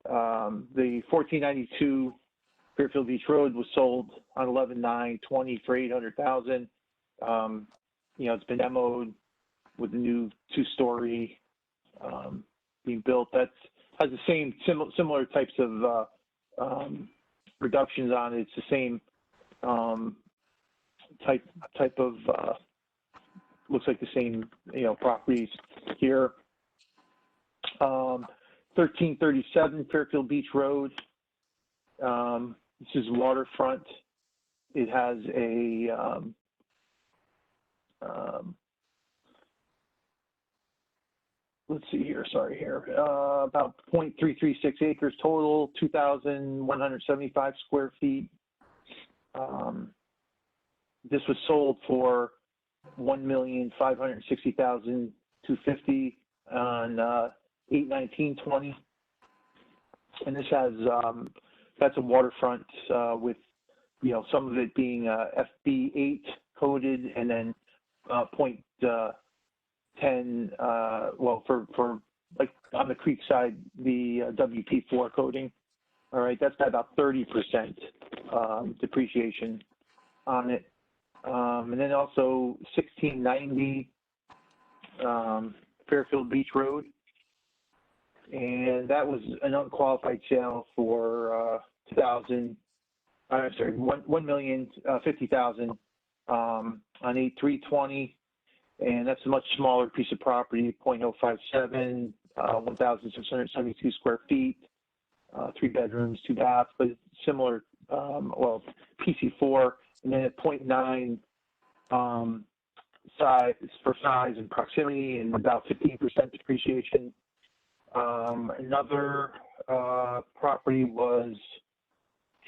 The 1492 Fairfield Beach Road was sold on 11/9/20 for $800,000. You know, it's been demoed with the new 2-story being built. That has the same similar types of reductions on it. It's the same type of looks like the same, you know, properties here. 1337 Fairfield Beach Road. This is waterfront. It has a let's see here, sorry here, about 0.336 acres total, 2,175 square feet. This was sold for $1,560,250 on 8/19/20, and this has that's a waterfront with, you know, some of it being FB8 coded, and then 0.10 well for like on the creek side, the WP4 coding. All right, that's got about 30% depreciation on it. And then also 1690 Fairfield Beach Road. And that was an unqualified sale for $1,050,000 on 8/3/20. And that's a much smaller piece of property, 0.057, 1,672 square feet, 3 bedrooms, 2 baths, but similar, well, PC4. And then at 0.9 size for size and proximity, and about 15% depreciation. Another property was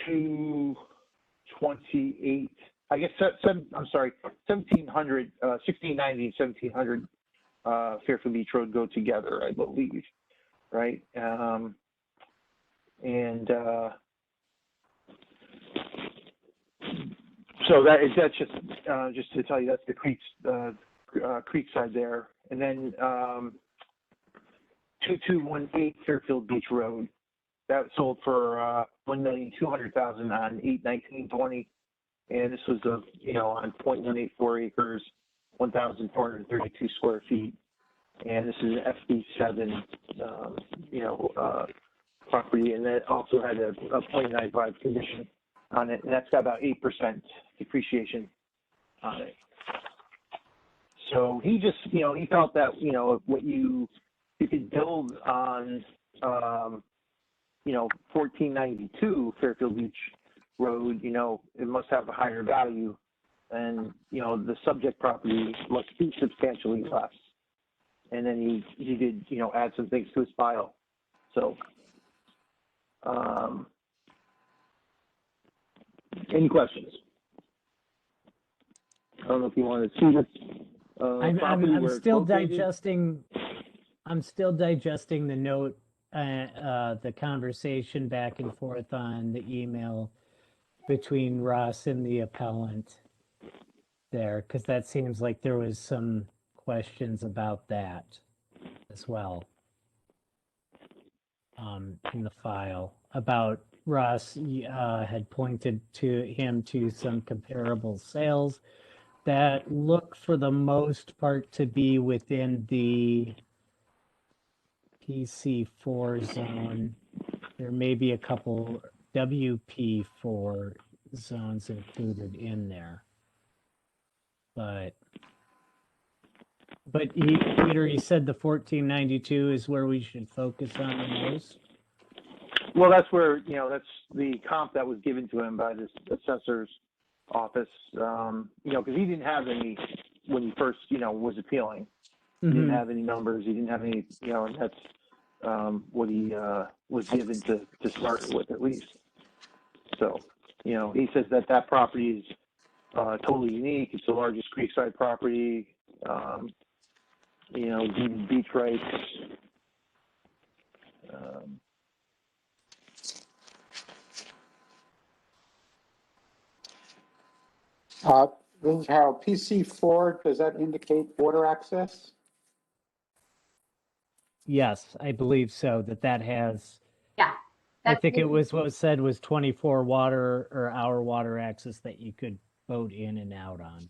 228. I guess 1690 and 1700 Fairfield Beach Road go together, I believe, right? So that's just to tell you, that's the creek side there. And then 2218 Fairfield Beach Road, that sold for $1,200,000 on 8/19/20, and this was on 0.184 acres, 1,432 square feet, and this is an FB7 property, and that also had a 0.95 condition on it, and that's got about 8% depreciation on it. So he just, he felt that, what you could build on, 1492 Fairfield Beach Road, it must have a higher value, and, the subject property must be substantially less. and then he did, you know, add some things to his file. So, any questions? I don't know if you want to see this. Property I'm where it's still located. digesting. I'm still digesting the note, the conversation back and forth on the email between Ross and the appellant there, because that seems like there was some questions about that as well. In the file about Ross had pointed to him to some comparable sales that look for the most part to be within the PC4 zone. There may be a couple WP4 zones included in there. But Peter, you said the 1492 is where we should focus on the most? Well, that's where, you know, that's the comp that was given to him by this assessor's office. You know, because he didn't have any when he first, you know, was appealing. He didn't have any numbers. He didn't have any, you know, and that's what he was given to start with, at least. So, you know, he says that property is totally unique. It's the largest creekside property. You know, deed beach rights. This is Harold. PC4, does that indicate water access? Yes, I believe so, that has, Yeah. I That's think the- it was what was said was 24 water or hour water access that you could boat in and out on.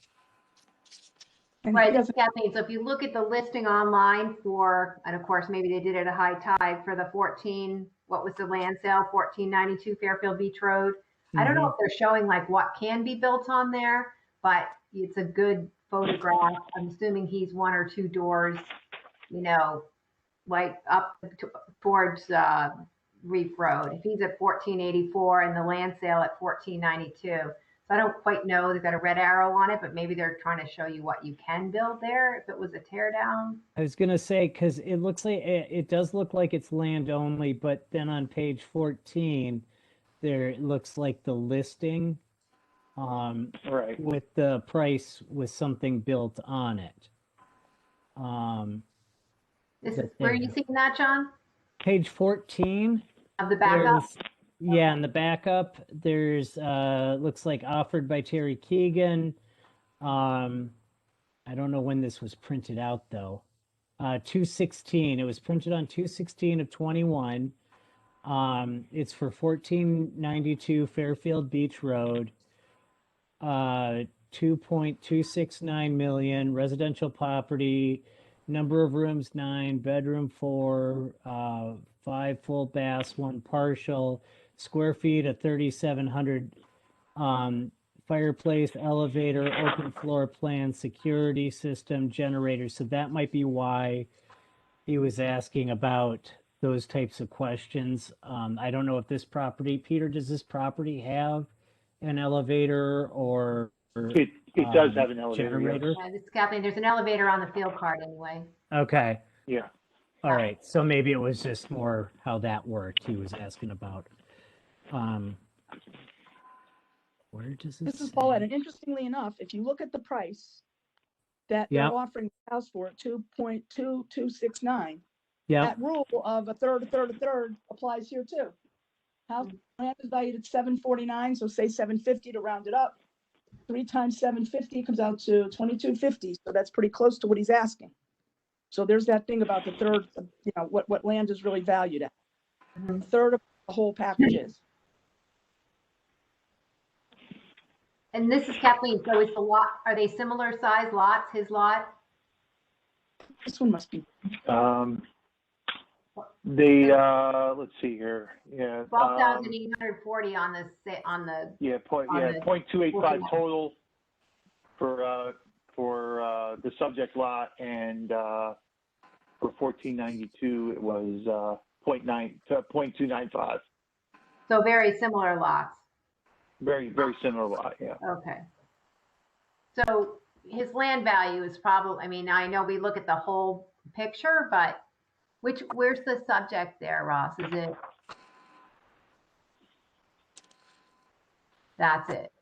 And Right, he this is doesn't- Kathleen. So if you look at the listing online for, and of course, maybe they did it at high tide for the 14, what was the land sale, 1492 Fairfield Beach Road. I don't know if they're showing like what can be built on there, but it's a good photograph. I'm assuming he's one or two doors, you know, like up towards Reef Road. If he's at 1484 and the land sale at 1492. So I don't quite know, they've got a red arrow on it, but maybe they're trying to show you what you can build there if it was a tear down. I was gonna say, because it looks like, it does look like it's land only, but then on page 14, there, it looks like the listing Right. with the price with something built on it. This That is, where are they- you seeing that, John? Page 14. Of the backup? Yeah, in the backup, there's looks like offered by Terry Keegan. I don't know when this was printed out though. 2/16. It was printed on 2/16 of 21. It's for 1492 Fairfield Beach Road. 2.269 million, residential property, number of rooms 9, bedroom 4, 5 full baths, 1 partial, square feet of 3,700, fireplace, elevator, open floor plan, security system, generator. So that might be why he was asking about those types of questions. I don't know if this property, Peter, does this property have an elevator or It does have an elevator. generator? Yeah, this is Kathleen. There's an elevator on the field card anyway. Okay. Yeah. All right. So maybe it was just more how that worked. He was asking about. Where does this? This is say? Paulette, and interestingly enough, if you look at the price that they're Yep. offering the house for, 2.2269, Yeah. that rule of a third, a third, a third applies here too. House land is valued at 749, so say 750 to round it up. 3 times 750 comes out to 2250, so that's pretty close to what he's asking. So there's that thing about the third, you know, what land is really valued at. A third of the whole package is. And this is Kathleen. So is the lot, are they similar size lots, his lot? This one must be, Let's see here. Yeah. 12,840 on the, on the, Yeah, on the 0.285 total for the subject lot, and for 1492 it was 0.295. so very similar lots. Very similar lot. Yeah. Okay. So his land value is probably, I mean, I know we look at the whole picture, but where's the subject there, Ross? Is it? That's it.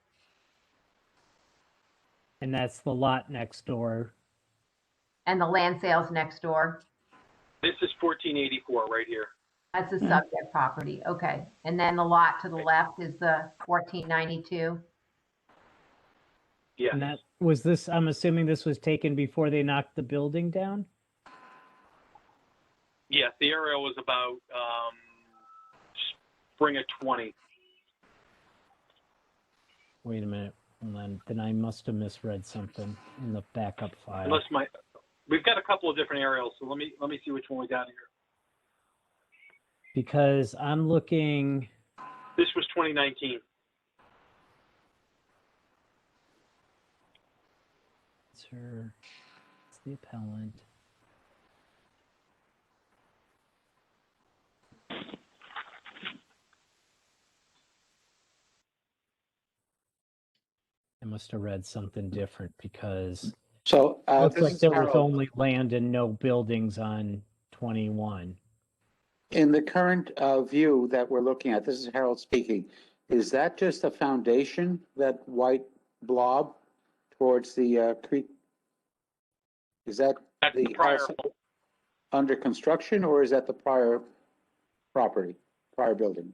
And that's the lot next door. And the land sales next door. This is 1484 right here. That's the subject property. Okay. And then the lot to the left is the 1492. Yeah. And that was this, I'm assuming this was taken before they knocked the building down? Yes, the aerial was about spring of 20. Wait a minute. Hold on. Then I must have misread something in the backup file. Unless we've got a couple of different aerials, so let me see which one we got here. Because I'm looking, This was 2019. it's her, it's the appellant. I must have read something different because So, looks this like is there was Harold. only land and no buildings on 21. In the current view that we're looking at, this is Harold speaking, is that just a foundation, that white blob towards the creek? Is that That's the the prior. house under construction, or is that the prior property, prior building?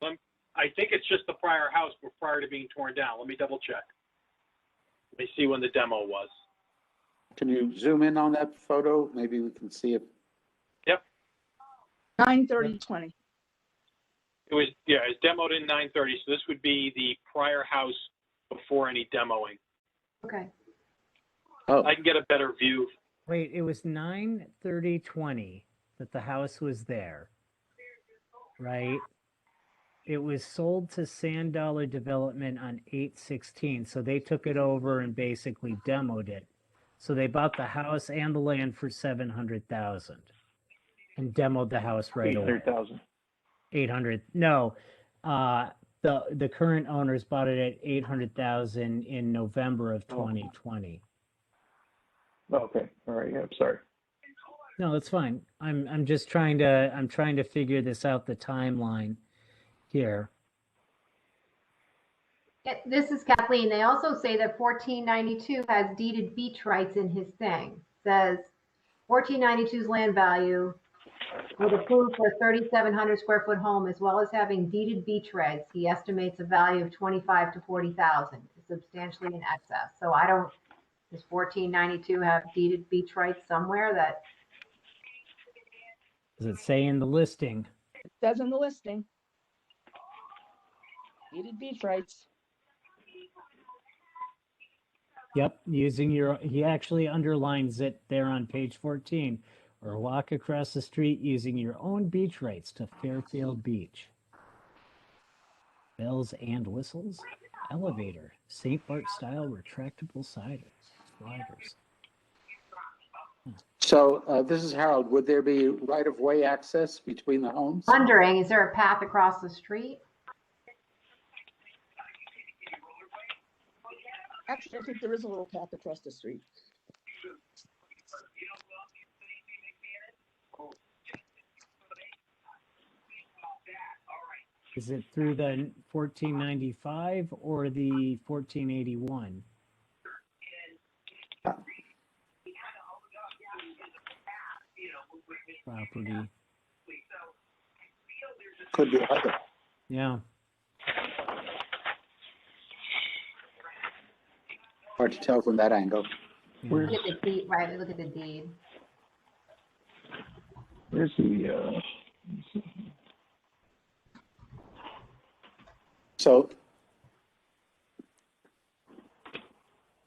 I think it's just the prior house prior to being torn down. Let me double check. Let me see when the demo was. Can you zoom in on that photo? Maybe we can see it. 9/30/20. It was, yeah, it's demoed in 930, so this would be the prior house before any demoing. Okay. Oh, I can get a better view. Wait, it was 9/30/20 that the house was there, right? It was sold to Sand Dollar Development on 8/16, so they took it over and basically demoed it. So they bought the house and the land for $700,000 and demoed the house right away. 800,000. 800. No, the current owners bought it at 800,000 in November of 2020. Okay, all right, yeah, I'm sorry. No, that's fine. I'm just trying to figure this out, the timeline here. This is Kathleen. They also say that 1492 has deeded beach rights in his thing. Says 1492's land value would approve for a 3,700 square foot home as well as having deeded beach rights. He estimates a value of 25 to 40,000, substantially in excess. So I don't. Does 1492 have deeded beach rights somewhere that? Does it say in the listing? It says in the listing. Deeded beach rights. Yep, he actually underlines it there on page 14. Or walk across the street using your own beach rights to Fairfield Beach. Bells and whistles, elevator, St. Bart style retractable sliders. so this is Harold. Would there be right-of-way access between the homes? Wondering, is there a path across the street? Actually, I think there is a little path across the street. Is it through the 1495 or the 1481? Property. Could be either. Yeah. Hard to tell from that angle. Look at the deed, right? Look at the deed. Where's the, So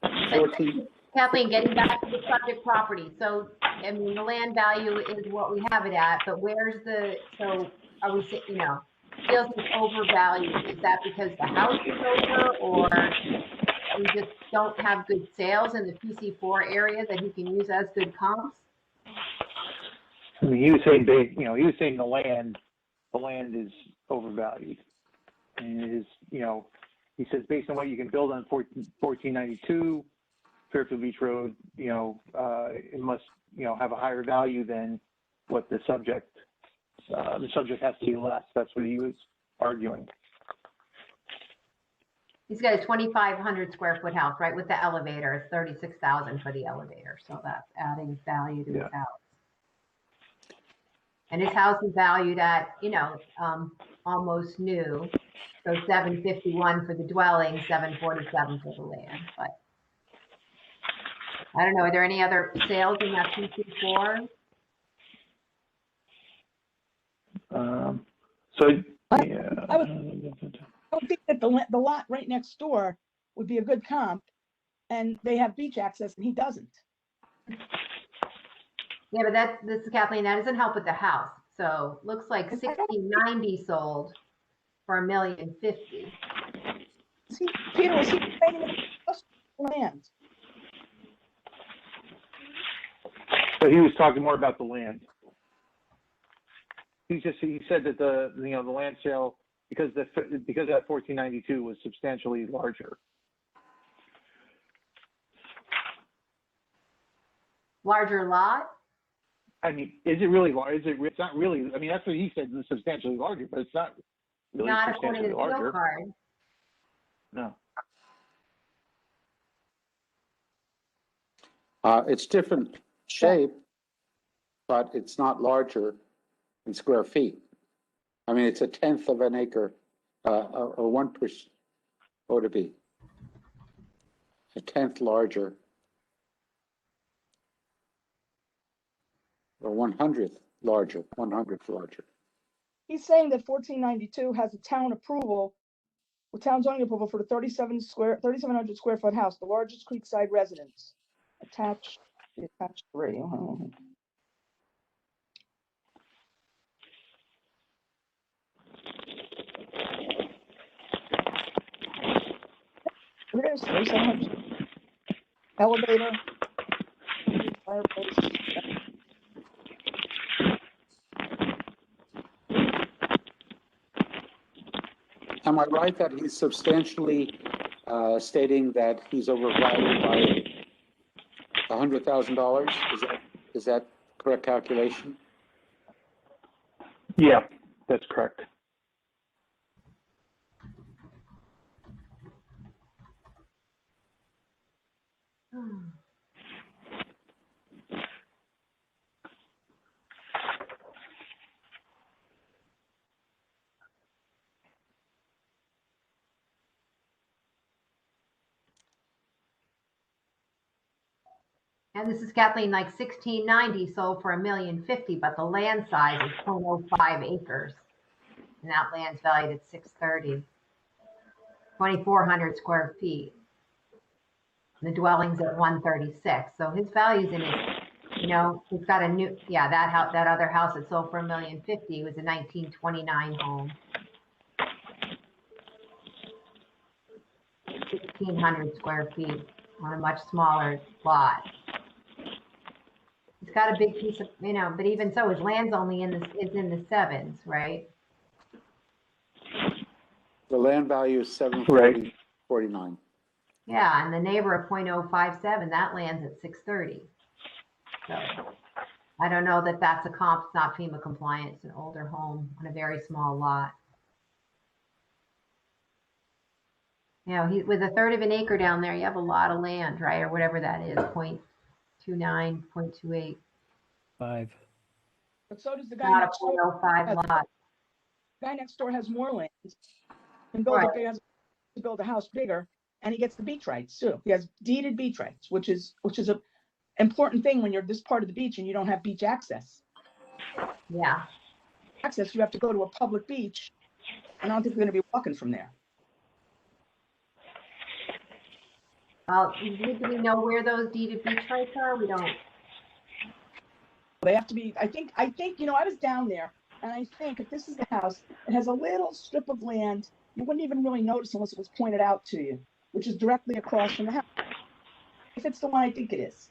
14, Kathleen, getting back to the subject property. So, I mean, the land value is what we have it at, but where's so are we, feels it's overvalued? Is that because the house is over or we just don't have good sales in the PC4 area that he can use as good comps? I mean, he was saying the land is overvalued. And it is, he says based on what you can build on 1492, Fairfield Beach Road, it must, have a higher value than what the subject has to be less. That's what he was arguing. He's got a 2,500 square foot house, right, with the elevator. It's 36,000 for the elevator, so that's adding value to his house. And his house is valued at, almost new, so 751 for the dwelling, 747 for the land. But I don't know. Are there any other sales in that PC4? I would think that the lot right next door would be a good comp, and they have beach access, and he doesn't. Yeah, but this is Kathleen. That doesn't help with the house. So looks like 1690 sold for $1,050,000. Peter, was he complaining about land? So he was talking more about the land. He said that the land sale, because that 1492 was substantially larger. Larger lot? I mean, is it really large? It's not really. I mean, that's what he said, was substantially larger, but it's not really Not according to substantially the larger. deal card. No. It's different shape, but it's not larger in square feet. I mean, it's a tenth of an acre, or 1%, what would it be? A tenth larger. Or 100th larger, 100th larger. He's saying that 1492 has a town approval, with town zoning approval for the 3,700 square foot house, the largest Creekside residence. Attached 3. It is 3,700. Elevator, fireplace. Am I right that he's substantially stating that he's overvalued by $100,000? Is that correct calculation? Yeah, that's correct. And this is Kathleen, like 1690 sold for $1,050,000, but the land size is 0.05 acres. And that land's valued at 630. 2,400 square feet. And the dwelling's at 136. So his value's in his, he's got a new, that other house that sold for $1,050,000 was a 1929 home. 1,600 square feet on a much smaller lot. He's got a big piece of, but even so, his land's only in the sevens, right? The land value is $740.49. Yeah, and the neighbor of 0.057, that lands at 630. So I don't know that that's a comp. It's not FEMA compliant. It's an older home on a very small lot. With a third of an acre down there, you have a lot of land, right? Or whatever that is, 0.29, 0.28. 5. But so does the guy Not a next door. 0.05 lot. The guy next door has more land and has to build a house bigger, and he gets the beach rights too. He has deeded beach rights, which is a important thing when you're this part of the beach and you don't have beach access. Yeah. Access, you have to go to a public beach, and I don't think we're going to be walking from there. Well, do we know where those deeded beach rights are? We don't. They have to be, I think, I was down there, and I think if this is the house, it has a little strip of land you wouldn't even really notice unless it was pointed out to you, which is directly across from the house. If it's the one I think it is.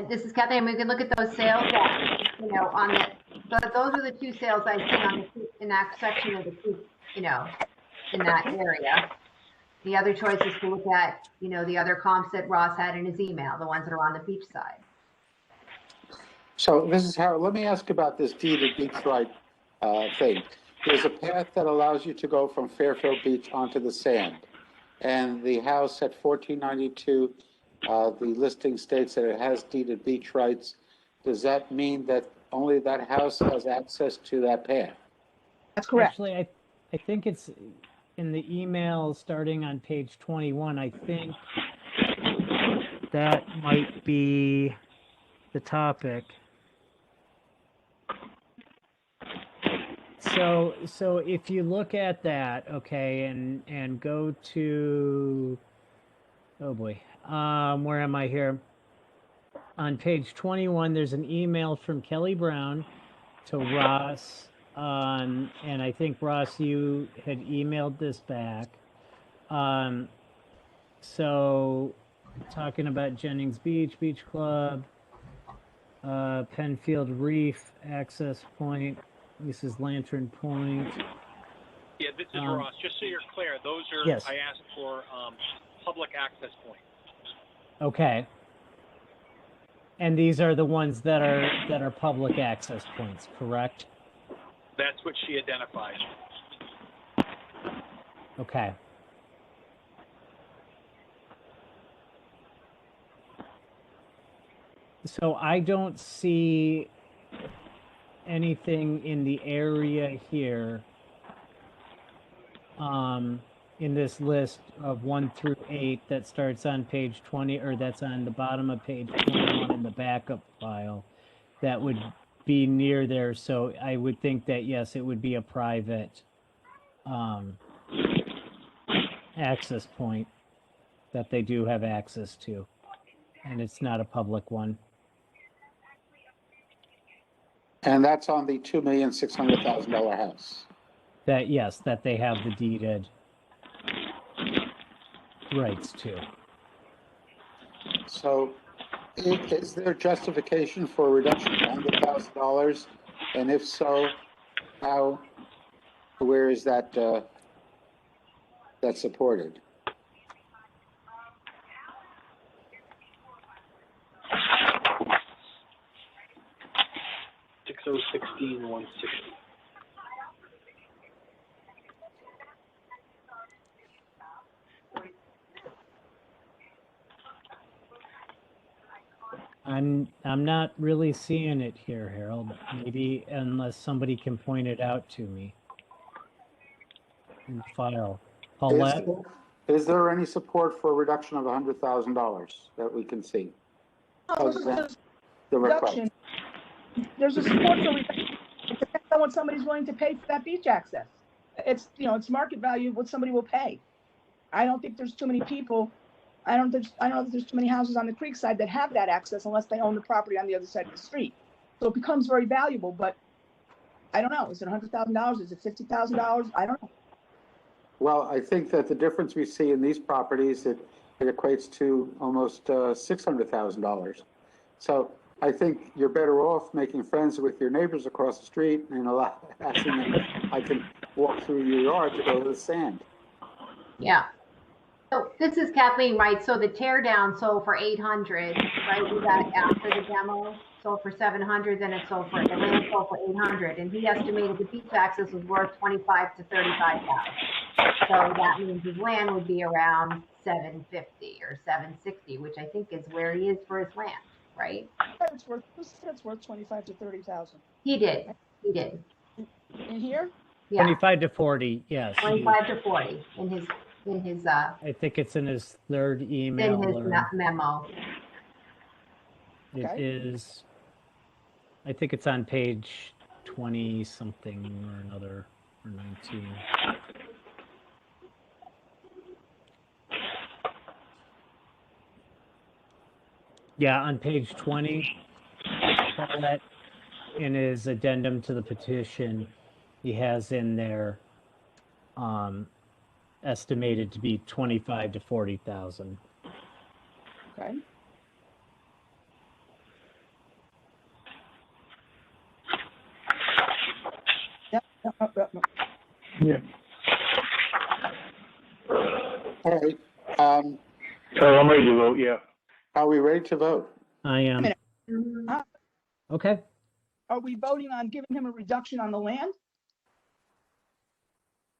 This is Kathleen. We can look at those sales that, on the, those are the two sales I see on the in that section of the creek, you know, in that area. The other choice is to look at, you know, the other comps that Ross had in his email, the ones that are on the beach side. So this is Harold. Let me ask about this deeded beach right thing. There's a path that allows you to go from Fairfield Beach onto the sand. And the house at 1492, the listing states that it has deeded beach rights. Does that mean that only that house has access to that path? That's correct. Actually, I think it's in the email starting on page 21. I think that might be the topic. So if you look at that, okay, and go to, oh boy, where am I here? On page 21, there's an email from Kelly Brown to Ross, and I think Ross, you had emailed this back. So talking about Jennings Beach, Beach Club, Penfield Reef access point. This is Lantern Point. Yeah, this is Ross. Just so you're clear, those are, Yes. I asked for public access points. Okay. And these are the ones that are public access points, correct? That's what she identified. Okay. So I don't see anything in the area here in this list of 1 through 8 that starts on page 20, or that's on the bottom of page 21 in the backup file, that would be near there. So I would think that, yes, it would be a private access point that they do have access to, and it's not a public one. And that's on the $2,600,000 house. That, yes, that they have the deeded rights to. So is there justification for a reduction of $100,000? And if so, how, where is that, that's supported? $6,016,160. I'm not really seeing it here, Harold. Maybe unless somebody can point it out to me in the file. Paulette? Is there any support for a reduction of $100,000 that we can see? Other than the request? Reduction. There's a support for reduction. It depends on what somebody's willing to pay for that beach access. It's, you know, it's market value, what somebody will pay. I don't think there's too many people. I don't know that there's too many houses on the creek side that have that access unless they own the property on the other side of the street. So it becomes very valuable, but I don't know. Is it $100,000? Is it $50,000? I don't know. Well, I think that the difference we see in these properties, it equates to almost $600,000. So I think you're better off making friends with your neighbors across the street and asking them, I can walk through your yard to go to the sand. Yeah. So this is Kathleen, right? So the tear down sold for 800, right? We got after the demo, sold for 700, then it sold for, the land sold for 800. And he estimated the beach access was worth 25 to 35,000. So that means his land would be around 750 or 760, which I think is where he is for his land, right? Who said it's worth 25 to 30,000? He did. In here? Yeah, 25 to 40, yes. 25 to 40 in his I think it's in his third email. memo. It Okay. is, I think it's on page 20 something or another, or 19. Yeah, on page 20, Paulette, in his addendum to the petition, he has in there estimated to be 25 to 40,000. Okay. Yep. Yeah. All right. Oh, I'm ready to vote, yeah. Are we ready to vote? I am. minute. Mhm. Okay. Are we voting on giving him a reduction on the land?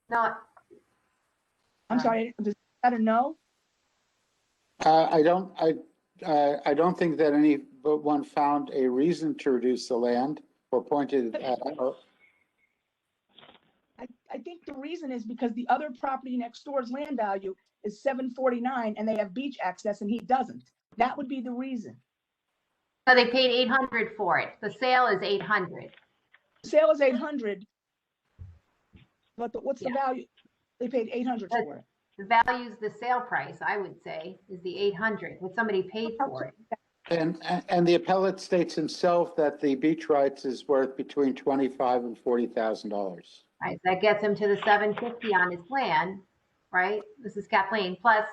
Not, I'm sorry, is that a no? I don't think that anyone found a reason to reduce the land or pointed at. I think the reason is because the other property next door's land value is 749 and they have beach access and he doesn't. That would be the reason. so they paid 800 for it. The sale is 800. Sale is 800. But what's the Yeah. value? They paid 800 But- for it. The value's the sale price, I would say, is the 800, what somebody paid for it. And the appellate states himself that the beach rights is worth between $25,000 and $40,000. Right, that gets him to the 750 on his plan, right? This is Kathleen. Plus,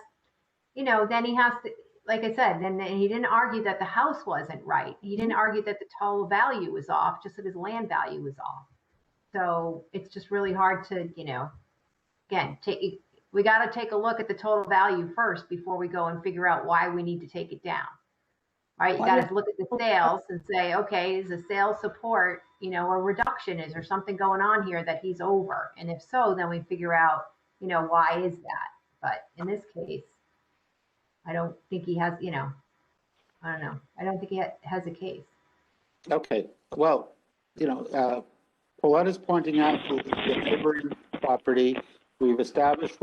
then he has to, like I said, then he didn't argue that the house wasn't right. He didn't argue that the total value was off, just that his land value was off. So it's just really hard to, again, we got to take a look at the total value first before we go and figure out why we need to take it down. Right? You got to look at the sales and say, okay, is the sales support, a reduction is there something going on here that he's over? And if so, then we figure out, why is that? But in this case, I don't think he has, I don't know. I don't think he has a case. Okay, well, Paulette is pointing out the neighboring property. We've established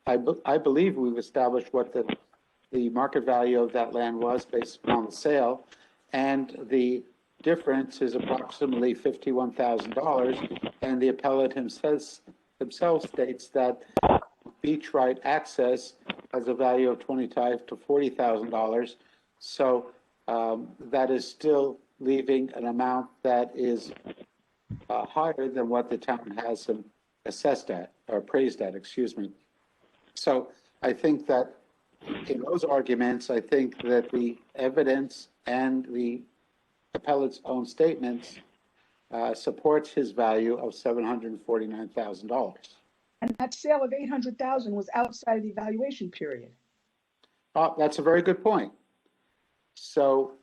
I believe we've established what the market value of that land was based upon the sale. And the difference is approximately $51,000. And the appellate himself states that beach right access has a value of $25,000 to $40,000. So that is still leaving an amount that is higher than what the town has him assessed at, or appraised at, excuse me. So I think that in those arguments, I think that the evidence and the appellate's own statements supports his value of $749,000. And that sale of 800,000 was outside of the evaluation period. That's a very good point. So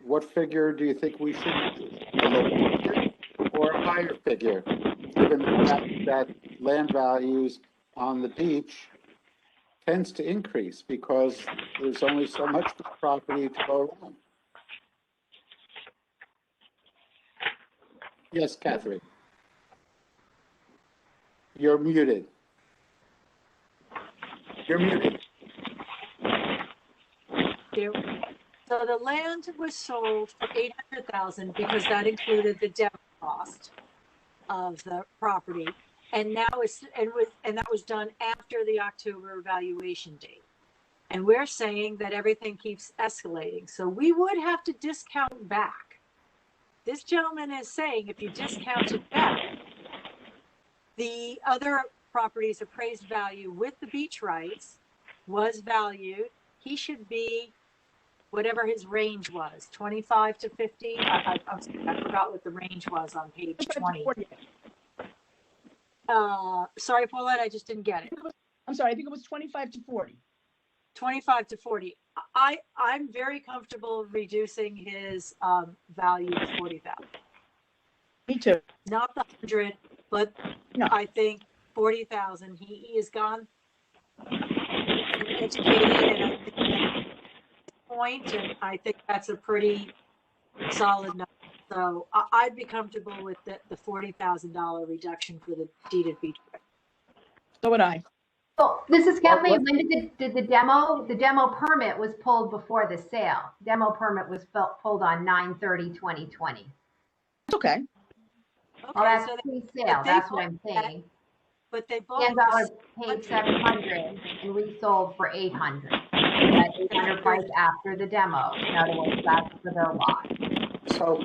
what figure do you think we should use? A lower figure or a higher figure, given the fact that land values on the beach tends to increase because there's only so much property to go around? Yes, Catherine. You're muted. You're muted. So the land was sold for 800,000 because that included the demo cost of the property, and that was done after the October valuation date. And we're saying that everything keeps escalating, so we would have to discount back. This gentleman is saying if you discount it back, the other property's appraised value with the beach rights was valued. He should be whatever his range was, 25 to 50. I forgot what the range was on page 20. Sorry, Paulette, I just didn't get it. I'm sorry, I think it was 25 to 40. 25 to 40. I'm very comfortable reducing his value to 40,000. Me too. Not the 100, but No. I think 40,000. He has gone educated, and I think point, and I think that's a pretty solid number. So I'd be comfortable with the $40,000 reduction for the deeded beach right. So would I. Well, this is Kathleen. When did the demo permit was pulled before the sale. Demo permit was pulled on 9/30/2020. Okay. Well, that's so pre-sale. they That's what I'm bought that, saying. but they bought $10 paid 700 and resold for 800. That 800 price after the demo. In other words, that's for their lot. So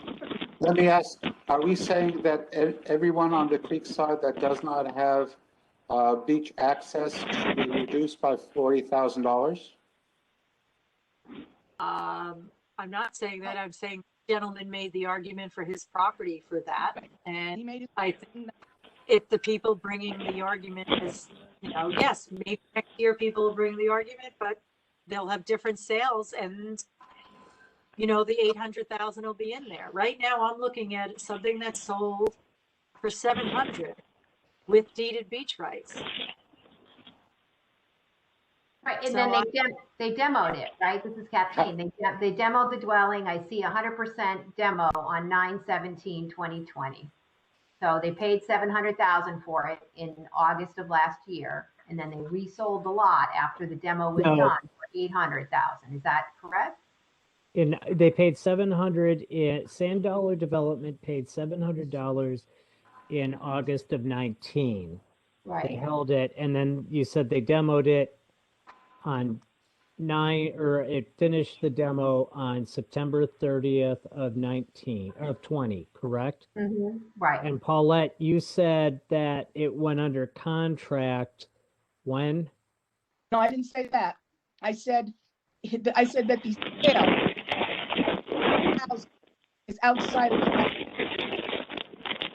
let me ask, are we saying that everyone on the creek side that does not have beach access should be reduced by $40,000? I'm not saying that. I'm saying gentleman made the argument for his property for that. And He made it. I think if the people bringing the argument is, yes, maybe next year people will bring the argument, but they'll have different sales and, the 800,000 will be in there. Right now, I'm looking at something that's sold for 700 with deeded beach rights. Right, and So then they demoed it, right? This is Kathleen. They demoed the dwelling. I see 100% demo on 9/17/2020. So they paid 700,000 for it in August of last year, and then they resold the lot after the demo was No. done for 800,000. Is that correct? They paid $700 in Sand Dollar Development paid $700 in August of 19. They Right. held it, and then you said they demoed it on it finished the demo on September 30th of 20, correct? Right. And Paulette, you said that it went under contract when? No, I didn't say that. I said that the sale is outside of the.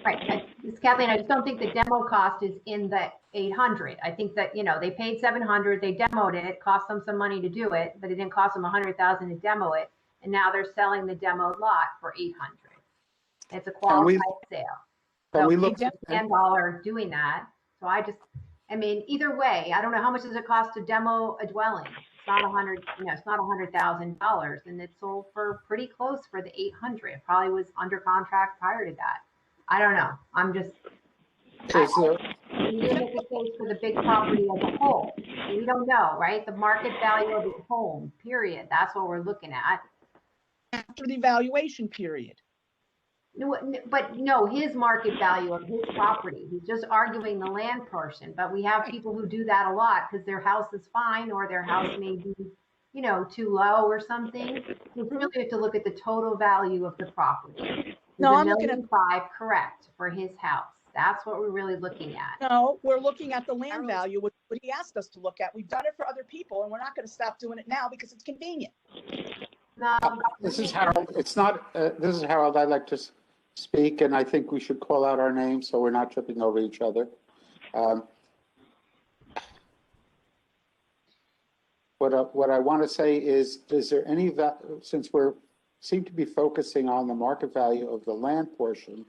Right. It's Kathleen, I just don't think the demo cost is in the 800. I think that, they paid 700, they demoed it, it cost them some money to do it, but it didn't cost them 100,000 to demo it. And now they're selling the demoed lot for 800. It's a qualified sale. Can So we we look? get $10 doing that. So either way, I don't know how much does it cost to demo a dwelling? It's not it's not $100,000, and it's sold for pretty close for the 800. It probably was under contract prior to that. I don't know. I'm just. Is there, We didn't make a case for the big property as a whole. We don't know, right? The market value of the home, period. That's what we're looking at. After the evaluation period. But no, his market value of his property. He's just arguing the land portion. But we have people who do that a lot because their house is fine or their house may be, too low or something. You really have to look at the total value of the property. No, Is I'm looking at. $1,000,005 correct for his house? That's what we're really looking at. No, we're looking at the land value, what he asked us to look at. We've done it for other people, and we're not going to stop doing it now because it's convenient. No, this is Harold. It's not, this is Harold. I'd like to speak, and I think we should call out our names so we're not tripping over each other. What I want to say is there any, since seem to be focusing on the market value of the land portion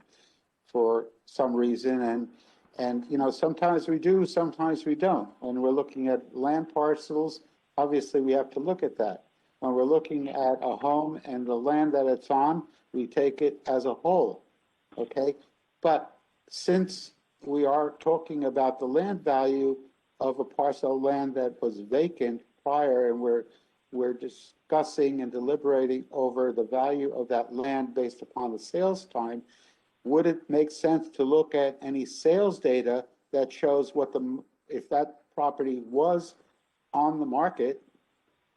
for some reason, and sometimes we do, sometimes we don't. When we're looking at land parcels, obviously we have to look at that. When we're looking at a home and the land that it's on, we take it as a whole, okay? But since we are talking about the land value of a parcel of land that was vacant prior, and we're discussing and deliberating over the value of that land based upon the sales time, would it make sense to look at any sales data that shows if that property was on the market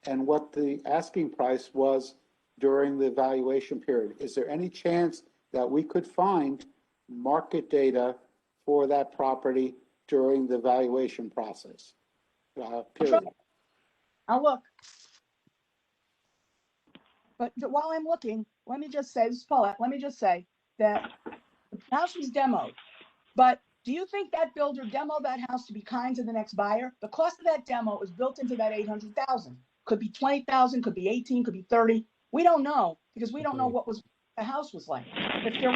and what the asking price was during the valuation period? Is there any chance that we could find market data for that property during the valuation process? Period. I'll look. But while I'm looking, let me just say, this is Paulette, let me just say that the house was demoed. But do you think that builder demoed that house to be kind to the next buyer? The cost of that demo is built into that 800,000. Could be 20,000, could be 18, could be 30. We don't know because we don't know what the house was like. If there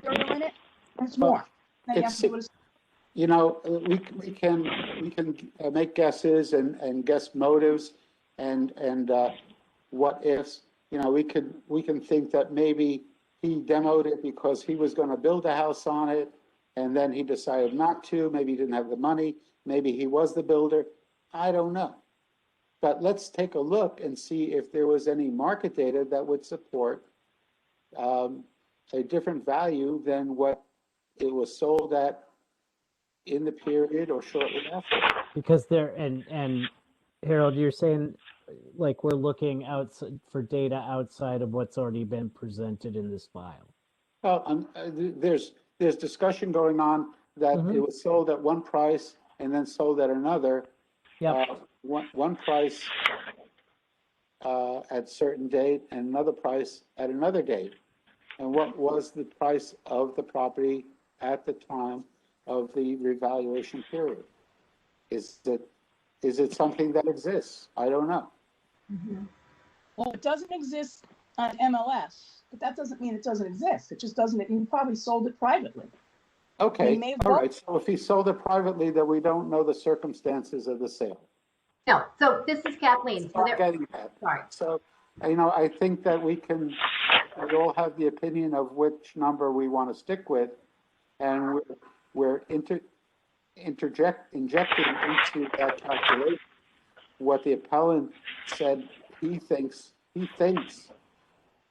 were in it, it's more. Then you have to do it. We can make guesses and guess motives and what ifs. We can think that maybe he demoed it because he was going to build a house on it, and then he decided not to. Maybe he didn't have the money. Maybe he was the builder. I don't know. But let's take a look and see if there was any market data that would support a different value than what it was sold at in the period or shortly after. Because and Harold, you're saying like we're looking outside for data outside of what's already been presented in this file. Well, there's discussion going on that it was sold at one price and then sold at another. Yeah. One price at certain date and another price at another date. And what was the price of the property at the time of the revaluation period? Is it something that exists? I don't know. Well, it doesn't exist on MLS, but that doesn't mean it doesn't exist. It just doesn't, he probably sold it privately. He Okay, may have all both- right. So if he sold it privately, then we don't know the circumstances of the sale. No, so this is Kathleen. So I'm there, getting that. sorry. So, I think that we all have the opinion of which number we want to stick with, and we're injecting into that calculation what the appellant said he thinks,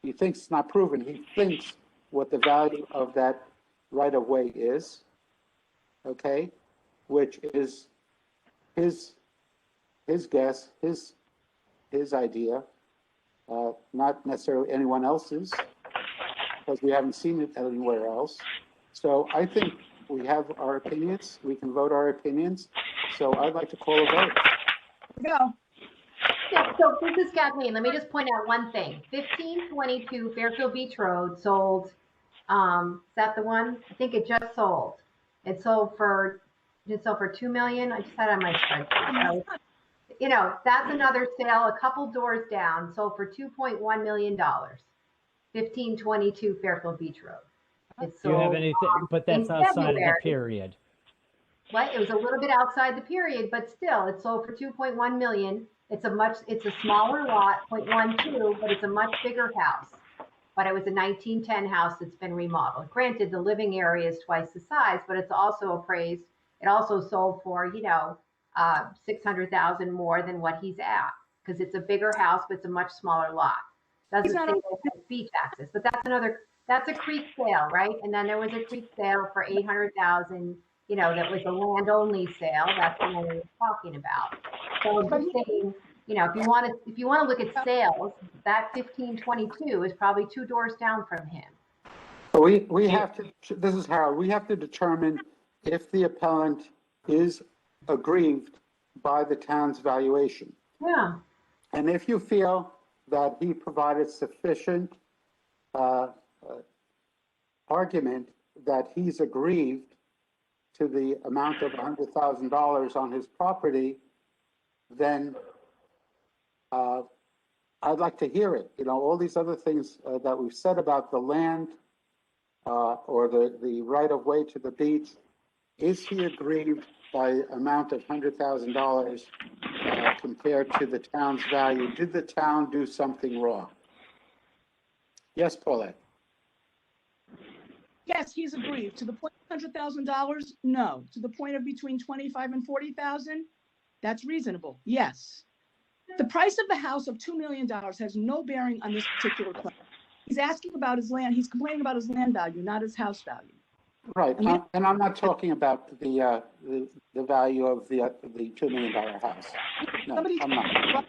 it's not proven, he thinks what the value of that right-of-way is, okay? Which is his guess, his idea, not necessarily anyone else's, because we haven't seen it anywhere else. So I think we have our opinions, we can vote our opinions, so I'd like to call a vote. Go. Yeah, so this is Kathleen. Let me just point out one thing. 1522 Fairfield Beach Road sold, is that the one? I think it just sold. It sold for 2 million. I just had it on my spreadsheet. So, you know, that's another sale a couple doors down, sold for $2.1 million. 1522 Fairfield Beach Road. It Do you have sold, anything, but that's in outside of the February. period. What? It was a little bit outside the period, but still, it sold for 2.1 million. It's a smaller lot, 0.12, but it's a much bigger house. But it was a 1910 house that's been remodeled. Granted, the living area is twice the size, but it's also appraised. It also sold for, $600,000 more than what he's at, because it's a bigger house, but it's a much smaller lot. Doesn't say it has beach access, but that's a creek sale, right? And then there was a creek sale for 800,000. That was a land-only sale. That's what we were talking about. So I'm just saying, if you want to look at sales, that 1522 is probably 2 doors down from him. We have to, this is Harold, we have to determine if the appellant is aggrieved by the town's valuation. Yeah. And if you feel that he provided sufficient argument that he's aggrieved to the amount of $100,000 on his property, then I'd like to hear it. All these other things that we've said about the land or the right-of-way to the beach, is he aggrieved by amount of $100,000 compared to the town's value? Did the town do something wrong? Yes, Paulette? Yes, he's aggrieved. To the point of $100,000, no. To the point of between 25 and 40,000, that's reasonable. Yes. The price of the house of $2 million has no bearing on this particular claim. He's asking about his land. He's complaining about his land value, not his house value. Right, and I'm not talking about the value of the $2 million house. No, I'm not.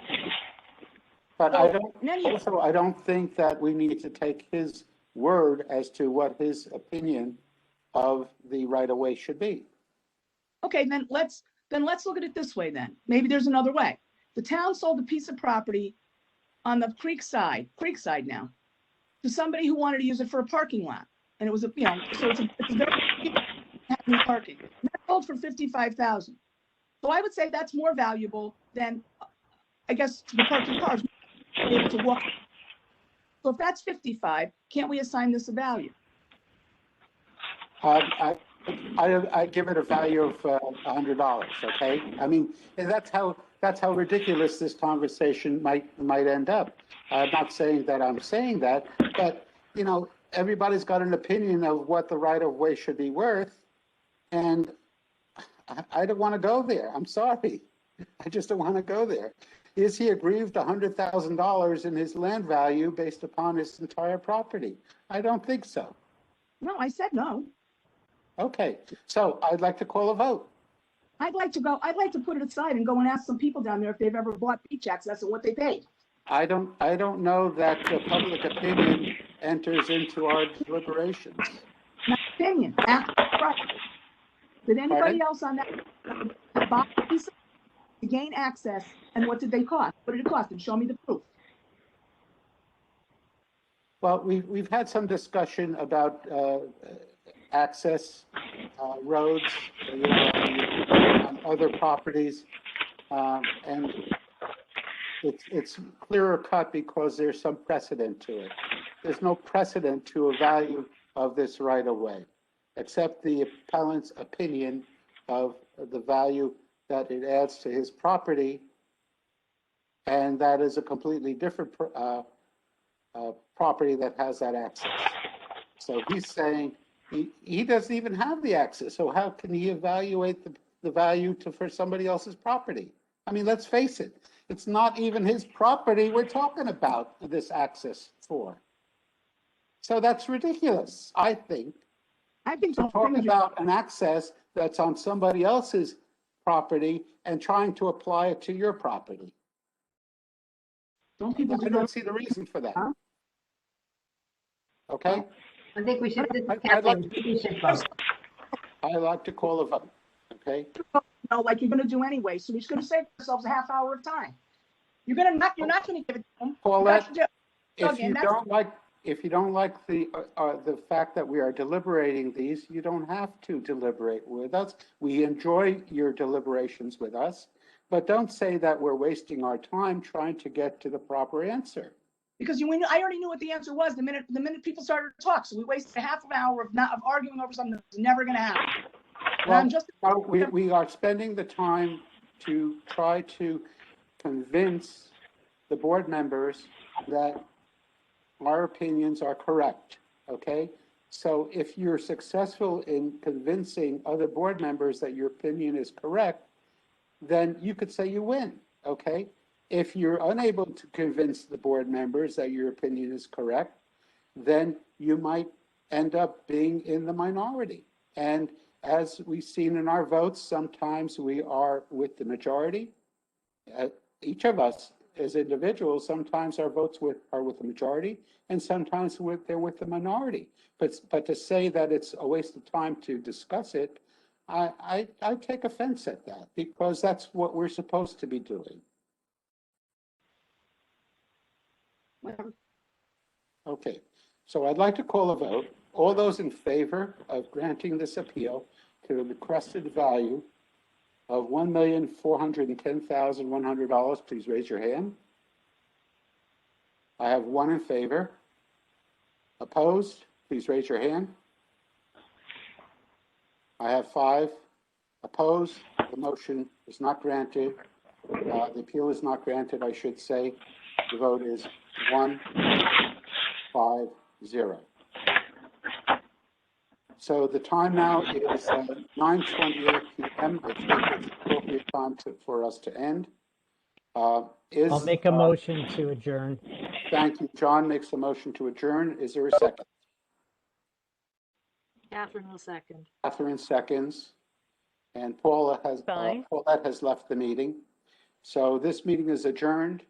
But I don't think that we need to take his word as to what his opinion of the right-of-way should be. Okay, then let's look at it this way then. Maybe there's another way. The town sold a piece of property on the creekside now, to somebody who wanted to use it for a parking lot. And it was so it's a very parking. And that sold for $55,000. So I would say that's more valuable than, I guess, the parking cars be able to walk. So if that's 55, can't we assign this a value? I give it a value of $100. Okay, I mean, and that's how ridiculous this conversation might end up. I'm not saying that I'm saying that, but everybody's got an opinion of what the right-of-way should be worth, and I don't want to go there. I'm sorry, I just don't want to go there. Is he aggrieved $100,000 in his land value based upon his entire property? I don't think so. No, I said no. Okay, so I'd like to call a vote. I'd like to put it aside and go and ask some people down there if they've ever bought beach access and what they paid. I don't know that the public opinion enters into our deliberations. My opinion. Right. Did anybody Pardon? else on that buy a piece to gain access, and what did they cost? What did it cost? And show me the proof. Well, we've had some discussion about access roads on other properties. And it's clearer cut because there's some precedent to it. There's no precedent to a value of this right of way, except the appellant's opinion of the value that it adds to his property. And that is a completely different property that has that access. So he's saying he doesn't even have the access. So how can he evaluate the value for somebody else's property? I mean, let's face it, it's not even his property we're talking about this access for. So that's ridiculous, I think. I think To talk about an access that's on somebody else's property and trying to apply it to your property. don't people I do don't that? see the reason for that. Huh? Okay, I think we should, this is I'd Kathleen, like- we should vote. I'd like to call a vote, okay? Like you're gonna do anyway, so we're just gonna save ourselves a half hour of time. You're not gonna give it to them. Paulette, You guys if Okay, you that's- don't like the fact that we are deliberating these, you don't have to deliberate with us. We enjoy your deliberations with us, but don't say that we're wasting our time trying to get to the proper answer. Because I already knew what the answer was the minute people started to talk. So we wasted a half an hour of arguing over something that's never gonna happen. And Well, I'm just we are spending the time to try to convince the board members that our opinions are correct, okay? So if you're successful in convincing other board members that your opinion is correct, then you could say you win, okay? If you're unable to convince the board members that your opinion is correct, then you might end up being in the minority. And as we've seen in our votes, sometimes we are with the majority. Each of us as individuals, sometimes our votes are with the majority, and sometimes they're with the minority. But to say that it's a waste of time to discuss it, I take offense at that, because that's what we're supposed to be doing. Okay, so I'd like to call a vote. All those in favor of granting this appeal to the requested value of $1,410,100, please raise your hand. I have one in favor. Opposed, please raise your hand. I have 5 opposed. The motion is not granted. The appeal is not granted, I should say. The vote is 1-5-0. So the time now is 9:28 p.m. It's the appropriate time for us to end. I'll make a motion to adjourn. Thank you. John makes a motion to adjourn. Is there a second? Catherine will second. Catherine seconds. And Paulette has left the meeting. So this meeting is adjourned.